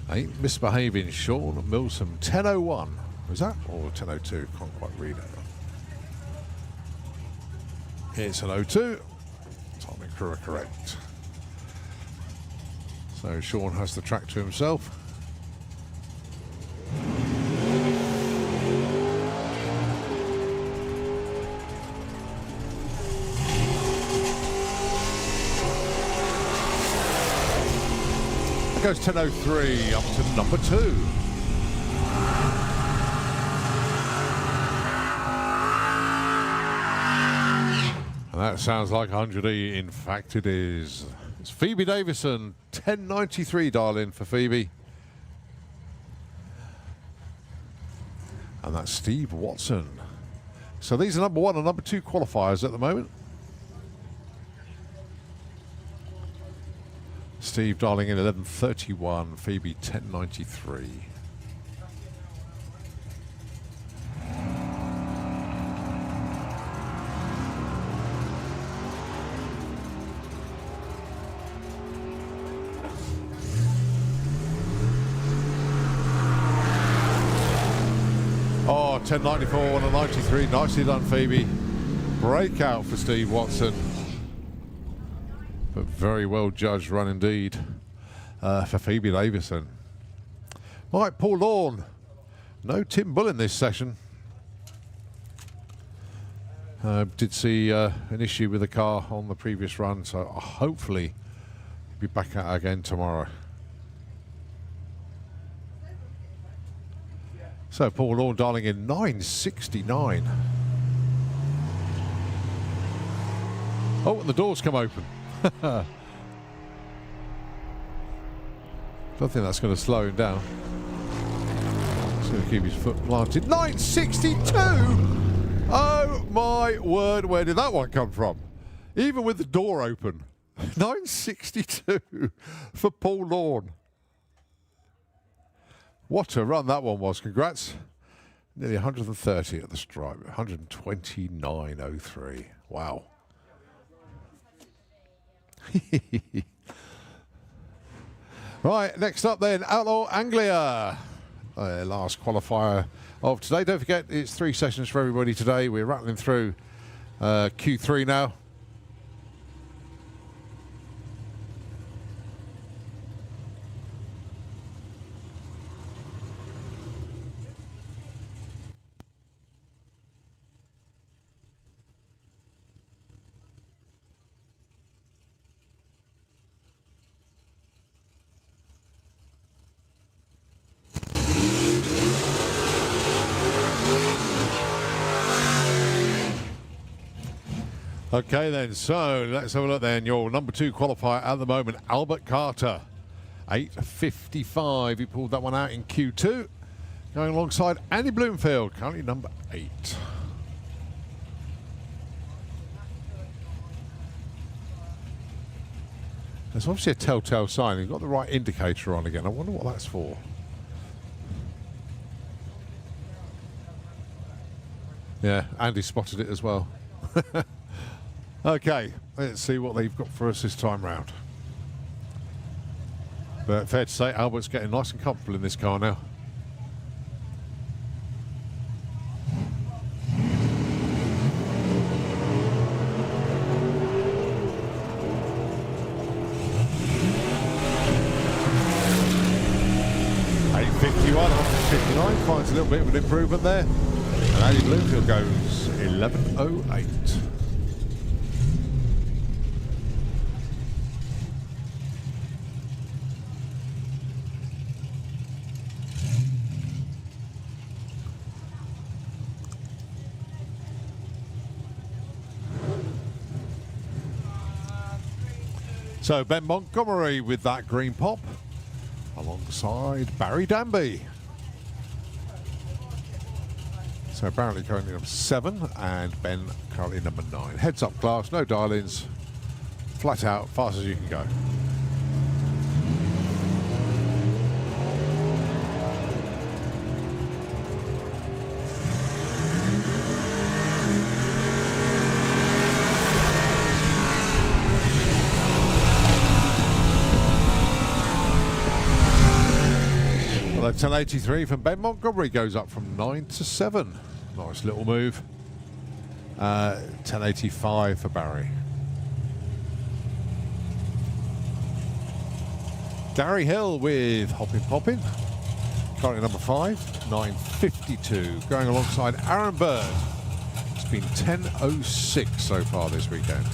Ain't misbehaving, Sean Milsom. 10.01. Was that? Or 10.02? Can't quite read it. It's an 02. Tom and crew are correct. So Sean has the track to himself. Goes 10.03 up to number 2. And that sounds like 100E. In fact, it is. It's Phoebe Davison, 10.93 dial-in for Phoebe. And that's Steve Watson. So these are number 1 and number 2 qualifiers at the moment. Steve dialing in 11.31, Phoebe 10.93. Oh, 10.94 and a 93. Nicely done, Phoebe. Breakout for Steve Watson. But very well judged run indeed for Phoebe Davison. Right, Paul Lawn. No Tim Bull in this session. Did see an issue with the car on the previous run, so hopefully he'll be back out again tomorrow. So Paul Lawn dialing in 9.69. Oh, and the doors come open. Don't think that's going to slow him down. He's going to keep his foot planted. 9.62! Oh my word, where did that one come from? Even with the door open. 9.62 for Paul Lawn. What a run that one was. Congrats. Nearly 130 at the stripe. 129.03. Wow. Right, next up then, Outlaw Anglia. Last qualifier of today. Don't forget, it's 3 sessions for everybody today. We're rattling through Q3 now. Okay then, so let's have a look then. Your number 2 qualifier at the moment, Albert Carter. 8.55. He pulled that one out in Q2. Going alongside Andy Bloomfield, currently number 8. There's obviously a telltale sign. You've got the right indicator on again. I wonder what that's for. Yeah, Andy spotted it as well. Okay, let's see what they've got for us this time round. But fair to say, Albert's getting nice and comfortable in this car now. .59, finds a little bit of an improvement there. And Andy Bloomfield goes 11.08. So Ben Montgomery with that green pop alongside Barry Danby. So apparently currently number 7 and Ben currently number 9. Heads up class, no dial-ins, flat out, fast as you can go. Well, 10.83 from Ben Montgomery goes up from 9 to 7. Nice little move. 10.85 for Barry. Gary Hill with Hoppin' Poppin'. Currently number 5, 9.52. Going alongside Aaron Bird. It's been 10.06 so far this weekend.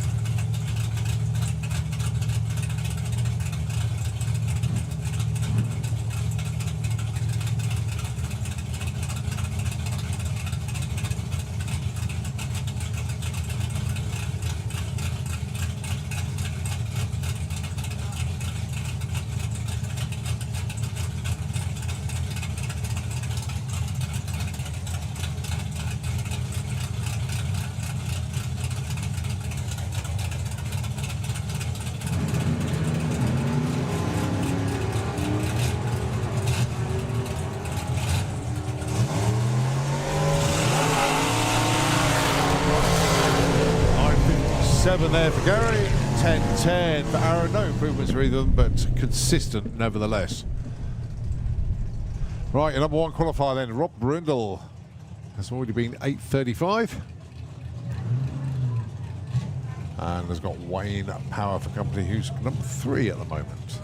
There for Gary, 10.10 for Aaron. No improvements for either of them, but consistent nevertheless. Right, your number 1 qualifier then, Rob Brindle. has already been 8:35. And has got Wayne Power for company, who's number 3 at the moment.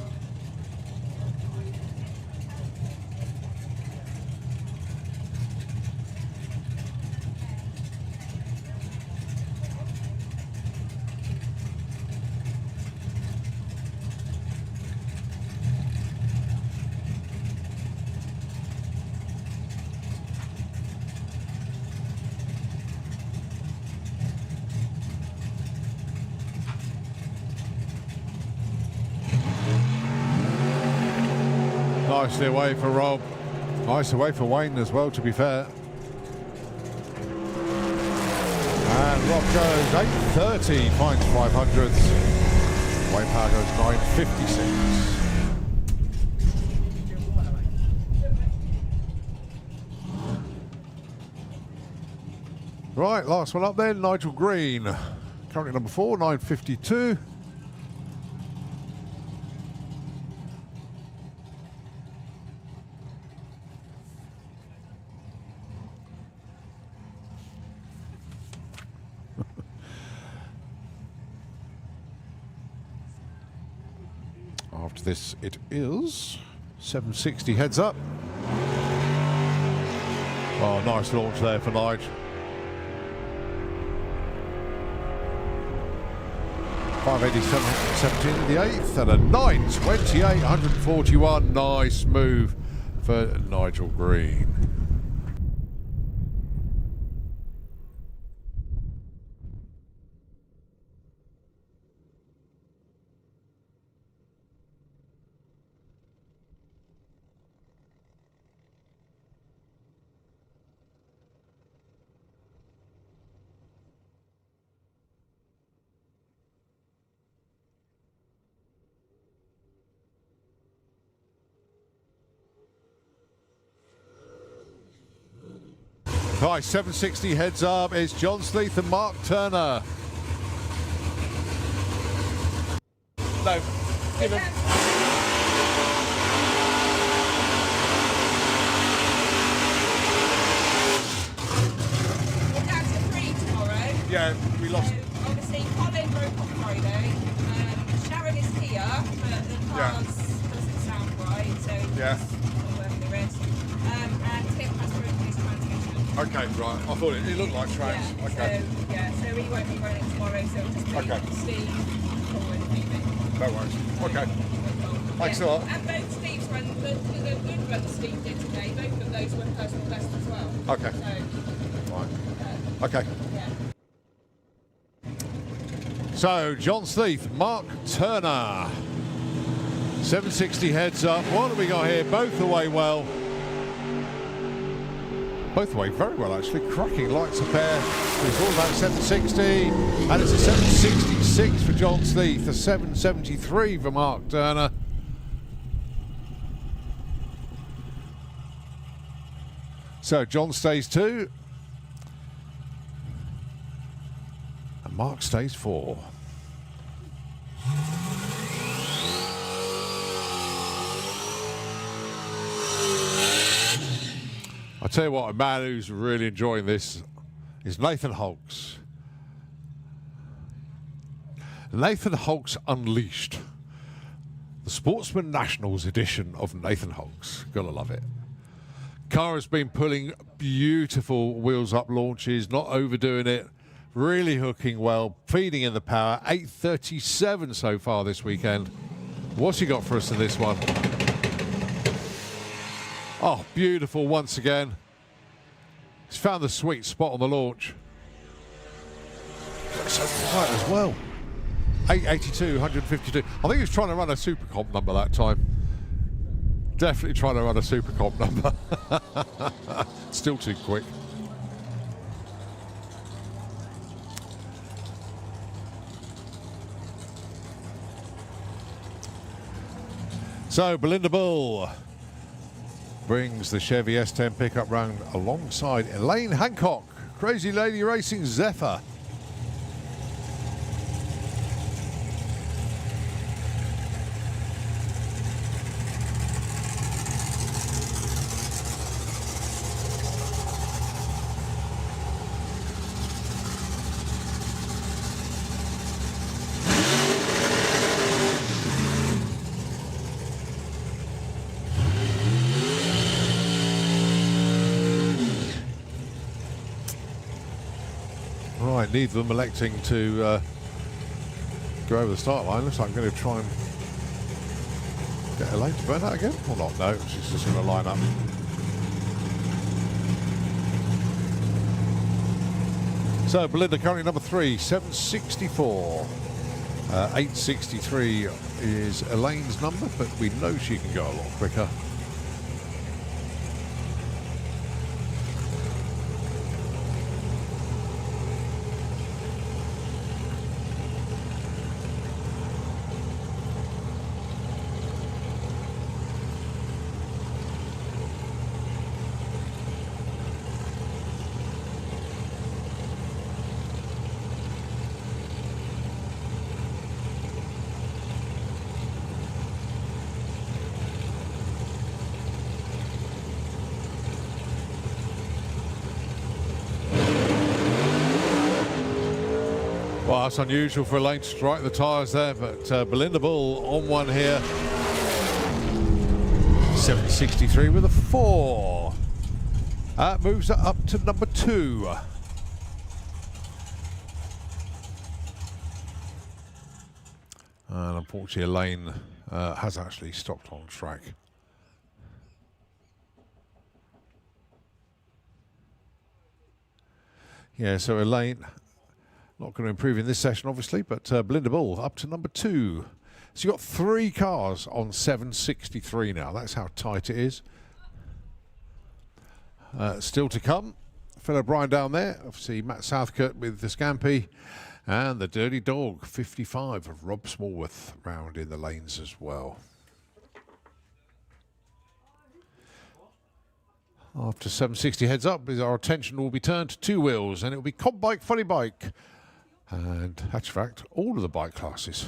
Nicely away for Rob. Nice away for Wayne as well, to be fair. And Rob goes 8:30, finds 500s. Wayne Power goes 9:56. Right, last one up then, Nigel Green. Currently number 4, 9:52. After this, it is 760 heads up. Oh, nice launch there for Nigel. 587, 17 in the 8th, and a 928, 141. Nice move for Nigel Green. Right, 760 heads up. It's John Sleeth and Mark Turner. No, give him. We're down to 3 tomorrow. Yeah, we lost. So obviously, Colin broke on Friday. Sharon is here, but the cars doesn't sound right, so Yeah. not worth the risk. And Tim has broken his transmission. Okay, right. I thought it looked like tracks. Yeah, Okay. so he won't be running tomorrow, so it'll just be Okay. Steve forward maybe. No worries. Okay. Thanks a lot. And both Steve's run, the good run that Steve did today, both of those were personal best as well. Okay. So, Right. Okay. yeah. So, John Sleeth, Mark Turner. 760 heads up. What have we got here? Both away well. Both away very well, actually. Cracking lights up there. It's all about 760. And it's a 766 for John Sleeth. A 773 for Mark Turner. So, John stays 2. And Mark stays 4. I'll tell you what, a man who's really enjoying this is Nathan Hulks. Nathan Hulks Unleashed. The Sportsman Nationals edition of Nathan Hulks. Gotta love it. Car has been pulling beautiful wheels up launches, not overdoing it, really hooking well, feeding in the power. 8:37 so far this weekend. What's he got for us in this one? Oh, beautiful once again. He's found the sweet spot on the launch. So quiet as well. 882, 152. I think he was trying to run a super comp number that time. Definitely trying to run a super comp number. Still too quick. So Belinda Bull brings the Chevy S10 pickup round alongside Elaine Hancock, Crazy Lady Racing Zephyr. Right, neither of them electing to go over the start line. Looks like I'm going to try and get Elaine to burn out again, or not? No, she's just going to line up. So Belinda currently number 3, 764. 863 is Elaine's number, but we know she can go a lot quicker. Well, that's unusual for Elaine to strike the tyres there, but Belinda Bull on one here. 763 with a 4. Moves it up to number 2. And unfortunately, Elaine has actually stopped on track. Yeah, so Elaine not going to improve in this session, obviously, but Belinda Bull up to number 2. So you've got 3 cars on 763 now. That's how tight it is. Still to come. Fellow Brian down there. Obviously, Matt Southcote with the Scampi. And the Dirty Dog, 55 of Rob Smallworth round in the lanes as well. After 760 heads up, our attention will be turned to 2 wheels, and it will be Cob Bike, Funny Bike. And, actual fact, all of the bike classes.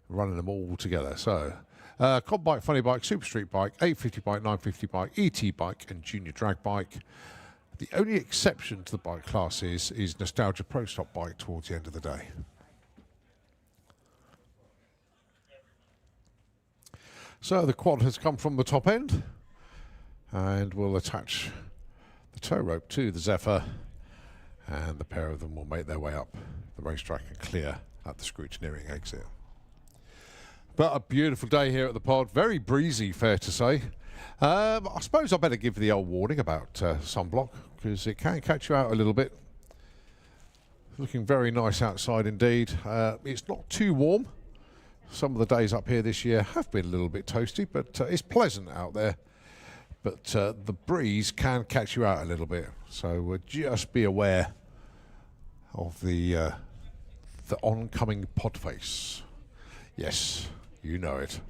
Running them all together. So, Cob Bike, Funny Bike, Super Street Bike, 850 Bike, 950 Bike, ET Bike, and Junior Drag Bike. The only exception to the bike classes is Nostalgia Pro Stop Bike towards the end of the day. So, the quad has come from the top end. And we'll attach the tow rope to the Zephyr, and the pair of them will make their way up the racetrack and clear at the scrutineering exit. But a beautiful day here at the pod, very breezy, fair to say. I suppose I better give the old warning about sunblock, because it can catch you out a little bit. Looking very nice outside indeed. It's not too warm. Some of the days up here this year have been a little bit toasty, but it's pleasant out there. But the breeze can catch you out a little bit, so just be aware of the oncoming pod face. Yes, you know it.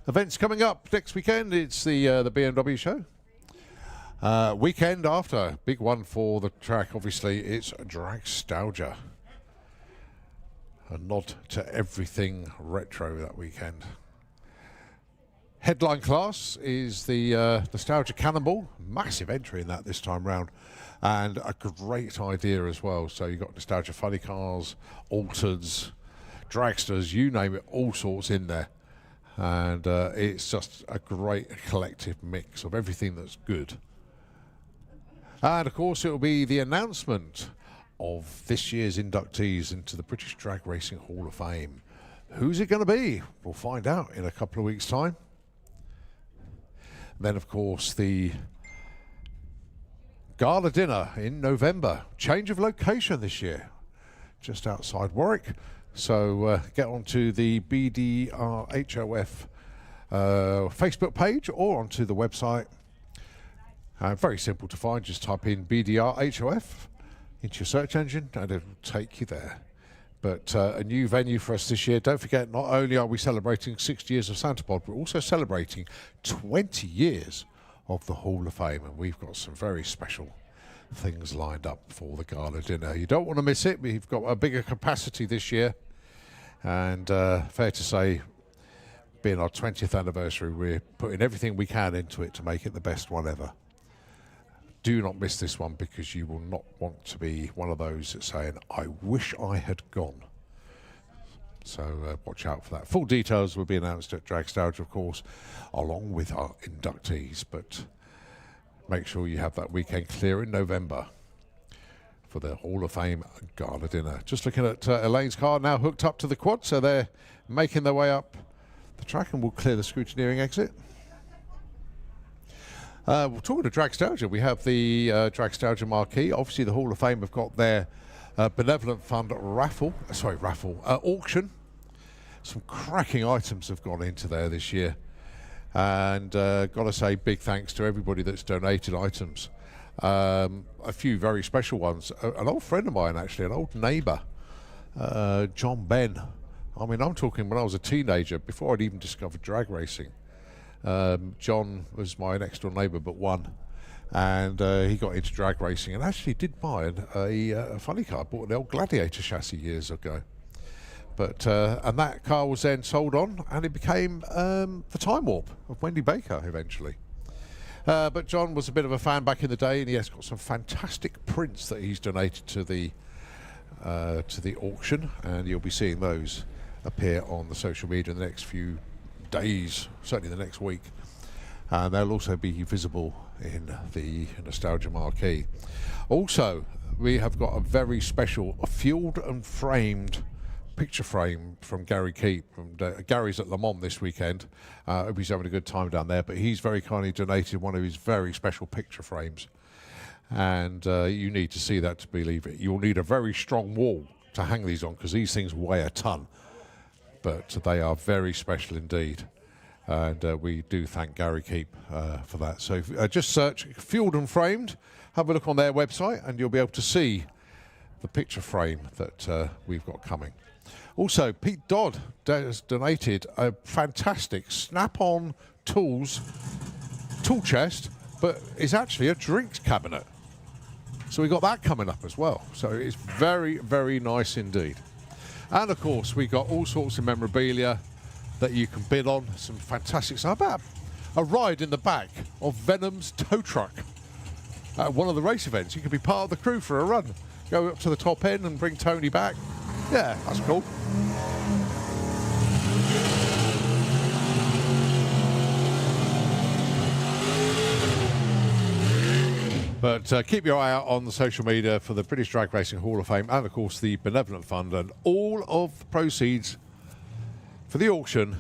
Events coming up next weekend. It's the BMW show. Weekend after, big one for the track. Obviously, it's Dragstalgia. A nod to everything retro that weekend. Headline class is the Nostalgia Cannonball. Massive entry in that this time round. And a great idea as well. So you've got Nostalgia Funny Cars, Altereds, Dragsters, you name it, all sorts in there. And it's just a great collective mix of everything that's good. And of course it will be the announcement of this year's inductees into the British Drag Racing Hall of Fame. Who's it going to be? We'll find out in a couple of weeks' time. Then, of course, the gala dinner in November. Change of location this year, just outside Warwick. So get onto the BDRHOF Facebook page or onto the website. Very simple to find. Just type in BDRHOF into your search engine and it'll take you there. But a new venue for us this year. Don't forget, not only are we celebrating 60 years of Santa Pod, we're also celebrating 20 years of the Hall of Fame. And we've got some very special things lined up for the gala dinner. You don't want to miss it. We've got a bigger capacity this year. And fair to say, being our 20th anniversary, we're putting everything we can into it to make it the best one ever. Do not miss this one, because you will not want to be one of those that's saying, I wish I had gone. So watch out for that. Full details will be announced at Dragstalgia, of course, along with our inductees. But make sure you have that weekend clear in November for the Hall of Fame gala dinner. Just looking at Elaine's car now hooked up to the quad, so they're making their way up the track and will clear the scrutineering exit. We're talking to Dragstalgia. We have the Dragstalgia marquee. Obviously, the Hall of Fame have got their benevolent fund auction. Some cracking items have gone into there this year, and got to say big thanks to everybody that's donated items. A few very special ones. An old friend of mine, actually, an old neighbour, John Ben. I mean, I'm talking when I was a teenager, before I'd even discovered drag racing. John was my next door neighbour but one, and he got into drag racing and actually did buy a funny car. Bought an old Gladiator chassis years ago, but and that car was then sold on, and it became the Time Warp of Wendy Baker eventually. But John was a bit of a fan back in the day, and he has got some fantastic prints that he's donated to the auction, and you'll be seeing those appear on the social media in the next few days, certainly the next week, and they'll also be visible in the Nostalgia marquee. Also, we have got a very special fueled and framed picture frame from Gary Keep. Gary's at Le Mans this weekend. Hope he's having a good time down there, but he's very kindly donated one of his very special picture frames, and you need to see that to believe it. You'll need a very strong wall to hang these on, because these things weigh a ton, but they are very special indeed, and we do thank Gary Keep for that. So just search Fueled and Framed, have a look on their website, and you'll be able to see the picture frame that we've got coming. Also, Pete Dodd has donated a fantastic snap-on tools tool chest, but it's actually a drinks cabinet. So we got that coming up as well. So it's very, very nice indeed. And of course, we got all sorts of memorabilia that you can bid on. Some fantastic stuff. About a ride in the back of Venom's tow truck at one of the race events. You could be part of the crew for a run. Go up to the top end and bring Tony back. Yeah, that's cool. But keep your eye out on the social media for the British Drag Racing Hall of Fame, and of course the Benevolent Fund, and all of the proceeds for the auction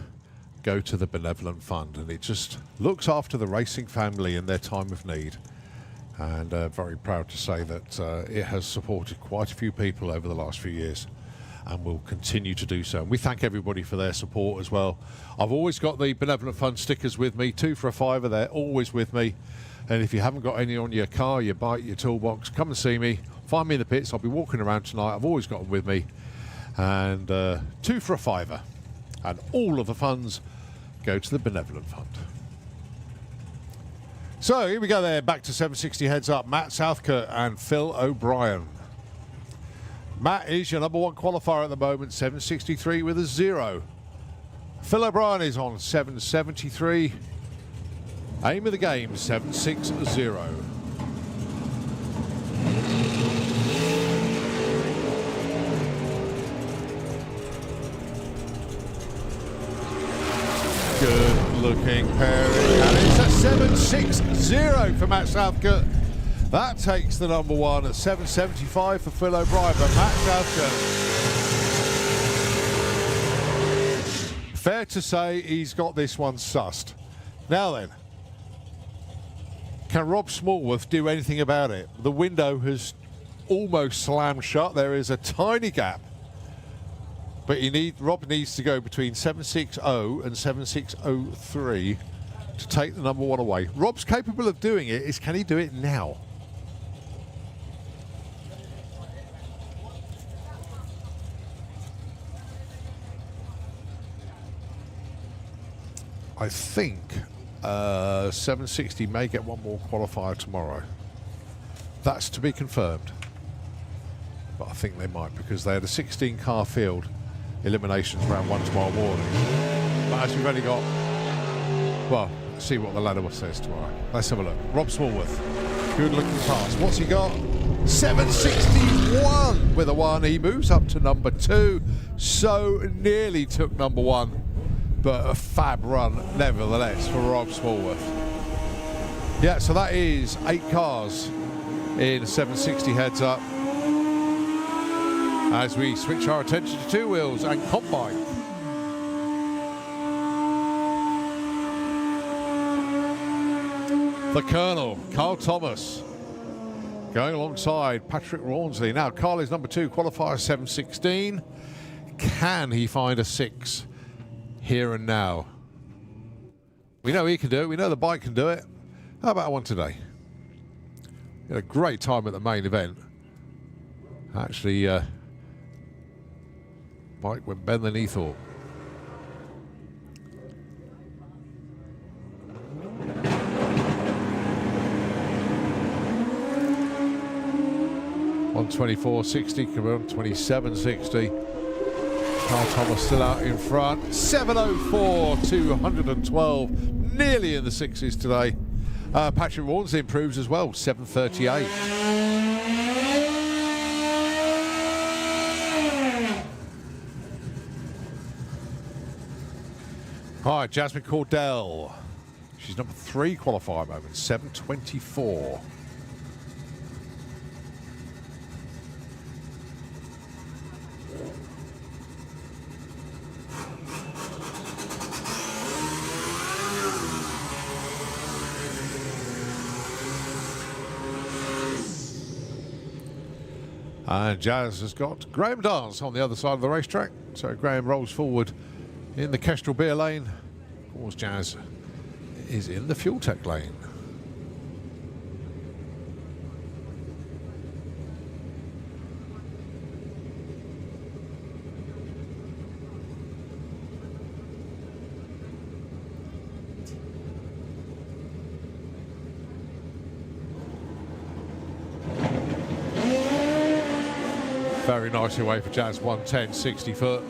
go to the Benevolent Fund, and it just looks after the racing family in their time of need. And very proud to say that it has supported quite a few people over the last few years, and will continue to do so. And we thank everybody for their support as well. I've always got the Benevolent Fund stickers with me, 2 for a £5. They're always with me. And if you haven't got any on your car, your bike, your toolbox, come and see me. Find me in the pits. I'll be walking around tonight. I've always got them with me. And 2 for a £5. And all of the funds go to the Benevolent Fund. So here we go there, back to 760 heads up. Matt Southcote and Phil O'Brien. Matt is your number 1 qualifier at the moment, 763 with a 0. Phil O'Brien is on 773. Aim of the game, 760. Good looking pairing, and it's a 760 for Matt Southcote. That takes the number 1 at 775 for Phil O'Brien, but Matt Southcote, fair to say he's got this one sussed. Now then, can Rob Smallworth do anything about it? The window has almost slammed shut. There is a tiny gap. But Rob needs to go between 760 and 7603 to take the number 1 away. Rob's capable of doing it. Can he do it now? I think 760 may get one more qualifier tomorrow. That's to be confirmed. But I think they might, because they had a 16-car field eliminations round 1 tomorrow morning. But as we've only got, well, let's see what the ladder says tomorrow. Let's have a look. Rob Smallworth, good looking pass. What's he got? 761 with a 1. He moves up to number 2. So nearly took number 1. But a fab run, nevertheless, for Rob Smallworth. Yeah, so that is 8 cars in 760 heads up. As we switch our attention to two wheels and combine. The Colonel, Carl Thomas, going alongside Patrick Rawnsley. Now, Carl is number 2, qualifier 716. Can he find a 6 here and now? We know he can do it. We know the bike can do it. How about one today? He had a great time at the main event. Actually, bike went better than he thought. On 24.60, come on 27.60. Carl Thomas still out in front. 7.04, 212, nearly in the 6s today. Patrick Rawnsley improves as well, 7.38. Hi, Jasmine Cordell. She's number 3 qualifier at the moment, 7.24. And Jazz has got Graham Dance on the other side of the racetrack. So Graham rolls forward in the Kestrel beer lane. Of course, Jazz is in the Fuel Tech lane. Very nicely away for Jazz, 110, 60 foot.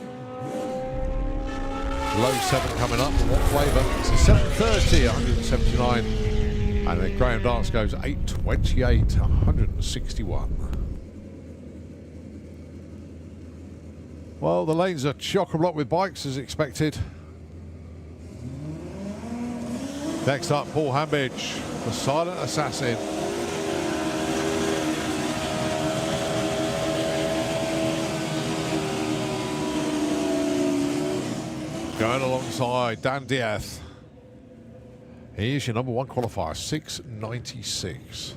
Low 7 coming up, what flavour? It's a 730, 179. And then Graham Dance goes 828, 161. Well, the lanes are chock-a-block with bikes as expected. Next up, Paul Hambidge, the silent assassin. Going alongside Dan Diaz. He is your number 1 qualifier, 6.96.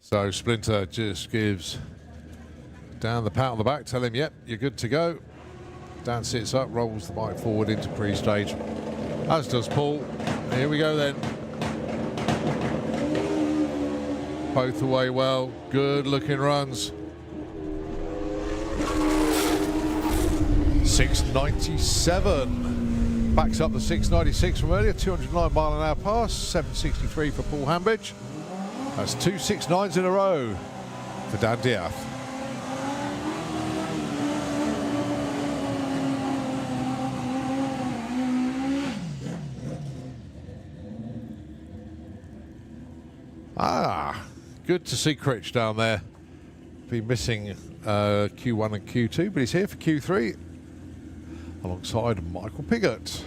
So Splinter just gives Dan the pat on the back, tell him, yep, you're good to go. Dan sits up, rolls the bike forward into pre-stage, as does Paul. Here we go then. Both away well, good looking runs. 6.97. Backs up the 6.96 from earlier, 209 mile an hour pass, 7.63 for Paul Hambidge. That's 2 6.9s in a row for Dan Diaz. Good to see Critch down there. Been missing Q1 and Q2, but he's here for Q3 alongside Michael Piggott.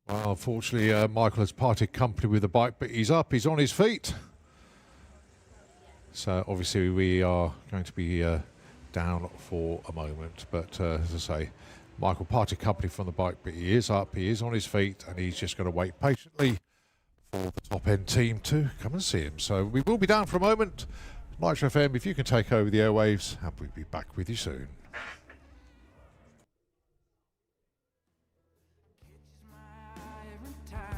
Well, unfortunately, Michael has parted company with the bike, but he's up, he's on his feet. So obviously we are going to be down for a moment, but as I say, Michael parted company from the bike, but he is up, he is on his feet, and he's just going to wait patiently for the top end team to come and see him. So we will be down for a moment. Nitro FM, if you can take over the airwaves, and we'll be back with you soon. Time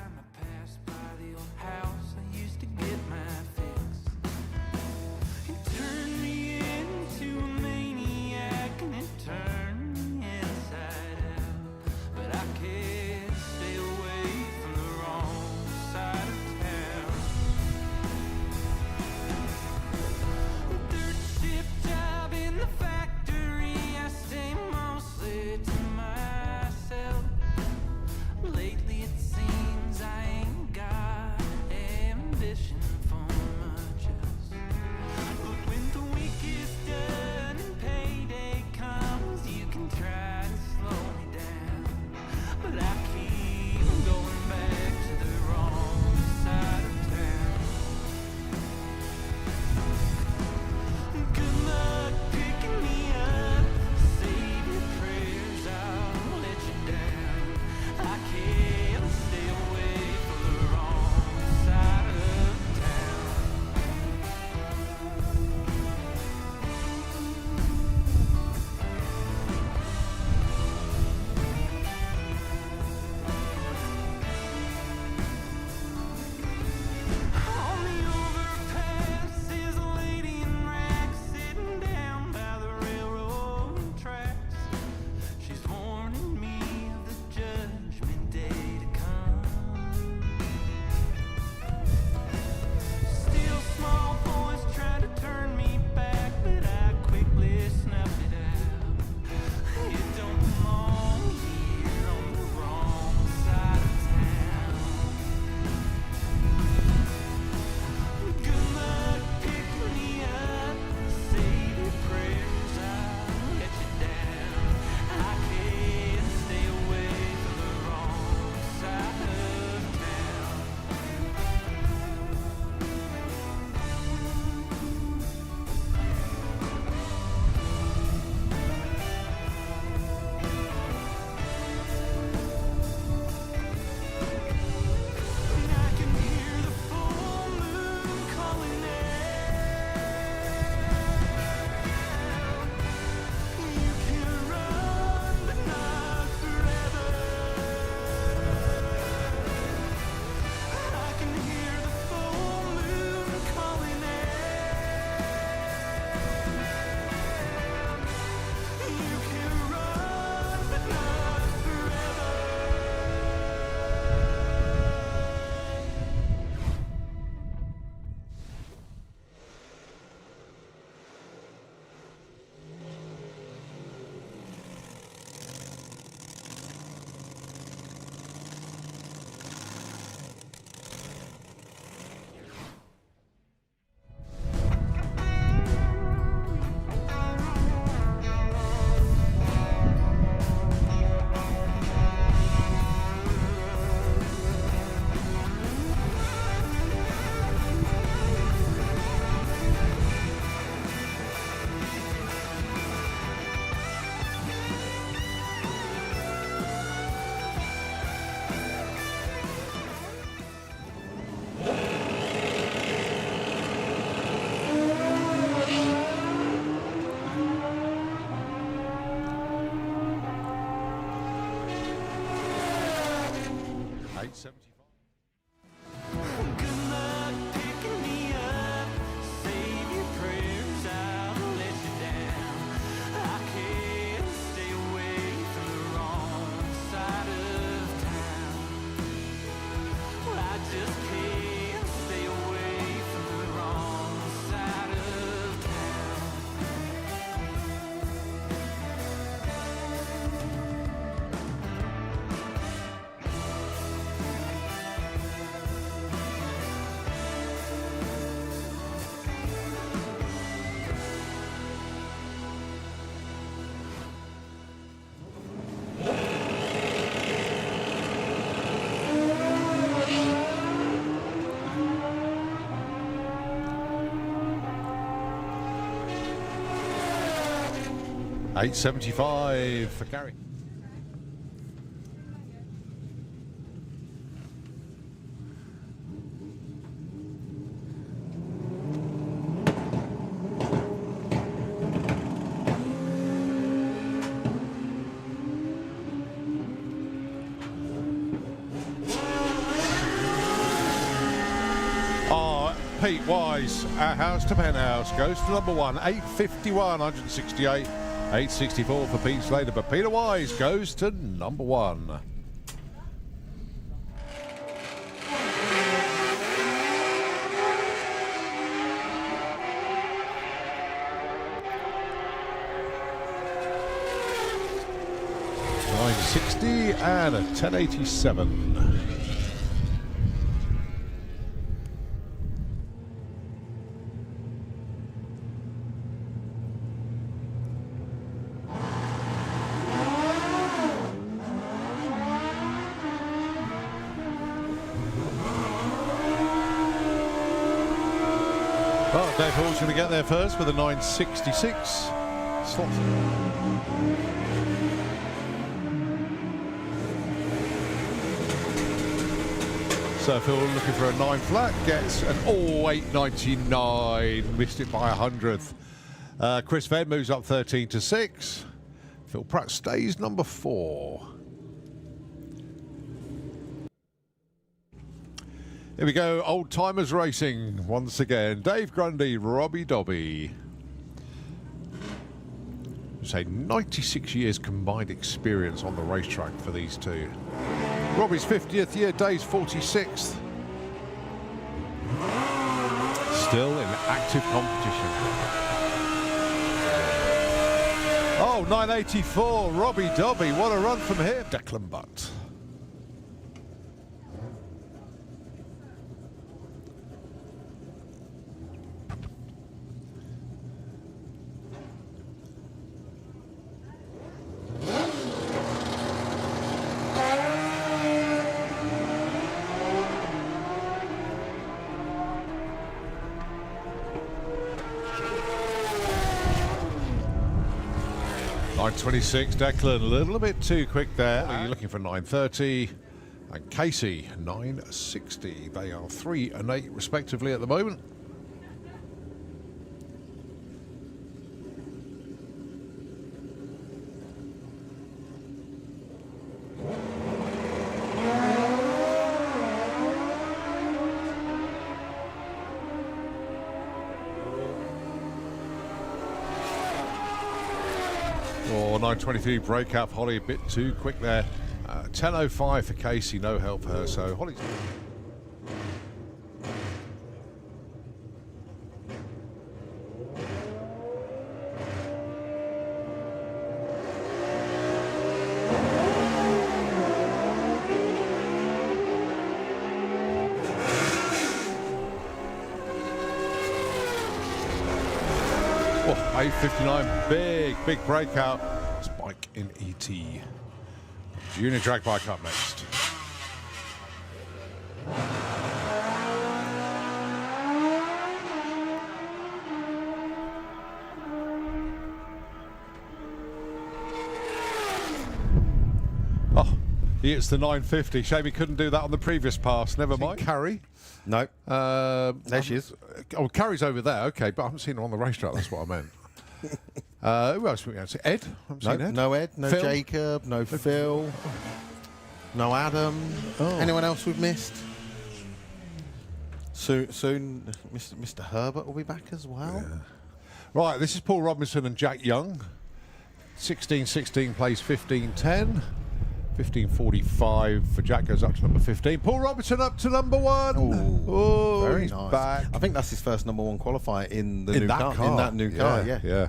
8.75. Good luck picking me up. Save your prayers, I'll let you down. I can't stay away from the wrong side of town. I just can't stay away from the wrong side of town. $8.75 for Gary. Pete Wise, our house to penthouse, goes to number 1, 851, 168, 864 for Pete Slater, but Peter Wise goes to number 1. $9.60 and a 10.87. Well, Dave Hall's going to get there first with a 9.66 slot. So Phil looking for a 9 flat, gets an 8.99, missed it by 100th. Chris Venn moves up 13 to 6. Phil Pratt stays number 4. Here we go, old timers racing once again. Dave Grundy, Robbie Dobby. Say 96 years combined experience on the racetrack for these two. Robbie's 50th year, Dave's 46th. Still in active competition. Oh, 984, Robbie Dobby. What a run from him. Declan Butt. $9.26, Declan, a little bit too quick there. You're looking for 9.30. And Casey, 9.60. They are 3 and 8 respectively at the moment. Or 9.23 breakup, Holly a bit too quick there. 10.05 for Casey, no help for her, so Holly's... Oh, 8.59, big breakout. Spike in ET. Junior drag bike up next. Oh, he hits the 950. Shame he couldn't do that on the previous pass. Never mind. Carrie. No. There she is. Oh, Carrie's over there. Okay, but I haven't seen her on the racetrack. That's what I meant. Who else? Ed? I haven't seen Ed. No Ed. No Phil? Jacob. No Phil. No Adam. Oh. Anyone else we've missed? Soon, Mr. Herbert will be back as well. Right, this is Paul Robinson and Jack Young. 16-16 plays 15-10. 15:45 for Jack goes up to number 15. Paul Robinson up to number 1. Oh, very he's nice. back. I think that's his first number 1 qualifier in the In new that car. car. In that new car, yeah.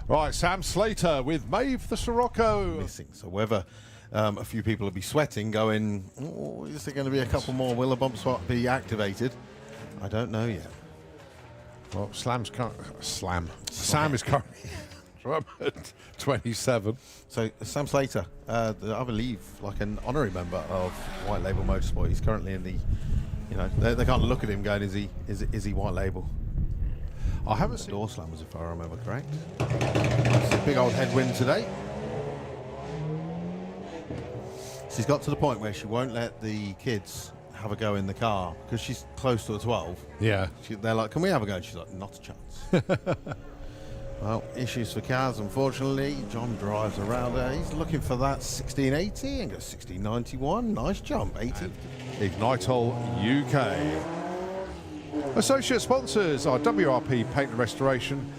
Right, Sam Slater with Maeve the Sirocco. Missing. So whether a few people will be sweating, going, oh, is there going to be a couple more? Will a bump swap be activated? I don't know yet. Well, Sam is currently at 27. So Sam Slater, I believe, like an honorary member of White Label Motorsport. He's currently in the, they can't look at him going, is he White Label? I haven't The seen. door slammers, if I remember correct. It's a big old headwind today. She's got to the point where she won't let the kids have a go in the car because she's close to a 12. Yeah. They're like, can we have a go? And she's like, not a chance. Well, issues for cars, unfortunately. John drives around her. He's looking for that 1680 and goes 1691. Nice jump, 80. Ignitol UK. Associate sponsors are WRP Paint and Restoration,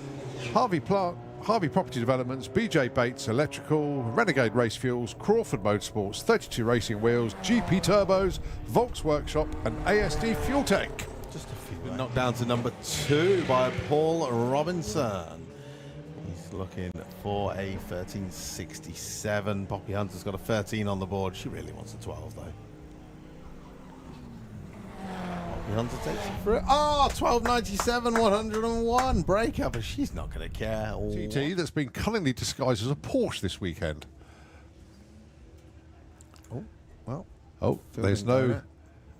Harvey Property Developments, BJ Bates Electrical, Renegade Race Fuels, Crawford Motorsports, 32 Racing Wheels, GP Turbos, Volks Workshop and ASD Fuel Tech. Just a few. Knocked down to number 2 by Paul Robinson. He's looking for a 1367. Poppy Hunter's got a 13 on the board. She really wants a 12 though. Poppy Hunter takes it for it. Oh, 1297, 101. Breakup, but she's not going to care. TT that's been cunningly disguised as a Porsche this weekend. Oh, well. Oh, there's no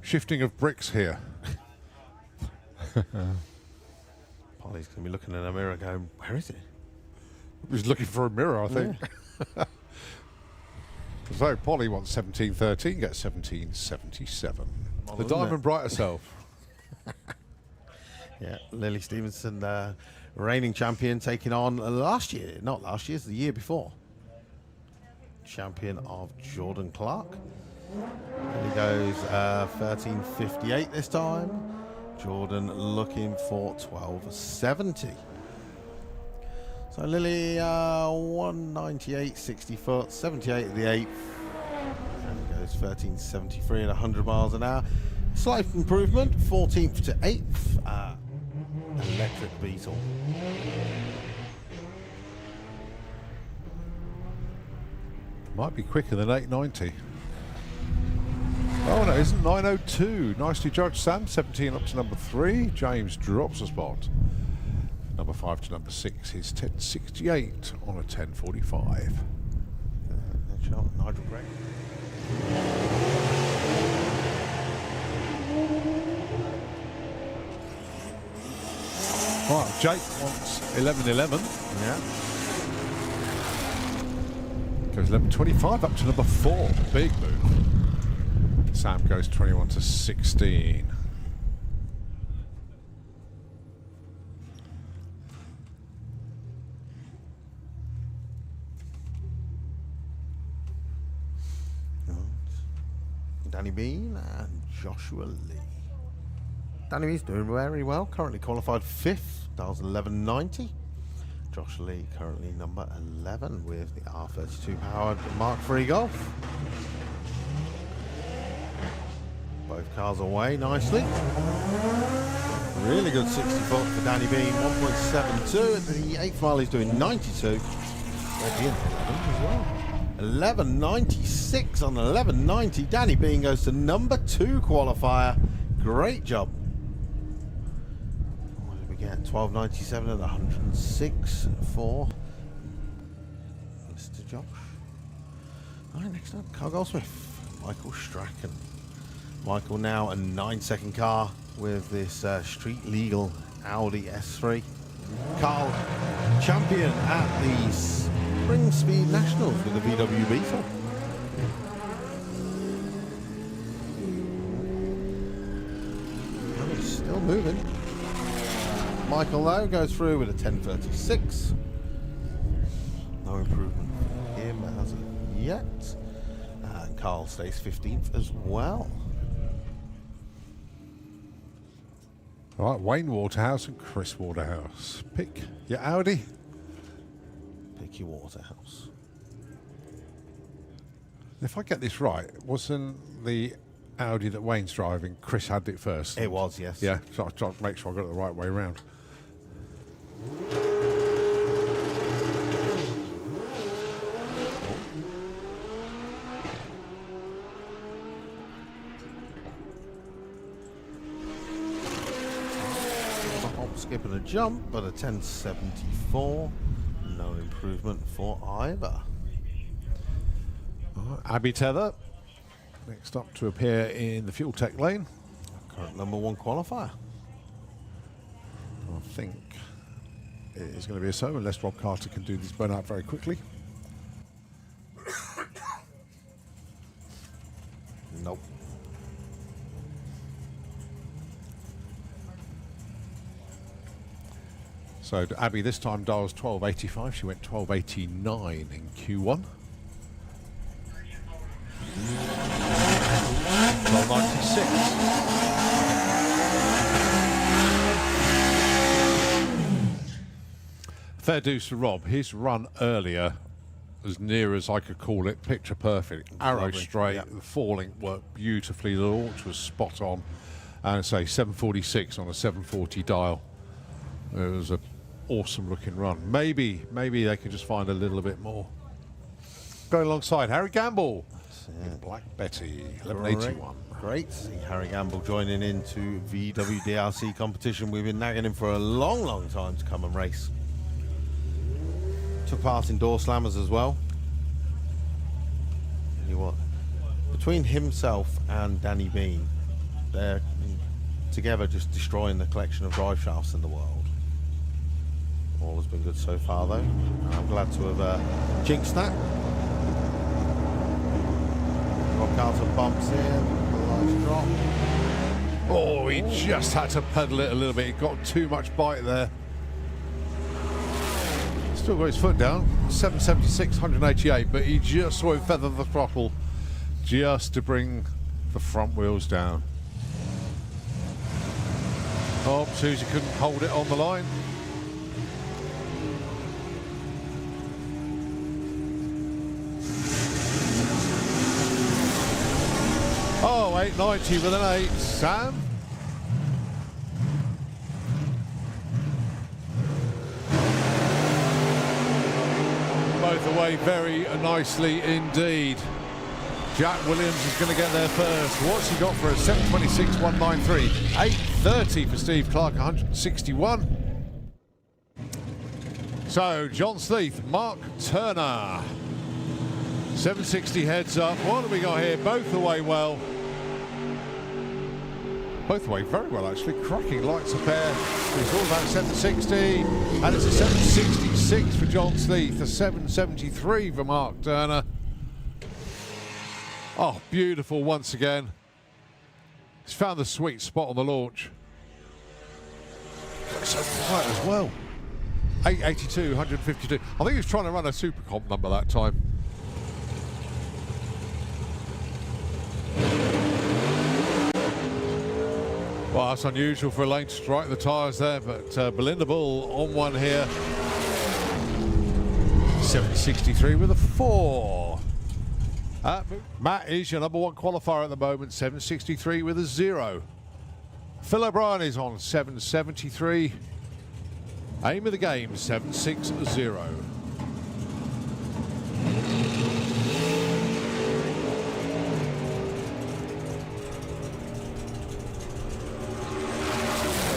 shifting of bricks here. Polly's going to be looking in a mirror going, where is it? He's looking for a mirror, I think. So Polly wants 1713, gets 1777. The Diamond Bright herself. Yeah, Lily Stevenson, reigning champion, taking on the year before. Champion of Jordan Clark. Lily goes 1358 this time. Jordan looking for 1270. So Lily 198, 60 foot, 78 at the 8th. And goes 1373 at 100 miles an hour. Slight improvement, 14th to 8th. Electric Beetle. Might be quicker than 890. Oh no, it isn't 902. Nicely judged, Sam. 17 up to number 3. James drops a spot. Number 5 to number 6 is 1068 on a 1045. Nigel Gregg. Right, Jake wants 1111. Yeah. Goes 1125 up to number 4. Big move. Sam goes 21 to 16. Danny Bean and Joshua Lee. Danny Bean's doing very well. Currently qualified 5th. Dials 1190. Joshua Lee currently number 11 with the R32 powered Mark III Golf. Both cars away nicely. Really good 60 foot for Danny Bean. 1.72 at the 8th mile. He's doing 92. Ready in 11 as well. 11.96 on 11.90. Danny Bean goes to number 2 qualifier. Great job. What did we get? 12.97 at 106 for Mr. Josh. All right, next up, Carl Goldsmith, Michael Strachan. Michael now a 9-second car with this street legal Audi S3. Carl, champion at the Spring Speed Nationals with the VW Beetle. And he's still moving. Michael though goes through with a 10.36. No improvement for him as of yet. And Carl stays 15th as well. All right, Wayne Waterhouse and Chris Waterhouse. Pick your Audi. Picky Waterhouse. If I get this right, wasn't the Audi that Wayne's driving, Chris had it first? It was, yes. Yeah, so I tried to make sure I got it the right way around. Skip and a jump, but a 10.74. No improvement for either. Abby Tether, next up to appear in the Fuel Tech lane. Current #1 qualifier. I think it is going to be a so, unless Rob Carter can do this burnout very quickly. Nope. So Abby this time dials 1285. She went 1289 in Q1. 1296. Fair dues to Rob. His run earlier, as near as I could call it, picture perfect. Arrow Lovely. straight, Yep. the falling worked beautifully. The launch was spot on. And say 746 on a 740 dial. It was a awesome looking run. Maybe they can just find a little bit more. Going alongside Harry Gamble with Black Betty, 1181. Great to see Harry Gamble joining into VWDRC competition. We've been nagging him for a long time to come and race. Took part in Door Slammers as well. Tell you what, between himself and Danny Bean, they're together just destroying the collection of drive shafts in the world. All has been good so far, though. I'm glad to have jinxed that. Rob Carter bumps in, the lights drop. Oh, he just had to pedal it a little bit. He got too much bite there. Still got his foot down, 776, 188, but he just saw him feather the throttle just to bring the front wheels down. Oh, Susie couldn't hold it on the line. Oh, 890 with an 8. Sam? Both away very nicely indeed. Jack Williams is going to get there first. What's he got for a 726, 193? 830 for Steve Clark, 161. So, John Sleeth, Mark Turner. 760 heads up. What do we got here? Both away well. Both away very well, actually. Cracking lights up there. It's all about 760. And it's a 766 for John Sleeth. A 773 for Mark Turner. Oh, beautiful once again. He's found the sweet spot on the launch. So quiet as well. 882, 152. I think he was trying to run a super comp number that time. Well, that's unusual for a lane to strike the tyres there, but Belinda Bull on one here. 763 with a 4. Matt is your #1 qualifier at the moment, 763 with a 0. Phil O'Brien is on 773. Aim of the game, 760.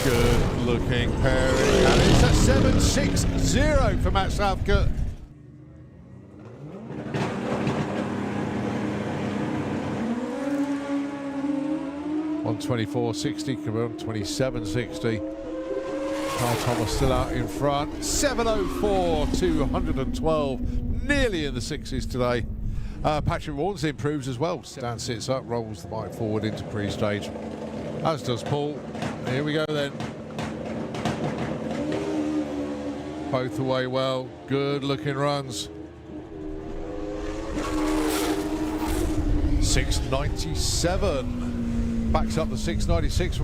Good looking pairing, and it's a 760 for Matt Southcott. On 24.60, come on, 27.60. Carl Thomas still out in front. 7.04, 212, nearly in the sixes today. Patrick Warnes improves as well. Dan sits up, rolls the bike forward into pre-stage, as does Paul. Here we go then. Both away well, good looking runs. 697. Backs up the 696.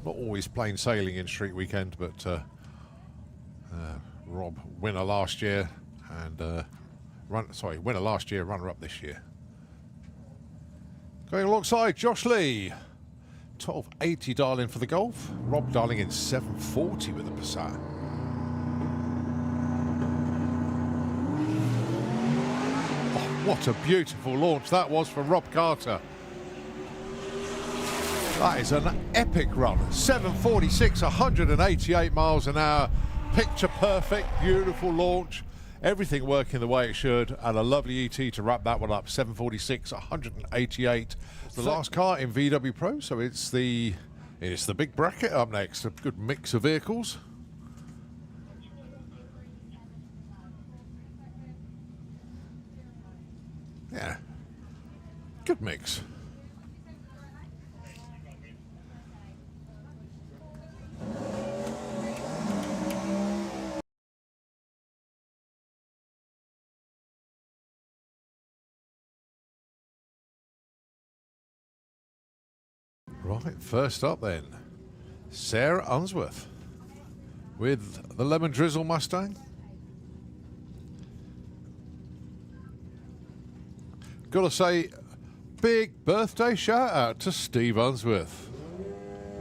Not always plain sailing in Street Weekend, but Rob, winner last year, and winner last year, runner-up this year. Going alongside Josh Lee, 1280 dialing for the Golf. Rob dialing in 740 with the Passat. Oh, what a beautiful launch that was from Rob Carter. That is an epic run. 746, 188 miles an hour. Picture perfect, beautiful launch. Everything working the way it should, and a lovely ET to wrap that one up. 746, 188. It's the last car in VW Pro, so it's the big bracket up next. A good mix of vehicles. Yeah, good mix. Right, first up then, Sarah Unsworth with the Lemon Drizzle Mustang. Gotta say, big birthday shout out to Steve Unsworth.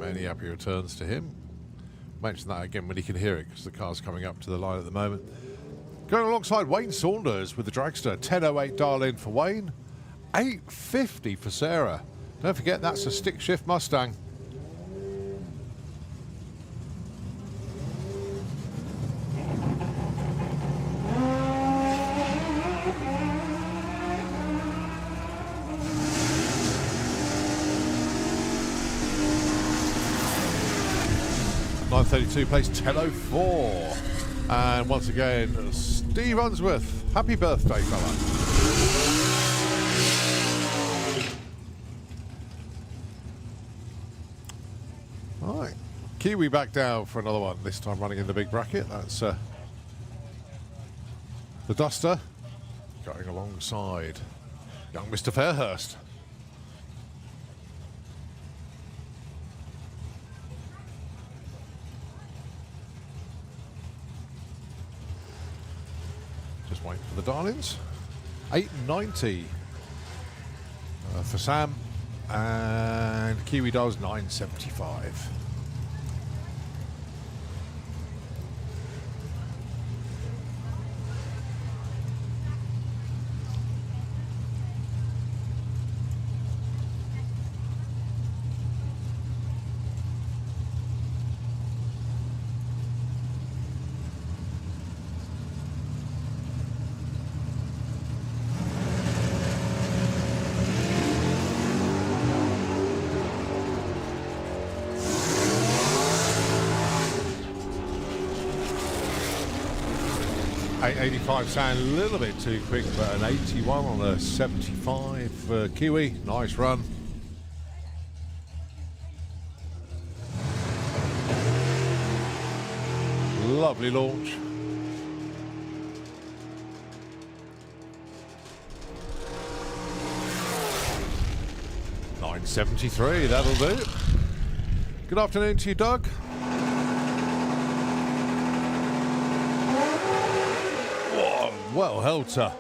Many happy returns to him. Mention that again when he can hear it, because the car's coming up to the line at the moment. Going alongside Wayne Saunders with the dragster. 10.08 dial in for Wayne. 8.50 for Sarah. Don't forget, that's a stick shift Mustang. .932 plays 10.04. And once again, Steve Unsworth. Happy birthday, fella. All right. Kiwi back down for another one. This time running in the big bracket. That's the Duster going alongside young Mr. Fairhurst. Just waiting for the darlings. 8.90 for Sam, and Kiwi does 9.75. .885 sound a little bit too quick, but an 81 on a 75 for Kiwi. Nice run. Lovely launch. .973, that'll do. Good afternoon to you, Doug. Well, Helter.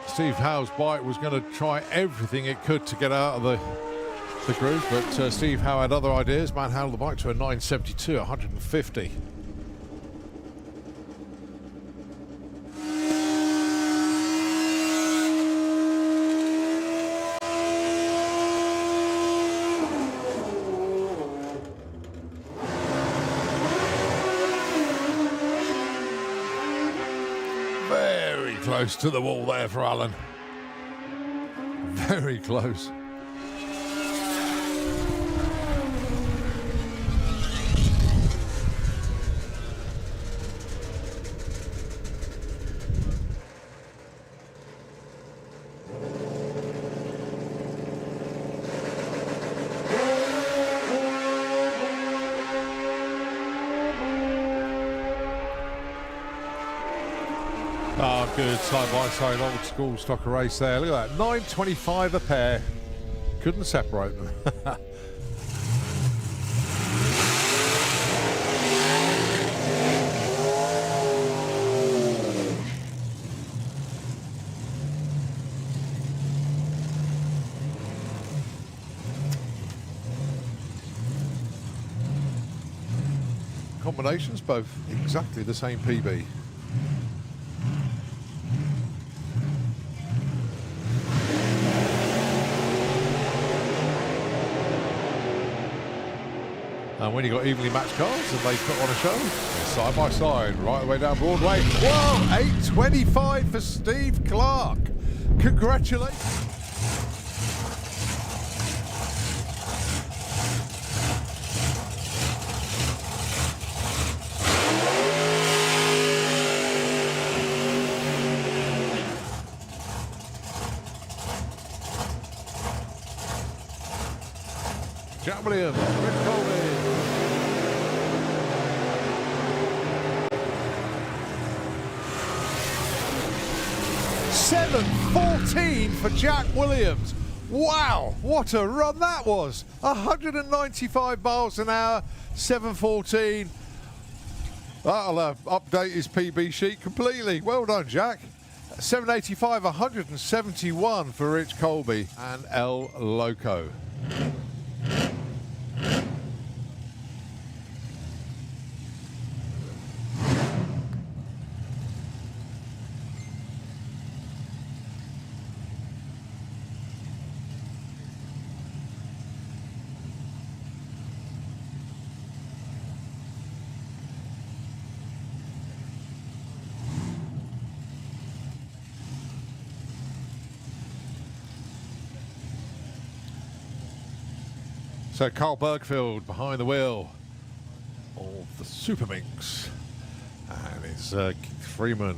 Steve Howe's bike was going to try everything it could to get out of the groove, but Steve Howe had other ideas. Manhandled the bike to a 972, 150. Close to the wall there for Alan. Very close. Oh, good side-by-side old school stocker race there. Look at that, 9.25 a pair. Couldn't separate them. Combinations both exactly the same PB. And when you got evenly matched cars and they put on a show, side by side, right the way down Broadway. Whoa, 8.25 for Steve Clark. Congratulations. Jack Williams, Rick Colby. 7.14 for Jack Williams. Wow, what a run that was. 195 miles an hour, 7.14. That'll update his PB sheet completely. Well done, Jack. 785, 171 for Rich Colby and El Loco. So Carl Bergfield behind the wheel of the Super Minx, and it's Keith Freeman.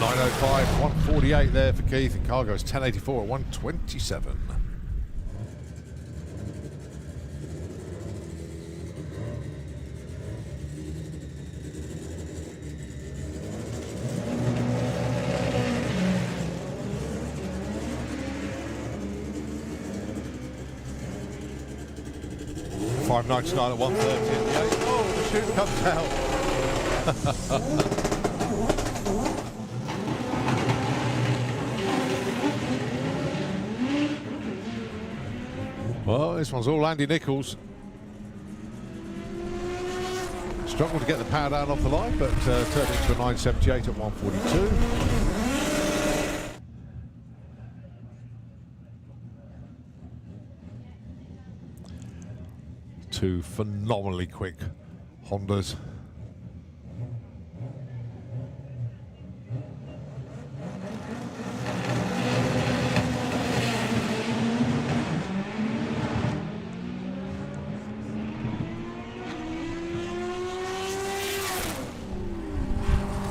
.905, 148 there for Keith, and Carl goes 1084 at 127. $5.99 at 130. Oh, the chute comes out. Well, this one's all Andy Nichols. Struggled to get the power down off the line, but turned into a 978 at 142. Two phenomenally quick Hondas.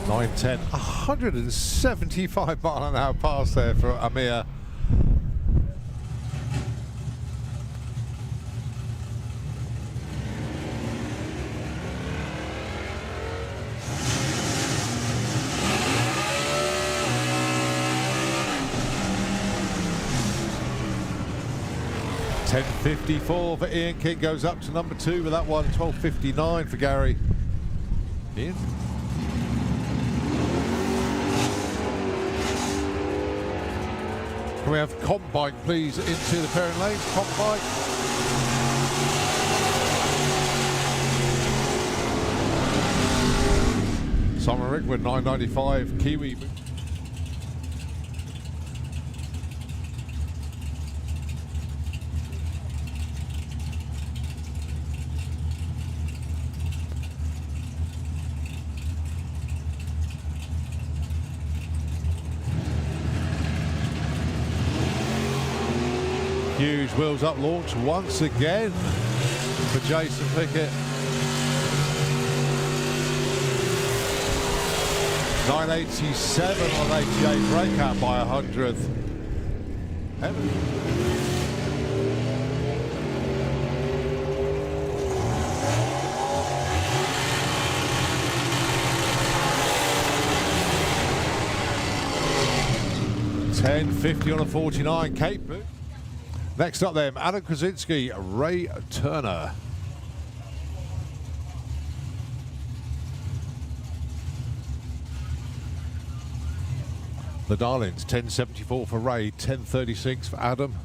Nine 10, 175 mile an hour pass there for Amir. $10.54 for Ian King, goes up to number 2 with that one. $12.59 for Gary. Ian? Can we have Comp Bike, please, into the pairing lanes? Comp Bike. Simon Rickwood, 9.95. Kiwi. Huge wheels up launch once again for Jason Pickett. 987 on 88, breakout by 100th. 10.50 on a 49, Cape Boot. Next up then, Adam Krasinski, Ray Turner. The Darlings, 10.74 for Ray, 10.36 for Adam.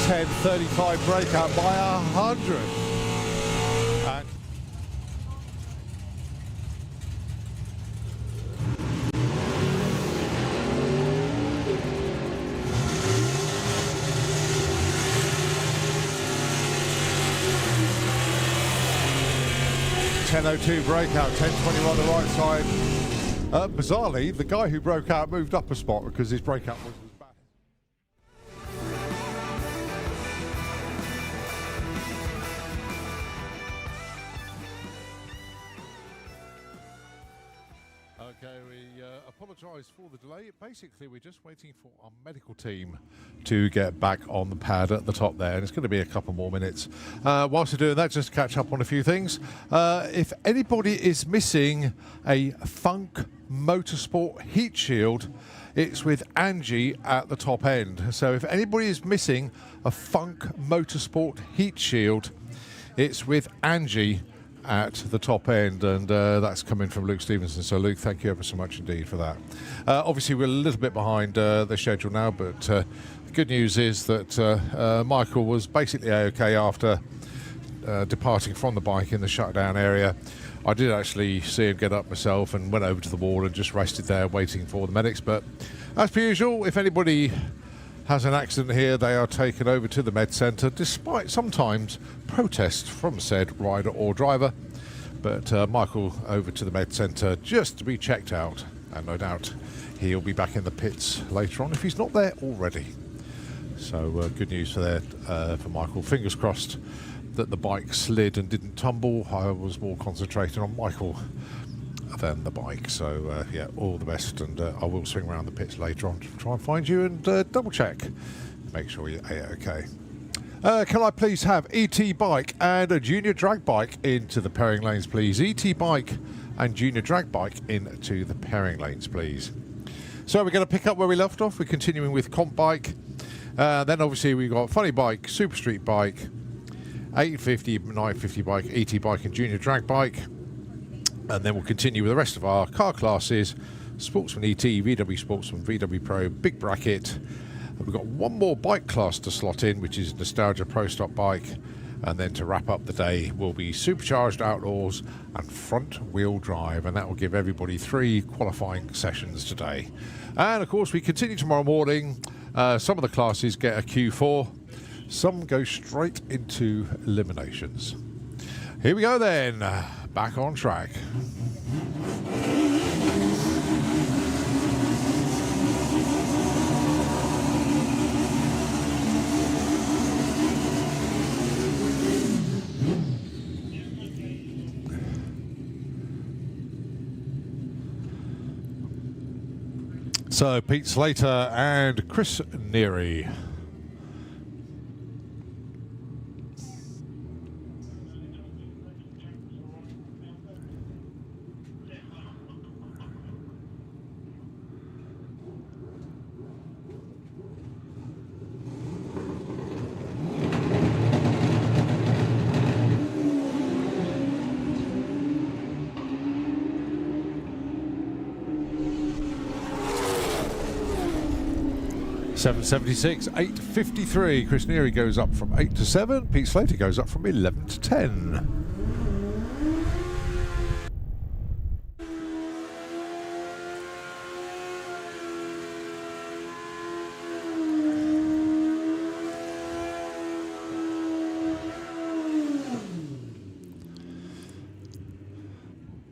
$10.35 breakout by 100. And $10.02 breakout, $10.21 on the right side. Bizarrely, the guy who broke out moved up a spot because his breakout was bad. we apologise for the delay. Basically, we're just waiting for our medical team to get back on the pad at the top there, and it's going to be a couple more minutes. Whilst we're doing that, just to catch up on a few things. If anybody is missing a Funk Motorsport heat shield, it's with Angie at the top end. So if anybody is missing a Funk Motorsport heat shield, it's with Angie at the top end, and that's coming from Luke Stevenson. So Luke, thank you ever so much indeed for that. Obviously we're a little bit behind the schedule now, but the good news is that Michael was basically okay after departing from the bike in the shutdown area. I did actually see him get up myself and went over to the wall and just rested there waiting for the medics. But as per usual, if anybody has an accident here, they are taken over to the med centre, despite sometimes protests from said rider or driver. But Michael over to the med centre just to be checked out, and no doubt he'll be back in the pits later on if he's not there already. So good news for Michael. Fingers crossed that the bike slid and didn't tumble. I was more concentrating on Michael than the bike. So yeah, all the best, and I will swing around the pits later on to try and find you and double check, make sure you're okay. Can I please have ET Bike and a Junior Drag Bike into the pairing lanes, please? ET Bike and Junior Drag Bike into the pairing lanes, please. So we're going to pick up where we left off. We're continuing with Comp Bike. Then obviously we've got Funny Bike, Super Street Bike, 850, 950 Bike, ET Bike and Junior Drag Bike. And then we'll continue with the rest of our car classes: Sportsman ET, VW Sportsman, VW Pro, Big Bracket. And we've got one more bike class to slot in, which is Nostalgia Pro Stock Bike. And then to wrap up the day will be Supercharged Outlaws and Front Wheel Drive. And that will give everybody 3 qualifying sessions today. And of course, we continue tomorrow morning. Some of the classes get a Q4. Some go straight into eliminations. Here we go then, back on track. So Pete Slater and Chris Neary. .776, 8:53. Chris Neary goes up from 8 to 7. Pete Slater goes up from 11 to 10.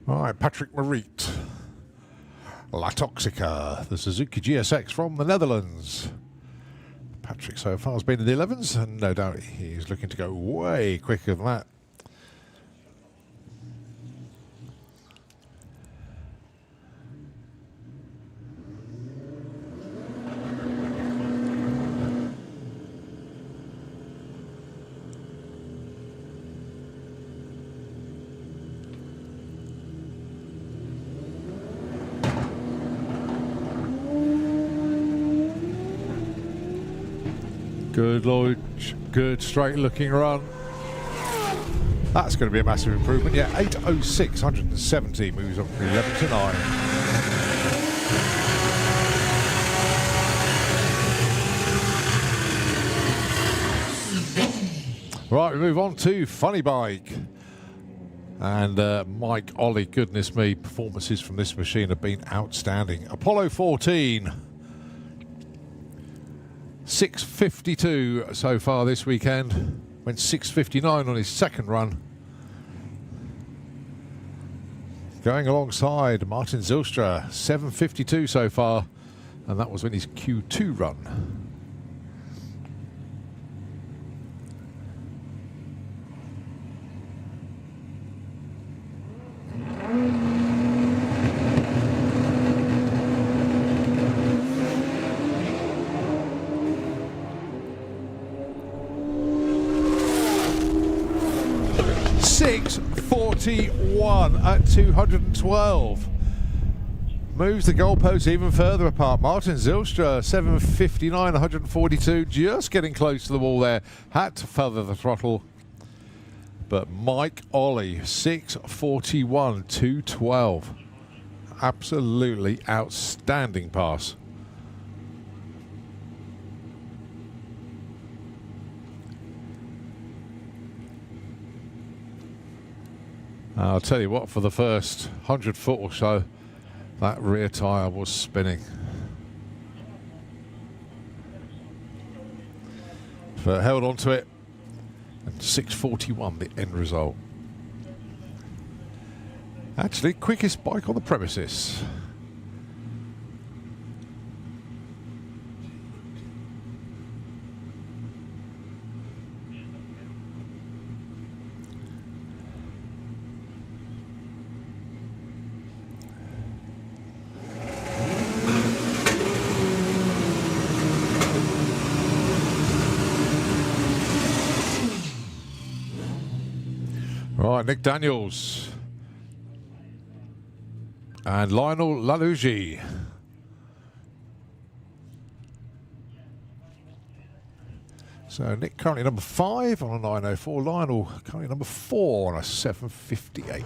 All right, Patrick Marit. La Toxica, the Suzuki GSX from the Netherlands. Patrick so far has been in the 11s, and no doubt he's looking to go way quicker than that. Good launch, good straight looking run. That's going to be a massive improvement. Yeah, 8:06, 170, moves on from 11 to 9. Right, we move on to Funny Bike. And Mike Ollie, goodness me, performances from this machine have been outstanding. Apollo 14. 6:52 so far this weekend. Went 6:59 on his second run. Going alongside Martin Zylstra, 7:52 so far, and that was in his Q2 run. 641 at 212. Moves the goalposts even further apart. Martin Zylstra, 759, 142, just getting close to the wall there. Had to feather the throttle. But Mike Ollie, 641, 212. Absolutely outstanding pass. I'll tell you what, for the first 100 foot or so, that rear tyre was spinning. But held on to it, and 641 the end result. Actually, quickest bike on the premises. Right, Nick Daniels and Lionel Laluigi. So Nick currently number 5 on a 904. Lionel currently number 4 on a 758.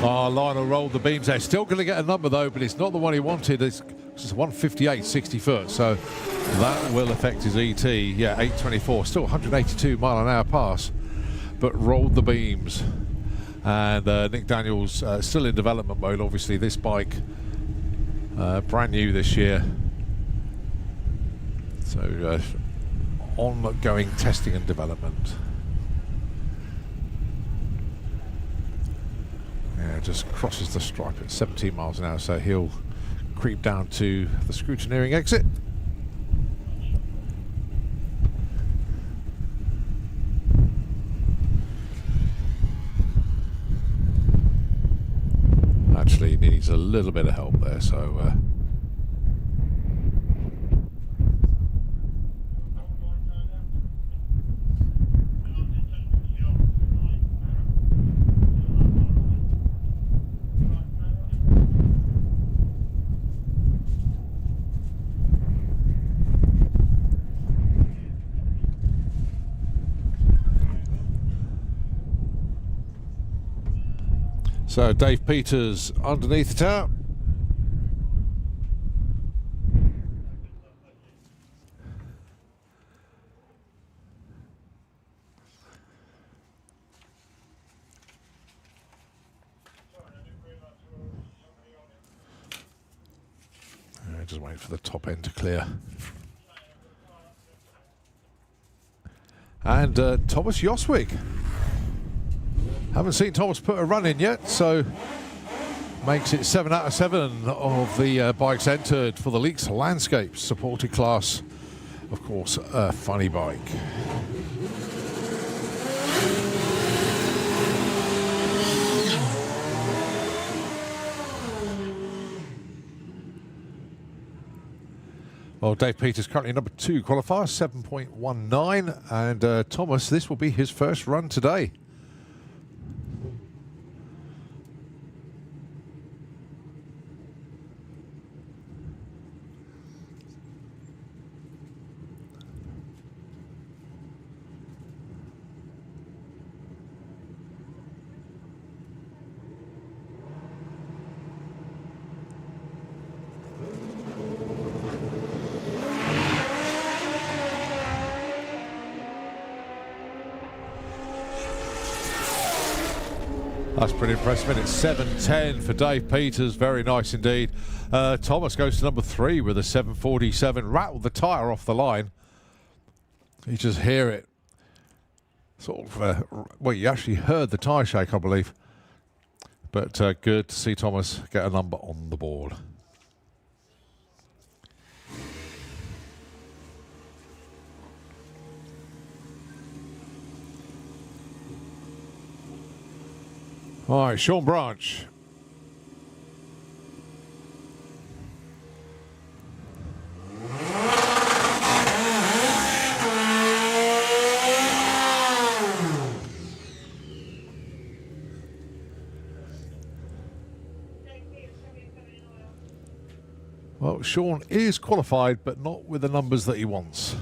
Oh, Lionel rolled the beams there. Still going to get a number though, but it's not the one he wanted. It's 158, 60 foot. So that will affect his ET. Yeah, 824. Still 182 mile an hour pass, but rolled the beams. And Nick Daniels still in development mode. Obviously, this bike brand new this year. So ongoing testing and development. Yeah, just crosses the stripe at 17 miles an hour, so he'll creep down to the scrutineering exit. Actually, he needs a little bit of help there, so So Dave Peters underneath the tower. Just waiting for the top end to clear. And Thomas Joswig. Haven't seen Thomas put a run in yet, so makes it 7 out of 7 of the bikes entered for the Leaks Landscapes supported class. Of course, a funny bike. Well, Dave Peters currently number 2 qualifier, 7.19, and Thomas, this will be his first run today. That's pretty impressive, and it's 7:10 for Dave Peters. Very nice indeed. Thomas goes to number 3 with a 7:47. Rattled the tyre off the line. You just hear it. Sort of, well, you actually heard the tyre shake, I believe. But good to see Thomas get a number on the board. All right, Sean Branch. Well, Sean is qualified, but not with the numbers that he wants.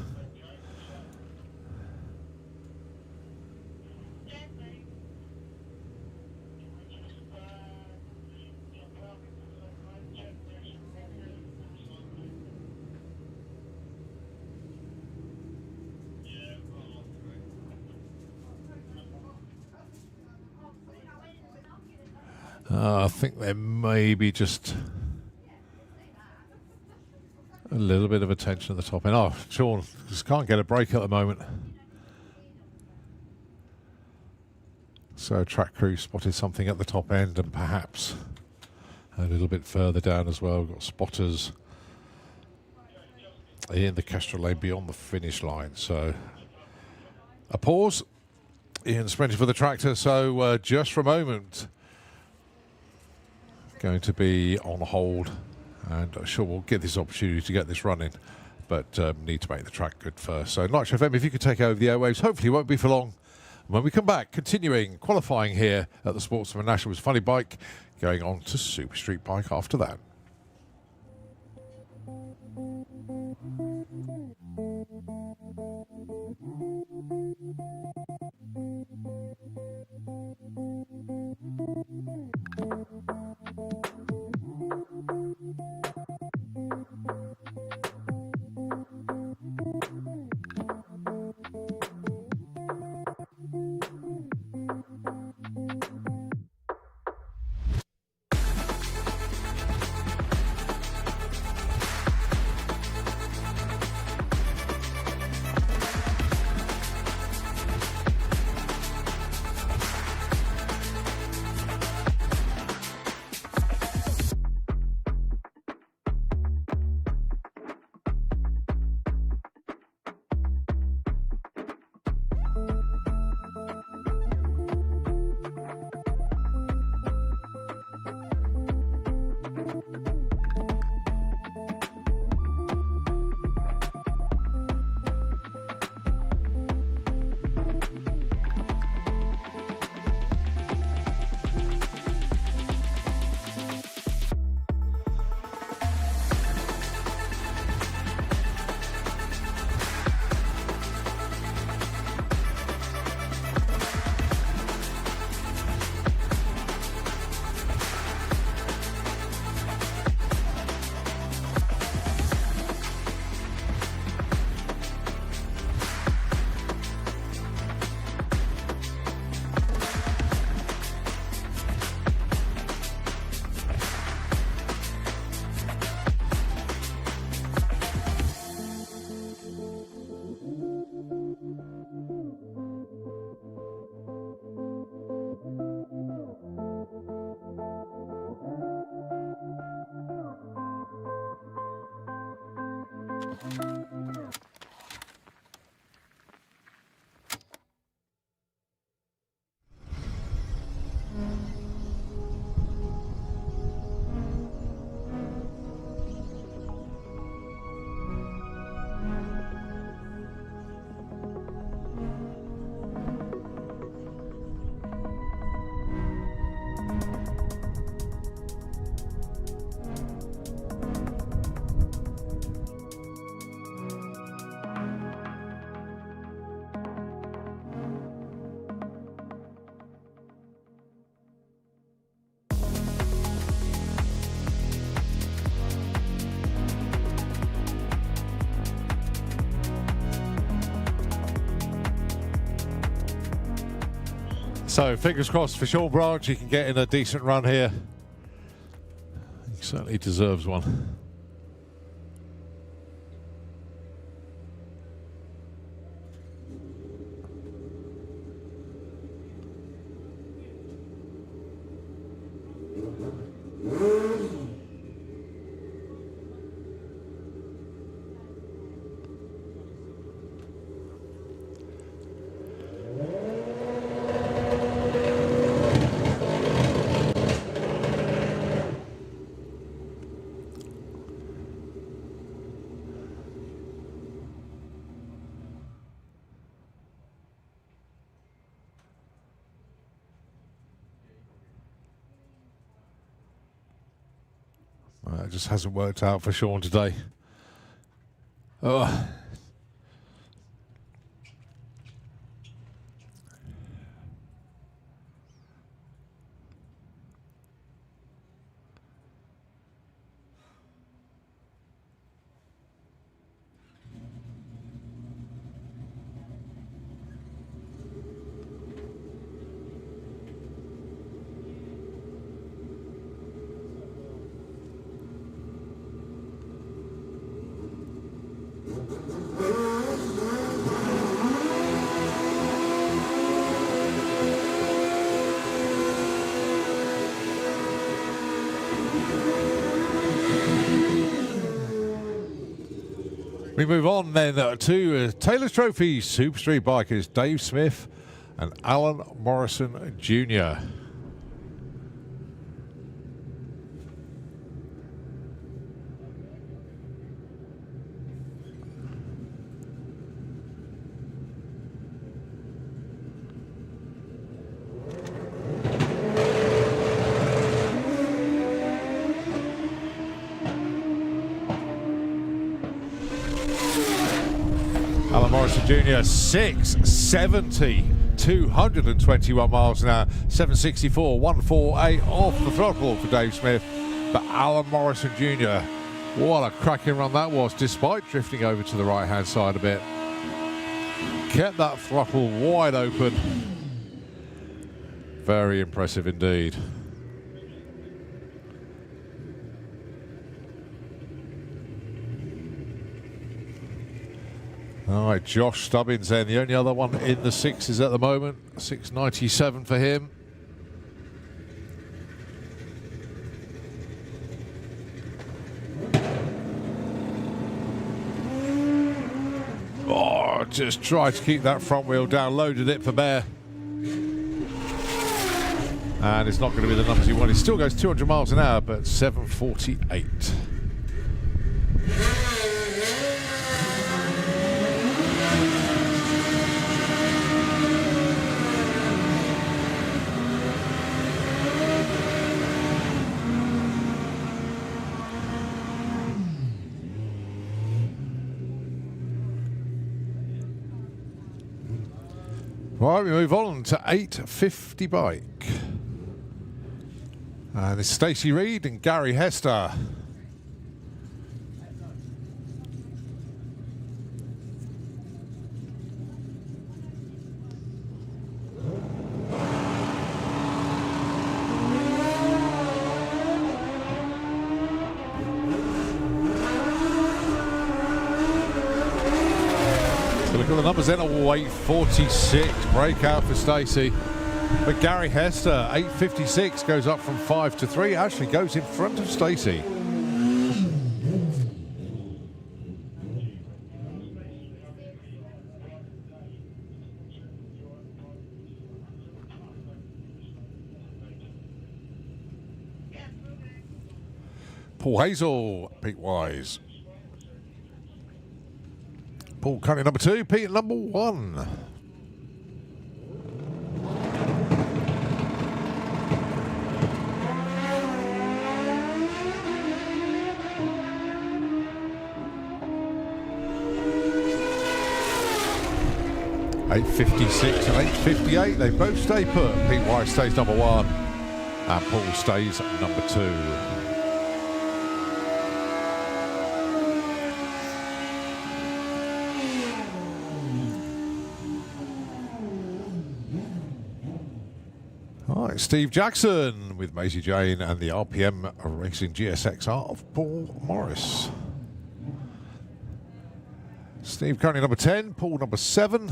I think there may be just a little bit of attention at the top end. Oh, Sean just can't get a break at the moment. So track crew spotted something at the top end and perhaps a little bit further down as well. We've got spotters in the Castrol lane beyond the finish line. So a pause. Ian sprinting for the tractor. So just for a moment, going to be on hold, and I'm sure we'll get this opportunity to get this running, but need to make the track good first. So Nitro FM, if you could take over the airwaves, hopefully it won't be for long. When we come back, continuing qualifying here at the Sportsman Nationals Funny Bike, going on to Super Street Bike after that. So fingers crossed for Sean Branch, he can get in a decent run here. He certainly deserves one. It just hasn't worked out for Sean today. Oh. We move on then to Taylor's Trophy Super Street Bikers, Dave Smith and Alan Morrison Jr. Alan Morrison Jr. 670, 221 miles an hour, 764, 148 off the throttle for Dave Smith. But Alan Morrison Jr., what a cracking run that was, despite drifting over to the right-hand side a bit. Kept that throttle wide open. Very impressive indeed. All right, Josh Stubbins then, the only other one in the sixes at the moment. 697 for him. Oh, just tried to keep that front wheel down, loaded it for bear. And it's not going to be the numbers he wanted. He still goes 200 miles an hour, but 748. Right, we move on to 850 bike. And it's Stacey Reed and Gary Hester. Look at the numbers then. Oh, 846 breakout for Stacey. But Gary Hester, 856, goes up from 5 to 3. Actually goes in front of Stacey. Paul Hazel, Pete Wise. Paul currently number 2, Pete number 1. $8.56 and $8.58. They both stay put. Pete Wise stays number 1, and Paul stays number 2. All right, Steve Jackson with Maisie Jane and the RPM Racing GSXR of Paul Morris. Steve currently number 10, Paul number 7.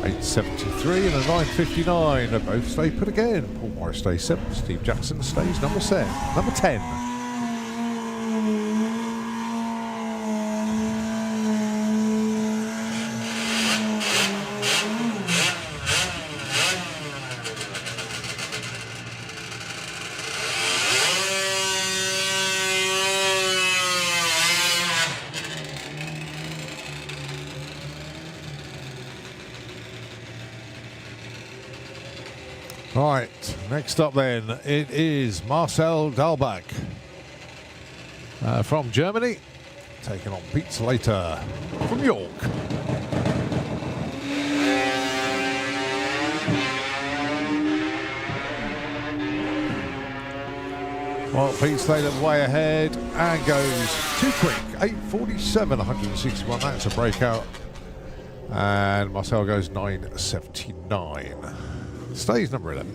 $8.73 and a $9.59. They both stay put again. Paul Morris stays 7. Steve Jackson stays number 10. Number 10. Right, next up then, it is Marcel Dalbach from Germany, taking on Pete Slater from York. Well, Pete Slater way ahead and goes too quick. 8:47, 161. That's a breakout. And Marcel goes 9:79. Stays number 11.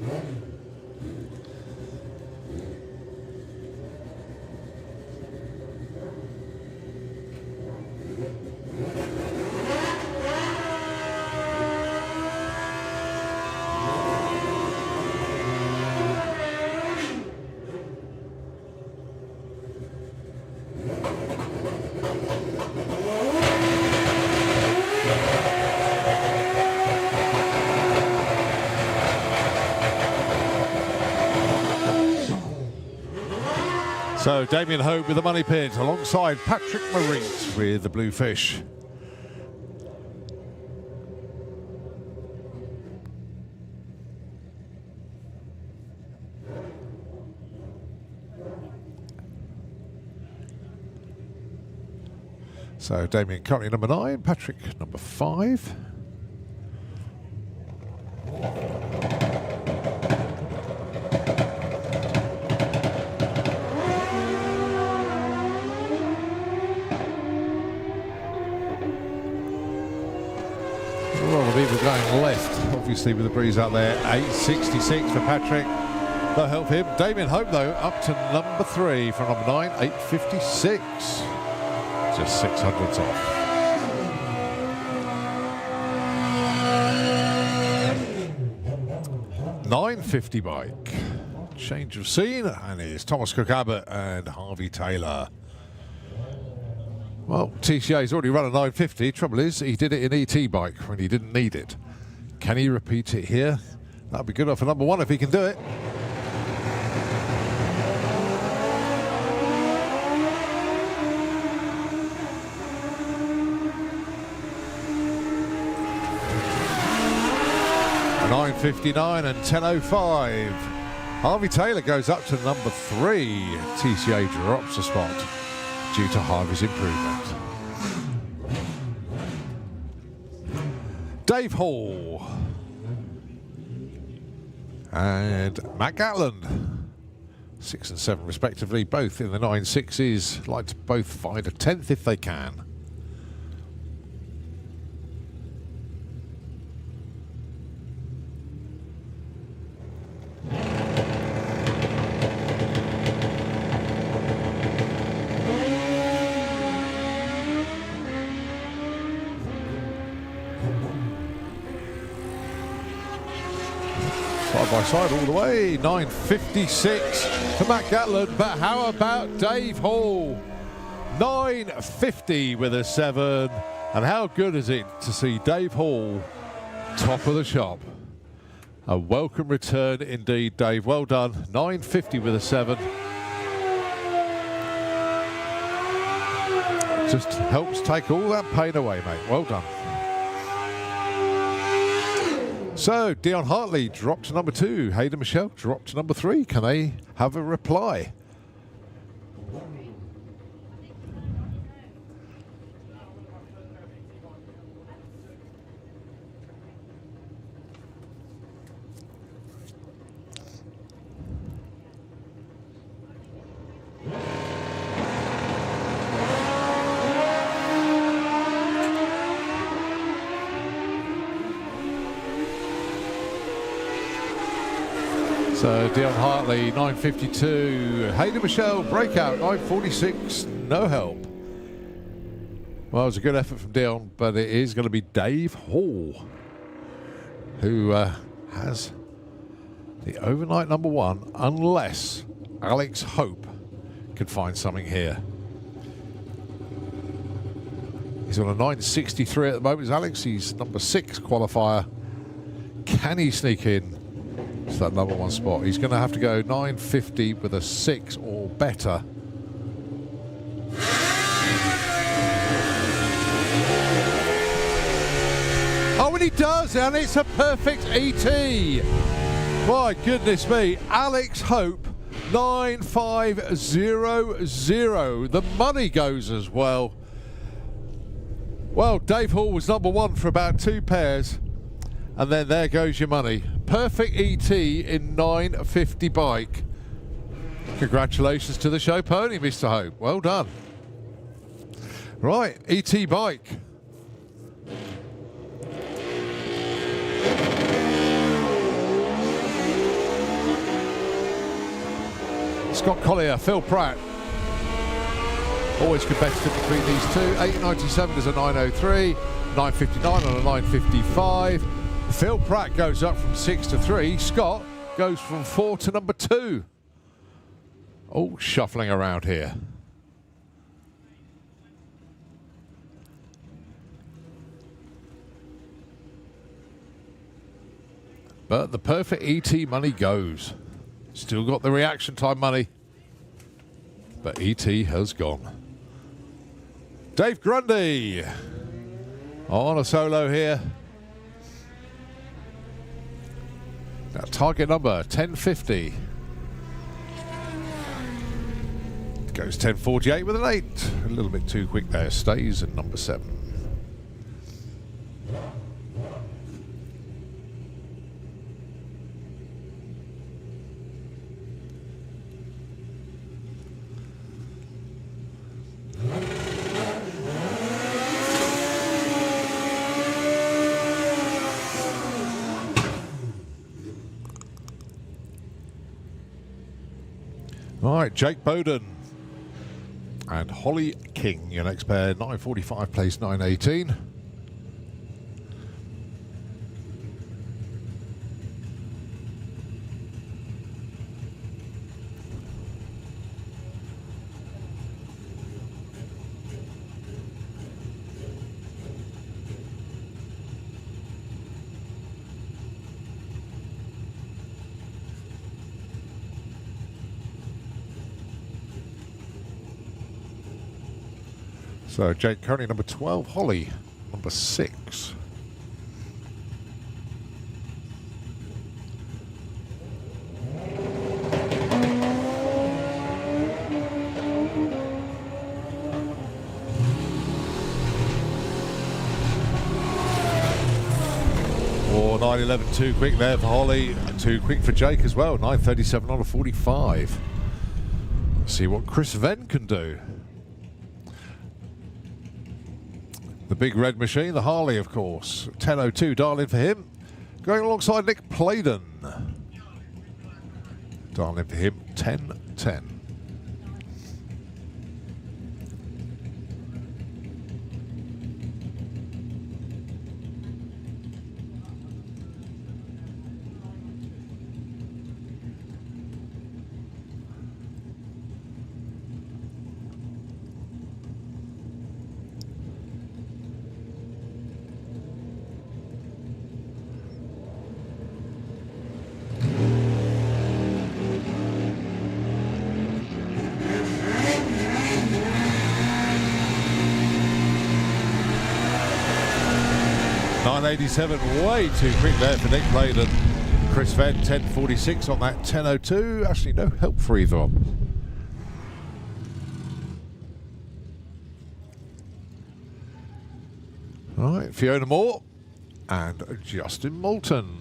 So Damien Hope with the money pit alongside Patrick Maurice with the Bluefish. So Damien currently number 9, Patrick number 5. People going left, obviously, with the breeze out there. 8:66 for Patrick. That'll help him. Damien Hope, though, up to number 3 from number 9, 8:56. Just 600s off. $9.50 bike. Change of scene, and it's Thomas Cook Abbott and Harvey Taylor. Well, TCA's already run a 950. Trouble is, he did it in ET bike when he didn't need it. Can he repeat it here? That'll be good enough for number 1 if he can do it. $9.59 and 10.05. Harvey Taylor goes up to number 3. TCA drops a spot due to Harvey's improvement. Dave Hall and Matt Gatland, 6 and 7 respectively, both in the 9.6s. Like to both find a 10th if they can. Side by side all the way, 9.56 for Matt Gatland, but how about Dave Hall? 9.50 with a 7, and how good is it to see Dave Hall top of the shop? A welcome return indeed, Dave, well done. 9.50 with a 7. Just helps take all that pain away, mate, well done. So, Dion Hartley dropped to number 2. Hayden Michelle dropped to number 3. Can they have a reply? So Dion Hartley, 9.52. Hayden Michelle, breakout, 9.46, no help. Well, it was a good effort from Dion, but it is going to be Dave Hall who has the overnight number 1, unless Alex Hope can find something here. He's on a 9.63 at the moment, is Alex. He's number 6 qualifier. Can he sneak in to that number 1 spot? He's going to have to go 9.50 with a 6 or better. Oh, and he does, and it's a perfect ET. My goodness me, Alex Hope 9500. The money goes as well. Well, Dave Hall was number one for about 2 pairs, and then there goes your money. Perfect ET in 950 bike. Congratulations to the show pony, Mr. Hope. Well done. Right, ET bike. Scott Collier, Phil Pratt. Always competitive between these two. 897 is a 903, 959 on a 955. Phil Pratt goes up from 6 to 3. Scott goes from 4 to number 2. All shuffling around here. But the perfect ET money goes. Still got the reaction time money, but ET has gone. Dave Grundy on a solo here. Now target number 1050. Goes 1048 with an 8. A little bit too quick there. Stays at number 7. All right, Jake Bowden and Holly King, your next pair. 945 plays 918. So Jake currently number 12, Holly number 6. Or 911 too quick there for Holly, too quick for Jake as well. 937 on a 45. See what Chris Venn can do. The big red machine, the Harley, of course. 10:02, dial in for him. Going alongside Nick Playden. Dial in for him, 10:10. .87, way too quick there for Nick Playden. Chris Venn, 10:46 on that 10:02. Actually, no help for either of them. All right, Fiona Moore and Justin Moulton.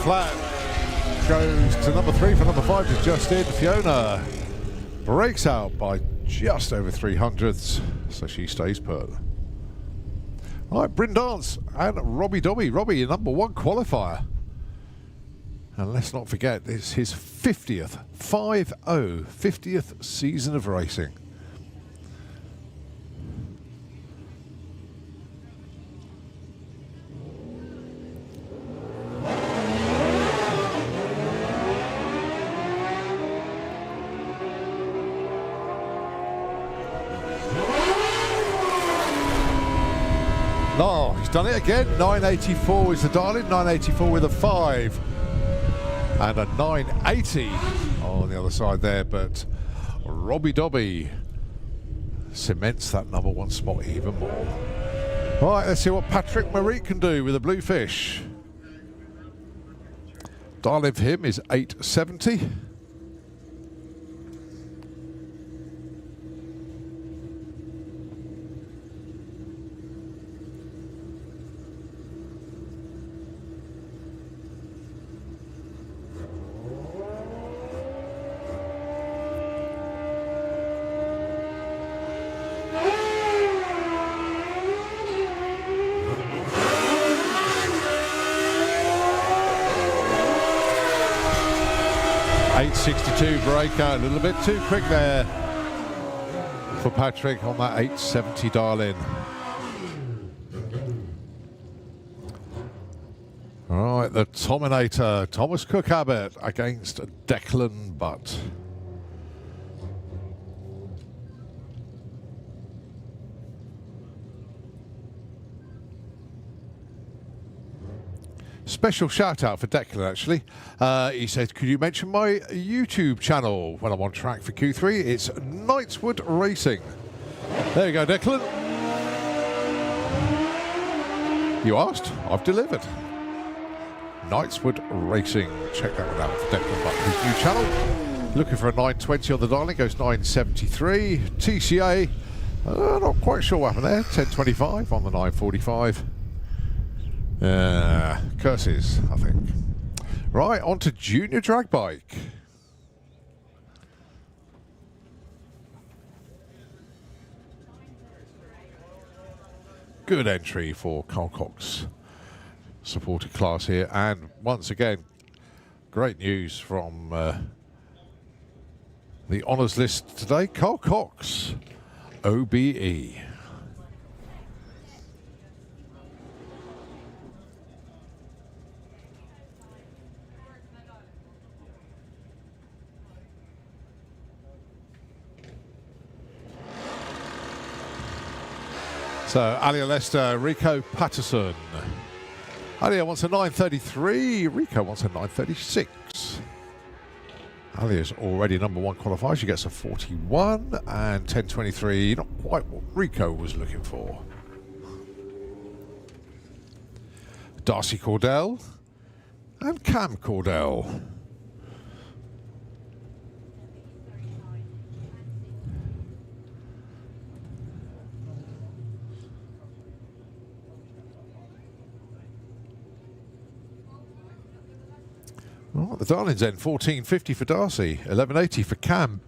Flat goes to number 3 for number 5 is just in. Fiona breaks out by just over 300ths, so she stays put. All right, Bryn Dance and Robbie Dobby. Robbie, your number 1 qualifier. And let's not forget, it's his 50th, 50th season of racing. Oh, he's done it again. 984 is the darling. 984 with a 5. And a 980 on the other side there. But Robbie Dobby cements that number 1 spot even more. Right, let's see what Patrick Marie can do with a bluefish. Darling for him is 870. .862 breaker, a little bit too quick there for Patrick on that 870 darling. All right, the Tominator, Thomas Cook Abbott against Declan Butt. Special shout out for Declan actually. He said, could you mention my YouTube channel when I'm on track for Q3? It's Knightswood Racing. There you go, Declan. You asked, I've delivered. Knightswood Racing. Check that one out for Declan Butt, his new channel. Looking for a 920 on the dialing, goes 973. TCA, not quite sure what happened there. 1025 on the 945. Curses, I think. Right, on to Junior Drag Bike. Good entry for Carl Cox. Supported class here. And once again, great news from the honours list today. Carl Cox, OBE. So, Alia Lester, Rico Patterson. Alia wants a 933, Rico wants a 936. Alia's already number 1 qualifier, she gets a 41, and 1023, not quite what Rico was looking for. Darcy Cordell and Cam Cordell. Oh, the Darlings end 1450 for Darcy, 1180 for Cam.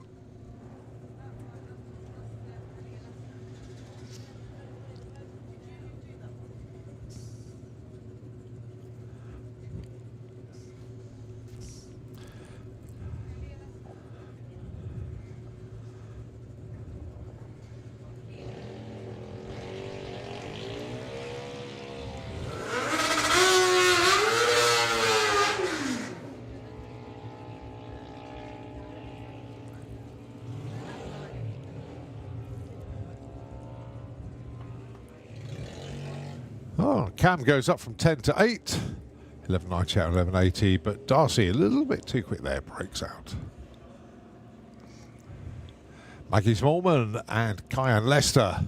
Oh, Cam goes up from 10 to 8. 1190 out of 1180, but Darcy a little bit too quick there, breaks out. Maggie Smallman and Kyan Lester.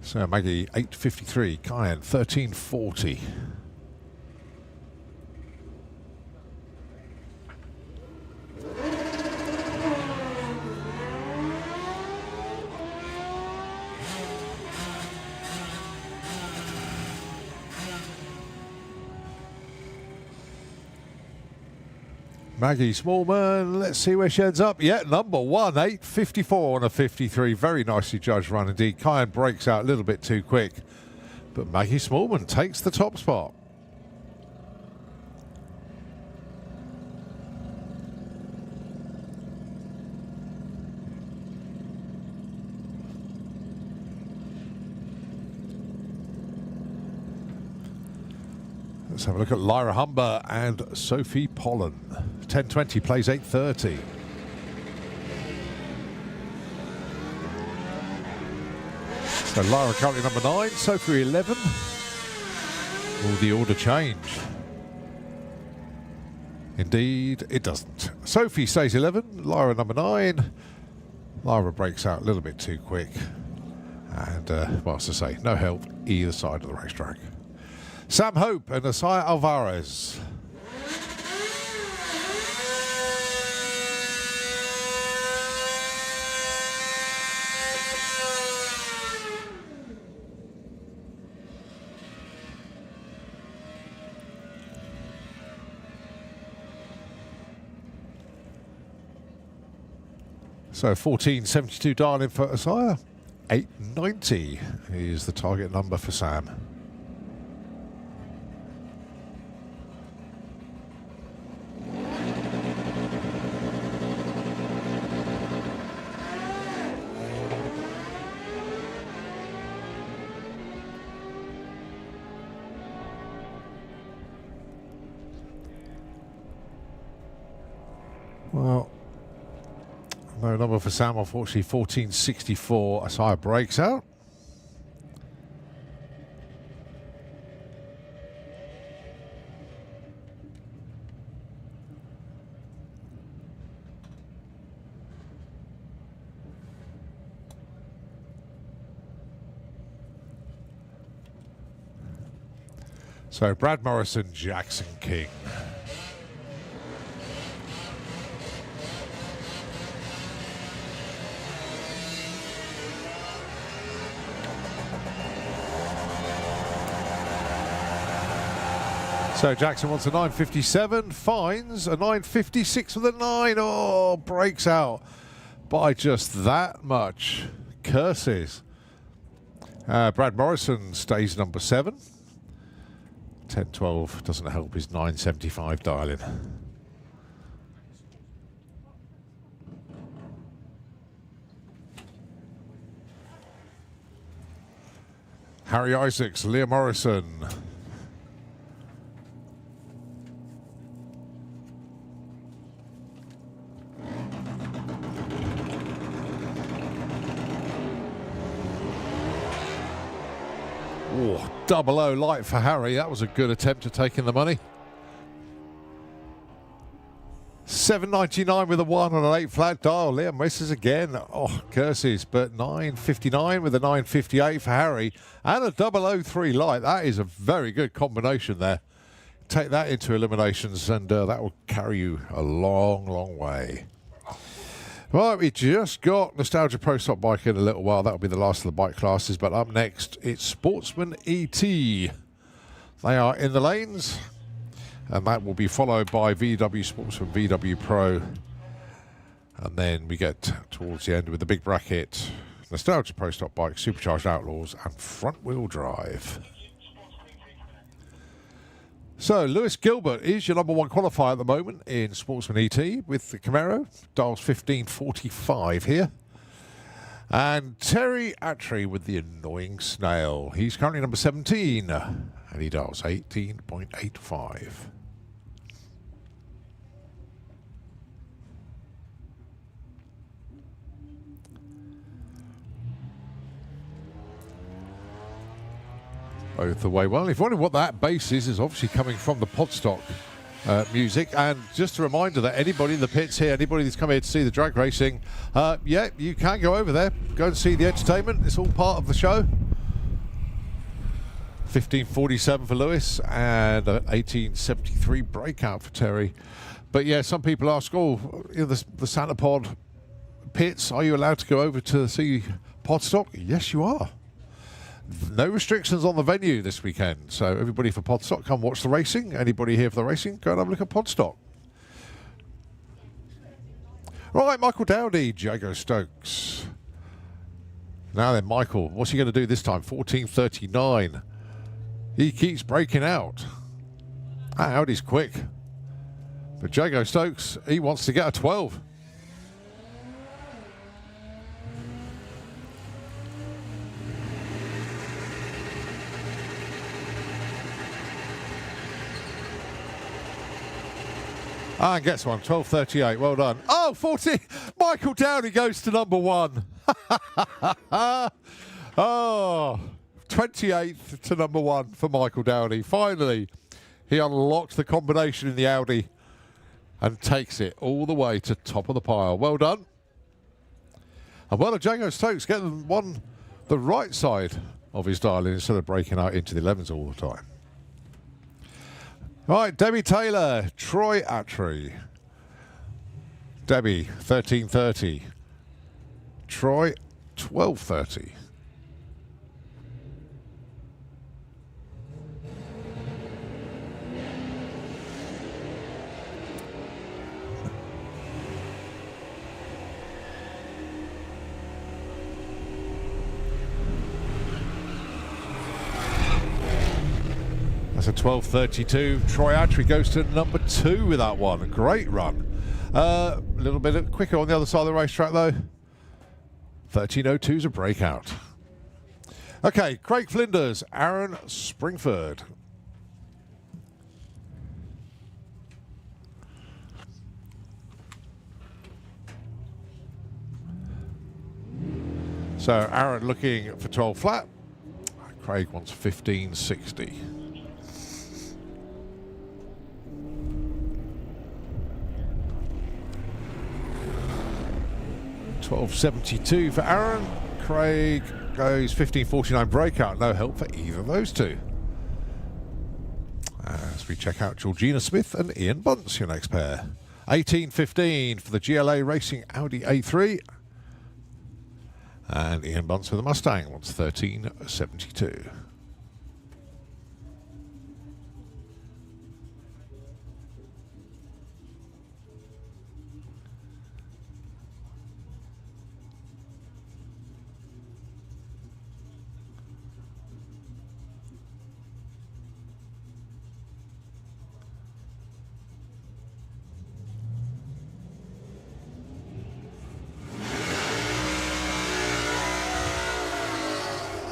So Maggie 853, Kyan 1340. Maggie Smallman, let's see where she ends up. Yeah, number 1, 854 on a 53. Very nicely judged run indeed. Kyan breaks out a little bit too quick, but Maggie Smallman takes the top spot. Let's have a look at Lyra Humber and Sophie Pollen. 10:20 plays 8:30. So Lyra currently number 9, Sophie 11. Will the order change? Indeed, it doesn't. Sophie stays 11, Lyra number 9. Lyra breaks out a little bit too quick. And, well, as I say, no help either side of the racetrack. Sam Hope and Asaya Alvarez. So 1472 dialing for Asaya. 890 is the target number for Sam. Well, no number for Sam, unfortunately. 1464. Asaya breaks out. So Brad Morrison, Jackson King. So Jackson wants a 957, finds a 956 with a 9. Oh, breaks out by just that much. Curses. Brad Morrison stays number 7. 1012 doesn't help his 975 dialing. Harry Isaacs, Leah Morrison. Oh, 00 light for Harry. That was a good attempt at taking the money. 799 with a 1 on an 8 flat dial. Liam misses again. Oh, curses. But 959 with a 958 for Harry. And a 003 light. That is a very good combination there. Take that into eliminations and that will carry you a long, long way. Right, we just got Nostalgia Pro Stock Bike in a little while. That'll be the last of the bike classes. But up next, it's Sportsman ET. They are in the lanes. And that will be followed by VW Sportsman, VW Pro. And then we get towards the end with the big bracket. Nostalgia Pro Stock Bike, Supercharged Outlaws, and Front Wheel Drive. So, Lewis Gilbert is your number 1 qualifier at the moment in Sportsman ET with the Camaro. Dials 1545 here. And Terry Attry with the Annoying Snail. He's currently number 17 and he dials 18.85. Both the way well. If you wonder what that bass is obviously coming from the Podstock music. And just a reminder that anybody in the pits here, anybody that's come here to see the drag racing, yeah, you can go over there, go and see the entertainment. It's all part of the show. 1547 for Lewis and 1873 breakout for Terry. But yeah, some people ask, oh, you know, the Santa Pod pits, are you allowed to go over to see Podstock? Yes, you are. No restrictions on the venue this weekend. So everybody for Podstock, come watch the racing. Anybody here for the racing, go and have a look at Podstock. Right, Michael Dowdy, Jago Stokes. Now then, Michael, what's he going to do this time? 1439. He keeps breaking out. Audi's quick. But Jago Stokes, he wants to get a 12. And gets one, 12.38. Well done. Oh, 40. Michael Downey goes to number 1. Oh, 28th to number 1 for Michael Downey. Finally, he unlocks the combination in the Audi and takes it all the way to top of the pile. Well done. And well done, Django Stokes getting the right side of his dial instead of breaking out into the 11s all the time. Right, Debbie Taylor, Troy Attry. Debbie, 13.30. Troy, 12.30. That's a 12.32. Troy Attry goes to number 2 with that one. A great run. A little bit quicker on the other side of the racetrack, though. 13.02's a breakout. Okay, Craig Flinders, Aaron Springford. So Aaron looking for 12 flat. Craig wants 15.60. 12.72 for Aaron. Craig goes 15.49 breakout. No help for either of those two. As we check out Georgina Smith and Ian Bunce, your next pair. 18.15 for the GLA Racing Audi A3. And Ian Bunce for the Mustang wants 13.72.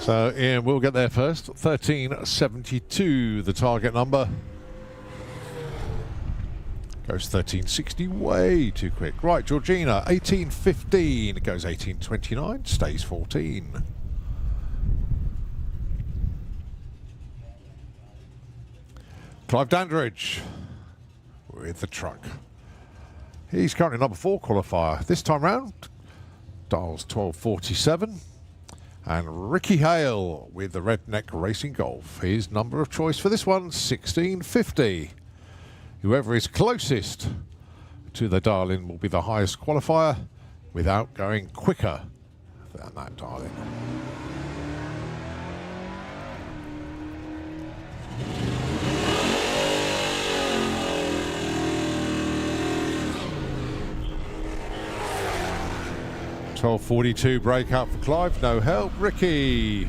So Ian will get there first. 13.72 the target number. Goes 13.60, way too quick. Right, Georgina, 18.15. It goes 18.29, stays 14. Clive Dandridge with the truck. He's currently number 4 qualifier. This time round, dials 12.47. And Ricky Hale with the Redneck Racing Golf. His number of choice for this one, 16.50. Whoever is closest to the dial-in will be the highest qualifier without going quicker than that dial-in. .12.42 breakout for Clive, no help. Ricky,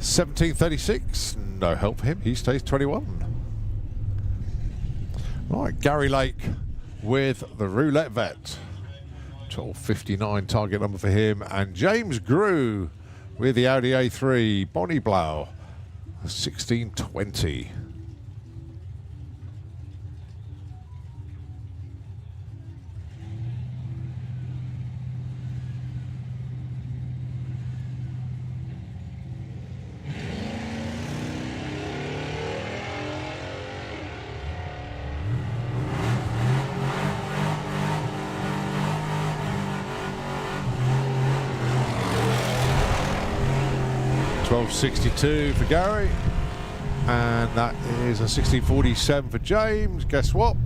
17.36, no help for him, he stays 21. Right, Gary Lake with the Roulette Vet, 12.59 target number for him. And James Grew with the Audi A3, Bonnie Blau, 16.20. .12.62 for Gary, and that is a 16.47 for James. Guess what?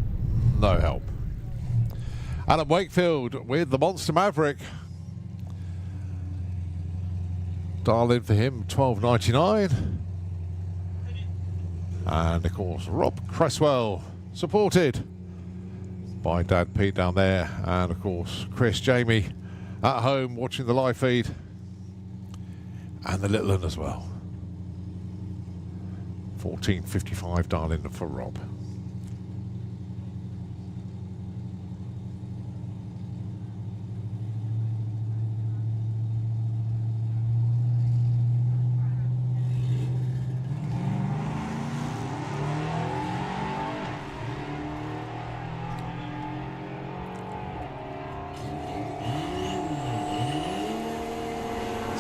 No help. Alan Wakefield with the Monster Maverick. Dial in for him, 12.99. And of course, Rob Cresswell, supported by Dad Pete down there, and of course, Chris Jamie at home watching the live feed. And the little one as well. 14.55 dial in for Rob.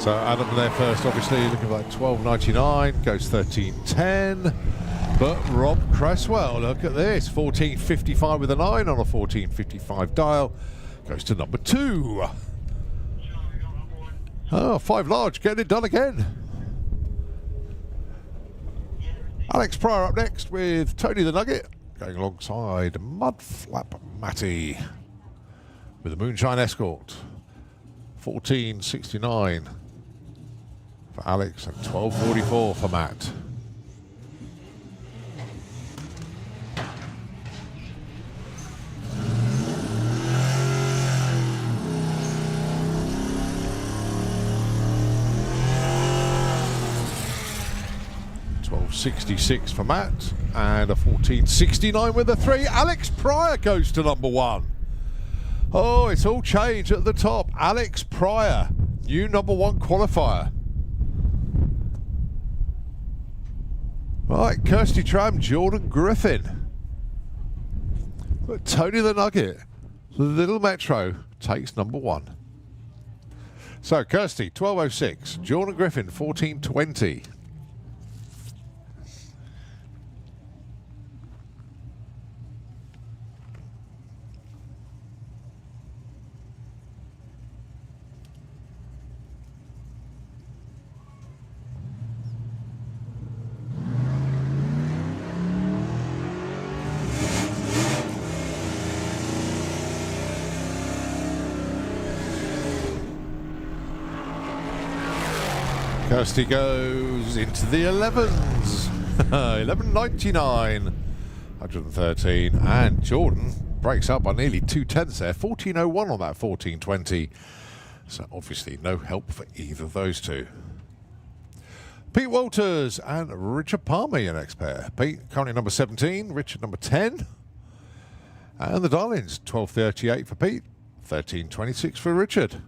So Adam there first, obviously looking like 12.99, goes 13.10. But Rob Cresswell, look at this, 14.55 with a 9 on a 14.55 dial, goes to number 2. Oh, 5 large, getting it done again. Alex Pryor up next with Tony the Nugget, going alongside Mudflap Matty with the Moonshine Escort. 14.69 for Alex and 12.44 for Matt. $12.66 for Matt and a 14.69 with a 3. Alex Pryor goes to number 1. Oh, it's all changed at the top. Alex Pryor, new number 1 qualifier. Right, Kirsty Tram, Jordan Griffin. But Tony the Nugget, Little Metro, takes number 1. So, Kirsty, 12.06. Jordan Griffin, 14.20. Kirsty goes into the 11s. 11.99. 113. And Jordan breaks up by nearly 2/10 there. 14.01 on that 14.20. So obviously no help for either of those two. Pete Walters and Richard Palmer, your next pair. Pete currently number 17, Richard number 10. And the Darlings, 12.38 for Pete, 13.26 for Richard.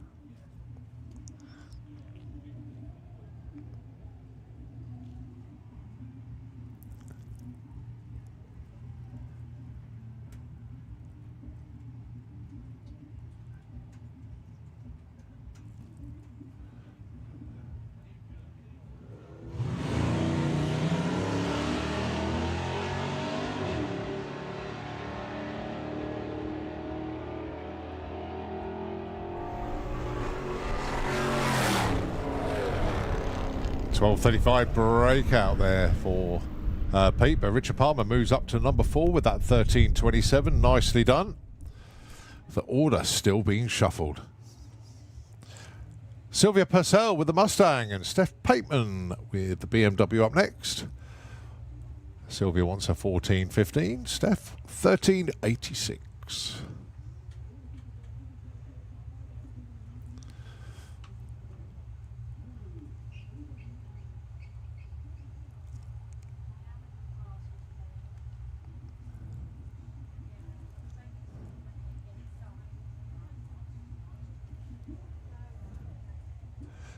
$12.35 breakout there for Pete, but Richard Palmer moves up to number 4 with that 13.27. Nicely done. The order still being shuffled. Sylvia Purcell with the Mustang and Steph Pateman with the BMW up next. Sylvia wants her 14.15, Steph 13.86.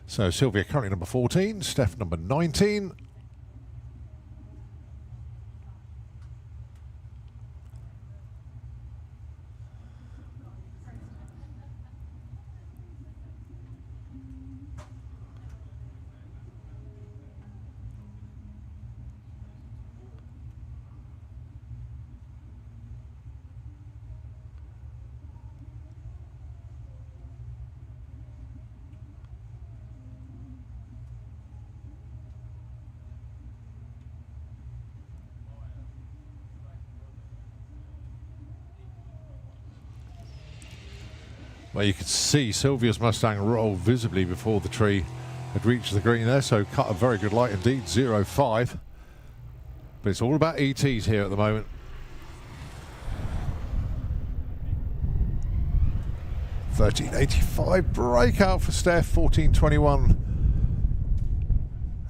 So Sylvia currently number 14, Steph number 19. Well, you could see Sylvia's Mustang roll visibly before the tree had reached the green there, so cut a very good light indeed, 0.5. But it's all about ETs here at the moment. $13.85 breakout for Steph, 14.21.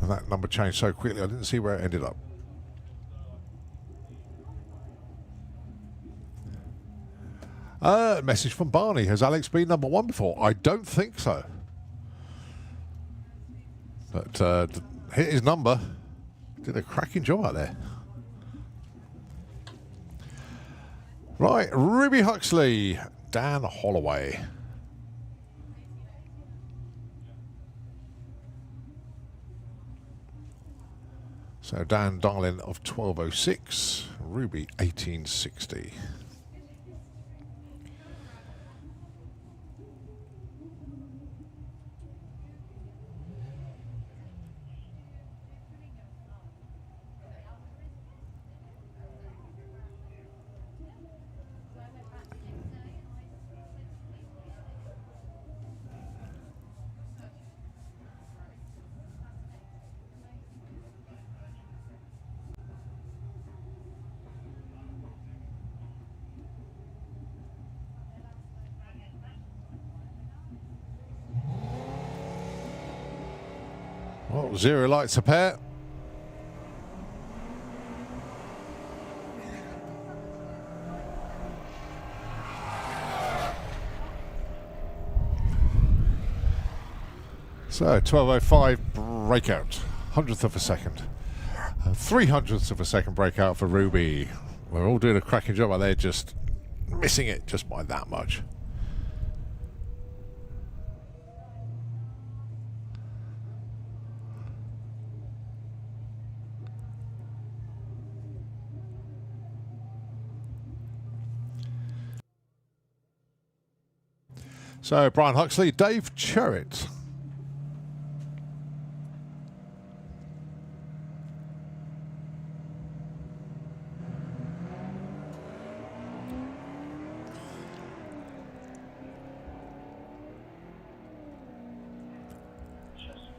And that number changed so quickly, I didn't see where it ended up. Message from Barney. Has Alex been number 1 before? I don't think so. But hit his number. Did a cracking job out there. Right, Ruby Huxley, Dan Holloway. So Dan Darlin of 12.06, Ruby 18.60. Well, zero lights a pair. So 12.05 breakout, 100th of a second. 300ths of a second breakout for Ruby. We're all doing a cracking job out there, just missing it just by that much. So Brian Huxley, Dave Cherrett.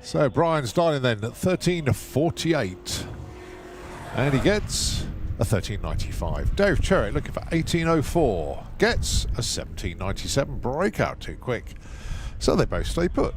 So Brian's dialing then at 13.48. And he gets a 13.95. Dave Cherrett looking for 18.04. Gets a 17.97. Breakout too quick. So they both stay put.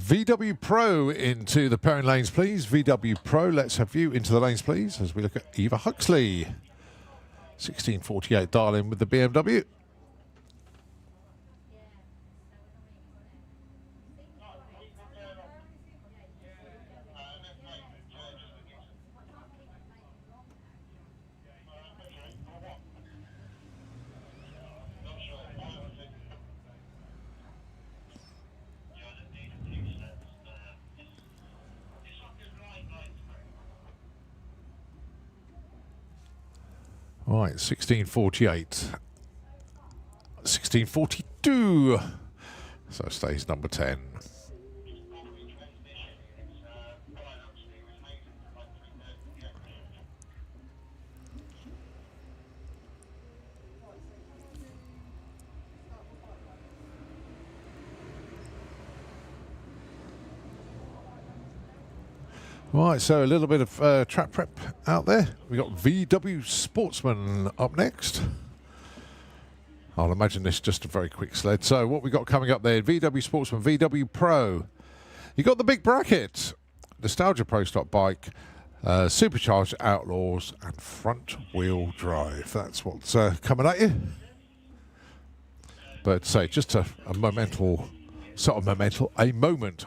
VW Pro into the pairing lanes, please. VW Pro, let's have you into the lanes, please, as we look at Eva Huxley. 16.48 dial-in with the BMW. Right, 16.48. 16.42. So stays number 10. Right, so a little bit of track prep out there. We've got VW Sportsman up next. I'll imagine this just a very quick sled. So what we got coming up there, VW Sportsman, VW Pro. You got the big bracket, Nostalgia Pro Stock bike, supercharged Outlaws, and front wheel drive. That's what's coming at you. But say just a moment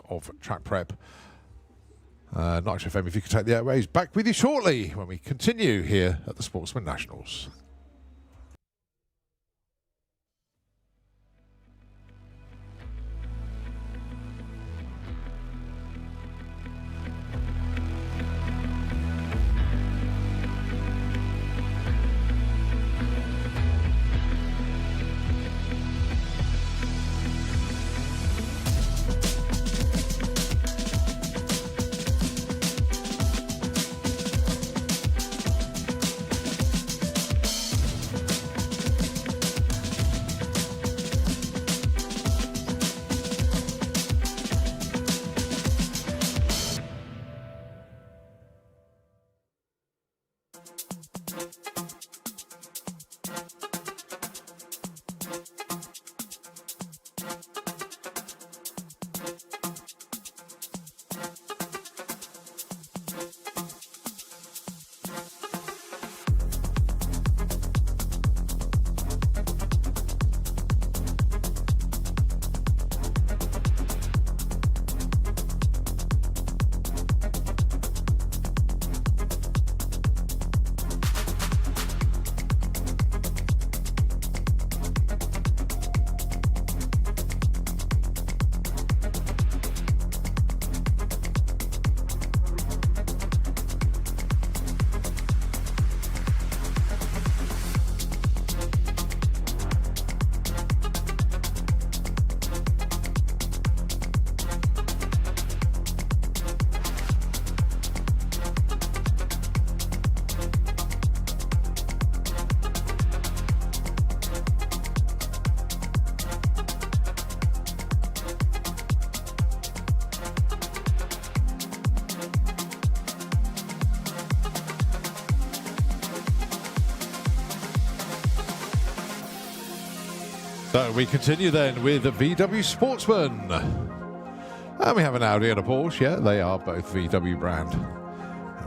of track prep. Nitro FM, if you could take the airways, back with you shortly when we continue here at the Sportsman Nationals. So we continue then with the VW Sportsman. And we have an Audi and a Porsche. Yeah, they are both VW brand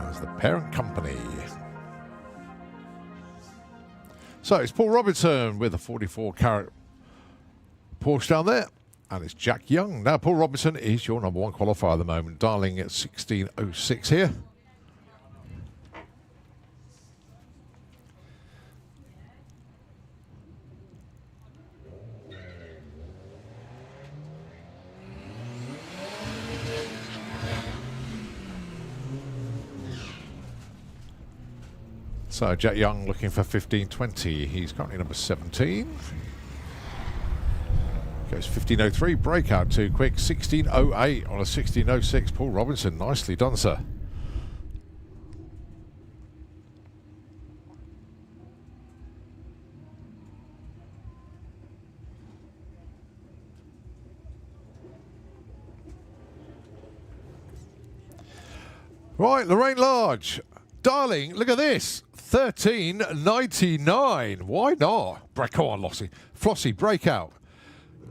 as the parent company. So it's Paul Robinson with a 44-carat Porsche down there. And it's Jack Young. Now, Paul Robinson is your number one qualifier at the moment, dialing at 16.06 here. So Jack Young looking for 15.20. He's currently number 17. Goes 15.03. Breakout too quick. 16.08 on a 16.06. Paul Robinson. Nicely done, sir. Right, Lorraine Large. Darling, look at this. 13.99. Why not? Come on, Flossie, breakout.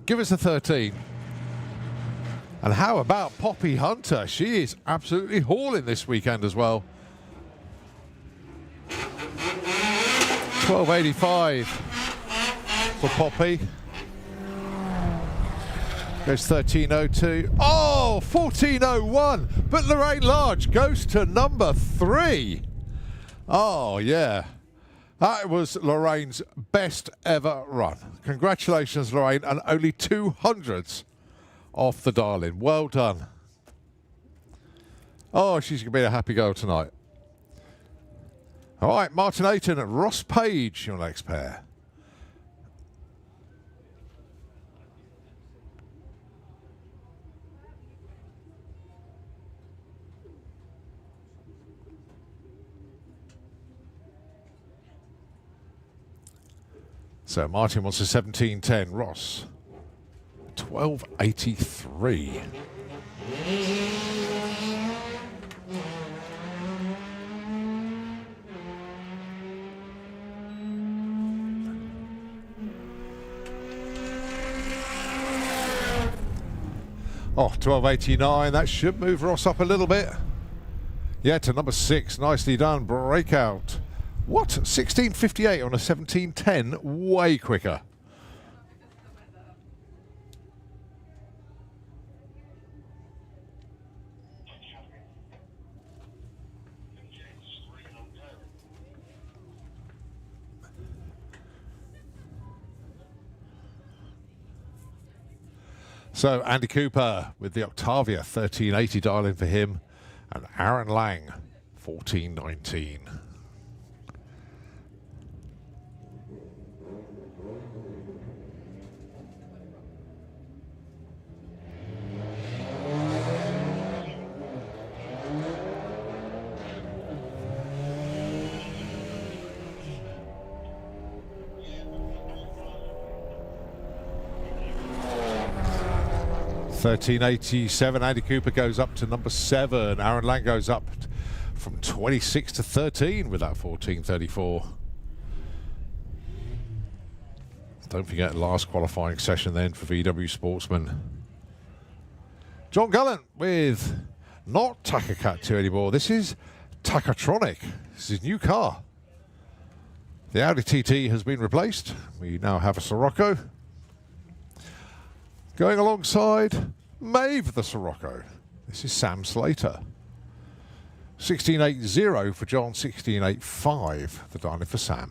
Give us a 13. And how about Poppy Hunter? She is absolutely hauling this weekend as well. 12.85 for Poppy. Goes 13.02. Oh, 14.01. But Lorraine Large goes to number 3. Oh, yeah. That was Lorraine's best ever run. Congratulations, Lorraine, and only 200ths off the dial-in. Well done. Oh, she's going to be a happy girl tonight. All right, Martin Ayton and Ross Page, your next pair. So Martin wants a 17.10. Ross, 12.83. Oh, 12.89. That should move Ross up a little bit. Yeah, to number 6. Nicely done. Breakout. What? 16.58 on a 17.10? Way quicker. So Andy Cooper with the Octavia, 13.80 dial-in for him. And Aaron Lang, 14.19. $13.87. Andy Cooper goes up to number 7. Aaron Lang goes up from 26 to 13 with that 14.34. Don't forget last qualifying session then for VW Sportsman. John Gallant with not Takacat 2 anymore. This is Takatronic. This is his new car. The Audi TT has been replaced. We now have a Sirocco. Going alongside Maeve the Sirocco. This is Sam Slater. 16.80 for John, 16.85 the dial-in for Sam.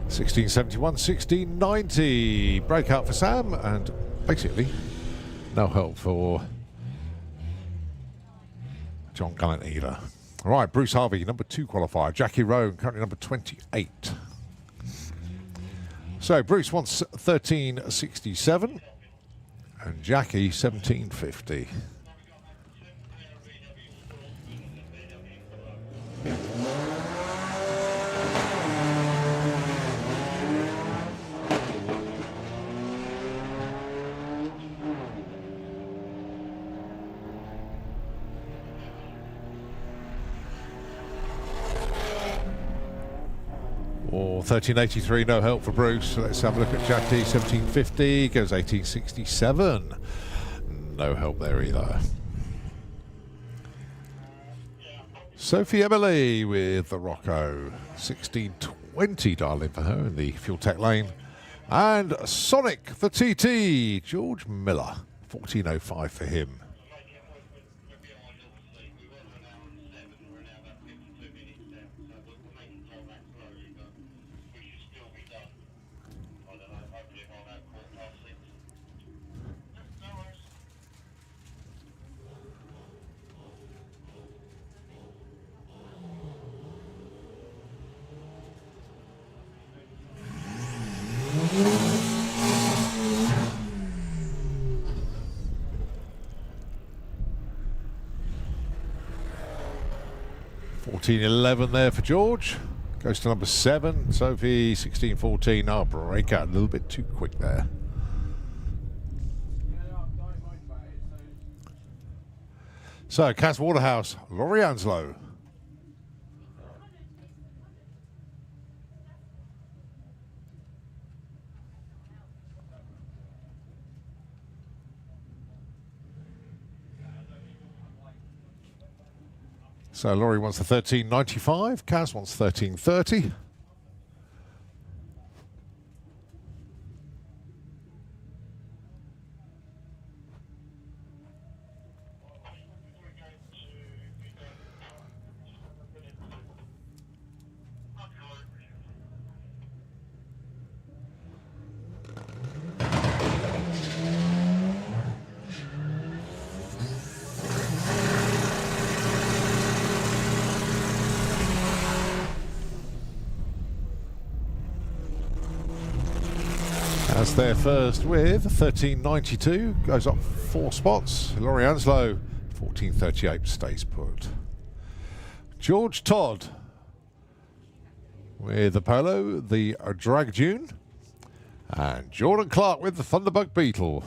$16.71, $16.90. Breakout for Sam, and basically no help for John Gallant either. All right, Bruce Harvey, number 2 qualifier. Jackie Roan, currently number 28. So Bruce wants 13.67. And Jackie, 1750. Or 1383, no help for Bruce. Let's have a look at Jackie, 1750, goes 1867. No help there either. Sophie Emily with the Rocco, 1620, dial in for her in the Fuel Tech lane. And Sonic, the TT, George Miller, 1405 for him. $14.11 there for George. Goes to number 7. Sophie, 1614. Oh, break out a little bit too quick there. So, Cass Waterhouse, Laurie Anslow. So Laurie wants the 1395, Kaz wants 1330. As there first with 1392, goes up 4 spots. Laurie Anslow, 1438, stays put. George Todd with the Polo, the Drag Dune. And Jordan Clark with the Thunderbug Beetle.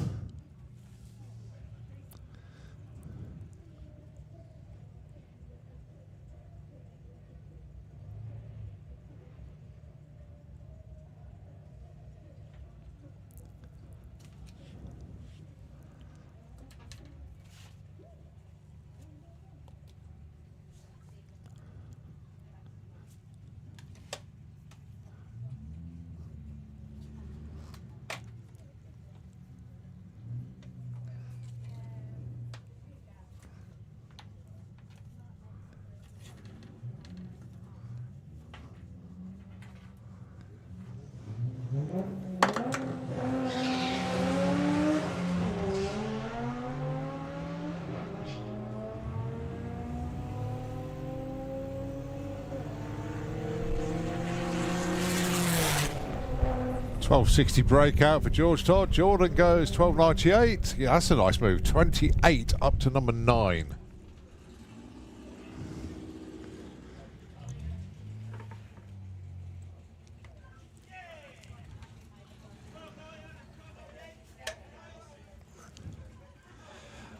$12.60 breakout for George Todd. Jordan goes $12.98. Yeah, that's a nice move. 28 up to number 9.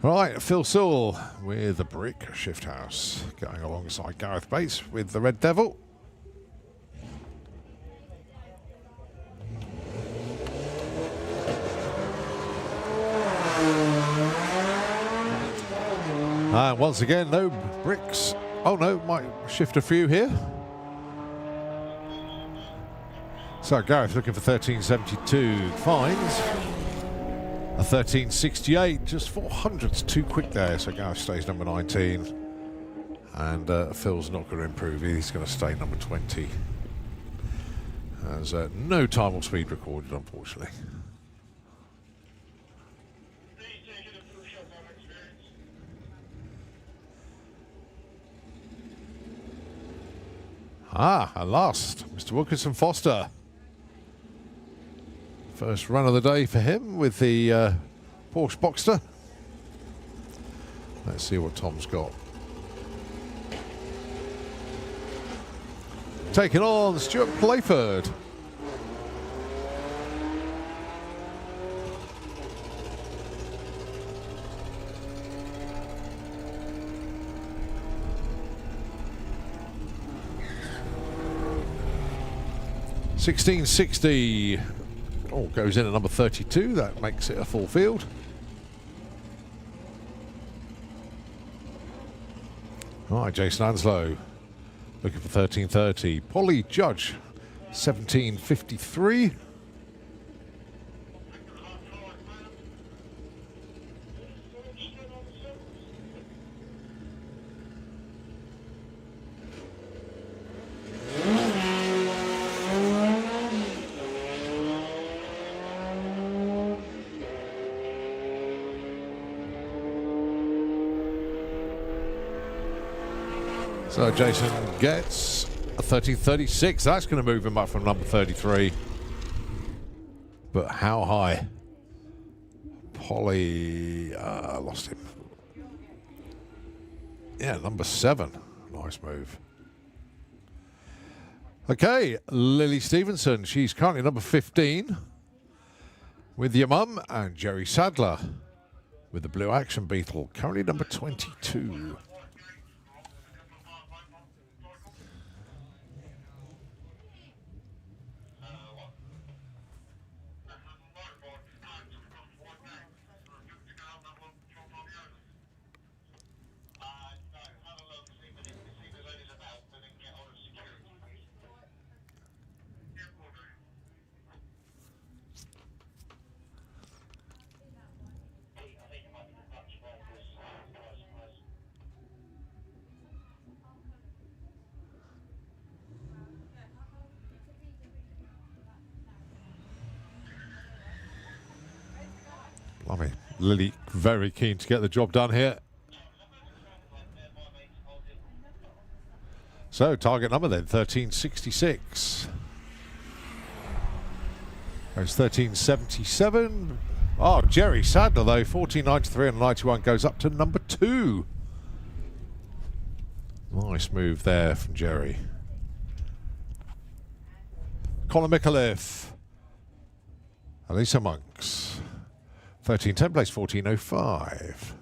Right, Phil Sewell with the Brick Shift House going alongside Gareth Bates with the Red Devil. And once again, no bricks. Oh no, might shift a few here. So Gareth looking for 1372 finds. A 1368, just 400s too quick there. So Gareth stays number 19. And Phil's not going to improve. He's going to stay number 20. There's no time or speed recorded, unfortunately. Ah, at last, Mr. Wilkinson Foster. First run of the day for him with the Porsche Porsche Boxster. Let's see what Tom's got. Taking on Stuart Playford. $16.60. Oh, goes in at number 32. That makes it a full field. All right, Jason Anslow looking for 13.30. Polly Judge, 17.53. So Jason gets a 13.36. That's going to move him up from number 33. But how high? Polly lost him. Yeah, number 7. Nice move. Okay, Lily Stevenson. She's currently number 15 with your mum, and Jerry Sadler with the Blue Action Beetle, currently number 22. Blimey, Lily very keen to get the job done here. So target number then, 1366. Goes 1377. Oh, Jerry Sadler though, 1493 and 91 goes up to number 2. Nice move there from Jerry. Colin Micallef. Elisa Monks. 1310 place 1405.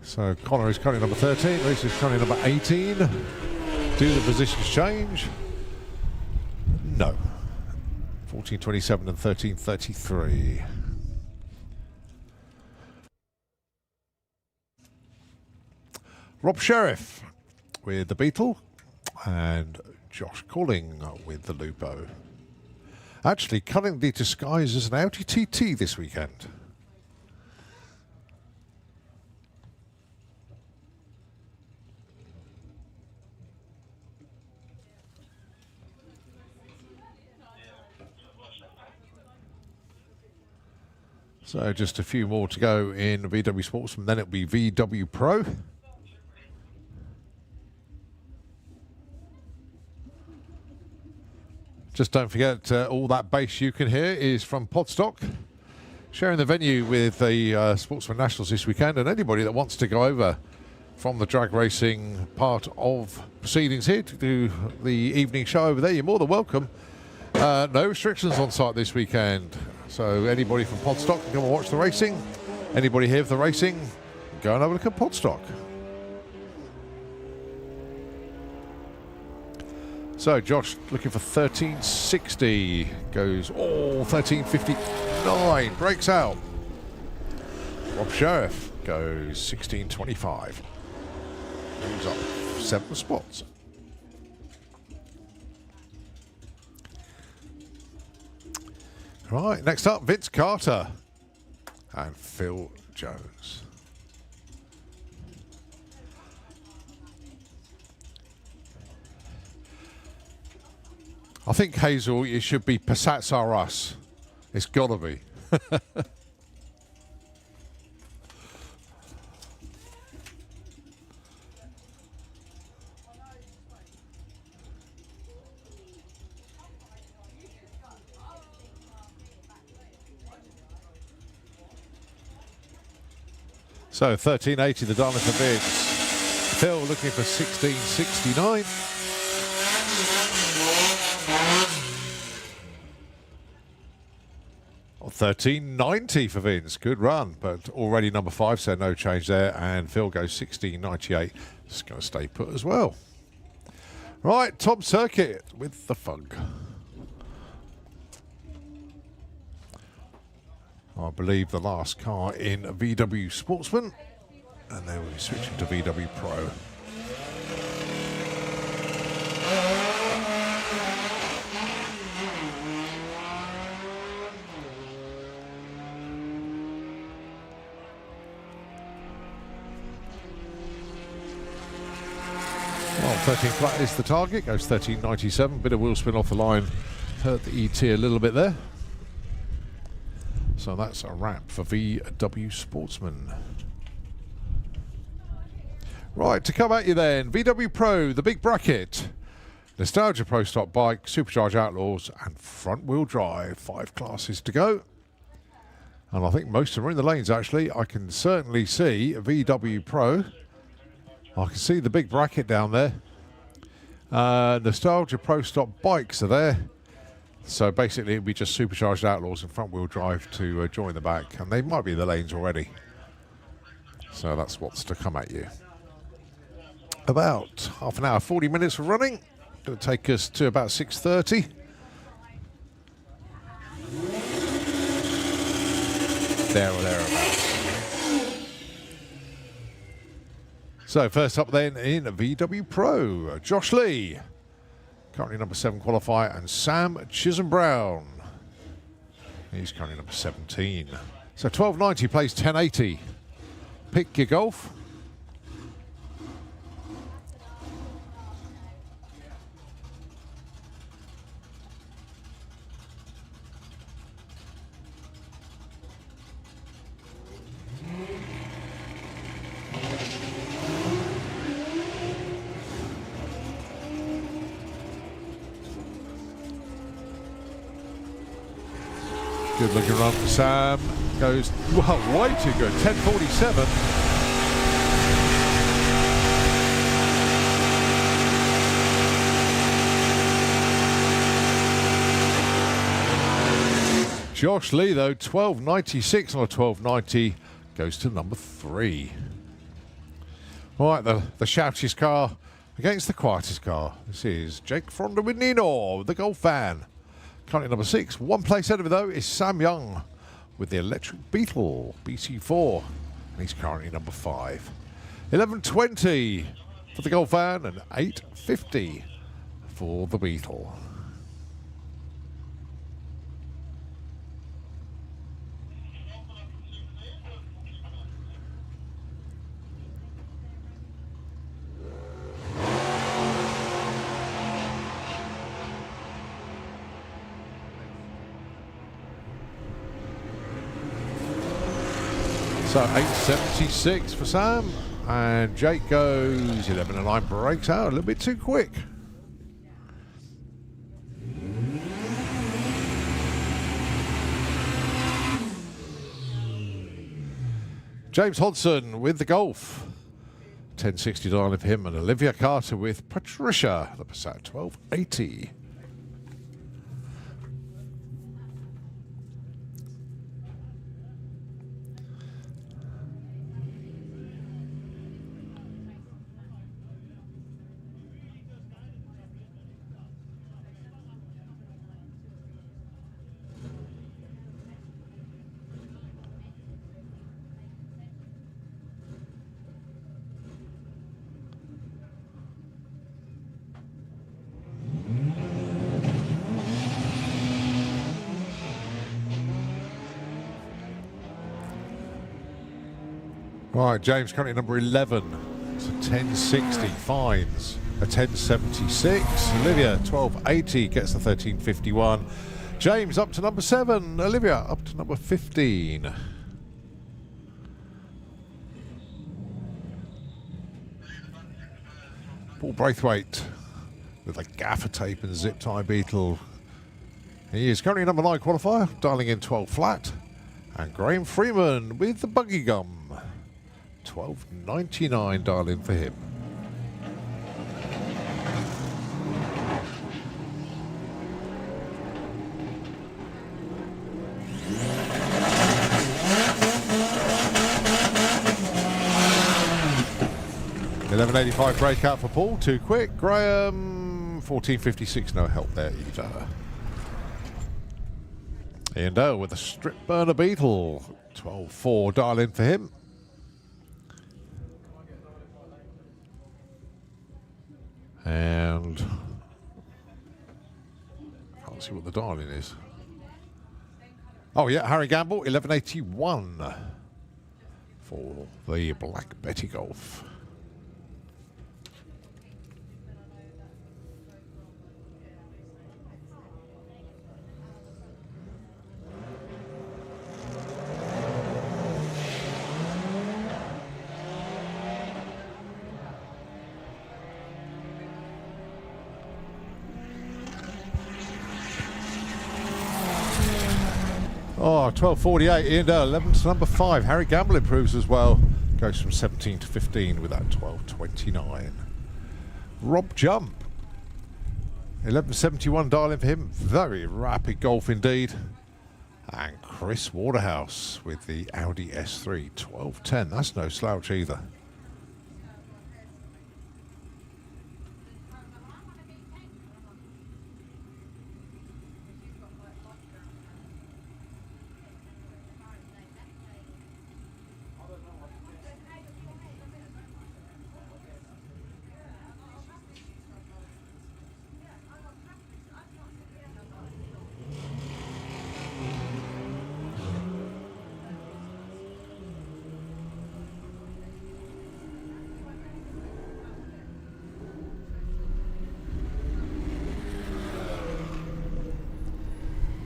So Connor is currently number 13, Lisa is currently number 18. Do the positions change? No. 1427 and 1333. Rob Sheriff with the Beetle and Josh Calling with the Lupo. Actually cunningly disguised as an Audi TT this weekend. So just a few more to go in VW Sportsman, then it'll be VW Pro. Just don't forget, all that bass you can hear is from Podstock, sharing the venue with the Sportsman Nationals this weekend, and anybody that wants to go over from the drag racing part of proceedings here to do the evening show over there, you're more than welcome. No restrictions on site this weekend. So anybody from Podstock can come and watch the racing. Anybody here for the racing, go and have a look at Podstock. So Josh looking for 1360. Goes, 1359. Breaks out. Rob Sheriff goes 1625. Moves up 7 spots. Right, next up, Vince Carter and Phil Jones. I think, Hazel, it should be Passats Are Us. It's got to be. So 1380 the dollar for bids. Phil looking for 1669. Or 1390 for Vince. Good run, but already number 5, so no change there. And Phil goes 1698. Just going to stay put as well. Right, Tom Circuit with the Fug. I believe the last car in VW Sportsman, and then we'll be switching to VW Pro. Well, 13 flat is the target, goes 1397, bit of wheel spin off the line, hurt the ET a little bit there. So that's a wrap for VW Sportsman. Right, to come at you then, VW Pro, the big bracket, Nostalgia Pro Stock Bike, Supercharged Outlaws, and front wheel drive. 5 classes to go. And I think most of them are in the lanes actually. I can certainly see VW Pro. I can see the big bracket down there. Nostalgia Pro Stock Bikes are there. So basically it'll be just Supercharged Outlaws and front wheel drive to join the back, and they might be in the lanes already. So that's what's to come at you. About half an hour, 40 minutes of running. It'll take us to about 6:30. There or thereabouts. So first up then in VW Pro, Josh Lee. Currently number 7 qualifier, and Sam Chisholm-Brown. He's currently number 17. So 1290 plays 1080. Pick your golf. Good looking run for Sam. Goes, well, way too good. 1047. Josh Lee, though, 1296 on a 1290, goes to number 3. All right, the shoutiest car against the quietest car. This is Jake Fronda with Nino, the Golf fan. Currently number 6. One place ahead of it, though, is Sam Young with the Electric Beetle, BC4. And he's currently number 5. 1120 for the Golf van and 850 for the Beetle. So 876 for Sam, and Jake goes 11 and 9, breaks out a little bit too quick. James Hodson with the Golf, 1069 of him, and Olivia Carter with Patricia, the Passat 1280. Right, James currently number 11. It's a 1060 fines. A 1076. Olivia 1280 gets the 1351. James up to number 7. Olivia up to number 15. Paul Braithwaite with a gaffer tape and zip tie beetle. He is currently number 9 qualifier, dialing in 12 flat. And Graham Freeman with the buggy gum. 12.99 dial in for him. $11.85 breakout for Paul, too quick. Graham, 14.56, no help there either. Ian Dale with a strip burner beetle, 12.4 dial in for him. And can't see what the dial-in is. Oh yeah, Harry Gamble, 11.81 for the Black Betty Golf. Oh, 12.48, Ian Dale, 11 to number 5. Harry Gamble improves as well. Goes from 17 to 15 with that 12.29. Rob Jump, 11.71 dial in for him. Very rapid golf indeed. And Chris Waterhouse with the Audi S3, 12.10. That's no slouch either.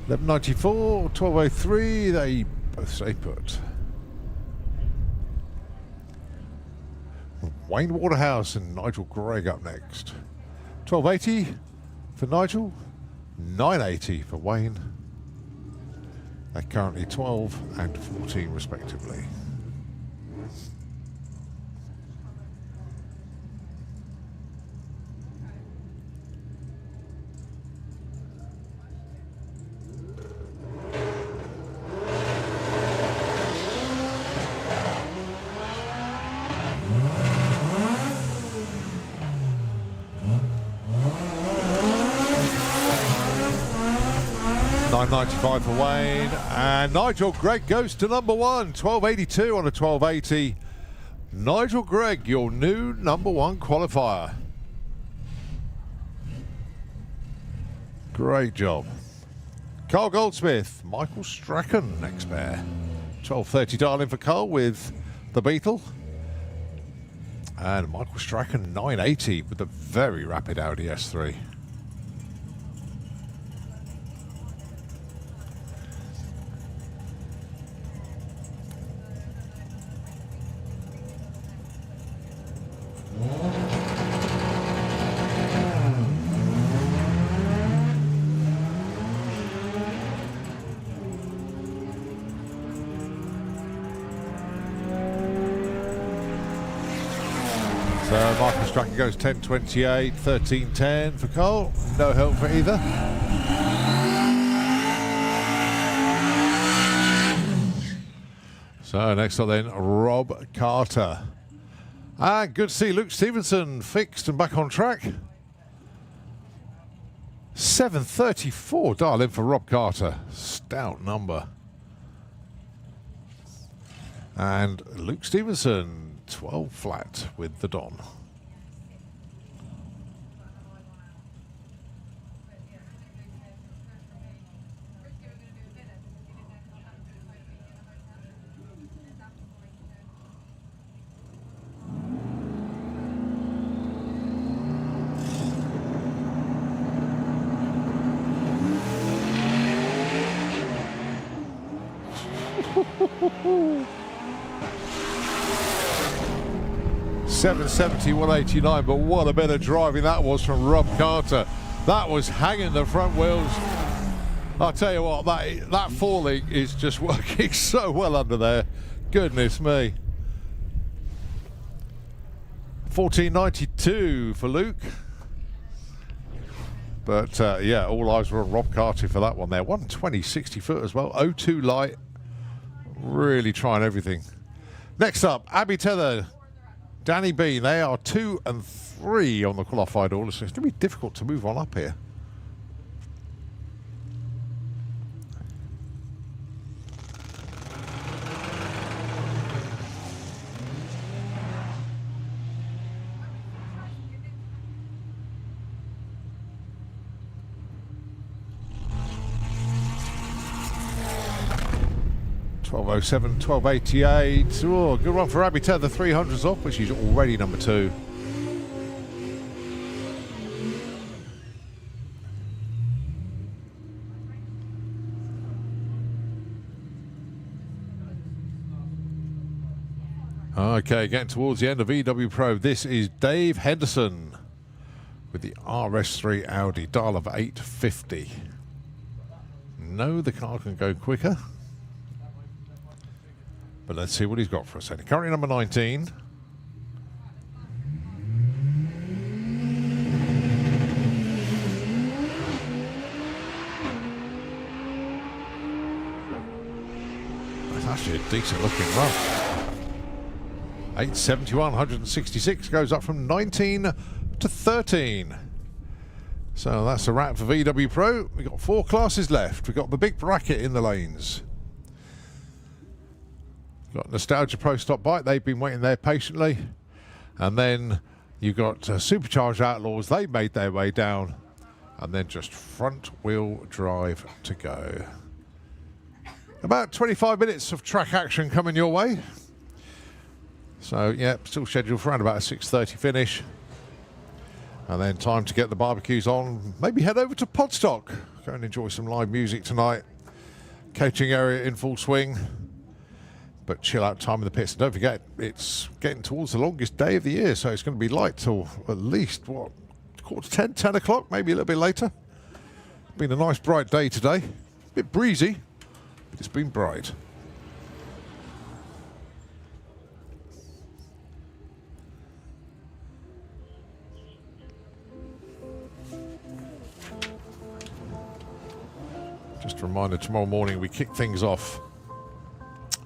$11.94, $12.03, they both stay put. Wayne Waterhouse and Nigel Gregg up next. $12.80 for Nigel, $9.80 for Wayne. They're currently 12 and 14 respectively. $9.95 for Wayne, and Nigel Gregg goes to number 1, 12.82 on a 12.80. Nigel Gregg, your new number 1 qualifier. Great job. Carl Goldsmith, Michael Strachan next pair. 12.30 dial in for Carl with the Beetle. And Michael Strachan 9.80 with the very rapid Audi S3. So Michael Strachan goes 10.28, 13.10 for Cole. No help for either. So next up then, Rob Carter. And good to see Luke Stevenson fixed and back on track. 7.34 dial in for Rob Carter. Stout number. And Luke Stevenson, 12 flat with the Don. .770, 189, but what a bit of driving that was from Rob Carter. That was hanging the front wheels. I'll tell you what, that falling is just working so well under there. Goodness me. 1492 for Luke. But yeah, all eyes were on Rob Carter for that one there. 120, 60 foot as well. 02 light. Really trying everything. Next up, Abby Tether, Danny Bean. They are 2 and 3 on the qualified order, so it's going to be difficult to move on up here. .1207, 1288. Oh, good one for Abby Tether. 300's off, but she's already number 2. Okay, getting towards the end of EW Pro. This is Dave Henderson with the RS3 Audi, dial of 850. No, the car can go quicker. But let's see what he's got for us. Currently number 19. That's actually a decent looking run. 871, 166 goes up from 19 to 13. So that's a wrap for VW Pro. We've got 4 classes left. We've got the big bracket in the lanes. Got Nostalgia Pro Stop Bike, they've been waiting there patiently. And then you've got Supercharged Outlaws, they made their way down. And then just front wheel drive to go. About 25 minutes of track action coming your way. So yeah, still scheduled for around about a 6:30 finish. And then time to get the barbecues on. Maybe head over to Podstock. Go and enjoy some live music tonight. Catering area in full swing. But chill out time in the pits. And don't forget, it's getting towards the longest day of the year, so it's going to be light till at least, what, 9:45, 10 o'clock, maybe a little bit later. Been a nice bright day today. A bit breezy, but it's been bright. Just a reminder, tomorrow morning we kick things off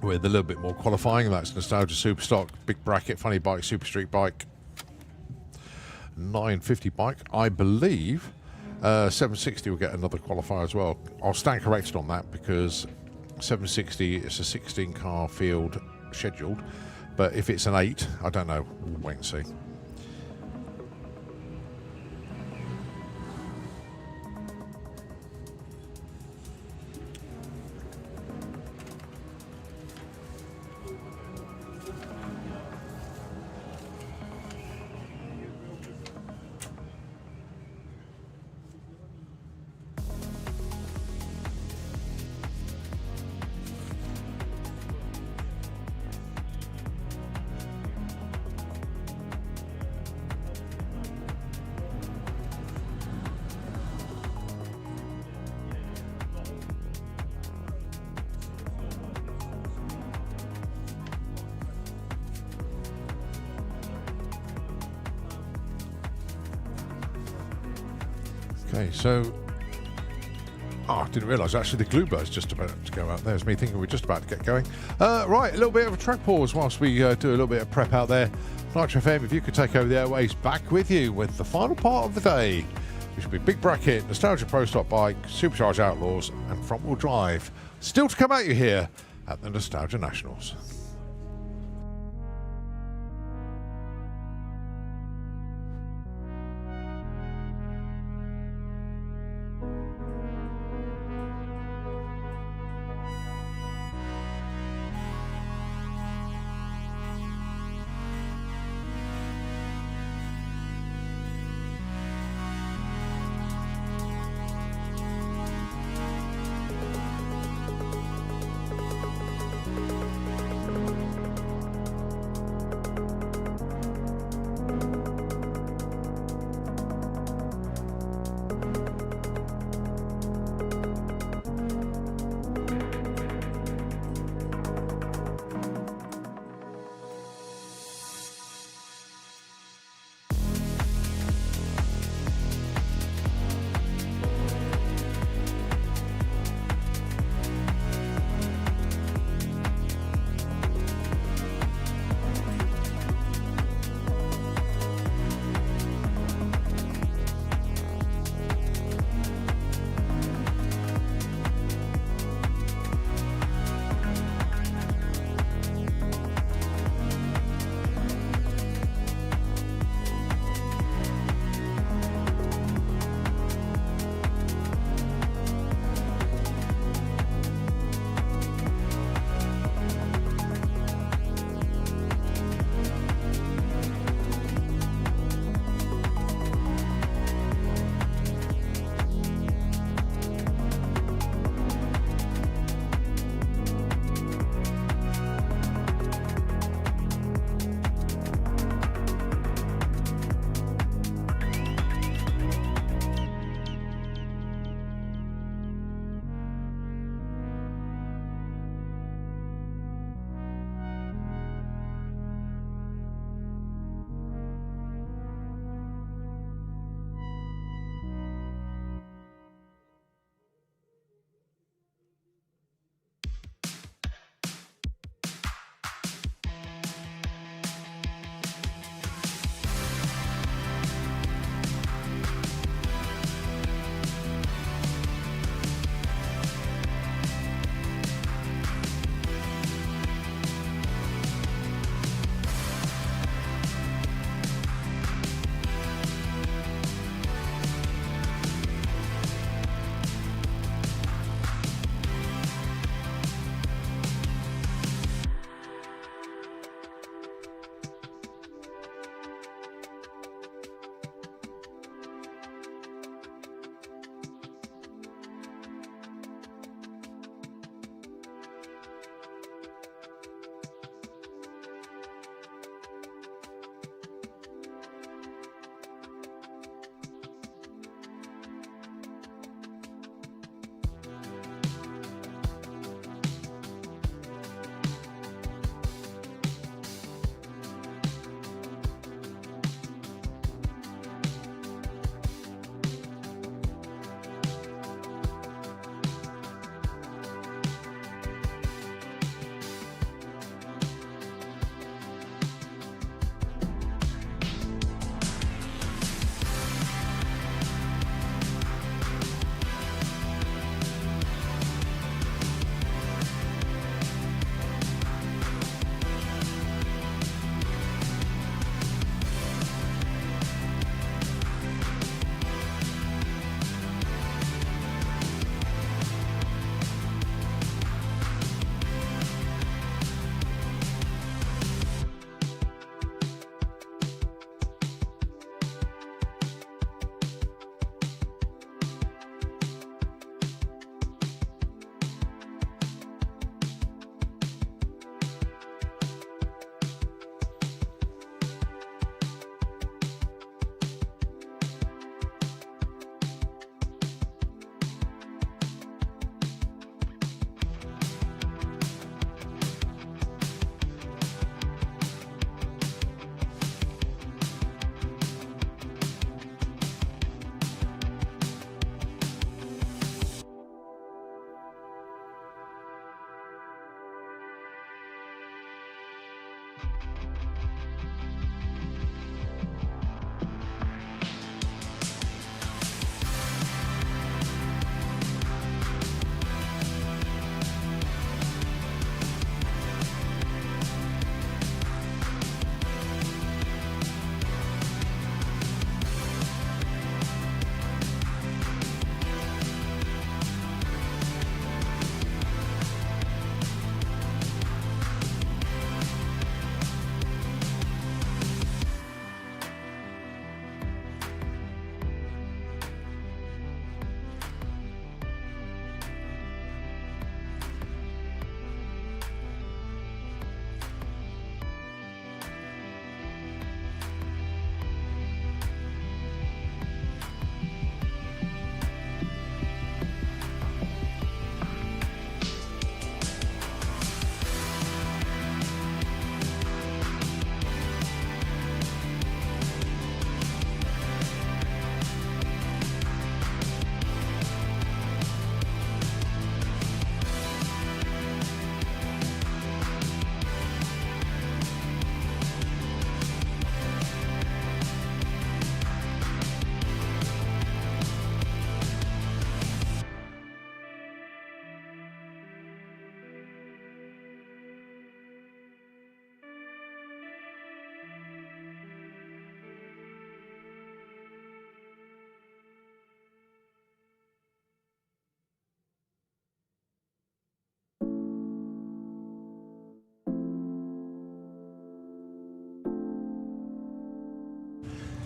with a little bit more qualifying. That's Nostalgia Superstock, Big Bracket, Funny Bike, Super Street Bike, 950 bike. I believe 760 will get another qualifier as well. I'll stand corrected on that because 760 is a 16 car field scheduled, but if it's an 8, I don't know. We'll wait and see. Okay, so I didn't realise actually the glue bird's just about to go out. There's me thinking we're just about to get going. Right, a little bit of a track pause whilst we do a little bit of prep out there. Nitro FM, if you could take over the airways, back with you with the final part of the day, which will be Big Bracket, Nostalgia Pro Stop Bike, Supercharged Outlaws, and Front Wheel Drive. Still to come at you here at the Nostalgia Nationals.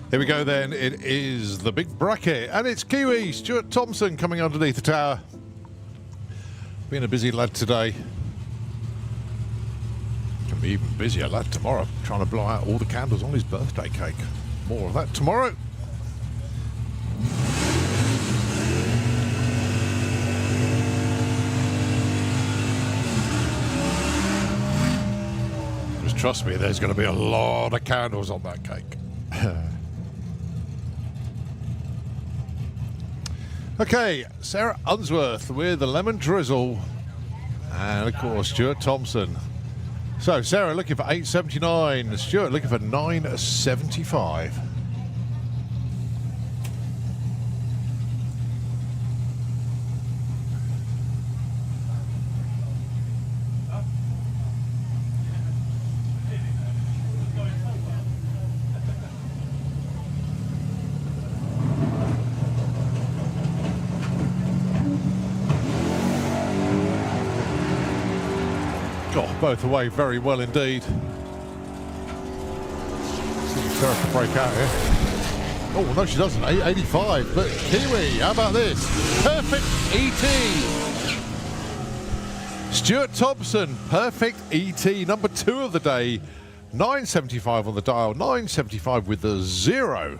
Here we go then. It is the big bracket, and it's Kiwi Stuart Thompson coming underneath the tower. Been a busy lad today. Can be even busier lad tomorrow, trying to blow out all the candles on his birthday cake. More of that tomorrow. Just trust me, there's going to be a lot of candles on that cake. Okay, Sarah Unsworth with the lemon drizzle, and of course Stuart Thompson. So Sarah looking for 879, Stuart looking for 975. Both away very well indeed. See if Sarah can break out here. Oh, no, she doesn't. 885. But Kiwi, how about this? Perfect ET. Stuart Thompson, perfect ET, number 2 of the day. 975 on the dial, 975 with the 0.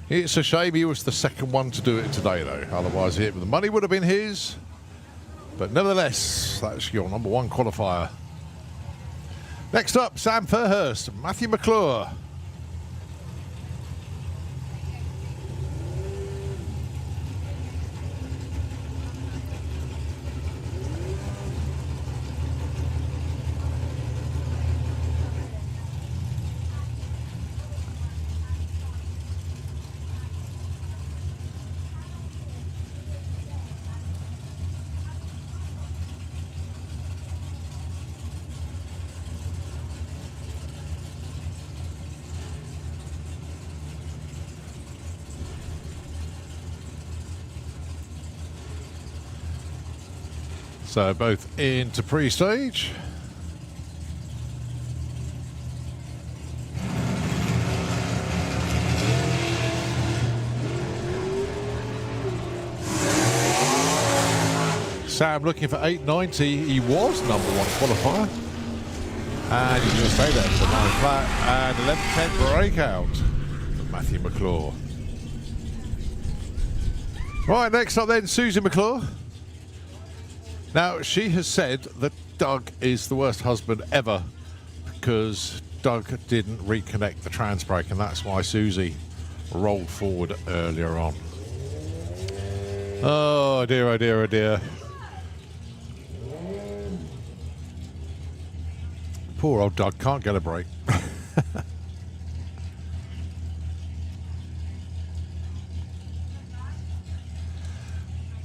It's a shame he was the second one to do it today, though. Otherwise, the money would have been his. But nevertheless, that's your number 1 qualifier. Next up, Sam Fairhurst, Matthew McClure. So both into pre-stage. Sam looking for 890. He was number 1 qualifier. And he's going to stay there for the 9 flat. And 11-10 breakout for Matthew McClure. Right, next up then, Susie McClure. Now, she has said that Doug is the worst husband ever because Doug didn't reconnect the trans brake, and that's why Susie rolled forward earlier on. Oh dear, oh dear, oh dear. Poor old Doug can't get a break.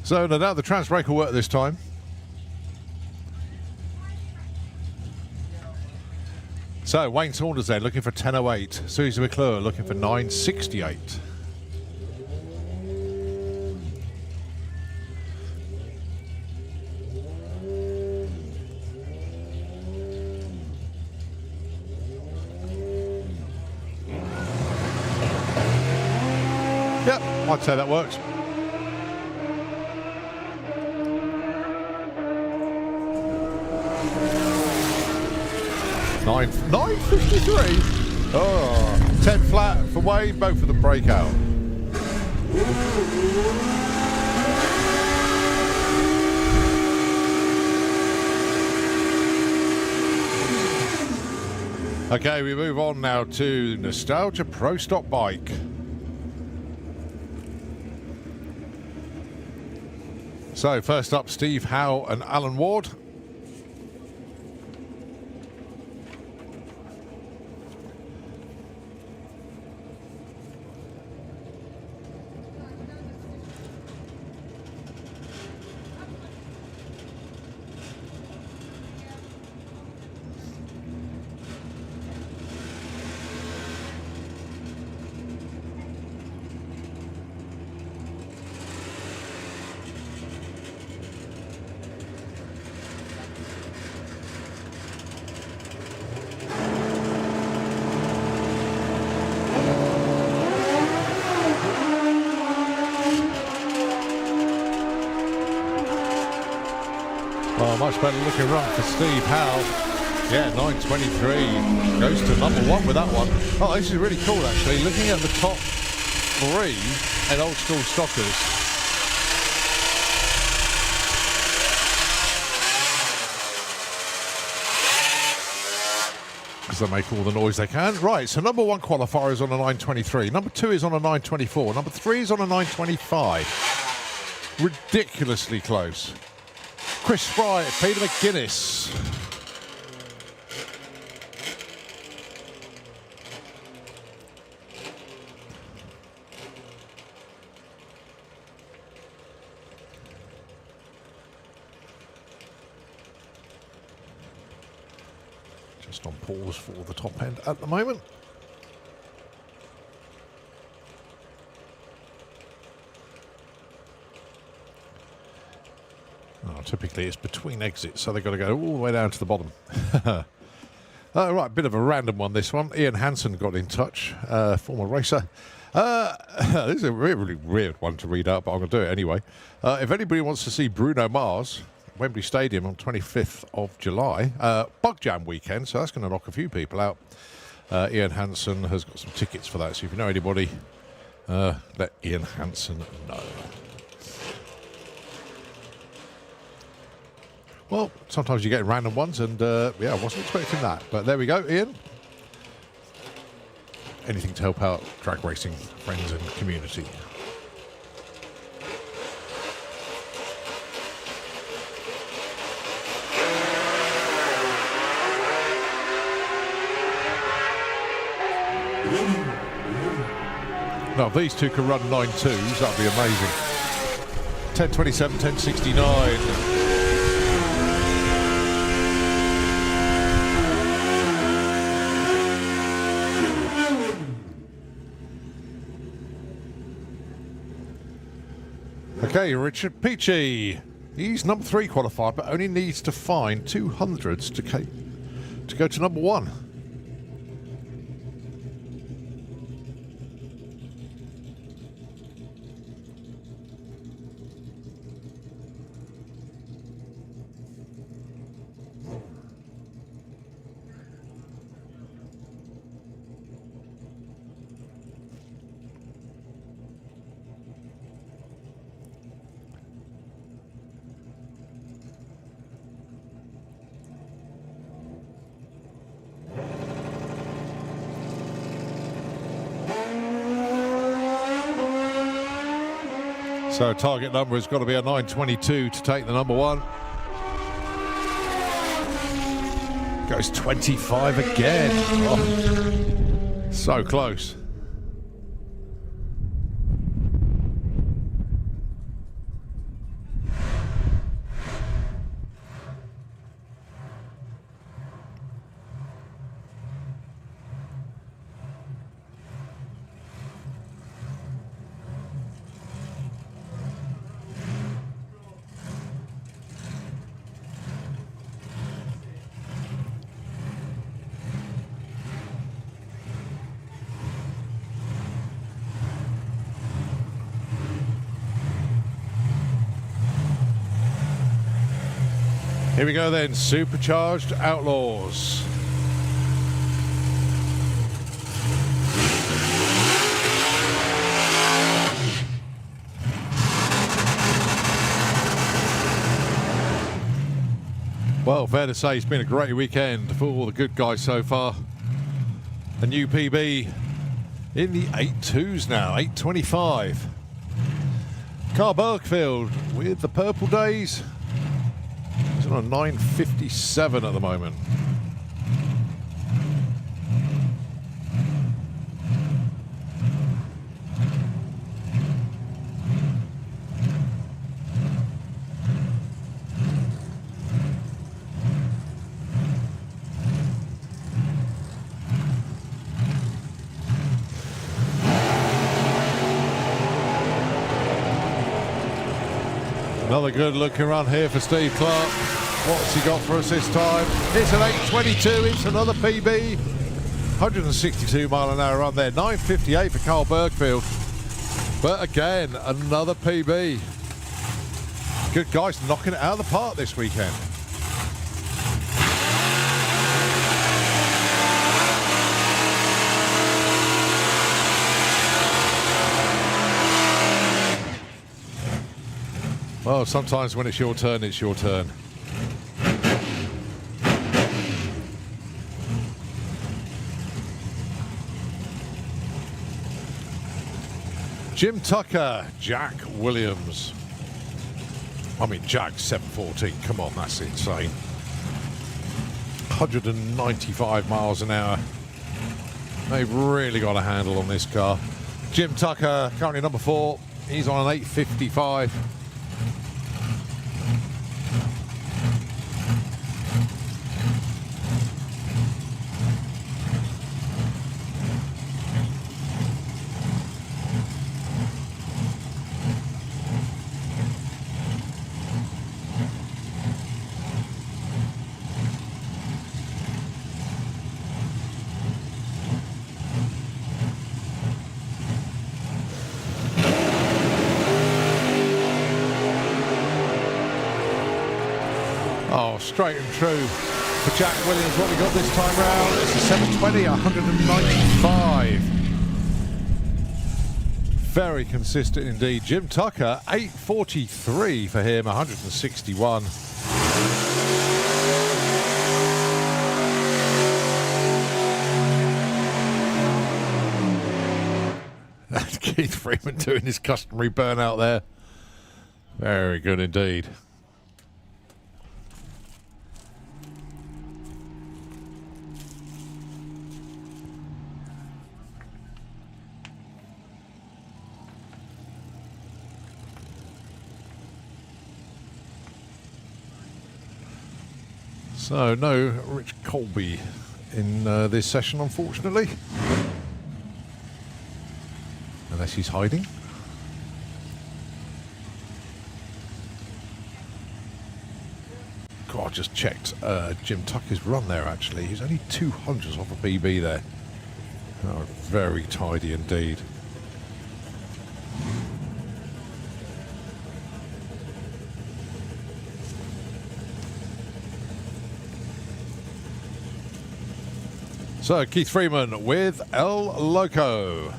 So no doubt the trans brake will work this time. So, Wayne Saunders then, looking for 1008. Susie McClure looking for 968. Yep, I'd say that works. Nine 953. Oh, 10 flat for Wayne, both for the breakout. Okay, we move on now to Nostalgia Pro Stock Bike. So first up, Steve Howe and Alan Ward. much better looking run for Steve Howe. Yeah, 9:23 goes to number 1 with that one. Oh, this is really cool actually. Looking at the top 3 at Old School Stockers. Because they make all the noise they can. Right, so number 1 qualifier is on a 9:23. Number 2 is on a 9:24. Number 3 is on a 9:25. Ridiculously close. Chris Fry, Peter McGuinness. Just on pause for the top end at the moment. Oh, typically it's between exits, so they've got to go all the way down to the bottom. Right, bit of a random one, this one. Ian Hansen got in touch, former racer. This is a really weird one to read out, but I'm going to do it anyway. If anybody wants to see Bruno Mars, Wembley Stadium on 25th of July, Bug Jam weekend, so that's going to knock a few people out. Ian Hansen has got some tickets for that, so if you know anybody, let Ian Hansen know. Well, sometimes you get random ones, and yeah, I wasn't expecting that. But there we go, Ian. Anything to help out drag racing friends and community. Now, if these two can run 9.2s, that'd be amazing. 10.27, 10.69. Okay, Richard Peachy. He's number 3 qualified, but only needs to find 200s to go to number 1. So target number has got to be a 9.22 to take the number 1. Goes 25 again. Oh, so close. Here we go then, Supercharged Outlaws. Well, fair to say it's been a great weekend for all the good guys so far. A new PB in the 8.2s now, 8.25. Carl Bergfield with the Purple Days. He's on a 9.57 at the moment. Another good looking run here for Steve Clark. What's he got for us this time? It's an 8.22, it's another PB. 162 mile an hour run there. 9.58 for Carl Bergfield. But again, another PB. Good guys knocking it out of the park this weekend. Well, sometimes when it's your turn, it's your turn. Jim Tucker, Jack Williams. I mean, Jack 714. Come on, that's insane. 195 miles an hour. They've really got a handle on this car. Jim Tucker, currently number 4. He's on an 855. Straight and true for Jack Williams. What we got this time round is a 720, 195. Very consistent indeed. Jim Tucker, 843 for him, 161. That's Keith Freeman doing his customary burnout there. Very good indeed. So, no Rich Colby in this session, unfortunately. Unless he's hiding. God, I just checked Jim Tucker's run there, actually. He's only 200s off a PB there. Oh, very tidy indeed. So, Keith Freeman with El Loco.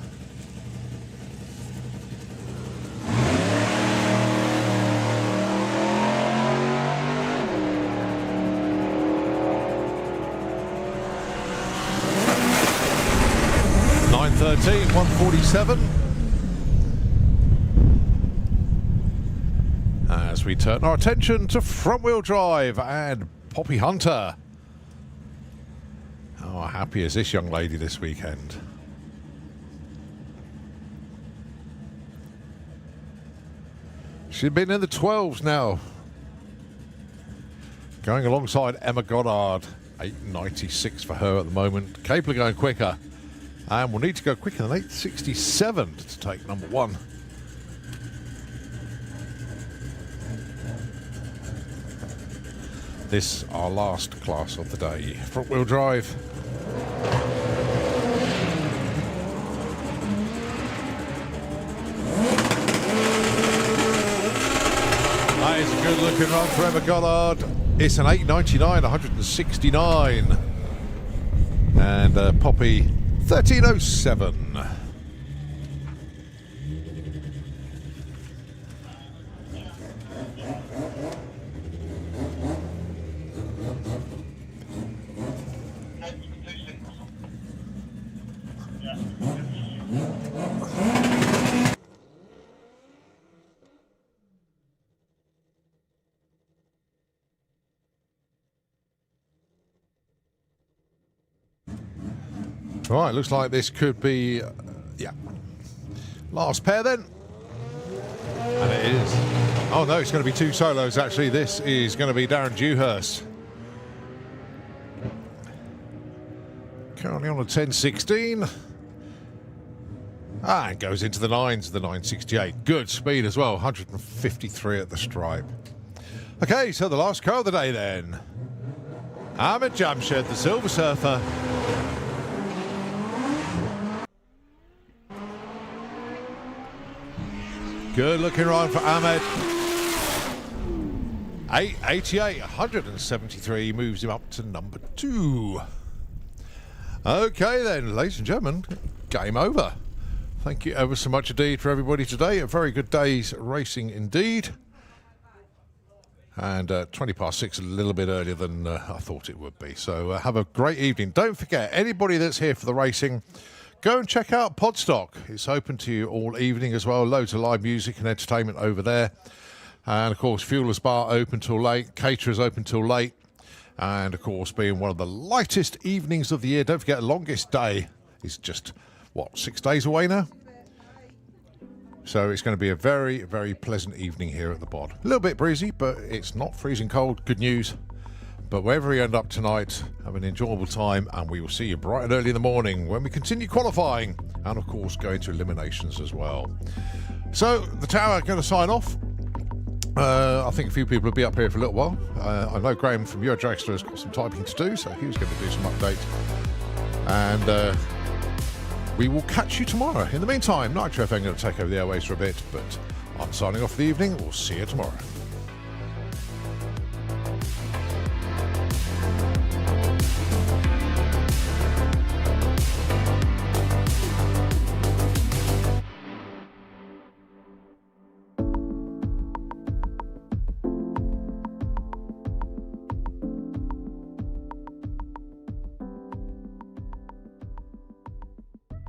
.913, 147. As we turn our attention to front-wheel drive and Poppy Hunter. How happy is this young lady this weekend? She's been in the 12s now. Going alongside Emma Goddard. 896 for her at the moment. Capable of going quicker. And we'll need to go quicker than 867 to take number 1. This our last class of the day. Front wheel drive. That is a good looking run for Emma Goddard. It's an 899, 169. And Poppy 1307. Right, looks like this could be, yeah, last pair then. And it is. Oh no, it's going to be 2 solos actually. This is going to be Darren Dewhurst. Currently on a 1016. And goes into the 9s, the 968. Good speed as well, 153 at the stripe. Okay, so the last car of the day then. Ahmed Jamshed, the Silver Surfer. Good looking ride for Ahmed. 888, 173, moves him up to number 2. Okay then, ladies and gentlemen, game over. Thank you ever so much indeed for everybody today. A very good day's racing indeed. And 20 past 6, a little bit earlier than I thought it would be. So have a great evening. Don't forget, anybody that's here for the racing, go and check out Podstock. It's open to you all evening as well. Loads of live music and entertainment over there. And, of course, Fuelers Bar open till late. Caterers open till late. And, of course, being one of the lightest evenings of the year. Don't forget, the longest day is just, 6 days away now? So it's going to be a very, very pleasant evening here at the bod. A little bit breezy, but it's not freezing cold. Good news. But wherever you end up tonight, have an enjoyable time, and we will see you bright and early in the morning when we continue qualifying and, of course, go into eliminations as well. So the tower going to sign off. I think a few people will be up here for a little while. I know Graham from Euro Dragster has got some typing to do, so he's going to do some updates. And we will catch you tomorrow. In the meantime, Nitro FM going to take over the airways for a bit, but I'm signing off for the evening. We'll see you tomorrow.